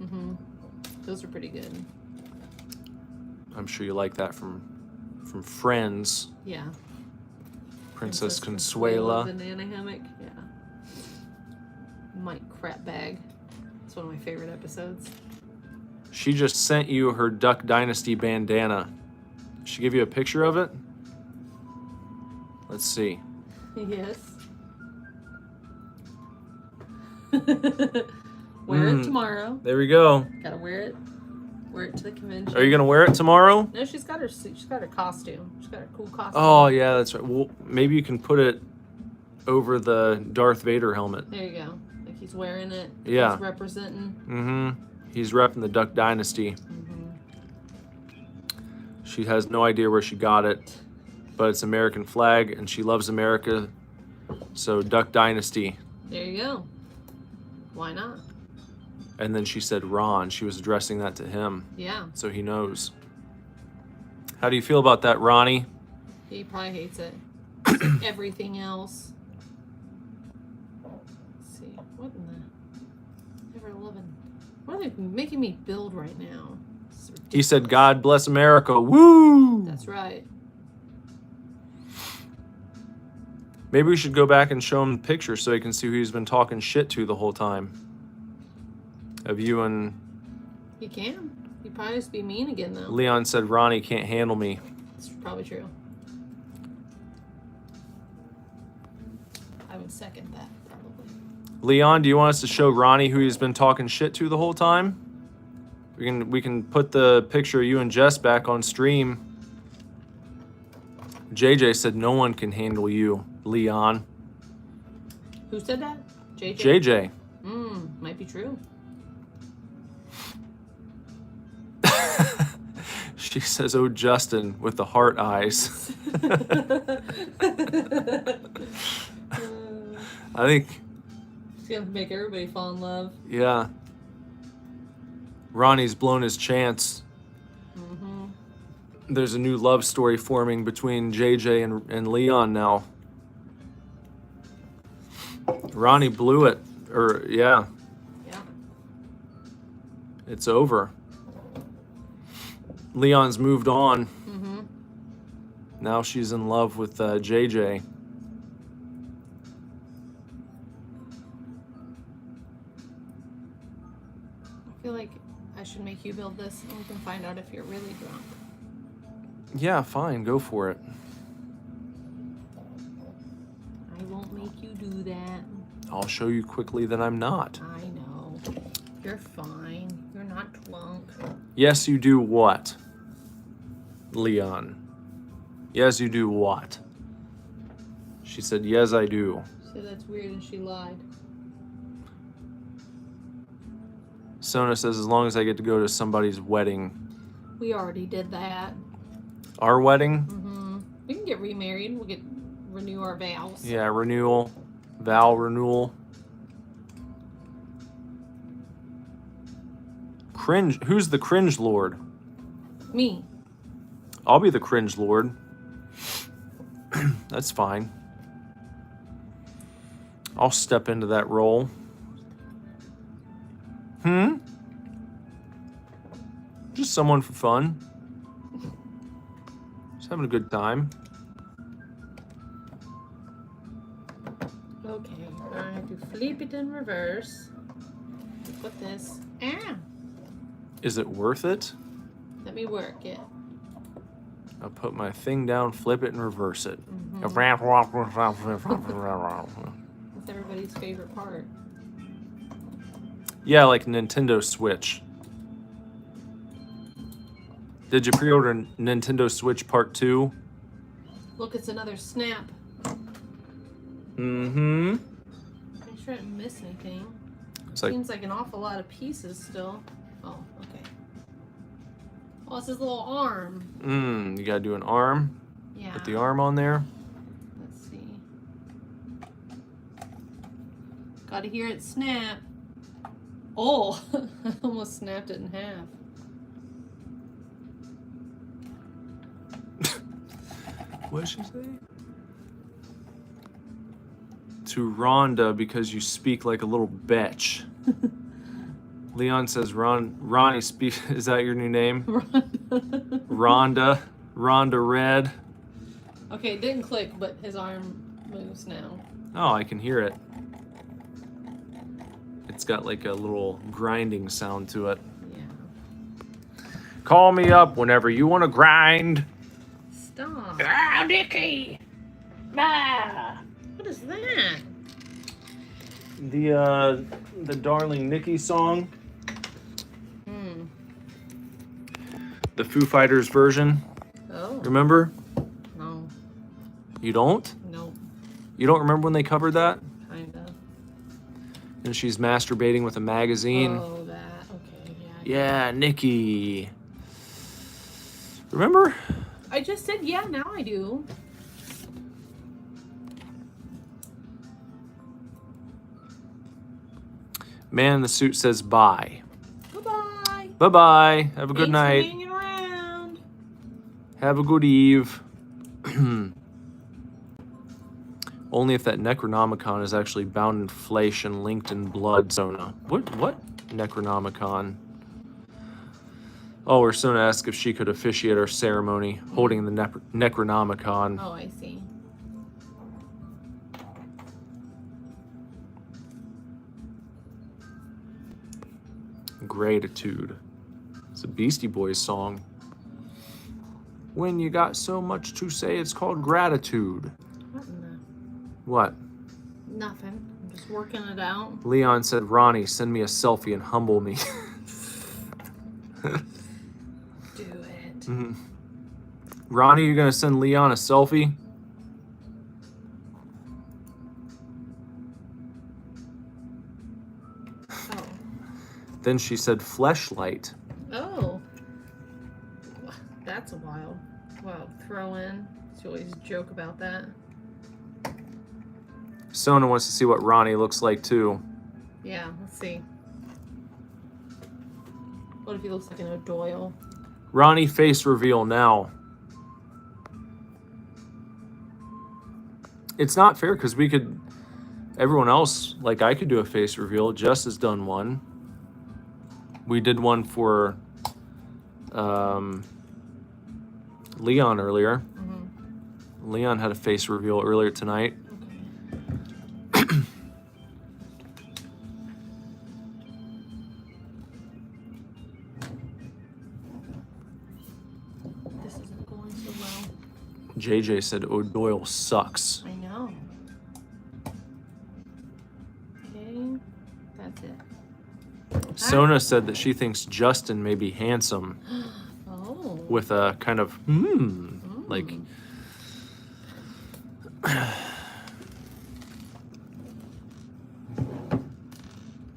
Mm-hmm. Those are pretty good. I'm sure you like that from Friends. Yeah. Princess Consuela. Banana hammock. Yeah. Mike crap bag. It's one of my favorite episodes. She just sent you her Duck Dynasty bandana. Did she give you a picture of it? Let's see. Yes. Wear it tomorrow. There we go. Gotta wear it. Wear it to the convention. Are you gonna wear it tomorrow? No, she's got her costume. She's got her cool costume. Oh yeah, that's right. Well, maybe you can put it over the Darth Vader helmet. There you go. Like he's wearing it. Yeah. He's representing. Mm-hmm. He's repping the Duck Dynasty. Mm-hmm. She has no idea where she got it, but it's American flag, and she loves America. So Duck Dynasty. There you go. Why not? And then she said Ron. She was addressing that to him. Yeah. So he knows. How do you feel about that, Ronnie? He probably hates it. Just like everything else. Let's see. What in the ever loving? What are they making me build right now? He said, God bless America. Woo! That's right. Maybe we should go back and show him pictures so he can see who he's been talking shit to the whole time. Of you and... He can. He'd probably just be mean again, though. Leon said Ronnie can't handle me. It's probably true. I would second that, probably. Leon, do you want us to show Ronnie who he's been talking shit to the whole time? We can put the picture of you and Jess back on stream. JJ said no one can handle you, Leon. Who said that? JJ? JJ. Might be true. She says, oh, Justin, with the heart eyes. I think... She's gonna make everybody fall in love. Yeah. Ronnie's blown his chance. Mm-hmm. There's a new love story forming between JJ and Leon now. Ronnie blew it. Yeah. Yeah. It's over. Leon's moved on. Mm-hmm. Now she's in love with JJ. I feel like I should make you build this and we can find out if you're really drunk. Yeah, fine. Go for it. do that. I'll show you quickly that I'm not. I know. You're fine. You're not drunk. Yes, you do what? Leon. Yes, you do what? She said, yes, I do. She said that's weird and she lied. Sona says, as long as I get to go to somebody's wedding. We already did that. Our wedding? Mm-hmm. We can get remarried. We'll renew our vows. Yeah, renewal. Vow renewal. Cringe. Who's the cringe lord? Me. I'll be the cringe lord. That's fine. I'll step into that role. Just someone for fun. Just having a good time. Okay, I have to flip it in reverse. Put this. Ah! Is it worth it? Let me work it. I'll put my thing down, flip it, and reverse it. What's everybody's favorite part? Yeah, like Nintendo Switch. Did you pre-order Nintendo Switch Part 2? Look, it's another snap. Mm-hmm. Make sure I didn't miss anything. It's like, Seems like an awful lot of pieces still. Oh, okay. Oh, it's his little arm. you gotta do an arm. Yeah. Put the arm on there. Let's see. Gotta hear it snap. Oh, I almost snapped it in half. What did she say? To Rhonda because you speak like a little bitch. Leon says, Ronnie speak. Is that your new name? Rhonda. Rhonda Red. Okay, it didn't click, but his arm moves now. Oh, I can hear it. It's got like a little grinding sound to it. Yeah. Call me up whenever you want to grind. Stop. Ah, Nikki. Ah. What is that? The Darling Nikki song. The Foo Fighters version. Oh. Remember? No. You don't? No. You don't remember when they covered that? Kinda. And she's masturbating with a magazine. Oh, that. Okay. Yeah, Nikki. Remember? I just said yeah. Now I do. Man in the suit says bye. Goodbye. Bye-bye. Have a good Thanks night. for hanging around. Have a good eve. Only if that Necronomicon is actually bound in flesh and linked in blood, Sona. What Necronomicon? Oh, or Sona asked if she could officiate our ceremony holding the Necronomicon. Oh, I see. Gratitude. It's a Beastie Boys song. When you got so much to say, it's called gratitude. What in the... What? Nothing. I'm just working it out. Leon said, Ronnie, send me a selfie and humble me. Do it. Mm-hmm. Ronnie, you gonna send Leon a selfie? Oh. Then she said, fleshlight. Oh. That's a wild throw in. She always joke about that. Sona wants to see what Ronnie looks like too. Yeah, let's see. What if he looks like an O'Doyle? Ronnie, face reveal now. It's not fair because we could, everyone else, like I could do a face reveal. Jess has done one. We did one for Leon earlier. Mm-hmm. Leon had a face reveal earlier tonight. Okay. This isn't going so well. JJ said O'Doyle sucks. I know. Sona said that she thinks Justin may be handsome Oh. with a kind of like.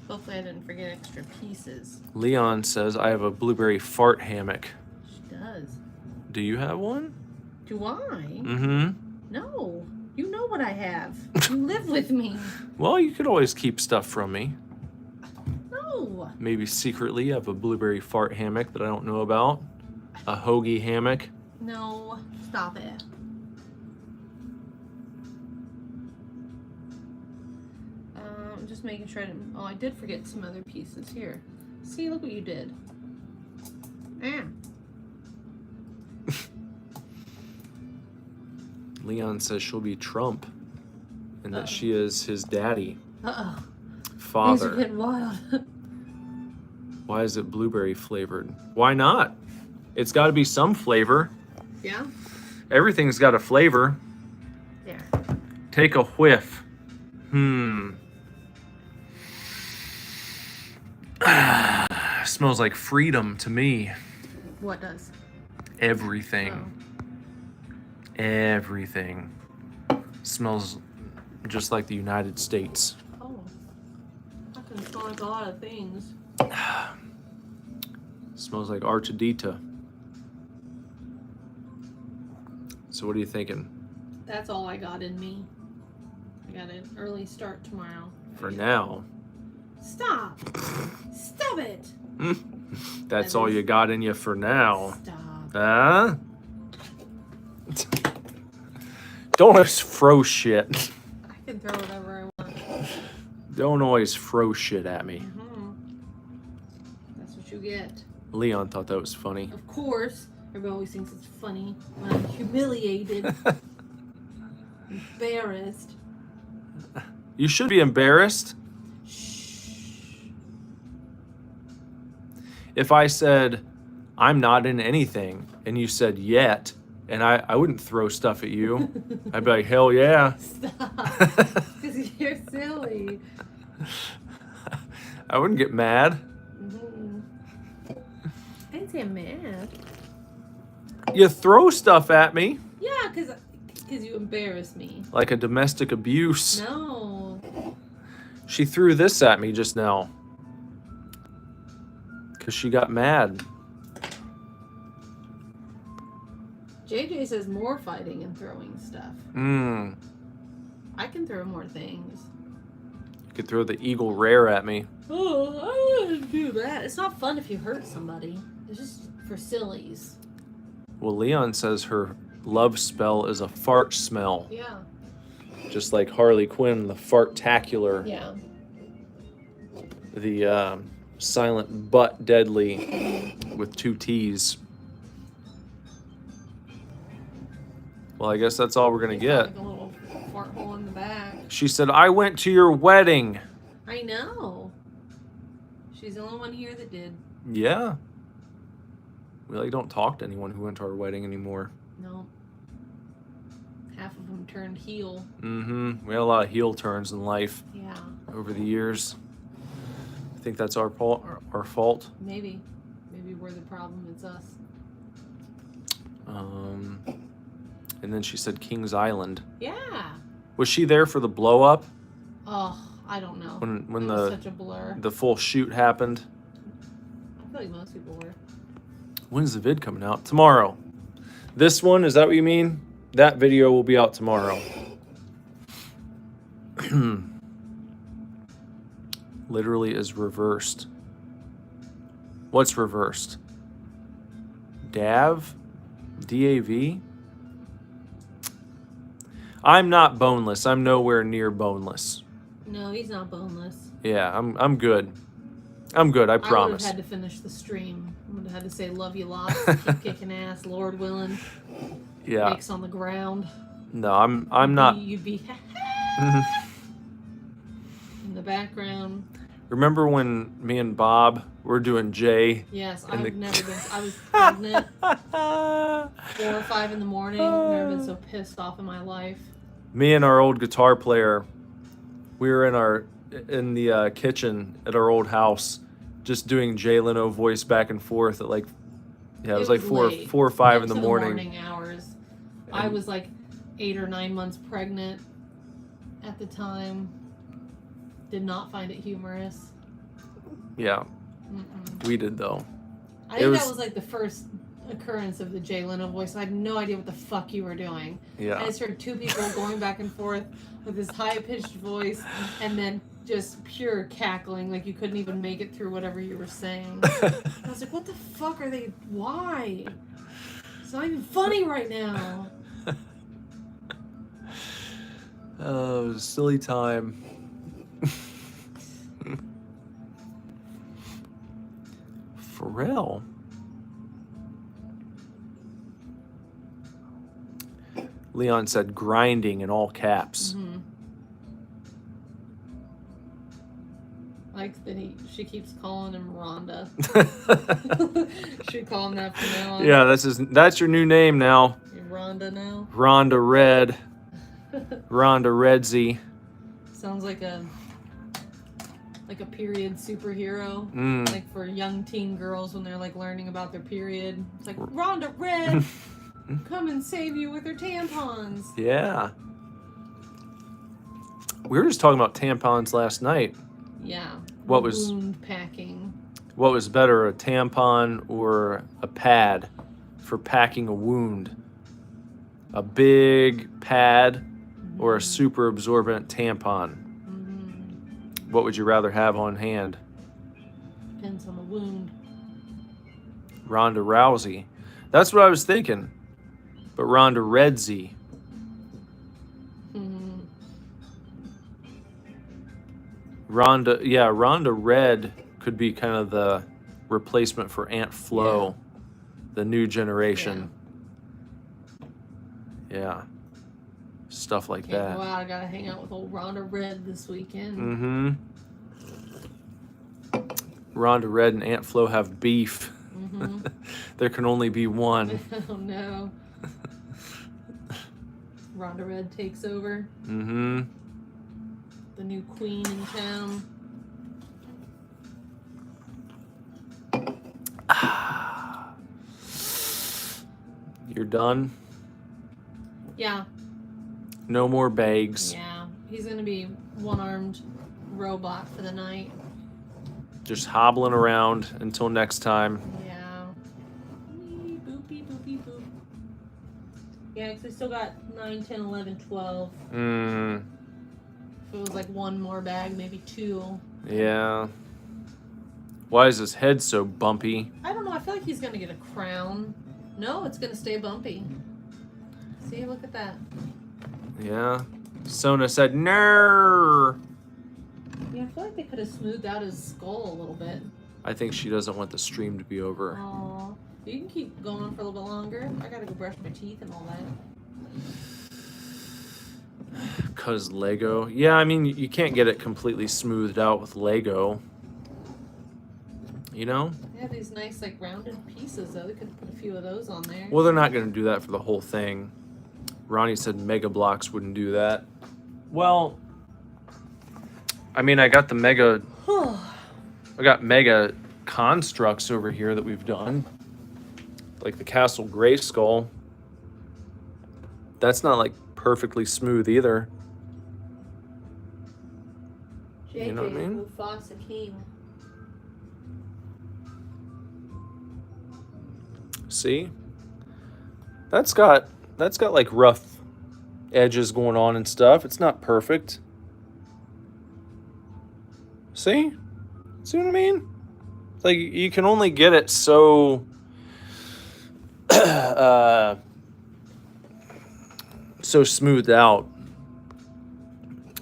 Hopefully I didn't forget extra pieces. Leon says I have a blueberry fart hammock. She does. Do you have one? Do I? Mm-hmm. No. You know what I have. You live with me. Well, you could always keep stuff from me. No. Maybe secretly you have a blueberry fart hammock that I don't know about. A hoagie hammock. No. Stop it. I'm just making sure I didn't... Oh, I did forget some other pieces. Here. See, look what you did. Ah. Leon says she'll be Trump and that she is his daddy, Uh-oh. Things are father. getting wild. Why is it blueberry flavored? Why not? It's got to be some flavor. Yeah? Everything's got a flavor. There. Take a whiff. Smells like freedom to me. What does? Everything. Everything. Smells just like the United States. Oh. I can smell like a lot of things. Smells like R2-D2. So what are you thinking? That's all I got in me. I got an early start tomorrow. For now. Stop! Stop it! That's all you got in you for now. Stop. Huh? Don't always throw shit. I can throw whatever I want. Don't always throw shit at me. That's what you get. Leon thought that was funny. Of course. Everybody always thinks it's funny when I'm humiliated. Embarrassed. You should be embarrassed. If I said, I'm not in anything, and you said, yet, and I wouldn't throw stuff at you. I'd be like, hell yeah. Stop. Because you're silly. I wouldn't get mad. I didn't say I'm mad. You throw stuff at me. Yeah, because you embarrass me. Like a domestic abuse. No. She threw this at me just now. Because she got mad. JJ says more fighting and throwing stuff. I can throw more things. You could throw the Eagle Rare at me. Oh, I wouldn't do that. It's not fun if you hurt somebody. It's just for sillies. Well, Leon says her love spell is a fart smell. Yeah. Just like Harley Quinn, the fartacular. Yeah. The silent but deadly with 2 T's. Well, I guess that's all we're going to get. Like a little fart hole in the back. She said, I went to your wedding. I know. She's the only one here that did. Yeah. We like don't talk to anyone who went to our wedding anymore. No. Half of them turned heel. We had a lot of heel turns in life Yeah. over the years. I think that's our fault. Maybe. Maybe we're the problem. It's us. And then she said Kings Island. Yeah. Was she there for the blow up? Oh, I don't know. When it was such a blur. the full shoot happened? I feel like most people were. When's the vid coming out? Tomorrow. This one, is that what you mean? That video will be out tomorrow. Literally is reversed. What's reversed? DAV? DAV? I'm not boneless. I'm nowhere near boneless. No, he's not boneless. Yeah, I'm good. I'm good, I promise. I would have had to finish the stream. I would have had to say love you lots, keep kicking ass, Lord willing. Yeah. Makes on the ground. No, I'm not. You'd be in the background. Remember when me and Bob were doing Jay? Yes, And I've never been. I was pregnant. 4 or 5 in the morning. I've never been so pissed off in my life. Me and our old guitar player, we were in our in the kitchen at our old house, just doing Jay Leno voice back and forth at like, yeah, it was like late. 4 or 5 in the Into morning. Hours. I was like 8 or 9 months pregnant at the time. Did not find it humorous. Yeah, we did though. I think that was like the first occurrence of the Jay Leno voice. I had no idea what the fuck you were doing. Yeah. I just heard 2 people going back and forth with this high-pitched voice and then just pure cackling, like you couldn't even make it through whatever you were saying. I was like, what the fuck are they? Why? It's not even funny right now. Oh, it was a silly time. Pharrell. Leon said grinding in all caps. Like that she keeps calling him Rhonda. Should we call him that from now on? Yeah, that's your new name now. You're Rhonda now? Rhonda Red. Rhonda Redsy. Sounds like a period superhero. Like for young teen girls when they're like learning about their period. It's like Rhonda Red come and save you with her tampons. Yeah. We were just talking about tampons last night. Yeah. What was wound packing? What was better, a tampon or a pad for packing a wound? A big pad or a super absorbent tampon? What would you rather have on hand? Depends on the wound. Ronda Rousey. That's what I was thinking. But Ronda Redsy. Ronda Red could be kind of the replacement for Aunt Flo, the new generation. Yeah. Stuff like that. Go out. I gotta hang out with old Ronda Red this weekend. Ronda Red and Aunt Flo have beef. There can only be one. Oh no. Ronda Red takes over. The new queen in town. You're done? Yeah. No more bags. Yeah. He's gonna be one-armed robot for the night. Just hobbling around until next time. Yeah. Boopy, boopy, boop. Yeah, because we still got 9, 10, 11, 12. If it was like one more bag, maybe 2. Yeah. Why is his head so bumpy? I don't know. I feel like he's going to get a crown. No, it's going to stay bumpy. See, look at that. Yeah. Sona said, no. Yeah, I feel like they could have smoothed out his skull a little bit. I think she doesn't want the stream to be over. Aw. You can keep going for a little bit longer. I got to go brush my teeth and all that. 'Cause Lego. Yeah, I mean, you can't get it completely smoothed out with Lego. You know? They have these nice, like, rounded pieces, though. They could put a few of those on there. Well, they're not going to do that for the whole thing. Ronnie said Mega Blocks wouldn't do that. Well, I mean, I got Mega constructs over here that we've done. Like the Castle Grayskull. That's not, like, perfectly smooth either. You know what I mean? Mufasa King. See? That's got like rough edges going on and stuff. It's not perfect. See? See what I mean? It's like you can only get it so so smoothed out.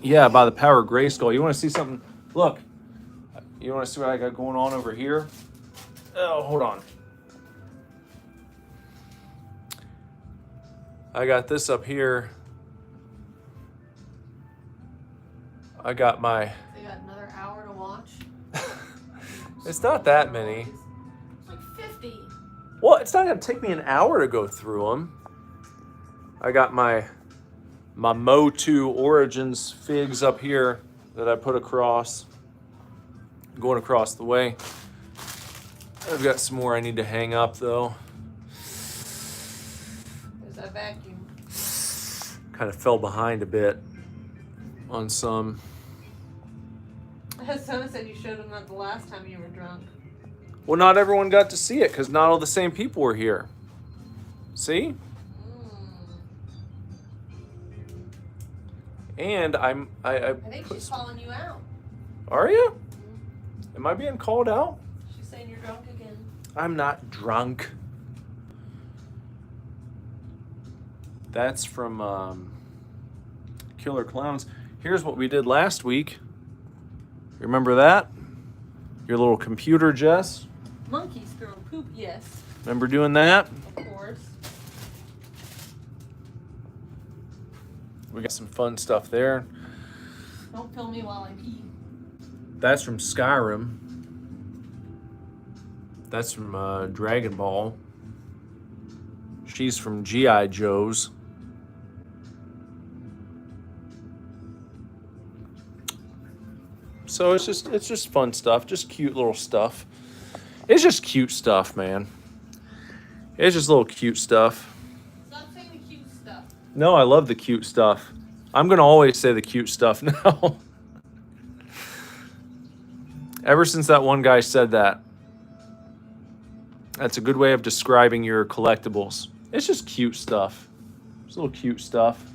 Yeah, by the power of Grayskull. You want to see something? Look. You want to see what I got going on over here? Oh, hold on. I got this up here. I got my... They got another hour to watch. It's not that many. It's like 50. Well, it's not going to take me an hour to go through them. I got my Motu Origins figs up here. that I put across, going across the way. I've got some more I need to hang up though. There's that vacuum. Kind of fell behind a bit on some. Someone said you showed them that the last time you were drunk. Well, not everyone got to see it because not all the same people were here. See? And I think she's calling you out. Are you? Am I being called out? She's saying you're drunk again. I'm not drunk. That's from Killer Clowns. Here's what we did last week. Remember that? Your little computer, Jess? Monkeys throw poop, yes. Remember doing that? Of course. We got some fun stuff there. Don't film me while I pee. That's from Skyrim. That's from Dragon Ball. She's from G.I. Joe's. So it's just fun stuff, just cute little stuff. It's just cute stuff, man. It's just little cute stuff. Stop saying the cute stuff. No, I love the cute stuff. I'm gonna always say the cute stuff now. Ever since that one guy said that. That's a good way of describing your collectibles. It's just cute stuff. It's little cute stuff.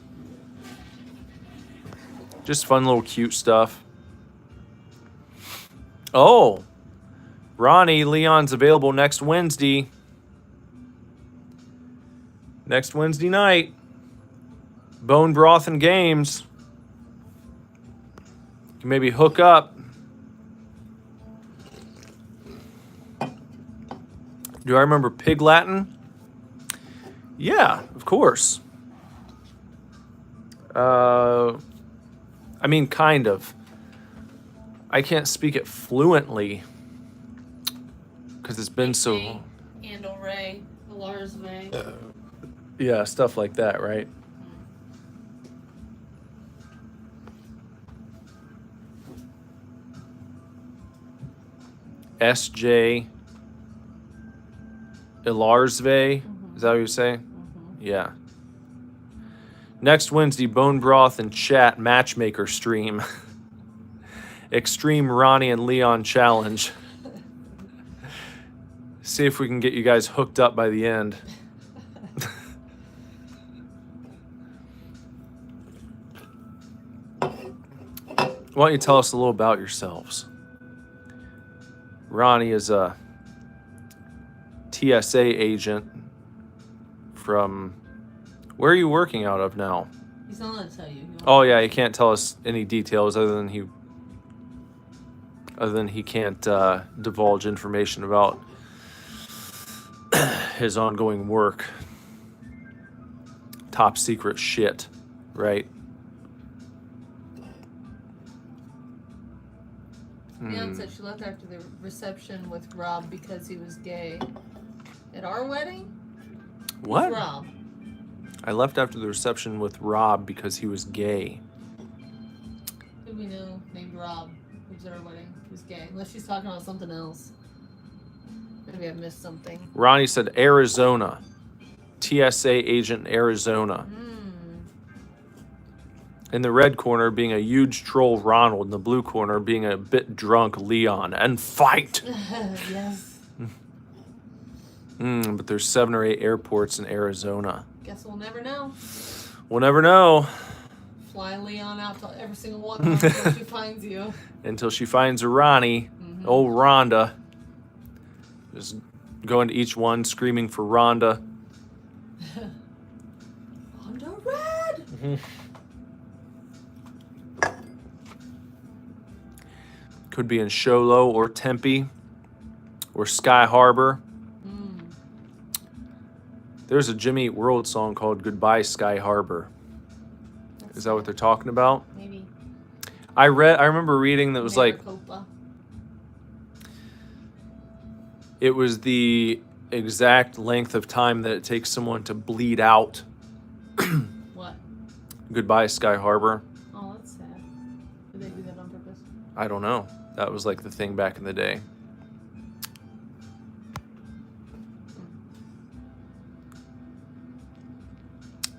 Just fun little cute stuff. Oh, Ronnie, Leon's available next Wednesday. Next Wednesday night. Bone Broth and Games. You can maybe hook up. Do I remember Pig Latin? Yeah, of course. I mean, kind of. I can't speak it fluently because it's been so. Andal Ray, Lars May. Yeah, stuff like that, right? S.J. Ilarsve. Is that what you say? Yeah. Next Wednesday, Bone Broth and Chat Matchmaker stream. Extreme Ronnie and Leon challenge. See if we can get you guys hooked up by the end. Why don't you tell us a little about yourselves? Ronnie is a TSA agent from... Where are you working out of now? He's not allowed to tell you. Oh yeah, he can't tell us any details other than he can't divulge information about his ongoing work. Top secret shit, right? Leon said she left after the reception with Rob because he was gay. At our wedding? What? With Rob. I left after the reception with Rob because he was gay. Who we know named Rob who was at our wedding. He was gay. Unless she's talking about something else. Maybe I missed something. Ronnie said Arizona. TSA agent in Arizona. In the red corner being a huge troll Ronald. In the blue corner being a bit drunk Leon. And fight! Yes. But there's 7 or 8 airports in Arizona. Guess we'll never know. We'll never know. Fly Leon out to every single one until she finds you. Until she finds a Ronnie. Old Rhonda. Just going to each one screaming for Rhonda. Rhonda Red! Could be in Sholo or Tempe or Sky Harbor. There's a Jimmy Eat World song called Goodbye Sky Harbor. Is that what they're talking about? Maybe. I remember reading that was Maricopa. it was the exact length of time that it takes someone to bleed out. What? Goodbye Sky Harbor. Oh, that's sad. Did they do that on I don't know. That was like the thing back in the day.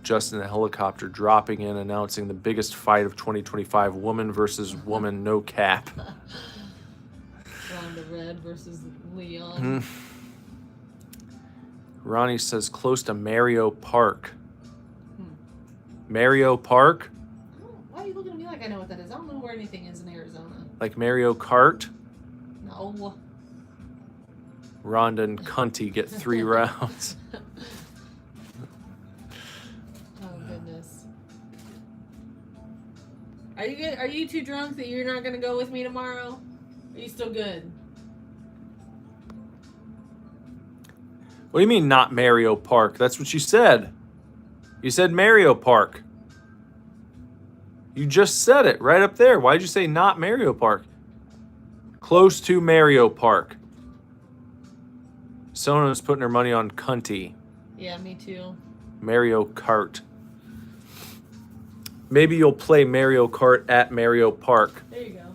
Just in a helicopter dropping in, announcing the biggest fight of 2025, woman versus woman, no cap. Rhonda Red versus Leon. Ronnie says close to Mario Park. Mario Park? Oh, why are you looking at me like I know what that is? I don't know where anything is in Arizona. Like Mario Kart? No. Rhonda and Cunty get 3 rounds. Oh goodness. Are you good? Are you too drunk that you're not gonna go with me tomorrow? Are you still good? What do you mean not Mario Park? That's what you said. You said Mario Park. You just said it right up there. Why'd you say not Mario Park? Close to Mario Park. Sona's putting her money on Cunty. Yeah, me too. Mario Kart. Maybe you'll play Mario Kart at Mario Park. There you go.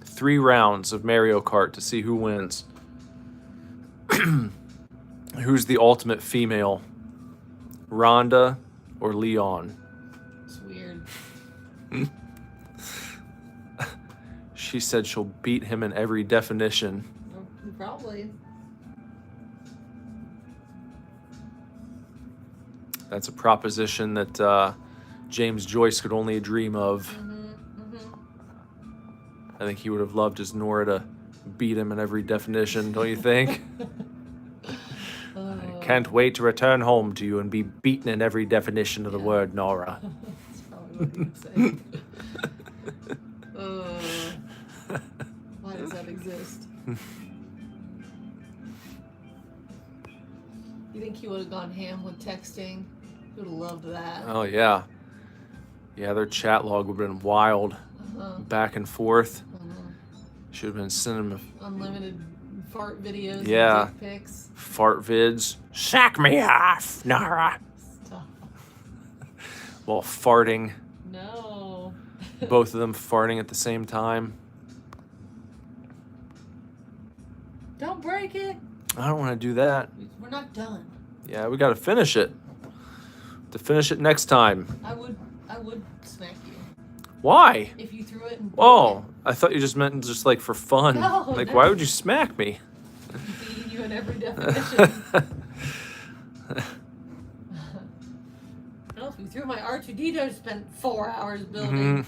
3 rounds of Mario Kart to see who wins. Who's the ultimate female? Rhonda or Leon? It's weird. She said she'll beat him in every definition. Probably. That's a proposition that James Joyce could only dream of. I think he would have loved his Nora to beat him in every definition, don't you think? I can't wait to return home to you and be beaten in every definition of the word Nora. That's probably what he would say. Why does that exist? You think he would have gone ham with texting? He would have loved that. Oh, yeah. Yeah, their chat log would have been wild. Back and forth. Should have been sending them unlimited fart videos yeah. and dick pics. Fart vids. Sack me off, Nora. Stop. While farting. No. Both of them farting at the same time. Don't break it. I don't want to do that. We're not done. Yeah, we got to finish it. To finish it next time. I would smack you. Why? If you threw it and I thought you just meant just like for fun. No, like, no. why would you smack me? beating you in every definition. Well, if you threw my R2-D2, I spent 4 hours building.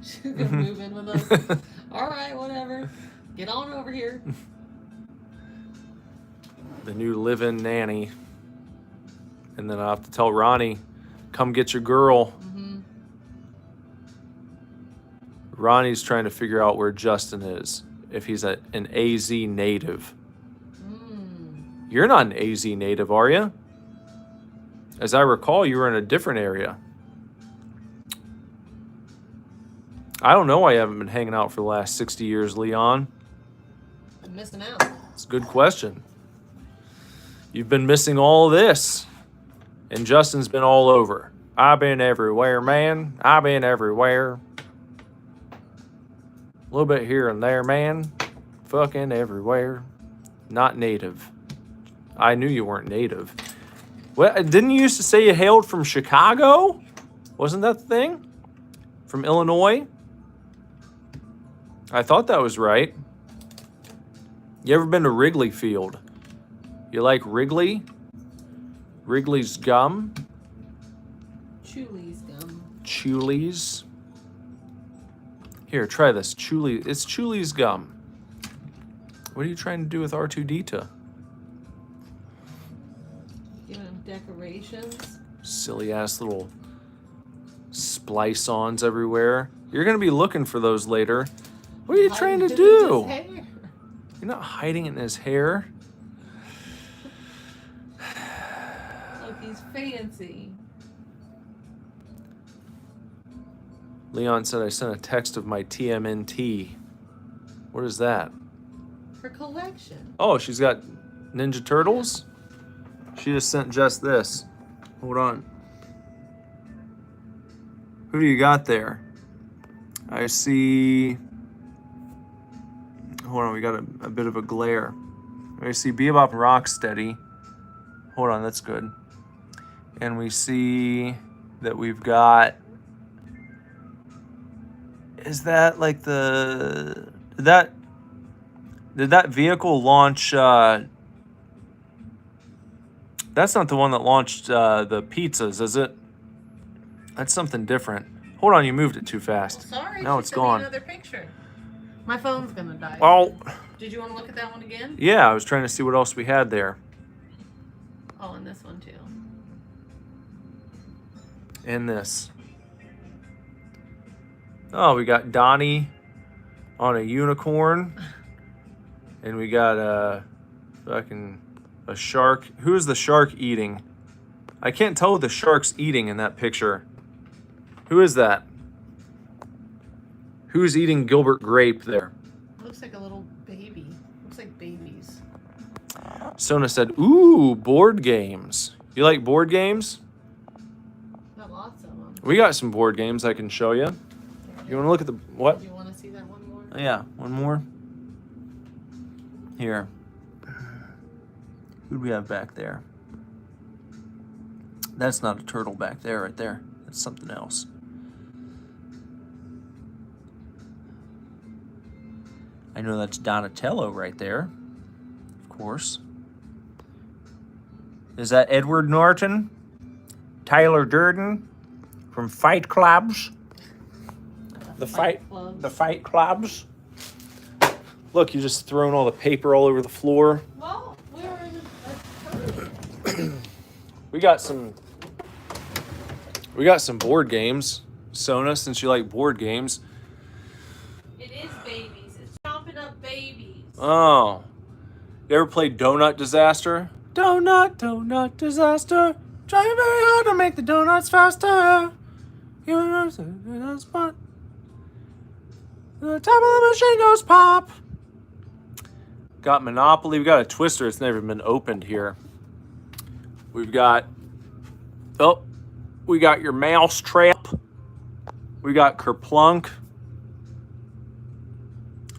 She's gonna move in with us. All right, whatever. Get on over here. The new live-in nanny. And then I have to tell Ronnie, come get your girl. Ronnie's trying to figure out where Justin is, if he's an AZ native. You're not an AZ native, are you? As I recall, you were in a different area. I don't know why you haven't been hanging out for the last 60 years, Leon. I'm missing out. It's a good question. You've been missing all this. And Justin's been all over. I've been everywhere, man. I've been everywhere. A little bit here and there, man. Fucking everywhere. Not native. I knew you weren't native. Well, didn't you used to say you hailed from Chicago? Wasn't that the thing? From Illinois? I thought that was right. You ever been to Wrigley Field? You like Wrigley? Wrigley's gum? Chuli's gum. Chuli's. Here, try this. It's Chuli's gum. What are you trying to do with R2-D2? Giving him decorations. Silly ass little splice-ons everywhere. You're going to be looking for those later. What are you trying to do? You're not hiding it in his hair. Look, he's fancy. Leon said I sent a text of my TMNT. What is that? Her collection. Oh, she's got Ninja Turtles? She just sent just this. Hold on. Who do you got there? I see... Hold on, we got a bit of a glare. I see Bebop and Rocksteady. Hold on, that's good. And we see that we've got... Is that like the... Did that vehicle launch... That's not the one that launched the pizzas, is it? That's something different. Hold on, you moved it too fast. Well, sorry, now she it's sent me gone. another picture. My phone's gonna die. Oh, Did you want to look at that one again? yeah, I was trying to see what else we had there. Oh, and this one too. And this. Oh, we got Donnie on a unicorn. And we got a shark. Who is the shark eating? I can't tell what the shark's eating in that picture. Who is that? Who's eating Gilbert Grape there? Looks like a little baby. Looks like babies. Sona said, ooh, board games. You like board games? Got lots of them. We got some board games I can show you. You want to look at the... What? Do you want to see that one more? Yeah, one more. Here. Who do we have back there? That's not a turtle back there, right there. That's something else. I know that's Donatello right there. Of course. Is that Edward Norton? Tyler Durden? From Fight Clubs? The Fight Clubs? Look, you just thrown all the paper all over the floor. Well, we were in a hurry. We got some board games. Sona, since you like board games. It is babies. It's chomping up babies. Oh. You ever played Donut Disaster? Donut Disaster. Trying very hard to make the donuts faster. You know the spot. The top of the machine goes pop. Got Monopoly. We got a Twister. It's never been opened here. We've got... Oh. We got your Mousetrap. We got Kerplunk.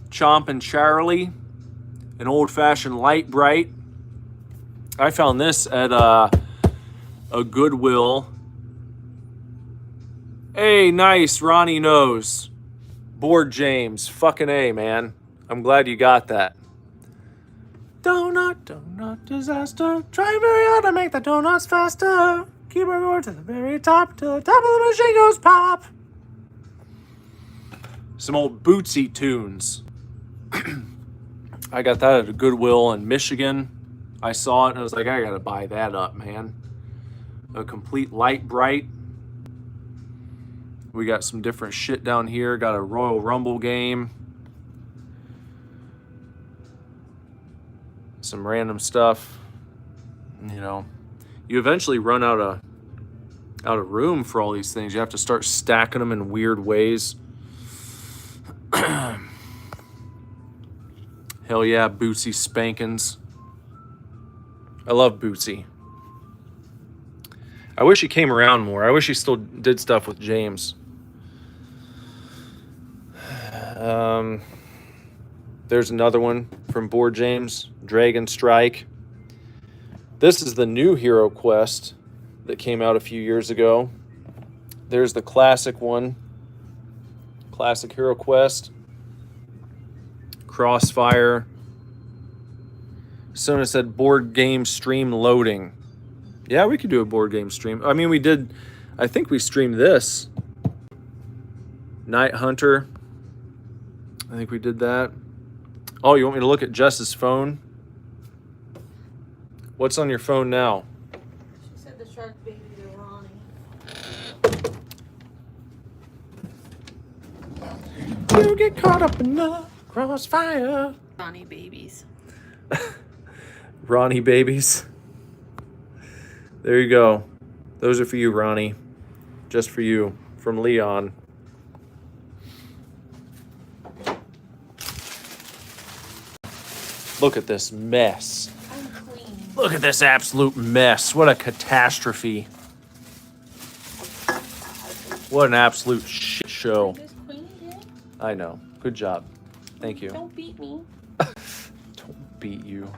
Chomp and Charlie. An old-fashioned Light Bright. I found this at a Goodwill. Hey, nice. Ronnie knows. Board James. Fucking A, man. I'm glad you got that. Donut disaster. Try very hard to make the donuts faster. Keep her going to the very top till the top of the machine goes pop. Some old Bootsy tunes. I got that at a Goodwill in Michigan. I saw it and I was like, I gotta buy that up, man. A complete Light Bright. We got some different shit down here. Got a Royal Rumble game. Some random stuff. You know, you eventually run out of room for all these things. You have to start stacking them in weird ways. Hell yeah, Bootsy spankins. I love Bootsy. I wish he came around more. I wish he still did stuff with James. There's another one from Board James, Dragon Strike. This is the new Hero Quest that came out a few years ago. There's the classic one, Classic Hero Quest. Crossfire. Sona said board game stream loading. Yeah, we could do a board game stream. I mean, we did, I think we streamed this. Night Hunter. I think we did that. Oh, you want me to look at Jess's phone? What's on your phone now? She said the shark baby to Ronnie. You get caught up in the crossfire. Ronnie babies. Ronnie babies. There you go. Those are for you, Ronnie. Just for you. From Leon. Look at this mess. I'm clean. Look at this absolute mess. What a catastrophe. What an absolute shit show. This Queenie did. I know. Good job. Thank you. Don't beat me. Don't beat you.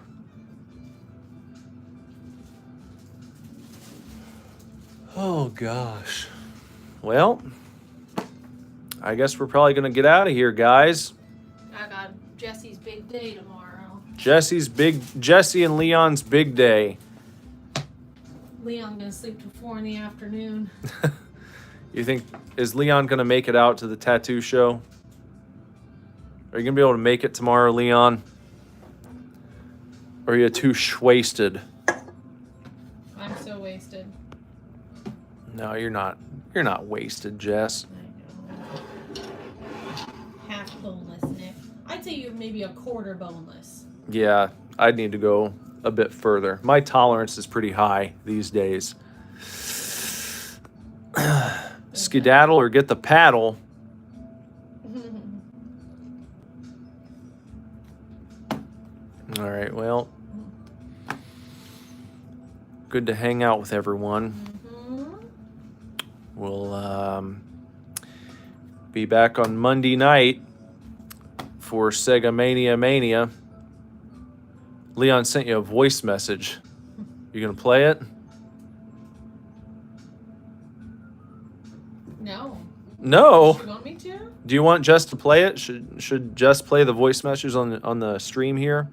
Oh, gosh. Well, I guess we're probably going to get out of here, guys. I got Jesse's big day tomorrow. Jesse and Leon's big day. Leon gonna sleep till 4 in the afternoon. You think, is Leon going to make it out to the tattoo show? Are you going to be able to make it tomorrow, Leon? Or are you too wasted? I'm so wasted. No, you're not. You're not wasted, Jess. I know. Half boneless, Nick. I'd say you're maybe a quarter boneless. Yeah, I'd need to go a bit further. My tolerance is pretty high these days. Skedaddle or get the paddle. All right, well, good to hang out with everyone. We'll be back on Monday night for Sega Mania. Leon sent you a voice message. You gonna play it? No. No. You want me to? Do you want Jess to play it? Should Jess play the voice message on the stream here?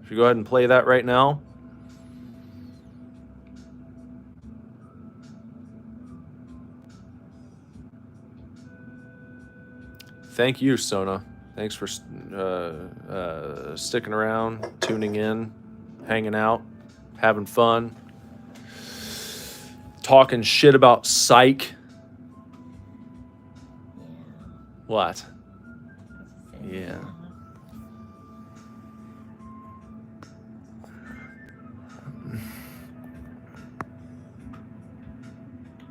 Should we go ahead and play that right now? Thank you, Sona. Thanks for sticking around, tuning in, hanging out, having fun, talking shit about Psych. What? Yeah.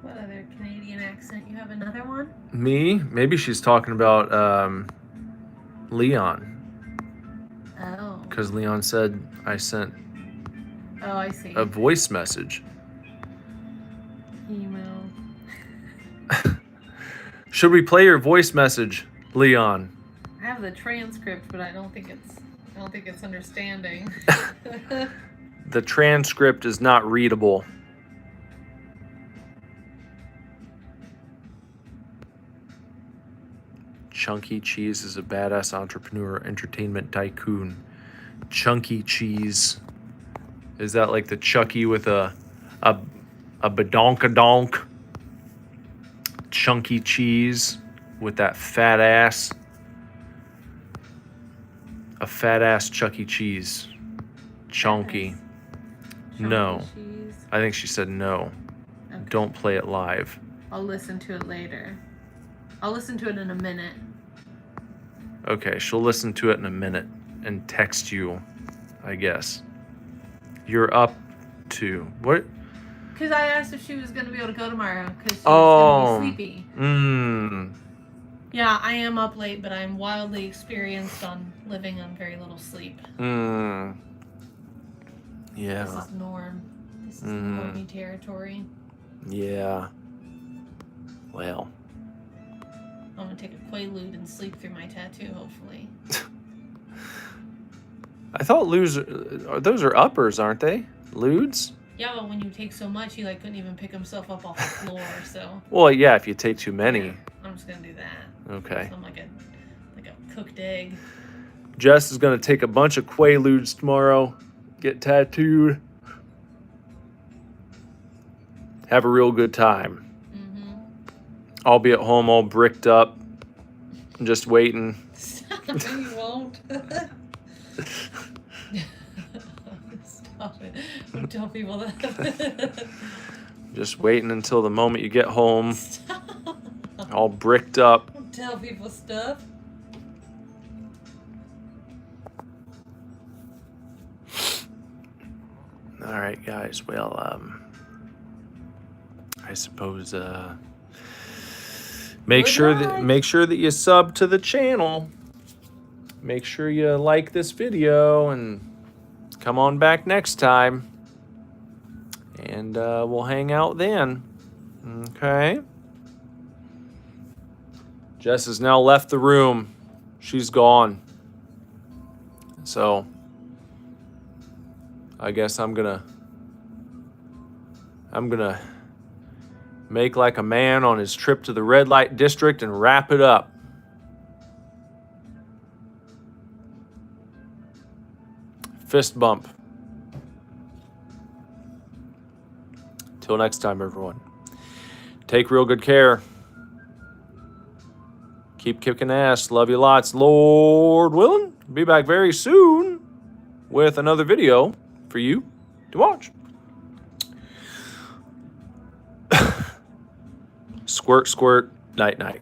What other Canadian accent? You have another one? Me? Maybe she's talking about Leon. Oh. Because Leon said I sent Oh, I see. a voice message. Email. Should we play your voice message, Leon? I have the transcript, but I don't think it's understanding. The transcript is not readable. Chunky Cheese is a badass entrepreneur, entertainment tycoon. Chunky Cheese. Is that like the Chucky with a badonkadonk? Chunky Cheese with that fat ass. A fat ass Chuck E. Cheese. Chunky. No. Cheese. I think she said no. Okay. Don't play it live. I'll listen to it later. I'll listen to it in a minute. Okay, she'll listen to it in a minute and text you, I guess. You're up to what? Because I asked if she was going to be able to go tomorrow because she was going to be sleepy. Yeah, I am up late, but I'm wildly experienced on living on very little sleep. Yeah. This is norm. This is normie territory. Yeah. Well. I'm going to take a Quaalude and sleep through my tattoo, hopefully. I thought those are uppers, aren't they? Ludes? Yeah, but when you take so much, he couldn't even pick himself up off the floor, so... Well, yeah, if you take too many. Yeah, I'm just going to do that. Okay. So I'm like a cooked egg. Jess is going to take a bunch of Quaaludes tomorrow, get tattooed, have a real good time. I'll be at home all bricked up, just waiting. You won't. Stop it. Don't tell people that. Just waiting until the moment you get home, Stop. all bricked up. Don't tell people stuff. All right, guys. Well, I suppose make sure that you sub to the channel. Make sure you like this video and come on back next time. And we'll hang out then. Okay. Jess has now left the room. She's gone. So I guess I'm gonna make like a man on his trip to the red light district and wrap it up. Fist bump. Till next time, everyone. Take real good care. Keep kicking ass. Love you lots. Lord willing, be back very soon with another video for you to watch. Squirt, squirt, night, night.